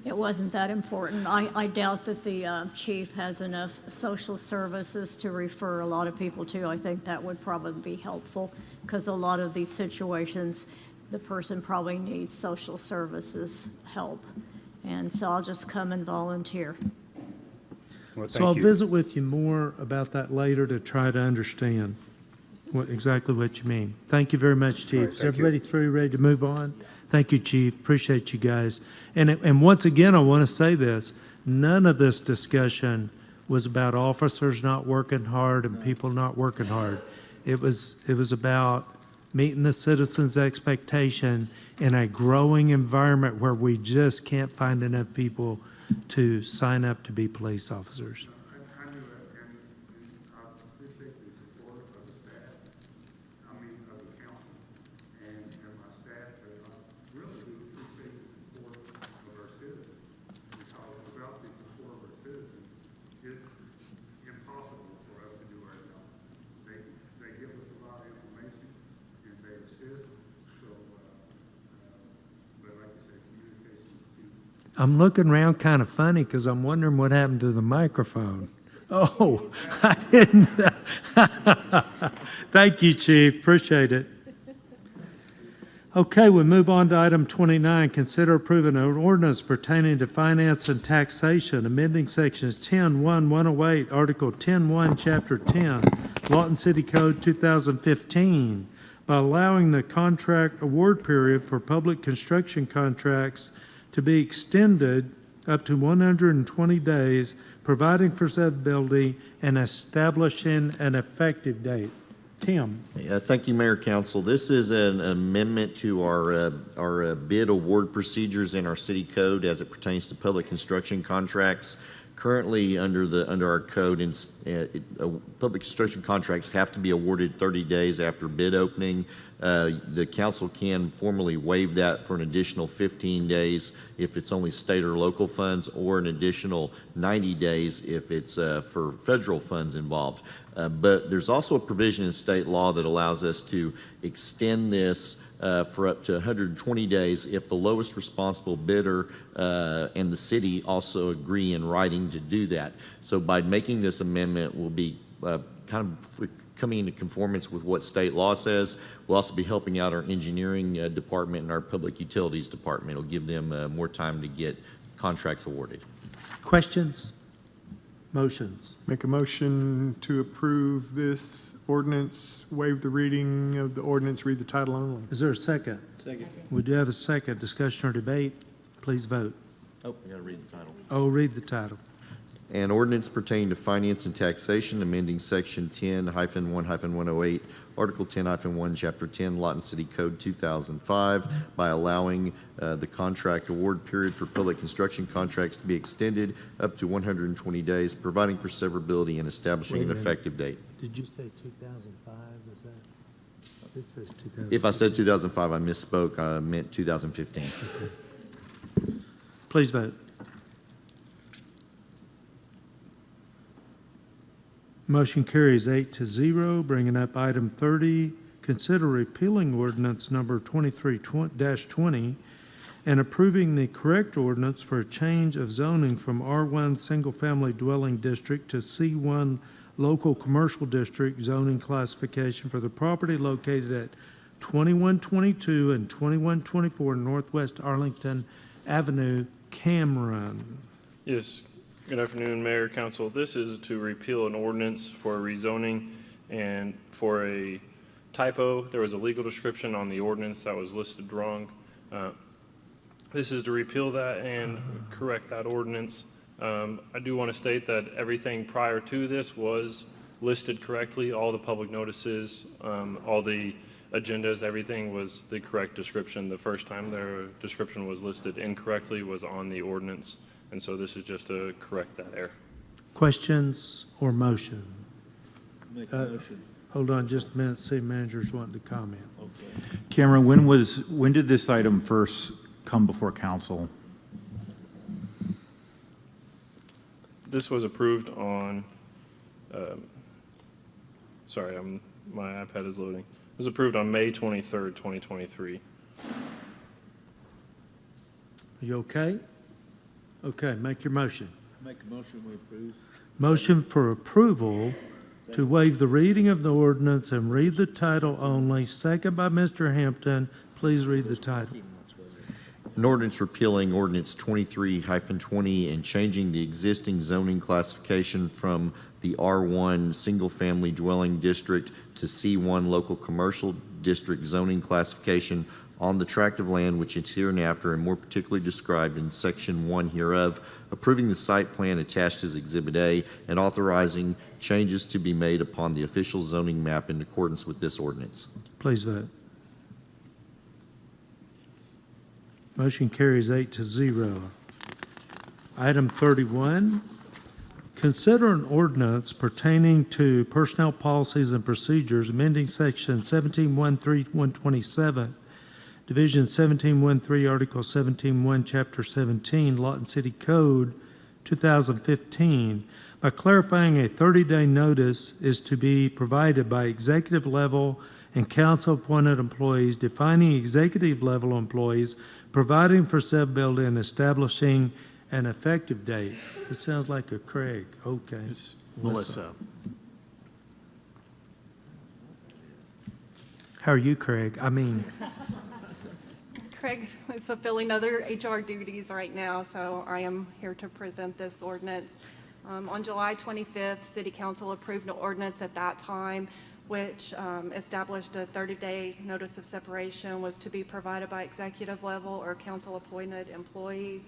It wasn't that important. I doubt that the chief has enough social services to refer a lot of people to. I think that would probably be helpful, because a lot of these situations, the person probably needs social services help. And so I'll just come and volunteer. Well, So I'll thank you. visit with you more about that later to try to understand exactly what you mean. Thank you very much, Chief. All right, Is thank you. everybody through, ready to move on? Thank you, Chief. Appreciate you guys. And once again, I want to say this, none of this discussion was about officers not working hard and people not working hard. It was about meeting the citizens' expectation in a growing environment where we just can't find enough people to sign up to be police officers. I knew that, and I appreciate the support of the staff, of the council, and my staff, and I really do appreciate the support of our citizens, because without the support of our citizens, it's impossible for us to do our job. They give us a lot of information, and they assist, so, but like you said, communication is key. I'm looking around kind of funny because I'm wondering what happened to the microphone. Oh, I didn't. Thank you, Chief. Appreciate it. Okay, we move on to item 29. Consider approving an ordinance pertaining to finance and taxation, amending sections 10-1-108, Article 10-1, Chapter 10, Lawton City Code 2015, by allowing the contract award period for public construction contracts to be extended up to 120 days, providing for severability and establishing an effective date. Tim. Thank you, Mayor Council. This is an amendment to our bid award procedures in our city code as it pertains to public construction contracts. Currently, under our code, public construction contracts have to be awarded 30 days after bid opening. The council can formally waive that for an additional 15 days if it's only state or local funds, or an additional 90 days if it's for federal funds involved. But there's also a provision in state law that allows us to extend this for up to 120 days if the lowest responsible bidder and the city also agree in writing to do that. So by making this amendment, we'll be kind of coming into conformance with what state law says. We'll also be helping out our engineering department and our public utilities department. It'll give them more time to get contracts awarded. Questions? Motions? Make a motion to approve this ordinance, waive the reading of the ordinance, read the title only. Is there a second? Second. We do have a second. Discussion or debate? Please vote. Oh, we gotta read the title. Oh, read the title. An ordinance pertaining to finance and taxation, amending section 10-1-108, Article 10-1, Chapter 10, Lawton City Code 2005, by allowing the contract award period for public construction contracts to be extended up to 120 days, providing for severability and establishing Wait a an minute. effective date. Did you say 2005? Is that? This says 2000. If I said 2005, I misspoke. I meant 2015. Please vote. Motion carries 8-0, bringing up item 30. Consider repealing ordinance number 23-20 and approving the correct ordinance for a change of zoning from R1 Single Family Dwelling District to C1 Local Commercial District zoning classification for the property located at 2122 and 2124 Northwest Arlington Avenue, Cameron. Yes, good afternoon, Mayor, Council. This is to repeal an ordinance for rezoning and for a typo. There was a legal description on the ordinance that was listed wrong. This is to repeal that and correct that ordinance. I do want to state that everything prior to this was listed correctly. All the public notices, all the agendas, everything was the correct description. The first time their description was listed incorrectly was on the ordinance. And so this is just to correct that error. Questions or motion? Make a motion. Hold on just a minute, city manager's wanting to comment. Okay. Cameron, when did this item first come before council? This was approved on, sorry, my iPad is loading. It was approved on May 23rd, 2023. Are you okay? Okay, make your motion. Make a motion, we approve. Motion for approval to waive the reading of the ordinance and read the title only, second by Mr. Hampton. Please read the title. An ordinance repealing ordinance 23-20 and changing the existing zoning classification from the R1 Single Family Dwelling District to C1 Local Commercial District zoning classification on the tract of land which is hereinafter and more particularly described in Section 1 hereof, approving the site plan attached as Exhibit A, and authorizing changes to be made upon the official zoning map in accordance with this ordinance. Please vote. Motion carries 8-0. Item 31, consider an ordinance pertaining to personnel policies and procedures amending Section 17-13127, Division 17-13, Article 17-1, Chapter 17, Lawton City Code, 2015, by clarifying a 30-day notice is to be provided by executive level and council-appointed employees, defining executive level employees, providing for severability, and establishing an effective date. This sounds like a Craig. Okay. It's Melissa. How are you, Craig? I mean, Craig is fulfilling other HR duties right now, so I am here to present this ordinance. On July 25th, City Council approved an ordinance at that time which established a 30-day notice of separation was to be provided by executive level or council-appointed employees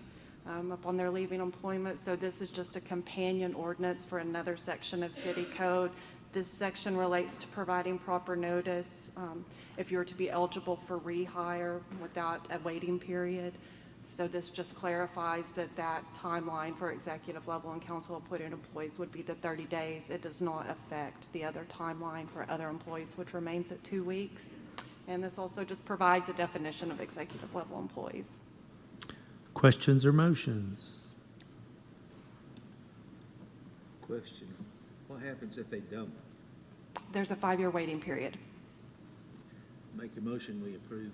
upon their leaving employment. So this is just a companion ordinance for another section of City Code. This section relates to providing proper notice if you're to be eligible for rehire without a waiting period. So this just clarifies that that timeline for executive level and council appointed employees would be the 30 days. It does not affect the other timeline for other employees, which remains at 2 weeks. And this also just provides a definition of executive level employees. questions or motions? Question, what happens if they don't? There's a 5-year waiting period. Make a motion, we approve.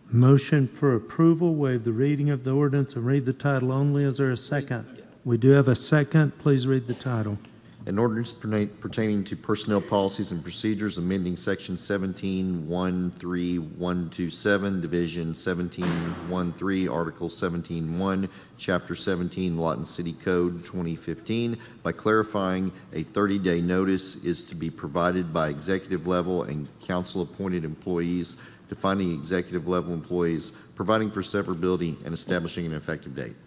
Motion for approval, waive the reading of the ordinance and read the title only. Is there a second? We do have a second. Please read the title. An ordinance pertaining to personnel policies and procedures amending Section 17-13127, Division 17-13, Article 17-1, Chapter 17, Lawton City Code 2015, by clarifying a 30-day notice is to be provided by executive level and council-appointed employees, defining executive level employees, providing for severability, and establishing an effective date.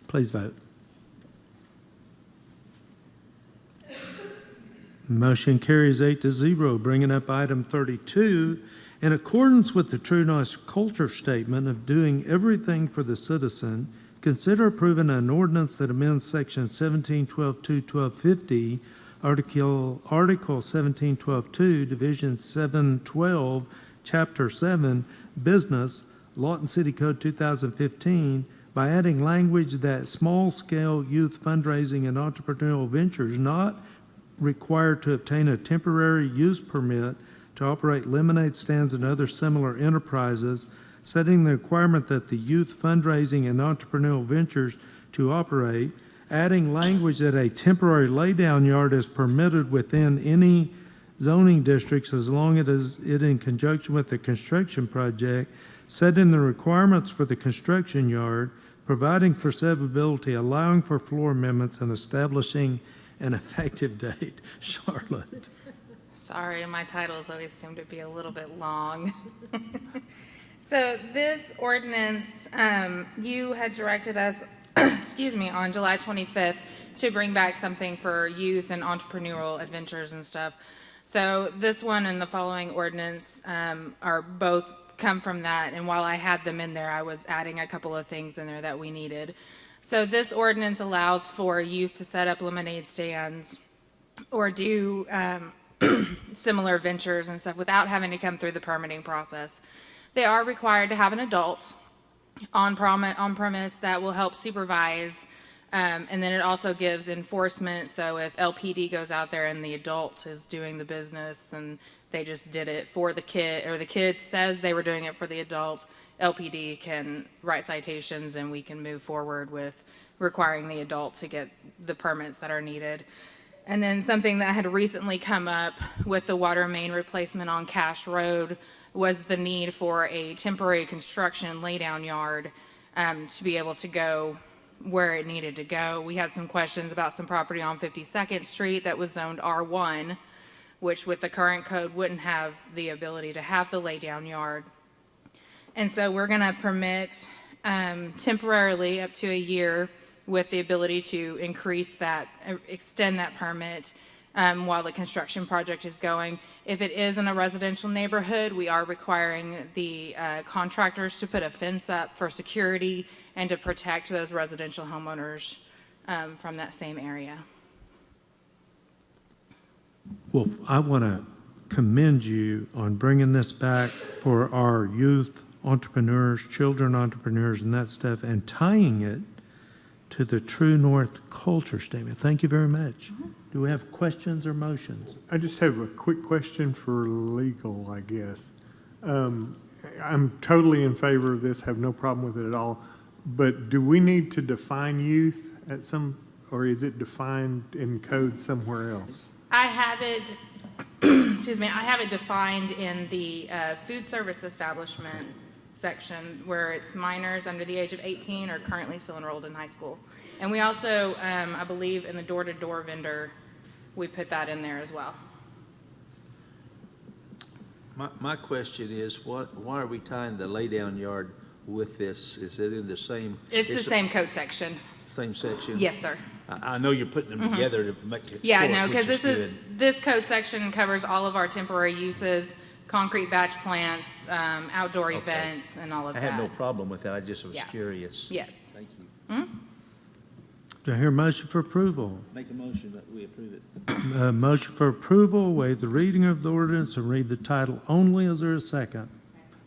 Please vote. Motion carries 8-0, bringing up item 32. In accordance with the True North Culture Statement of doing everything for the citizen, consider approving an ordinance that amends Section 17-12-2-1250 Article 1712-2, Division 712, Chapter 7, Business, Lawton City Code 2015, by adding language that small-scale youth fundraising and entrepreneurial ventures not required to obtain a temporary use permit to operate lemonade stands and other similar enterprises, setting the requirement that the youth fundraising and entrepreneurial ventures to operate, adding language that a temporary laydown yard is permitted within any zoning districts as long as it in conjunction with the construction project, setting the requirements for the construction yard, providing for severability, allowing for floor amendments, and establishing an effective date. Charlotte. Sorry, my titles always seem to be a little bit long. So this ordinance, you had directed us, excuse me, on July 25th to bring back something for youth and entrepreneurial adventures and stuff. So this one and the following ordinance are both come from that, and while I had them in there, I was adding a couple of things in there that we needed. So this ordinance allows for youth to set up lemonade stands or do similar ventures and stuff without having to come through the permitting process. They are required to have an adult on premise that will help supervise, and then it also gives enforcement. So if LPD goes out there and the adult is doing the business and they just did it for the kid, or the kid says they were doing it for the adult, LPD can write citations and we can move forward with requiring the adult to get the permits that are needed. And then something that had recently come up with the water main replacement on Cash Road was the need for a temporary construction laydown yard to be able to go where it needed to go. We had some questions about some property on 52nd Street that was zoned R1, which with the current code wouldn't have the ability to have the laydown yard. And so we're going to permit temporarily up to a year with the ability to increase that, extend that permit while the construction project is going. If it is in a residential neighborhood, we are requiring the contractors to put a fence up for security and to protect those residential homeowners from that same area. Well, I want to commend you on bringing this back for our youth entrepreneurs, children entrepreneurs, and that stuff, and tying it to the True North culture statement. Thank you very much. Do we have questions or motions? I just have a quick question for legal, I guess. I'm totally in favor of this, have no problem with it at all, but do we need to define youth at some, or is it defined in code somewhere else? I have it, excuse me, I have it defined in the food service establishment section where it's minors under the age of 18 or currently still enrolled in high school. And we also, I believe in the door-to-door vendor, we put that in there as well. My question is, why are we tying the laydown yard with this? Is it in the same? It's the same code section. Same section? Yes, sir. I know you're putting them together to make it Yeah, short, no, because which is this code section covers all of our temporary uses, concrete batch plants, outdoor events, and all of I that. had no problem with that. I just was Yeah. curious. Yes. Thank you. Do I hear a motion for approval? Make a motion that we approve it. Motion for approval, waive the reading of the ordinance and read the title only. Is there a second?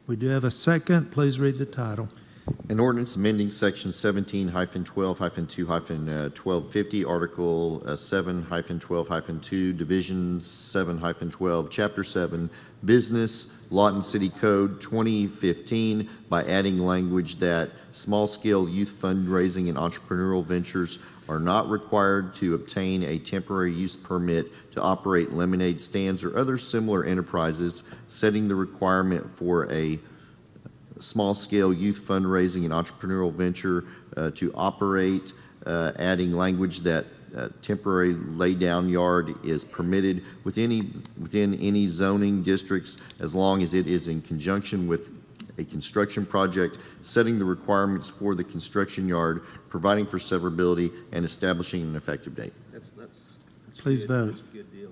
We do have a second. Please read the title. An ordinance amending section 17-12-2-1250, article 7-12-2, division 7-12, chapter 7, business, Lawton City Code 2015, by adding language that small-scale youth fundraising and entrepreneurial ventures are not required to obtain a temporary use permit to operate lemonade stands or other similar enterprises, setting the requirement for a small-scale youth fundraising and entrepreneurial venture to operate, adding language that temporary laydown yard is permitted within any zoning districts as long as it is in conjunction with a construction project, setting the requirements for the construction yard, providing for severability, and establishing an effective date. That's Please good. vote. That's a good deal.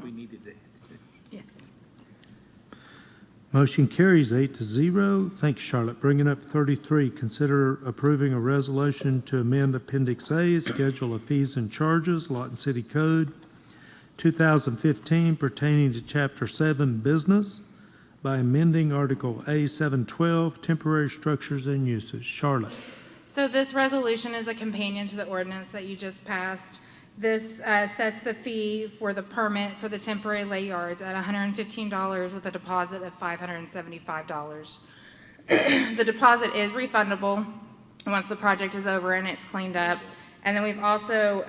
We needed that. Yes. Motion carries 8-0. Thank you, Charlotte. Bringing up 33, consider approving a resolution to amend Appendix A, Schedule of Fees and Charges, Lawton City Code, 2015 pertaining to Chapter 7 Business by amending Article A712 Temporary Structures and Uses. Charlotte. So this resolution is a companion to the ordinance that you just passed. This sets the fee for the permit for the temporary lay yards at $115 with a deposit of $575. The deposit is refundable once the project is over and it's cleaned up. And then we've also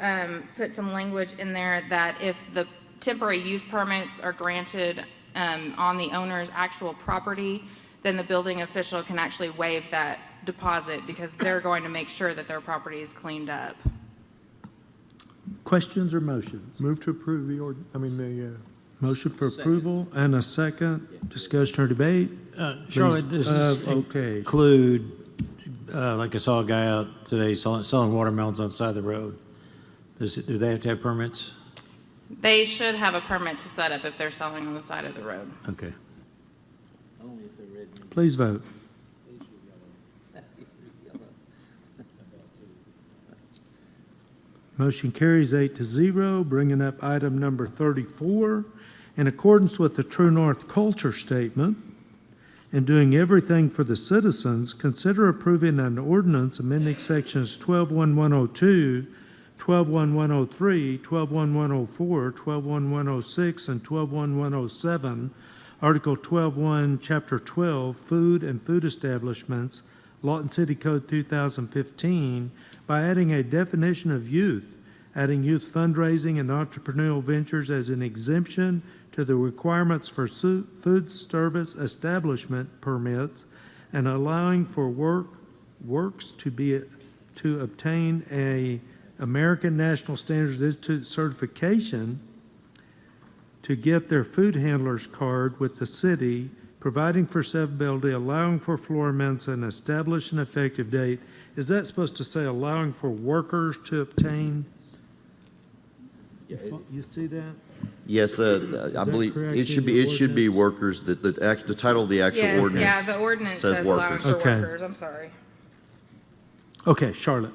put some language in there that if the temporary use permits are granted on the owner's actual property, then the building official can actually waive that deposit because they're going to make sure that their property is cleaned up. Questions or motions? Move to approve the Motion for approval and a second. Discussion or debate? Charlotte, does this Okay. include, like I saw a guy out today selling watermelons on the side of the road. Do they have to have permits? They should have a permit to set up if they're selling on the side of the road. Okay. Please vote. Motion carries 8-0, bringing up item number 34. In accordance with the True North Culture Statement and doing everything for the citizens, consider approving an ordinance amending sections 12.1102, 12.1103, 12.1104, 12.1106, and 12.1107, Article 12.1, Chapter 12, Food and Food Establishments, Lawton City Code 2015, by adding a definition of youth, adding youth fundraising and entrepreneurial ventures as an exemption to the requirements for food service establishment permits, and allowing for works to obtain a American National Standards Institute certification to get their food handler's card with the city, providing for severability, allowing for floor amounts, and establish an effective date. Is that supposed to say allowing for workers to obtain? You see that? Yes, I believe correct it should in be, your it should be ordinance? workers, the title of the actual Yes, ordinance. yeah, the ordinance says allowing workers. for Okay. workers, I'm sorry. Okay, Charlotte.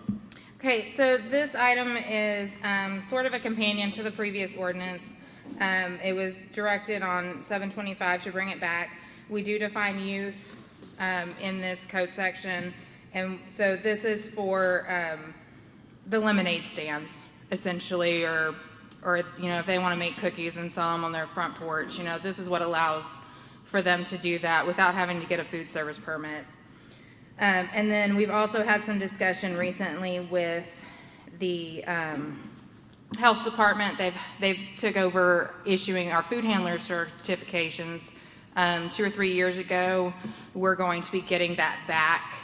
Okay, so this item is sort of a companion to the previous ordinance. It was directed on 725 to bring it back. We do define youth in this code section, and so this is for the lemonade stands, essentially, or you know, if they want to make cookies and sell them on their front porch, you know, this is what allows for them to do that without having to get a food service permit. And then we've also had some discussion recently with the health department. They've took over issuing our food handler certifications 2 or 3 years ago. We're going to be getting that back.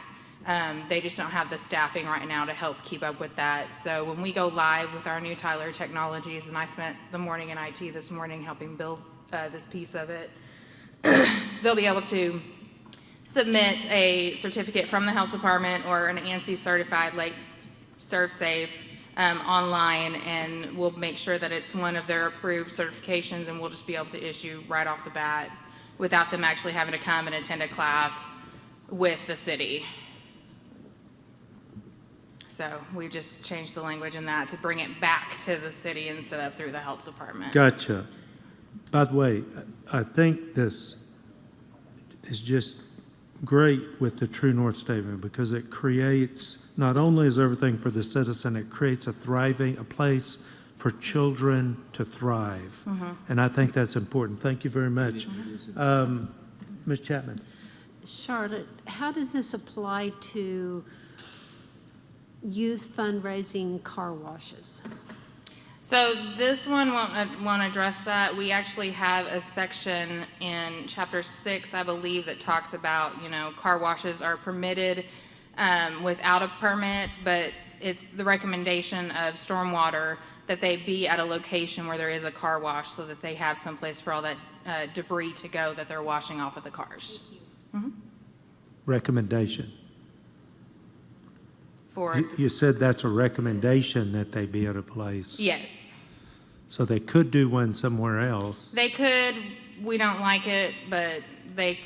They just don't have the staffing right now to help keep up with that. So when we go live with our new Tyler Technologies, and I spent the morning in IT this morning helping build this piece of it, they'll be able to submit a certificate from the health department or an ANSI certified, like ServSafe, online, and we'll make sure that it's one of their approved certifications, and we'll just be able to issue right off the bat without them actually having to come and attend a class with the city. So we've just changed the language in that to bring it back to the city instead of through the health department. Gotcha. By the way, I think this is just great with the True North Statement because it creates, not only is everything for the citizen, it creates a place for children to thrive. And I think that's important. Thank you very much. Ms. Chapman. Charlotte, how does this apply to youth fundraising car washes? So this one won't address that. We actually have a section in Chapter 6, I believe, that talks about, you know, car washes are permitted without a permit, but it's the recommendation of Stormwater that they be at a location where there is a car wash so that they have someplace for all that debris to go that they're washing off of the cars. Recommendation. For, You said that's a recommendation that they be at a place. yes. So they could do one somewhere else. They could, we don't like it, but they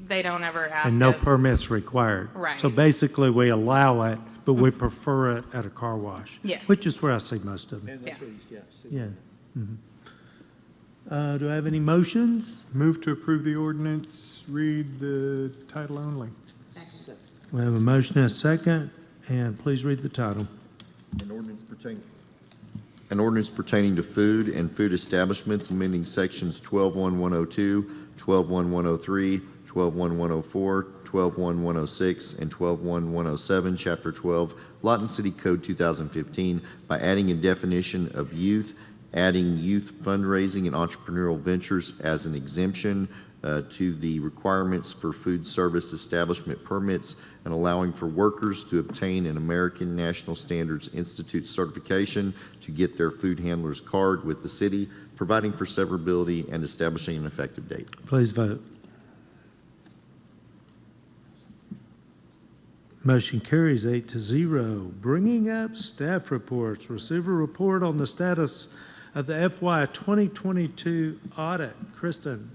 don't ever ask us. And no permits required. Right. So basically, we allow it, but we prefer it at a car wash. Yes. Which is where I see most of them. Yeah. Yeah. Mhm. Do I have any motions? Move to approve the ordinance, read the title only. We have a motion and a second, and please read the title. An ordinance pertaining to food and food establishments, amending sections 12.1102, 12.1103, 12.1104, 12.1106, and 12.1107, Chapter 12, Lawton City Code 2015, by adding a definition of youth, adding youth fundraising and entrepreneurial ventures as an exemption to the requirements for food service establishment permits, and allowing for workers to obtain an American National Standards Institute certification to get their food handler's card with the city, providing for severability and establishing an effective date. Please vote. Motion carries 8-0. Bringing up staff reports. Receive a report on the status of the FY 2022 audit. Kristen.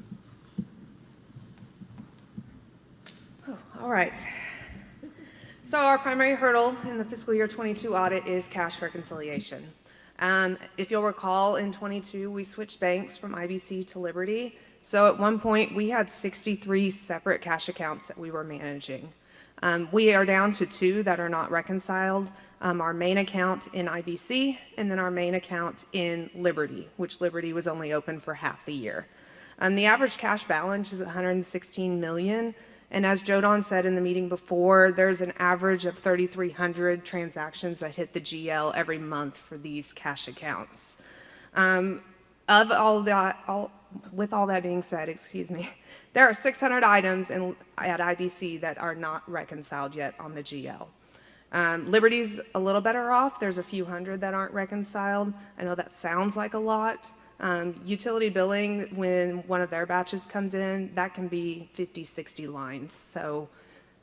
All right. So our primary hurdle in the fiscal year 22 audit is cash reconciliation. If you'll recall, in 22, we switched banks from IBC to Liberty. So at one point, we had 63 separate cash accounts that we were managing. We are down to 2 that are not reconciled. Our main account in IBC, and then our main account in Liberty, which Liberty was only open for half the year. The average cash balance is $116 million. And as Jodan said in the meeting before, there's an average of 3,300 transactions that hit the GL every month for these cash accounts. With all that being said, there are 600 items at IBC that are not reconciled yet on the GL. Liberty's a little better off. There's a few hundred that aren't reconciled. I know that sounds like a lot. Utility billing, when one of their batches comes in, that can be 50, 60 lines. So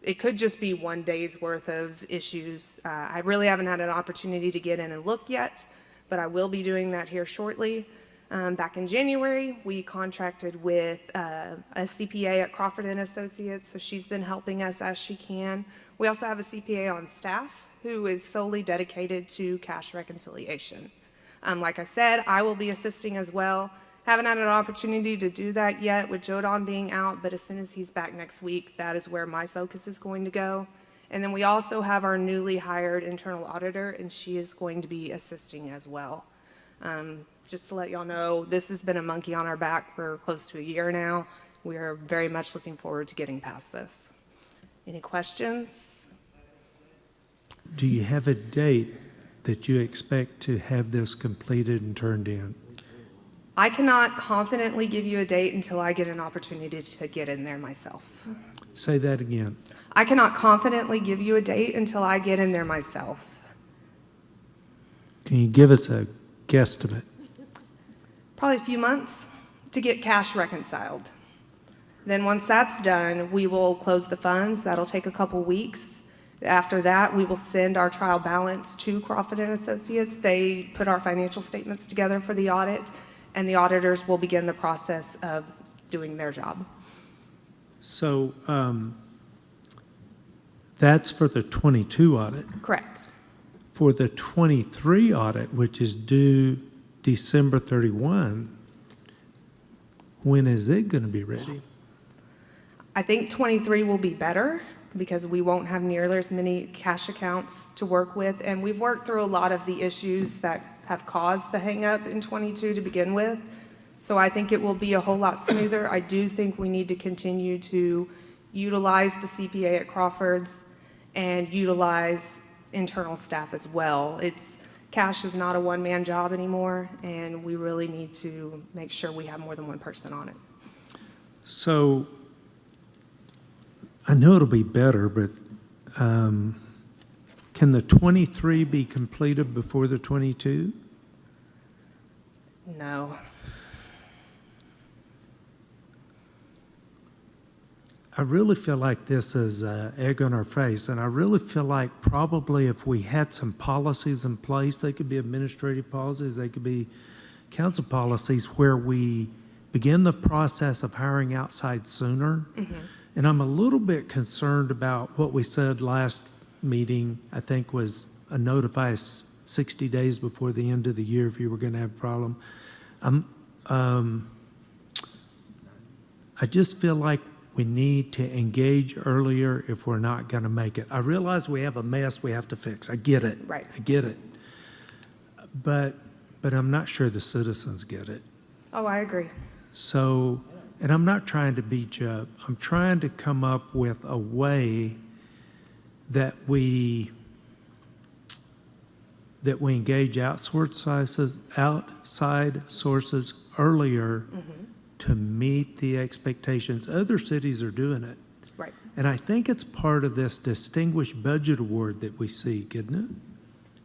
it could just be one day's worth of issues. I really haven't had an opportunity to get in and look yet, but I will be doing that here shortly. Back in January, we contracted with a CPA at Crawford & Associates, so she's been helping us as she can. We also have a CPA on staff who is solely dedicated to cash reconciliation. Like I said, I will be assisting as well. Haven't had an opportunity to do that yet with Jodan being out, but as soon as he's back next week, that is where my focus is going to go. And then we also have our newly hired internal auditor, and she is going to be assisting as well. Just to let y'all know, this has been a monkey on our back for close to a year now. We are very much looking forward to getting past this. Any questions? Do you have a date that you expect to have this completed and turned in? I cannot confidently give you a date until I get an opportunity to get in there myself. Say that again. I cannot confidently give you a date until I get in there myself. Can you give us a guesstimate? Probably a few months to get cash reconciled. Then once that's done, we will close the funds. That'll take a couple weeks. After that, we will send our trial balance to Crawford & Associates. They put our financial statements together for the audit, and the auditors will begin the process of doing their job. So that's for the 22 audit. Correct. For the 23 audit, which is due December 31, when is it going to be ready? I think 23 will be better because we won't have nearly as many cash accounts to work with. And we've worked through a lot of the issues that have caused the hang up in 22 to begin with. So I think it will be a whole lot smoother. I do think we need to continue to utilize the CPA at Crawford's and utilize internal staff as well. Cash is not a one-man job anymore, and we really need to make sure we have more than one person on it. So I know it'll be better, but can the 23 be completed before the 22? No. I really feel like this is an egg on our face, and I really feel like probably if we had some policies in place, they could be administrative policies, they could be council policies where we begin the process of hiring outside sooner. Mm-hmm. And I'm a little bit concerned about what we said last meeting, I think was notify us 60 days before the end of the year if you were going to have a problem. I just feel like we need to engage earlier if we're not going to make it. I realize we have a mess we have to fix. I get it. Right. I get it. But I'm not sure the citizens get it. Oh, I agree. So, and I'm not trying to beat you up. I'm trying to come up with a way that we engage outside sources earlier to meet the expectations. Other cities are doing it. Right. And I think it's part of this distinguished budget award that we seek, isn't it?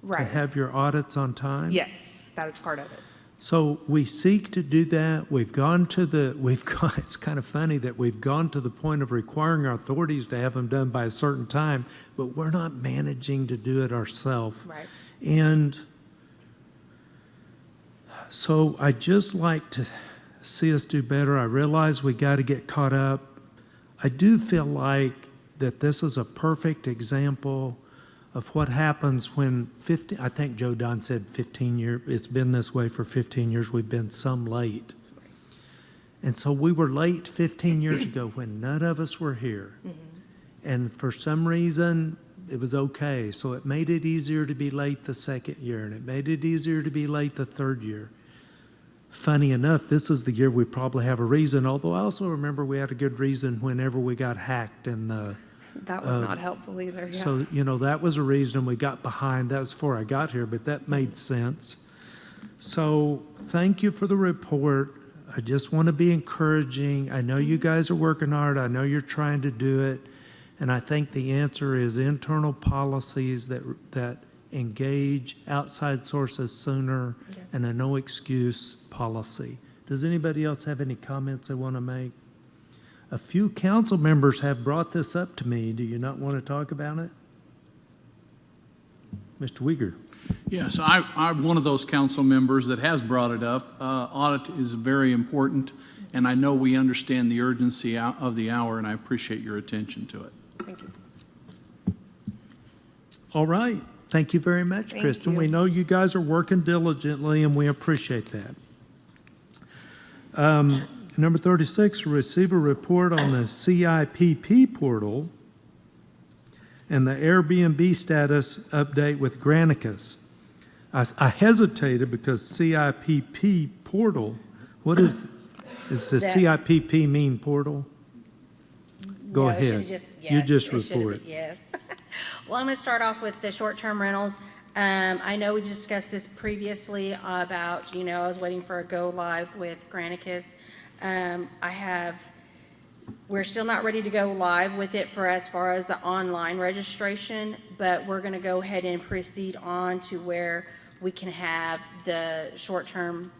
Right. To have your audits on time? Yes, that is part of it. So we seek to do that. It's kind of funny that we've gone to the point of requiring our authorities to have them done by a certain time, but we're not managing to do it ourselves. Right. And so I just like to see us do better. I realize we got to get caught up. I do feel like that this is a perfect example of what happens when I think Joe Don said 15 years, it's been this way for 15 years, we've been some late. And so we were late 15 years ago when none of us were here. And for some reason, it was okay. So it made it easier to be late the second year, and it made it easier to be late the third year. Funny enough, this is the year we probably have a reason, although I also remember we had a good reason whenever we got hacked and that was not helpful either. Yeah. so, that was a reason we got behind. That was before I got here, but that made sense. So thank you for the report. I just want to be encouraging. I know you guys are working hard. I know you're trying to do it. And I think the answer is internal policies that engage outside sources sooner and a no excuse policy. Does anybody else have any comments they want to make? A few council members have brought this up to me. Do you not want to talk about it? Mr. Uyghur. Yes, I'm one of those council members that has brought it up. Audit is very important, and I know we understand the urgency of the hour, and I appreciate your attention to it. Thank you. All right. Thank you very much, Thank Kristen. you. We know you guys are working diligently, and we appreciate that. Number 36, receive a report on the CIPP portal and the Airbnb status update with Granicus. I hesitated because CIPP portal, what is the CIPP mean portal? Go No, it should've ahead. just- You yes, just it should've report. been- Yes. Well, I'm going to start off with the short-term rentals. I know we discussed this previously about, I was waiting for a go live with Granicus. We're still not ready to go live with it for as far as the online registration, but we're going to go ahead and proceed on to where we can have the short-term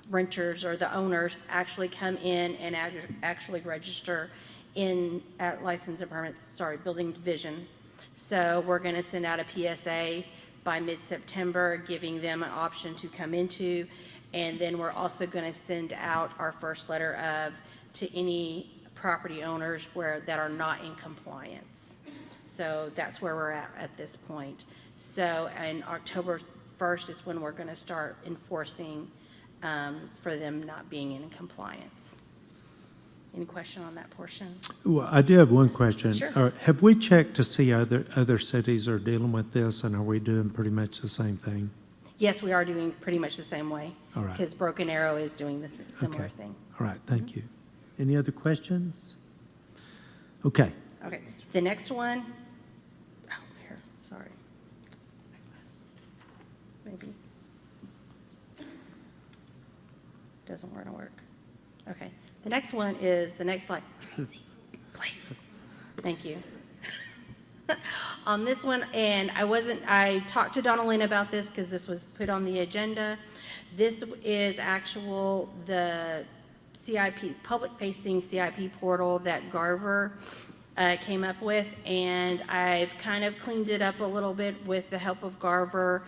renters or the owners actually come in and actually register at License and Permits, Building Division. So we're going to send out a PSA by mid-September, giving them an option to come into. And then we're also going to send out our first letter to any property owners that are not in compliance. So that's where we're at this point. So in October 1st is when we're going to start enforcing for them not being in compliance. Any question on that portion? Well, I do have one question. Sure. Have we checked to see other cities are dealing with this, and are we doing pretty much the same thing? Yes, we are doing pretty much the same way. All right. Because Broken Arrow is doing this similar Okay. thing. All right, thank you. Any other questions? Okay. Okay, the next one, here, sorry. Maybe. Doesn't want to work. Okay, the next one is the next slide. Please, thank you. On this one, and I talked to Donalyn about this because this was put on the agenda. This is the CIP, public-facing CIP portal that Garver came up with, and I've kind of cleaned it up a little bit with the help of Garver.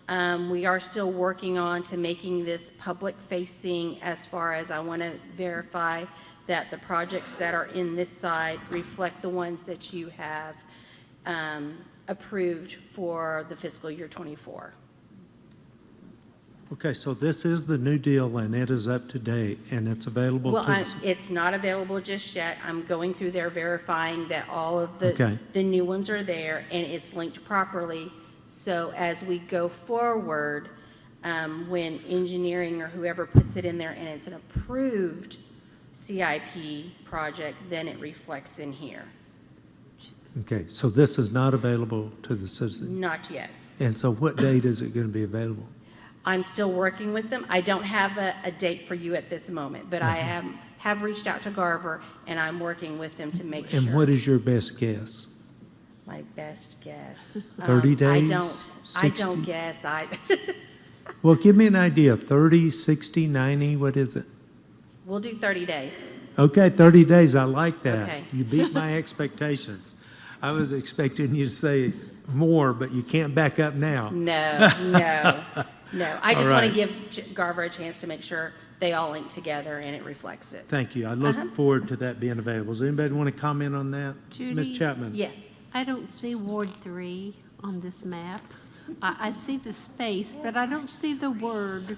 We are still working on to making this public-facing as far as I want to verify that the projects that are in this side reflect the ones that you have approved for the fiscal year '24. Okay, so this is the new deal, and it is up to date, and it's available Well, to the... it's not available just yet. I'm going through there verifying that all of Okay. the new ones are there and it's linked properly. So as we go forward, when engineering or whoever puts it in there and it's an approved CIP project, then it reflects in here. Okay, so this is not available to the citizen? Not yet. And so what date is it going to be available? I'm still working with them. I don't have a date for you at this moment, but I have reached out to Garver, and I'm working with them to make sure. And what is your best guess? My best guess. 30 days? I 60? don't guess. Well, give me an idea, 30, 60, 90, what is it? We'll do 30 days. Okay, 30 days, I like that. Okay. You beat my expectations. I was expecting you to say more, but you can't back up now. No. I just All want to right. give Garver a chance to make sure they all link together and it reflects it. Thank you. I look forward to that being available. Does anybody want to comment on that? Judy? Ms. Chapman? Yes. I don't see Ward 3 on this map. I see the space, but I don't see the word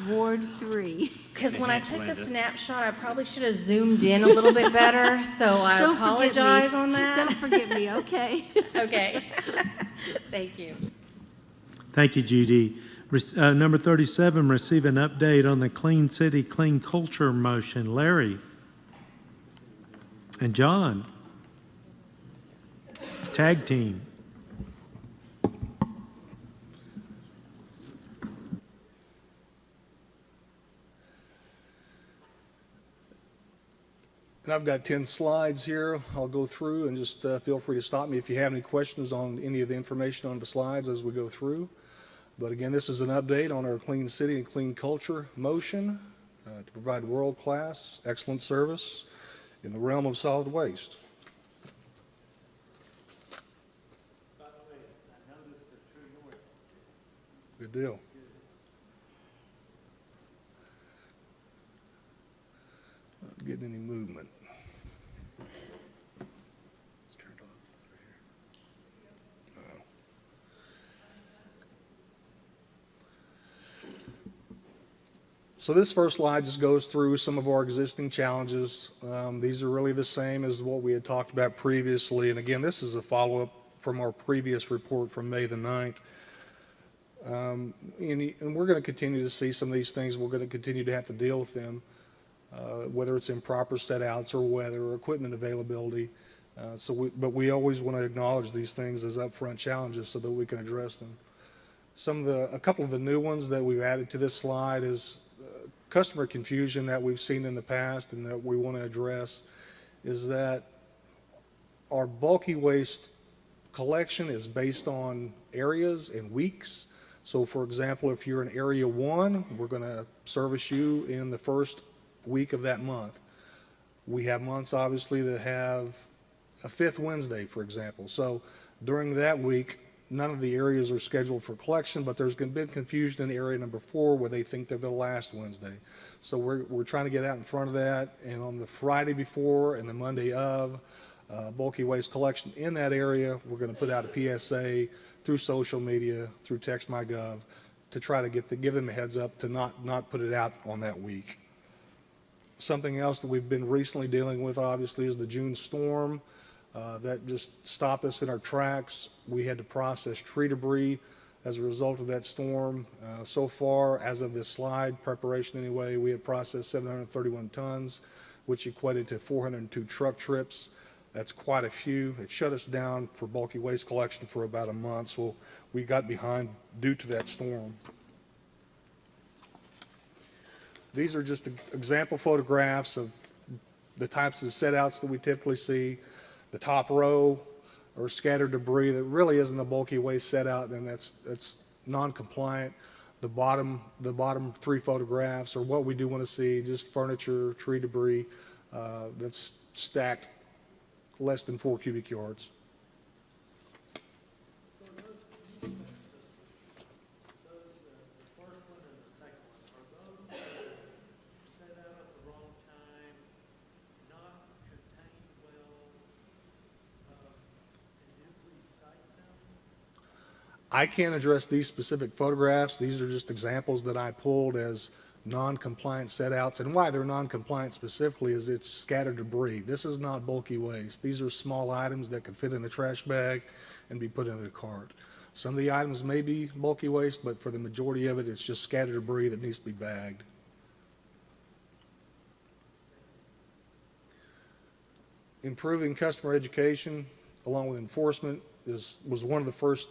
Ward 3. Because when I took the snapshot, I probably should have zoomed in a little bit better, so I Don't forget me. apologize on that. Don't forget me, okay? Okay. Thank you. Thank you, Judy. Number 37, receive an update on the Clean City, Clean Culture motion. Larry? And John? Tag team. And I've got 10 slides here. I'll go through and just feel free to stop me if you have any questions on any of the information on the slides as we go through. But again, this is an update on our Clean City and Clean Culture motion to provide world-class, excellent service in the realm of solid waste. Good deal. Not getting any movement. It's turned off over here. Oh. So this first slide just goes through some of our existing challenges. These are really the same as what we had talked about previously. And again, this is a follow-up from our previous report from May the 9th. And we're going to continue to see some of these things. We're going to continue to have to deal with them, whether it's improper set-outs or weather or equipment availability. But we always want to acknowledge these things as upfront challenges so that we can address them. A couple of the new ones that we've added to this slide is customer confusion that we've seen in the past and that we want to address is that our bulky waste collection is based on areas and weeks. So for example, if you're in area 1, we're going to service you in the first week of that month. We have months obviously that have a 5th Wednesday, for example. So during that week, none of the areas are scheduled for collection, but there's been confusion in area number 4 where they think they're the last Wednesday. So we're trying to get out in front of that, and on the Friday before and the Monday of bulky waste collection in that area, we're going to put out a PSA through social media, through TextMyGov, to try to give them a heads up to not put it out on that week. Something else that we've been recently dealing with, obviously, is the June storm. That just stopped us in our tracks. We had to process tree debris as a result of that storm. So far, as of this slide, preparation anyway, we had processed 731 tons, which equated to 402 truck trips. That's quite a few. It shut us down for bulky waste collection for about a month, so we got behind due to that storm. These are just example photographs of the types of set-outs that we typically see. The top row or scattered debris that really isn't a bulky waste set out, then that's non-compliant. The bottom 3 photographs are what we do want to see, just furniture, tree debris that's stacked less than 4 cubic yards. I can't address these specific photographs. These are just examples that I pulled as non-compliant setouts. And why they're non-compliant specifically is it's scattered debris. This is not bulky waste. These are small items that could fit in a trash bag and be put in a cart. Some of the items may be bulky waste, but for the majority of it, it's just scattered debris that needs to be bagged. Improving customer education along with enforcement was one of the first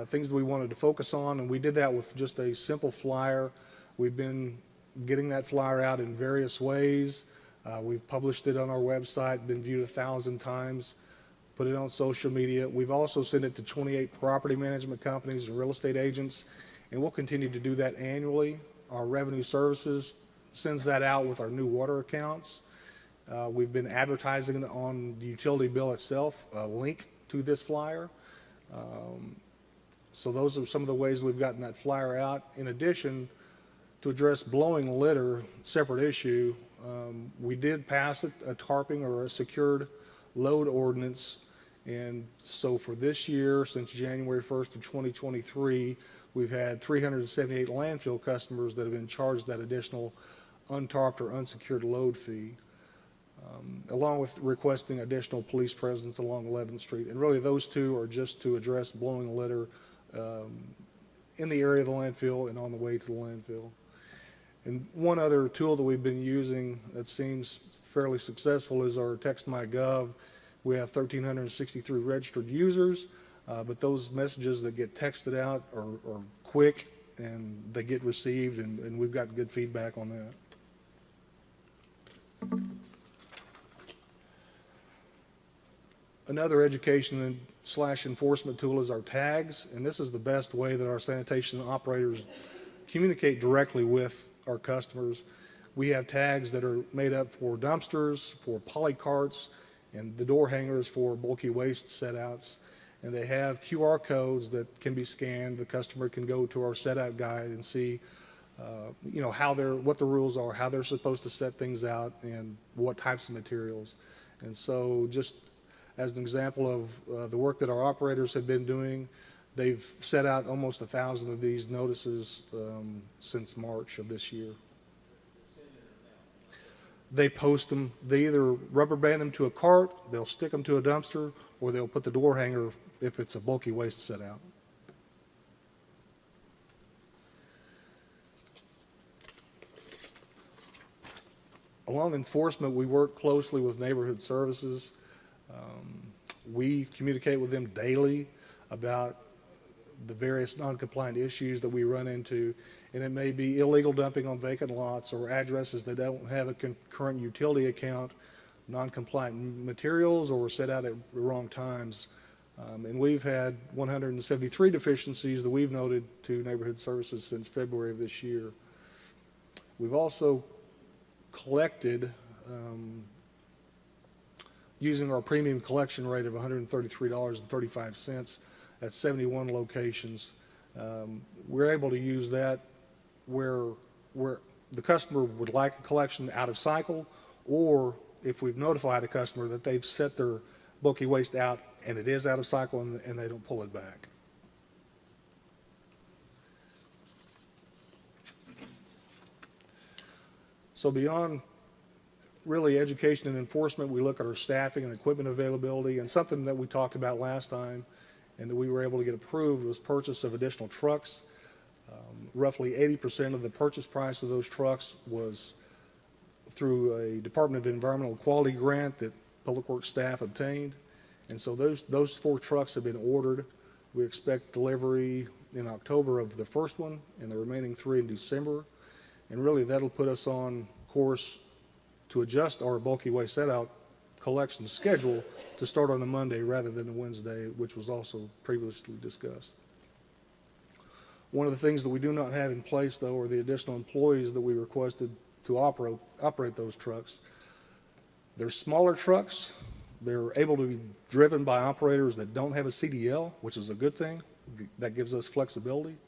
things that we wanted to focus on, and we did that with just a simple flyer. We've been getting that flyer out in various ways. We've published it on our website, been viewed 1,000 times, put it on social media. We've also sent it to 28 property management companies and real estate agents, and we'll continue to do that annually. Our revenue services sends that out with our new water accounts. We've been advertising on the utility bill itself, a link to this flyer. So those are some of the ways we've gotten that flyer out. In addition, to address blowing litter, separate issue, we did pass a tarping or a secured load ordinance. And so for this year, since January 1st of 2023, we've had 378 landfill customers that have been charged that additional untarped or unsecured load fee, along with requesting additional police presence along 11th Street. And really those two are just to address blowing litter in the area of the landfill and on the way to the landfill. And one other tool that we've been using that seems fairly successful is our TextMyGov. We have 1,363 registered users, but those messages that get texted out are quick and they get received, and we've got good feedback on that. Another education / enforcement tool is our tags, and this is the best way that our sanitation operators communicate directly with our customers. We have tags that are made up for dumpsters, for poly carts, and the door hangers for bulky waste setouts. And they have QR codes that can be scanned. The customer can go to our setout guide and see, what the rules are, how they're supposed to set things out, and what types of materials. And so just as an example of the work that our operators have been doing, they've set out almost 1,000 of these notices since March of this year. They post them. They either rubber band them to a cart, they'll stick them to a dumpster, or they'll put the door hanger if it's a bulky waste set out. Along enforcement, we work closely with neighborhood services. We communicate with them daily about the various non-compliant issues that we run into, and it may be illegal dumping on vacant lots or addresses that don't have a current utility account, non-compliant materials, or set out at the wrong times. And we've had 173 deficiencies that we've noted to neighborhood services since February of this year. We've also collected, using our premium collection rate of $133.35 at 71 locations. We're able to use that where the customer would like a collection out of cycle, or if we've notified a customer that they've set their bulky waste out and it is out of cycle and they don't pull it back. So beyond really education and enforcement, we look at our staffing and equipment availability, and something that we talked about last time and that we were able to get approved was purchase of additional trucks. Roughly 80% of the purchase price of those trucks was through a Department of Environmental Quality grant that Public Works staff obtained. And so those 4 trucks have been ordered. We expect delivery in October of the first one and the remaining 3 in December. And really that'll put us on course to adjust our bulky waste set-out collection schedule to start on a Monday rather than a Wednesday, which was also previously discussed. One of the things that we do not have in place, though, are the additional employees that we requested to operate those trucks. They're smaller trucks. They're able to be driven by operators that don't have a CDL, which is a good thing. That gives us flexibility.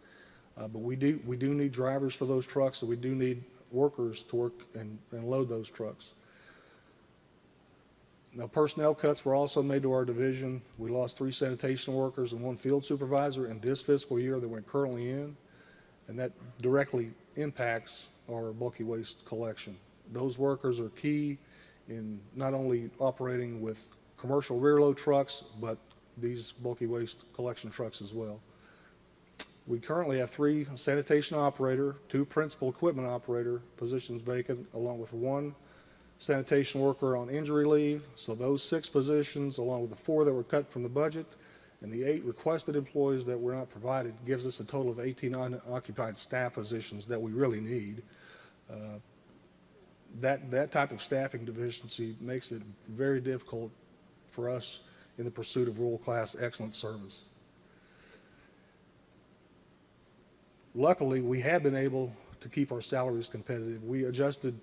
But we do need drivers for those trucks, so we do need workers to work and load those trucks. Now, personnel cuts were also made to our division. We lost 3 sanitation workers and 1 field supervisor in this fiscal year that we're currently in, and that directly impacts our bulky waste collection. Those workers are key in not only operating with commercial rear load trucks, but these bulky waste collection trucks as well. We currently have 3 sanitation operator, 2 principal equipment operator positions vacant, along with 1 sanitation worker on injury leave. So those 6 positions, along with the 4 that were cut from the budget, and the 8 requested employees that were not provided, gives us a total of 18 unoccupied staff positions that we really need. That type of staffing deficiency makes it very difficult for us in the pursuit of world-class excellent service. Luckily, we have been able to keep our salaries competitive. We adjusted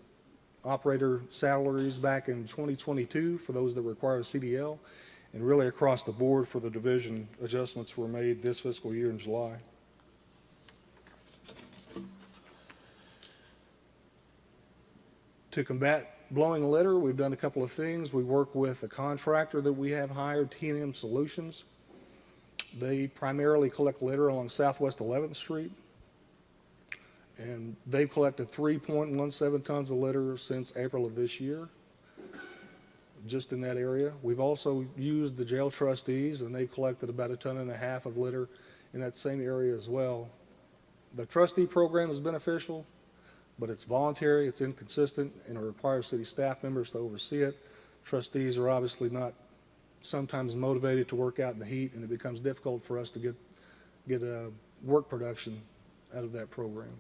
operator salaries back in 2022 for those that require a CDL, and really across the board for the division, adjustments were made this fiscal year in July. To combat blowing litter, we've done a couple of things. We work with a contractor that we have hired, T&M Solutions. They primarily collect litter along Southwest 11th Street. And they've collected 3.17 tons of litter since April of this year, just in that area. We've also used the jail trustees, and they've collected about 1.5 tons of litter in that same area as well. The trustee program is beneficial, but it's voluntary, it's inconsistent, and it requires city staff members to oversee it. Trustees are obviously not sometimes motivated to work out in the heat, and it becomes difficult for us to get work production out of that program.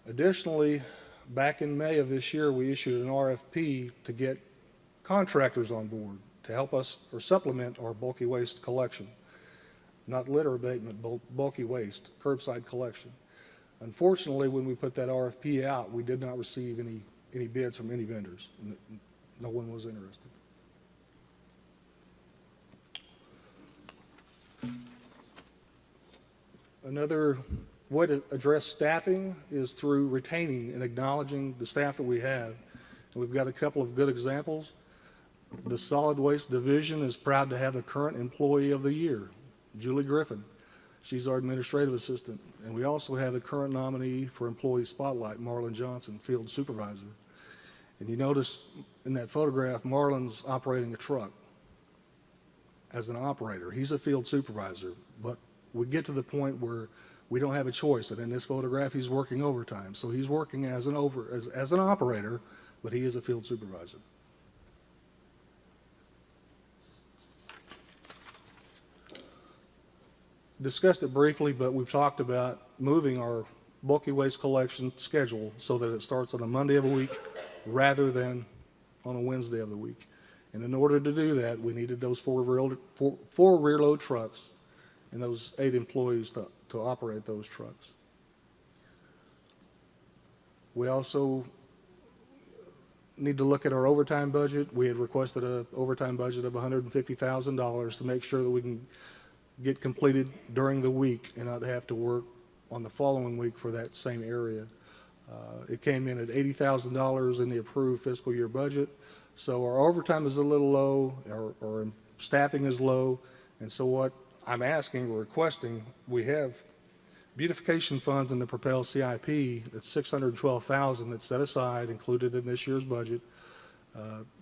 Additionally, back in May of this year, we issued an RFP to get contractors on board to help us or supplement our bulky waste collection. Not litter abatement, bulky waste, curbside collection. Unfortunately, when we put that RFP out, we did not receive any bids from any vendors. No one was interested. Another way to address staffing is through retaining and acknowledging the staff that we have. And we've got a couple of good examples. The Solid Waste Division is proud to have the current Employee of the Year, Julie Griffin. She's our administrative assistant. And we also have the current nominee for Employee Spotlight, Marlon Johnson, Field Supervisor. And you notice in that photograph, Marlon's operating a truck as an operator. He's a field supervisor, but we get to the point where we don't have a choice. And in this photograph, he's working overtime. So he's working as an operator, but he is a field supervisor. Discussed it briefly, but we've talked about moving our bulky waste collection schedule so that it starts on a Monday of the week rather than on a Wednesday of the week. And in order to do that, we needed those four rear load trucks and those 8 employees to operate those trucks. We also need to look at our overtime budget. We had requested an overtime budget of $150,000 to make sure that we can get completed during the week and not have to work on the following week for that same area. It came in at $80,000 in the approved fiscal year budget. So our overtime is a little low, our staffing is low, and so what I'm asking or requesting, we have beautification funds in the Propel CIP that's $612,000 that's set aside, included in this year's budget.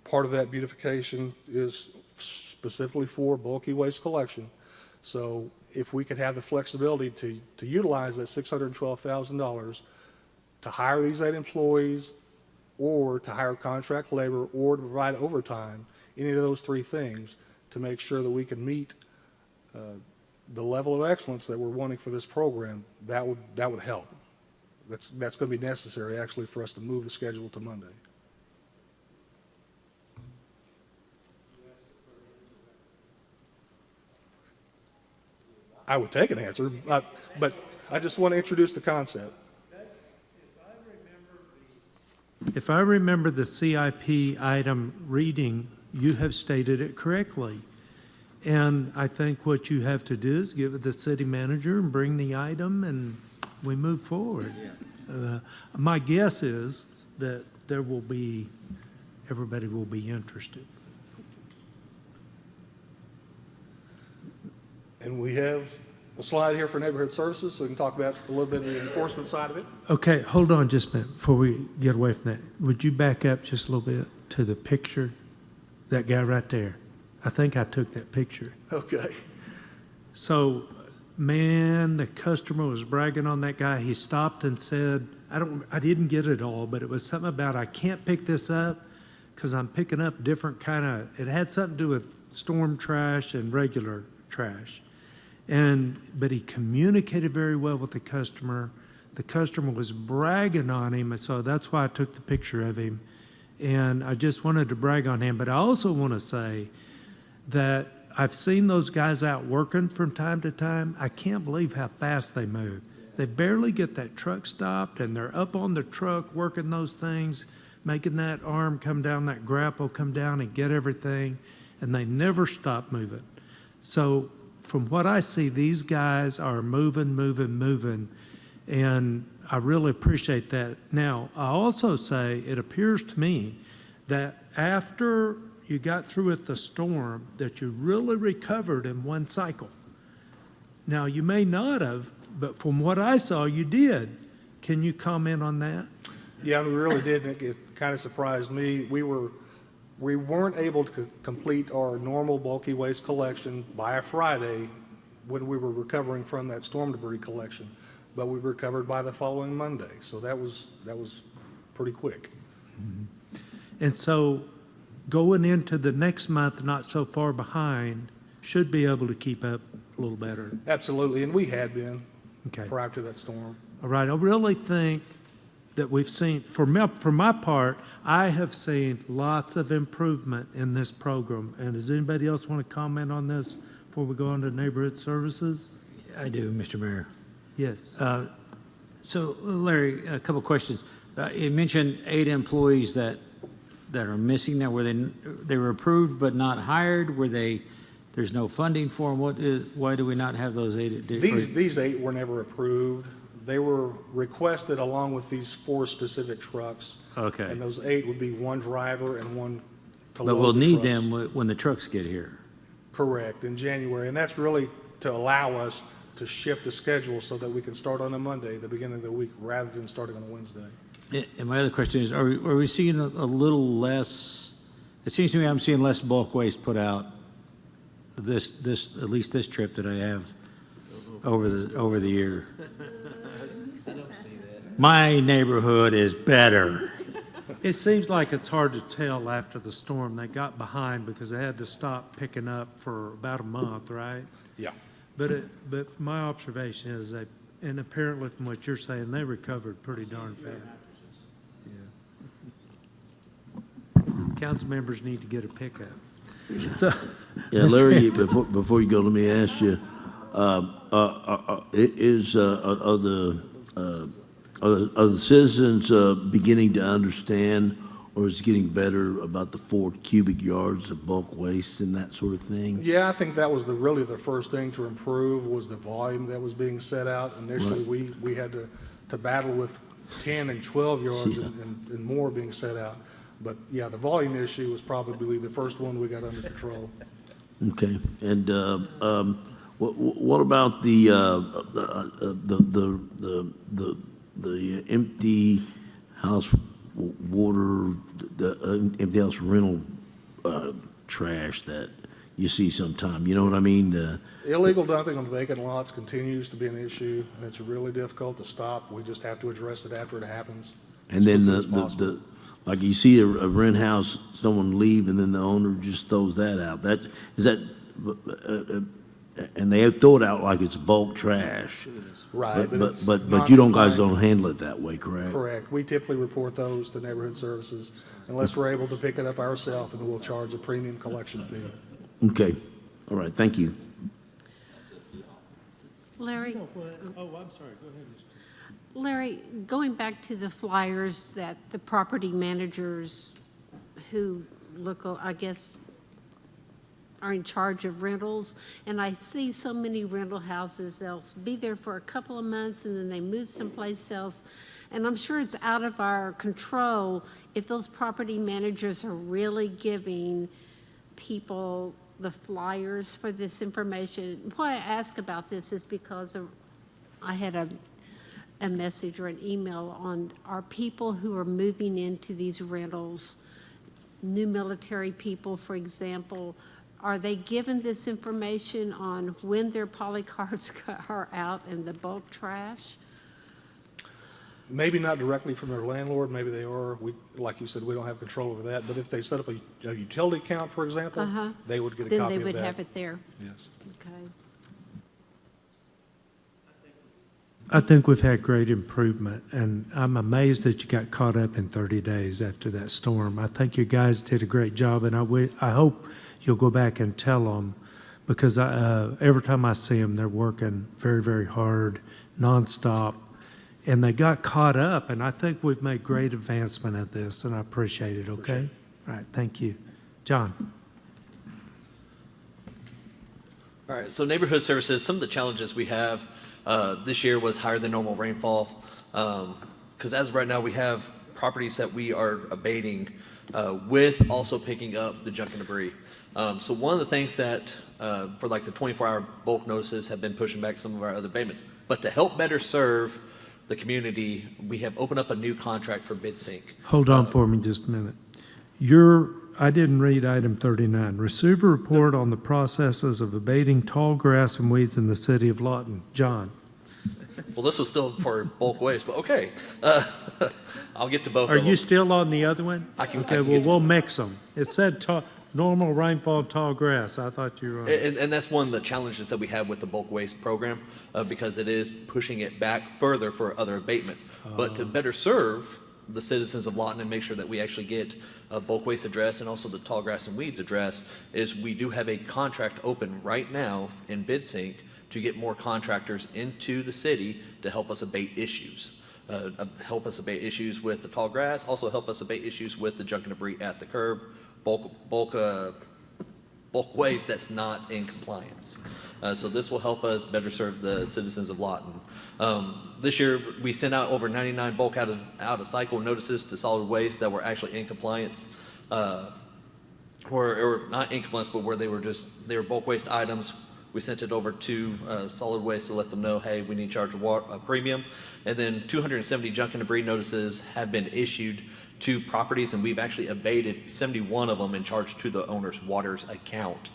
Part of that beautification is specifically for bulky waste collection. So if we could have the flexibility to utilize that $612,000 to hire these 8 employees or to hire contract labor or to provide overtime, any of those 3 things to make sure that we can meet the level of excellence that we're wanting for this program, that would help. That's going to be necessary actually for us to move the schedule to Monday. I would take an answer, but I just want to introduce the concept. If I remember the CIP item reading, you have stated it correctly. And I think what you have to do is give it to the city manager and bring the item and we move forward. My guess is that there will be everybody will be interested. And we have a slide here for neighborhood services, so we can talk about a little bit of the enforcement side of it. Okay, hold on just a minute before we get away from that. Would you back up just a little bit to the picture? That guy right there. I think I took that picture. Okay. So, man, the customer was bragging on that guy. He stopped and said, I didn't get it all, but it was something about, I can't pick this up because I'm picking up different kind of, it had something to do with storm trash and regular trash. But he communicated very well with the customer. The customer was bragging on him, and so that's why I took the picture of him. And I just wanted to brag on him. But I also want to say that I've seen those guys out working from time to time. I can't believe how fast they move. They barely get that truck stopped, and they're up on the truck working those things, making that arm come down, that grapple come down and get everything, and they never stop moving. So from what I see, these guys are moving, and I really appreciate that. Now, I also say it appears to me that after you got through with the storm, that you really recovered in one cycle. Now, you may not have, but from what I saw, you did. Can you comment on that? Yeah, we really did. It kind of surprised me. We weren't able to complete our normal bulky waste collection by a Friday when we were recovering from that storm debris collection, but we recovered by the following Monday. So that was pretty quick. And so going into the next month, not so far behind, should be able to keep up a little better. Absolutely, and we had been Okay. prior to that storm. All right, I really think that we've seen, for my part, I have seen lots of improvement in this program. And does anybody else want to comment on this before we go on to neighborhood services? I do, Mr. Mayor. Yes. So Larry, a couple questions. You mentioned 8 employees that are missing now. Were they were approved but not hired? There's no funding for them? Why do we not have those 8? These 8 were never approved. They were requested along with these 4 specific trucks. Okay. And those 8 would be 1 driver and 1 to load But we'll the need trucks. them when the trucks get here. Correct, in January. And that's really to allow us to shift the schedule so that we can start on a Monday, the beginning of the week, rather than starting on a Wednesday. And my other question is, are we seeing a little less, it seems to me I'm seeing less bulk waste put out at least this trip that I have over the year. I don't see that. My neighborhood is better. It seems like it's hard to tell after the storm. They got behind because they had to stop picking up for about a month, right? Yeah. But my observation is that, and apparently from what you're saying, they recovered pretty darn fast. Yeah. Council members need to get a pickup. So, Yeah, Larry, before you go, let me ask you, are the citizens beginning to understand, or is it getting better about the 4 cubic yards of bulk waste and that sort of thing? Yeah, I think that was really the first thing to improve was the volume that was being set out. Initially, we had to battle with 10 and 12 yards and more being set out. But yeah, the volume issue was probably the first one we got under control. Okay, and what about the empty house water, the empty house rental trash that you see sometime? You know what I mean? Illegal dumping on vacant lots continues to be an issue, and it's really difficult to stop. We just have to address it after it happens. And then like you see a rent house, someone leave, and then the owner just throws that out. And they throw it out like it's bulk trash. Right, But you guys don't handle it that way, correct? Correct. We typically report those to neighborhood services unless we're able to pick it up ourselves, and we'll charge a premium collection fee. Okay, all right, thank you. Larry? Oh, I'm sorry, go ahead, Mr. Larry, going back to the flyers that the property managers who look, I guess, are in charge of rentals, and I see so many rental houses, they'll be there for a couple of months and then they move someplace else. And I'm sure it's out of our control if those property managers are really giving people the flyers for this information. Why I ask about this is because I had a message or an email on our people who are moving into these rentals, new military people, for example. Are they given this information on when their polycards are out and the bulk trash? Maybe not directly from their landlord, maybe they are. Like you said, we don't have control over that. But if they set up a utility account, for example, they would get a copy of that. Then they would have it there. Yes. Okay. I think we've had great improvement, and I'm amazed that you got caught up in 30 days after that storm. I think you guys did a great job, and I hope you'll go back and tell them, because every time I see them, they're working very, very hard, nonstop, and they got caught up, and I think we've made great advancement at this, and I appreciate it, okay? All right, thank you. John? All right, so neighborhood services, some of the challenges we have this year was higher than normal rainfall, because as of right now, we have properties that we are abating with also picking up the junk and debris. So one of the things that for like the 24-hour bulk notices have been pushing back some of our other abatements. But to help better serve the community, we have opened up a new contract for BidSync. Hold on for me just a minute. I didn't read item 39. Receive a report on the processes of abating tall grass and weeds in the city of Lawton. John? Well, this was still for bulk waste, but okay. I'll get to both Are of them. you still on the other one? Okay, well, we'll mix them. It said normal rainfall, tall grass. I thought you were on. And that's one of the challenges that we have with the bulk waste program, because it is pushing it back further for other abatements. But to better serve the citizens of Lawton and make sure that we actually get bulk waste addressed and also the tall grass and weeds addressed, is we do have a contract open right now in BidSync to get more contractors into the city to help us abate issues. Help us abate issues with the tall grass, also help us abate issues with the junk and debris at the curb, bulk waste that's not in compliance. So this will help us better serve the citizens of Lawton. This year, we sent out over 99 bulk out of cycle notices to solid waste that were actually in compliance, or not in compliance, but where they were bulk waste items. We sent it over to solid waste to let them know, hey, we need to charge a premium. And then 270 junk and debris notices have been issued to properties, and we've actually abated 71 of them and charged to the owner's water's account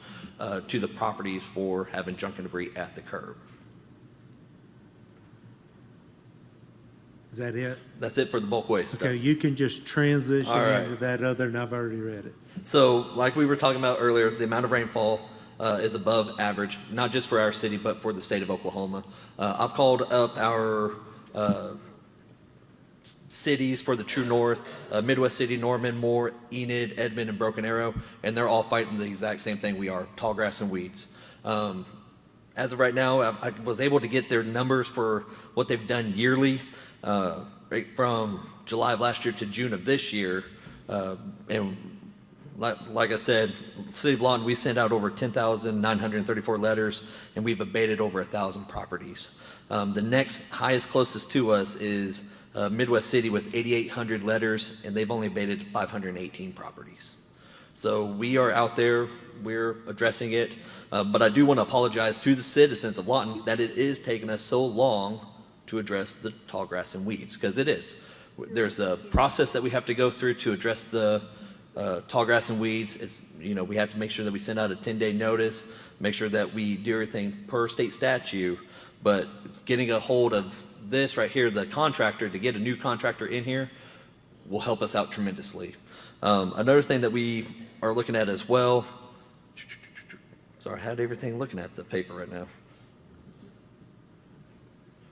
to the properties for having junk and debris at the curb. Is that it? That's it for the bulk waste Okay, stuff. you can just transition All right. into that other, and I've already read it. So, like we were talking about earlier, the amount of rainfall is above average, not just for our city, but for the state of Oklahoma. I've called up our cities for the True North, Midwest City, Norman, Moore, Enid, Edmond, and Broken Arrow, and they're all fighting the exact same thing we are, tall grass and weeds. As of right now, I was able to get their numbers for what they've done yearly, right from July of last year to June of this year, and like I said, City of Lawton, we sent out over 10,934 letters, and we've abated over 1,000 properties. The next highest closest to us is Midwest City with 8,800 letters, and they've only abated 518 properties. So we are out there, we're addressing it, but I do want to apologize to the citizens of Lawton that it is taking us so long to address the tall grass and weeds, because it is. There's a process that we have to go through to address the tall grass and weeds. It's, we have to make sure that we send out a 10-day notice, make sure that we do everything per state statute, but getting a hold of this right here, the contractor, to get a new contractor in here will help us out tremendously. Another thing that we are looking at as well, sorry, I had everything looking at the paper right now.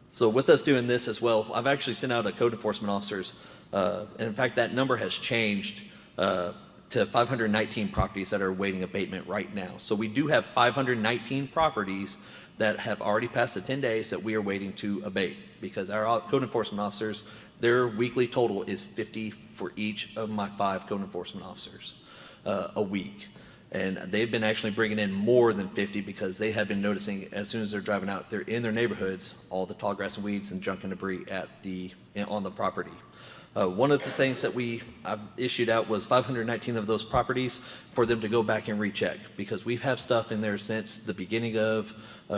So with us doing this as well, I've actually sent out a code enforcement officers, and in fact, that number has changed to 519 properties that are awaiting abatement right now. So we do have 519 properties that have already passed the 10 days that we are waiting to abate, because our code enforcement officers, their weekly total is 50 for each of my 5 code enforcement officers a week. And they've been actually bringing in more than 50 because they have been noticing as soon as they're driving out, they're in their neighborhoods, all the tall grass and weeds and junk and debris on the property. One of the things that I've issued out was 519 of those properties for them to go back and recheck, because we've had stuff in there since the beginning of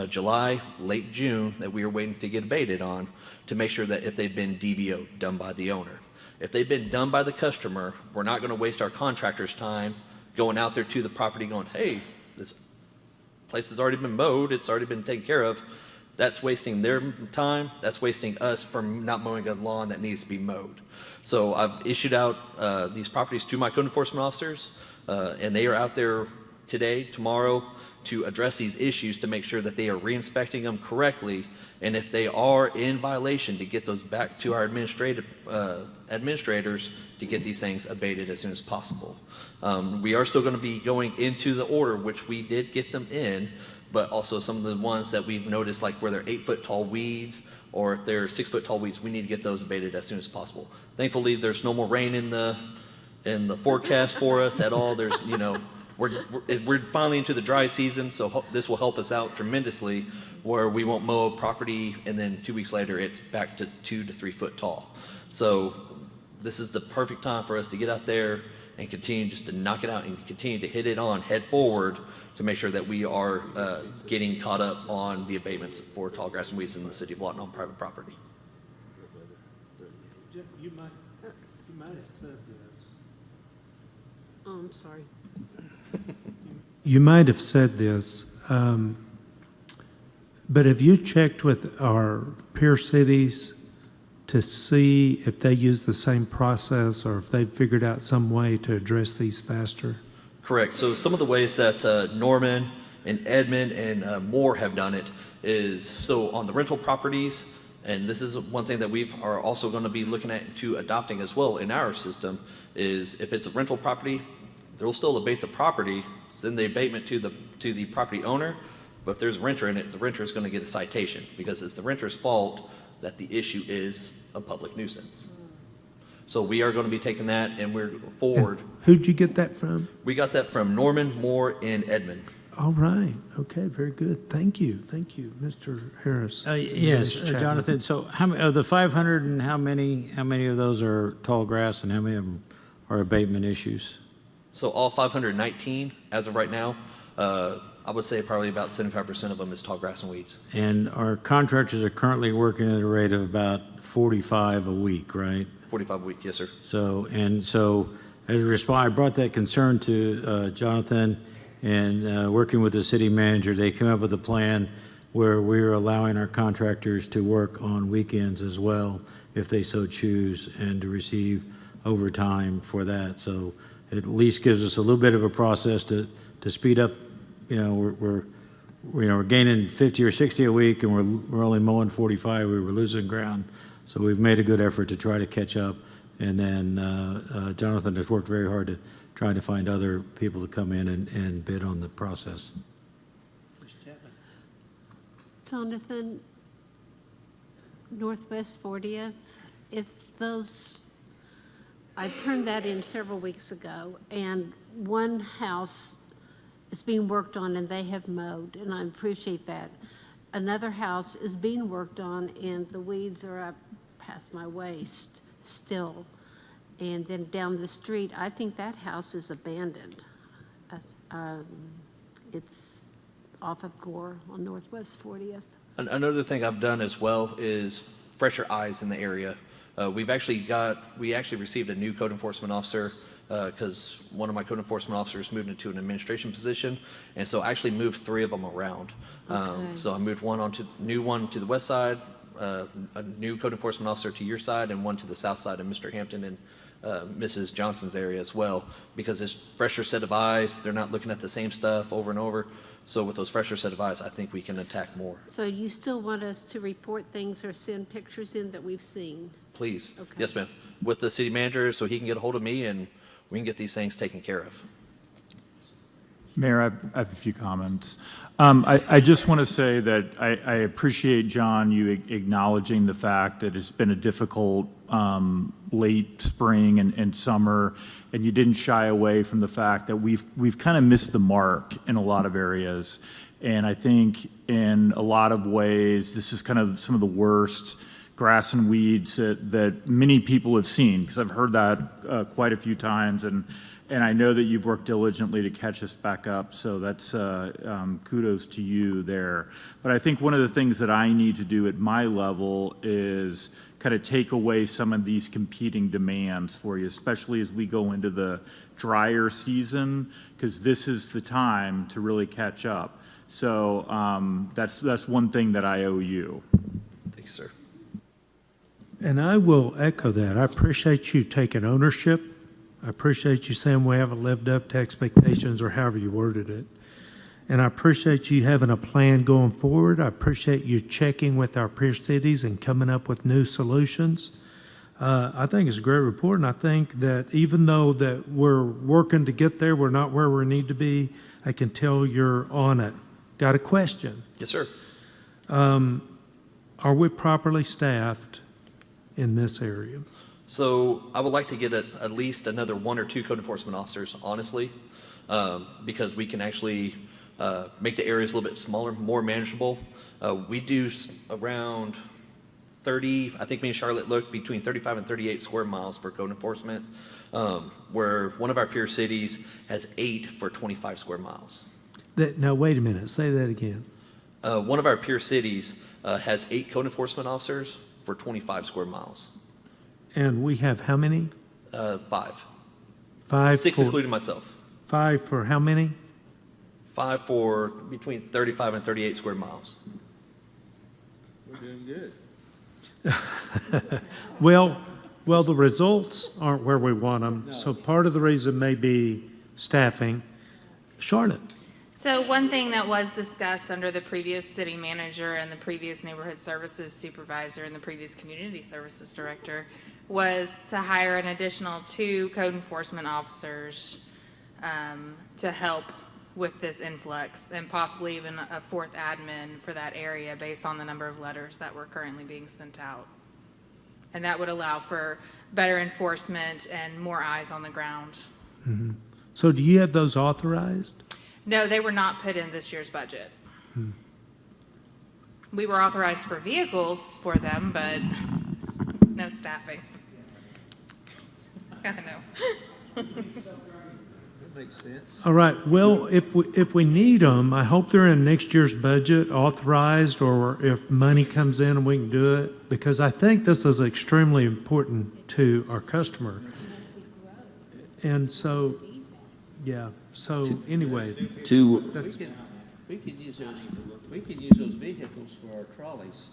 July, late June, that we were waiting to get abated on to make sure that if they've been DBO, done by the owner. If they've been done by the customer, we're not going to waste our contractors' time going out there to the property going, hey, this place has already been mowed, it's already been taken care of. That's wasting their time, that's wasting us from not mowing a lawn that needs to be mowed. So I've issued out these properties to my code enforcement officers, and they are out there today, tomorrow, to address these issues to make sure that they are re-inspecting them correctly, and if they are in violation, to get those back to our administrators to get these things abated as soon as possible. We are still going to be going into the order, which we did get them in, but also some of the ones that we've noticed, like where they're 8-foot tall weeds, or if they're 6-foot tall weeds, we need to get those abated as soon as possible. Thankfully, there's no more rain in the forecast for us at all. There's, we're finally into the dry season, so this will help us out tremendously, where we won't mow a property and then 2 weeks later it's back to 2 to 3 foot tall. So this is the perfect time for us to get out there and continue just to knock it out and continue to hit it on head forward to make sure that we are getting caught up on the abatements for tall grass and weeds in the city of Lawton on private property. You might have said this. Oh, I'm sorry. You might have said this, but have you checked with our peer cities to see if they use the same process or if they've figured out some way to address these faster? Correct. So some of the ways that Norman and Edmond and Moore have done it is, so on the rental properties, and this is one thing that we are also going to be looking at to adopting as well in our system, is if it's a rental property, they'll still abate the property, send the abatement to the property owner, but if there's a renter in it, the renter is going to get a citation because it's the renter's fault that the issue is a public nuisance. So we are going to be taking that and we're forward. And who'd you get that from? We got that from Norman, Moore, and Edmond. All right. Okay, very good. Thank you. Thank you, Mr. Harris. Yes, Jonathan, so how many, of the 500, and how many of those are tall grass and how many of them are abatement issues? So all 519 as of right now, I would say probably about 75% of them is tall grass and weeds. And our contractors are currently working at a rate of about 45 a week, right? 45 a week, yes, sir. So as a response, I brought that concern to Jonathan, and working with the city manager, they came up with a plan where we're allowing our contractors to work on weekends as well, if they so choose, and to receive overtime for that. So it at least gives us a little bit of a process to speed up. We're gaining 50 or 60 a week, and we're only mowing 45. We were losing ground, so we've made a good effort to try to catch up. And then Jonathan has worked very hard to try to find other people to come in and bid on the process. Jonathan, Northwest 40th, I turned that in several weeks ago, and one house is being worked on and they have mowed, and I appreciate that. Another house is being worked on and the weeds are up past my waist still. And then down the street, I think that house is abandoned. It's off of Gore on Northwest 40th. Another thing I've done as well is fresher eyes in the area. We actually received a new code enforcement officer because one of my code enforcement officers moved into an administration position, and so I actually moved 3 of them around. So I moved new one to the west side, a new code enforcement officer to your side, and one to the south side of Mr. Hampton and Mrs. Johnson's area as well, because it's fresher set of eyes. They're not looking at the same stuff over and over. So with those fresher set of eyes, I think we can attack more. So you still want us to report things or send pictures in that we've seen? Please. Okay. Yes, ma'am. With the city manager so he can get a hold of me and we can get these things taken care of. Mayor, I have a few comments. I just want to say that I appreciate, John, you acknowledging the fact that it's been a difficult late spring and summer, and you didn't shy away from the fact that we've kind of missed the mark in a lot of areas. And I think in a lot of ways, this is kind of some of the worst grass and weeds that many people have seen, because I've heard that quite a few times, and I know that you've worked diligently to catch us back up, so that's kudos to you there. But I think one of the things that I need to do at my level is kind of take away some of these competing demands for you, especially as we go into the drier season, because this is the time to really catch up. So that's one thing that I owe you. Thanks, sir. And I will echo that. I appreciate you taking ownership. I appreciate you saying we haven't lived up to expectations, or however you worded it. And I appreciate you having a plan going forward. I appreciate you checking with our peer cities and coming up with new solutions. I think it's a great report, and I think that even though that we're working to get there, we're not where we need to be, I can tell you're on it. Got a question? Yes, sir. Are we properly staffed in this area? So I would like to get at least another 1 or 2 code enforcement officers, honestly, because we can actually make the areas a little bit smaller, more manageable. We do around 30, I think me and Charlotte looked, between 35 and 38 square miles for code enforcement, where one of our peer cities has 8 for 25 square miles. Now, wait a minute. Say that again. One of our peer cities has 8 code enforcement officers for 25 square miles. And we have how many? 5. 5. 6 including myself. 5 for how many? 5 for between 35 and 38 square miles. We're doing good. Well, the results aren't where we want them. So part of the reason may be staffing. Charlotte. So one thing that was discussed under the previous city manager and the previous neighborhood services supervisor and the previous community services director was to hire an additional 2 code enforcement officers to help with this influx, and possibly even a 4th admin for that area based on the number of letters that were currently being sent out. And that would allow for better enforcement and more eyes on the ground. Mm-hmm. So do you have those authorized? No, they were not put in this year's budget. We were authorized for vehicles for them, but no staffing. I know. That makes sense. All right. Well, if we need them, I hope they're in next year's budget authorized, or if money comes in and we can do it, because I think this is extremely important to our customer. And so, yeah. So anyway, we can use those vehicles for our trolleys.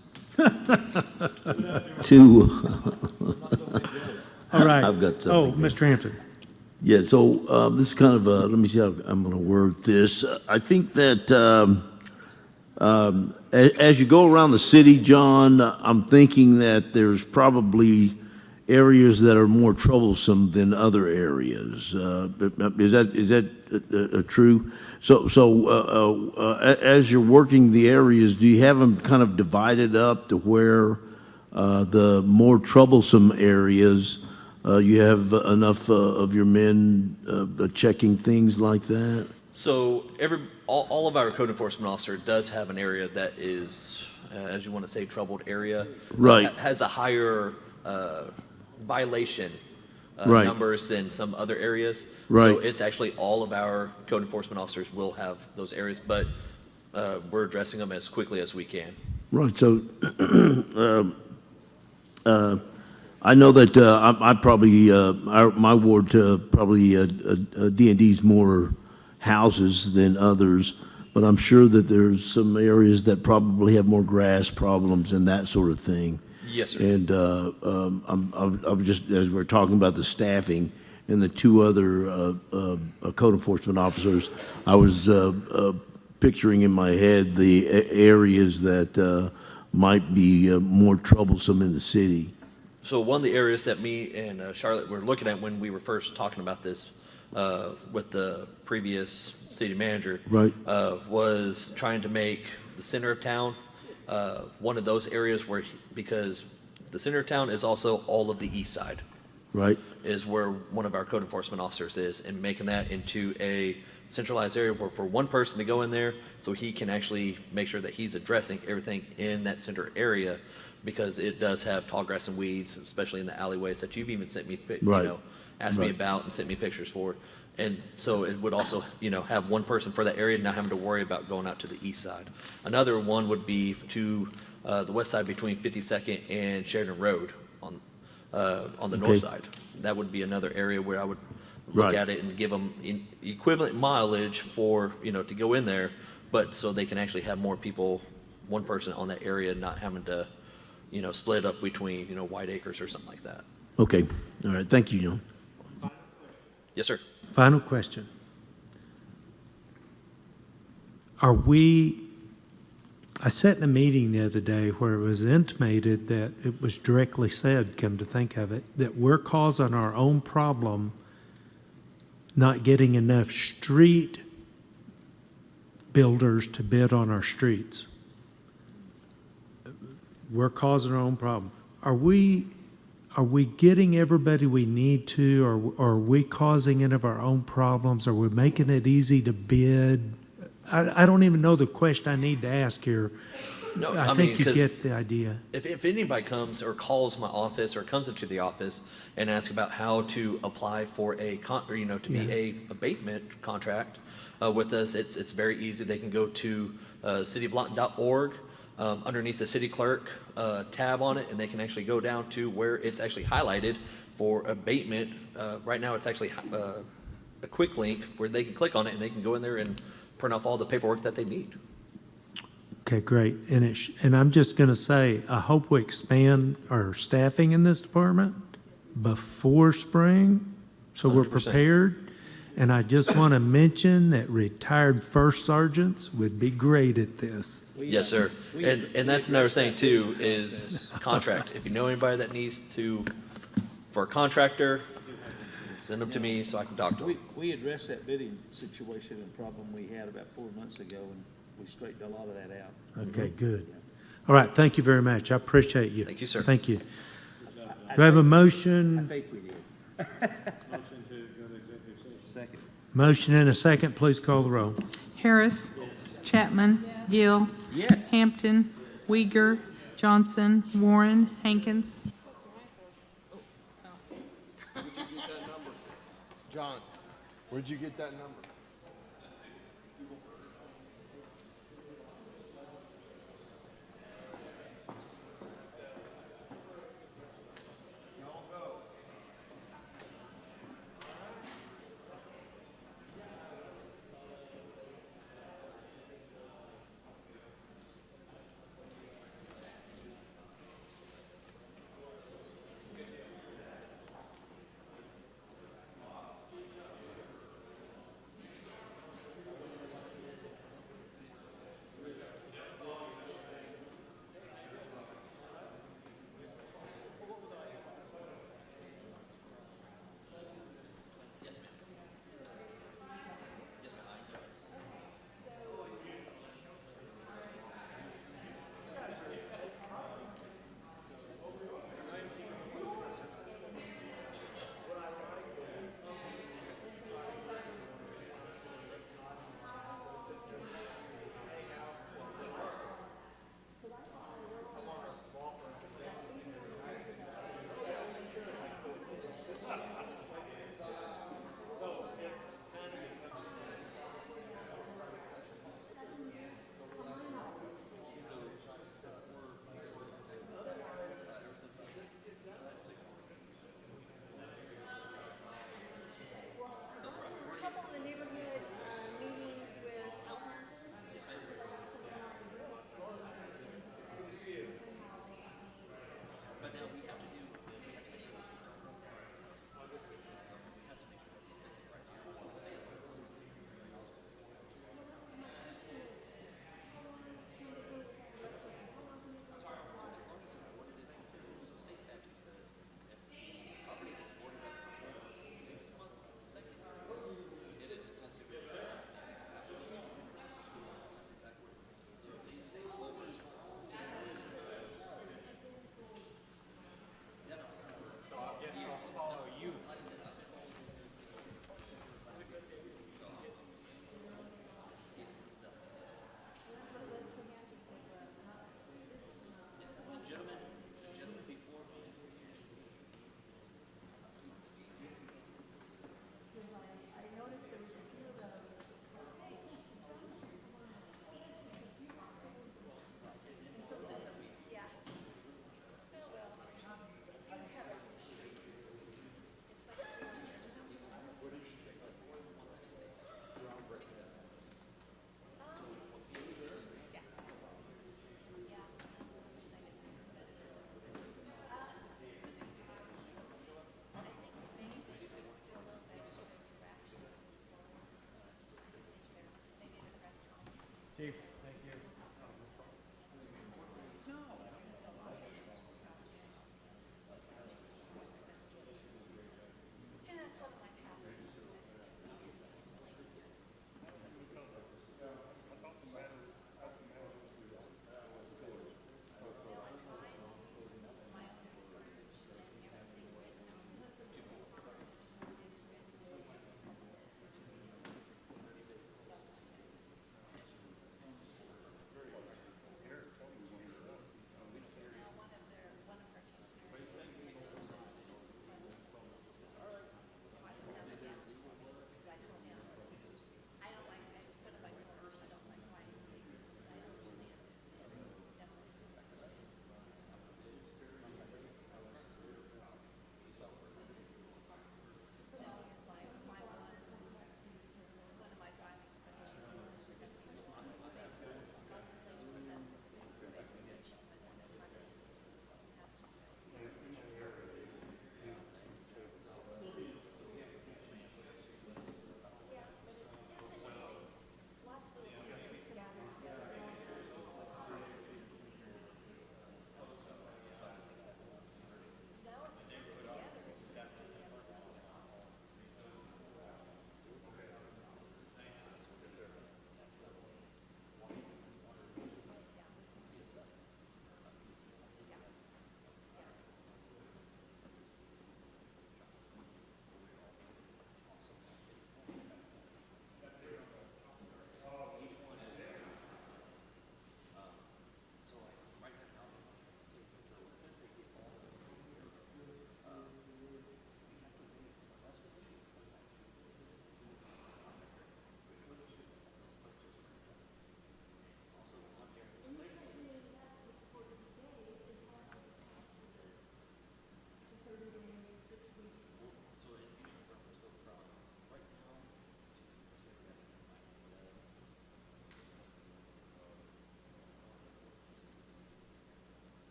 All right. I've got something. Mr. Hampton. Yeah, so this is kind of a, let me see how I'm going to word this. I think that as you go around the city, John, I'm thinking that there's probably areas that are more troublesome than other areas. Is that true? So as you're working the areas, do you have them kind of divided up to where the more troublesome areas, you have enough of your men checking things like that? So all of our code enforcement officer does have an area that is, as you want to say, troubled area. Right. Has a higher violation right. numbers than some other areas. Right. So it's actually all of our code enforcement officers will have those areas, but we're addressing them as quickly as we can. Right. So I know that I probably, my ward probably D&D's more houses than others, but I'm sure that there's some areas that probably have more grass problems and that sort of thing. Yes, sir. And I'm just, as we're talking about the staffing and the 2 other code enforcement officers, I was picturing in my head the areas that might be more troublesome in the city. So one of the areas that me and Charlotte were looking at when we were first talking about this with the previous city manager. Right. Was trying to make the center of town one of those areas where, because the center of town is also all of the east side. Right. Is where one of our code enforcement officers is, and making that into a centralized area where for one person to go in there so he can actually make sure that he's addressing everything in that center area, because it does have tall grass and weeds, especially in the alleyways that you've even sent me, Right. asked me Right. about and sent me pictures for. And so it would also, have one person for that area, not having to worry about going out to the east side. Another one would be to the west side between 52nd and Sheridan Road on the north Okay. side. That would be another area where I would Right. look at it and give them equivalent mileage for, to go in there, but so they can actually have more people, one person on that area, not having to, split up between, White Acres or something like that. Okay, all right, thank you, John. Yes, sir. Final question. I sat in a meeting the other day where it was intimated that it was directly said, come to think of it, that we're causing our own problem not getting enough street builders to bid on our streets. We're causing our own problem. Are we getting everybody we need to, or are we causing any of our own problems? Are we making it easy to bid? I don't even know the question I need to ask here. No, I mean, think you 'cause get the idea. If anybody comes or calls my office or comes into the office and asks about how to apply for a to be Yeah. a abatement contract with us, it's very easy. They can go to cityoflawton.org, underneath the city clerk tab on it, and they can actually go down to where it's actually highlighted for abatement. Right now, it's actually a quick link where they can click on it and they can go in there and print off all the paperwork that they need. Okay, great. And I'm just going to say, I hope we expand our staffing in this department before spring, so we're 100%. prepared. And I just want to mention that retired first sergeants would be great at this. Yes, sir. And that's another thing too, is contract. If you know anybody that needs for a contractor, send them to me so I can talk to them. We addressed that bidding situation and problem we had about 4 months ago, and we straightened a lot of that out. Okay, good. All right, thank you very much. I appreciate you. Thank you, sir. Thank you. Do I have a motion? I think we did. Motion to go to executive session. Second. Motion and a second, please call the roll. Harris. Chapman. Gill. Yes. Hampton. Uyghur. Johnson. Warren. Hankins. John, where'd you get that number?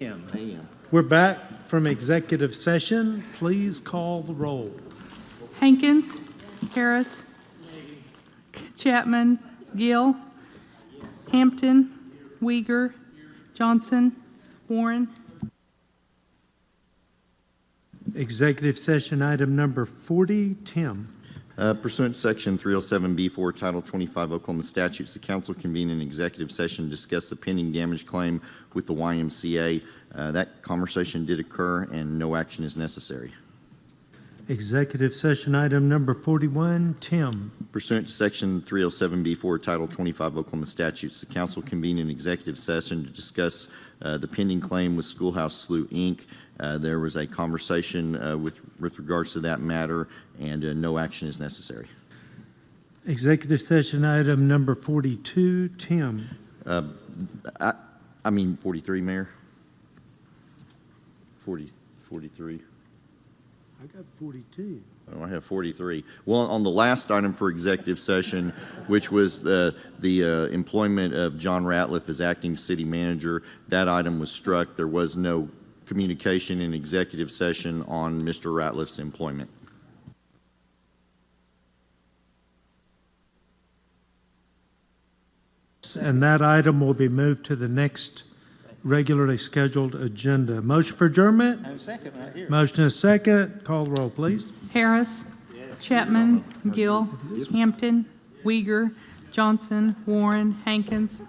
AM. We're back from executive session. Please call the roll. Hankins, Harris, Chapman, Gill, Hampton, Uyghur, Johnson, Warren. Executive session item number 40, Tim. Pursuant to Section 307B4, Title 25 Oklahoma statutes, the council convened an executive session to discuss the pending damage claim with the YMCA. That conversation did occur, and no action is necessary. Executive session item number 41, Tim. Pursuant to Section 307B4, Title 25 Oklahoma statutes, the council convened an executive session to discuss the pending claim with Schoolhouse Slough, Inc. There was a conversation with regards to that matter, and no action is necessary. Executive session item number 42, Tim. I mean 43, Mayor. 43. I got 42. Oh, I have 43. Well, on the last item for executive session, which was the employment of John Ratliff as acting city manager, that item was struck. There was no communication in executive session on Mr. Ratliff's employment. And that item will be moved to the next regularly scheduled agenda. Motion for adjournment? And second right here. Motion is second. Call the roll, please. Harris, Chapman, Gill, Hampton, Uyghur, Johnson, Warren, Hankins.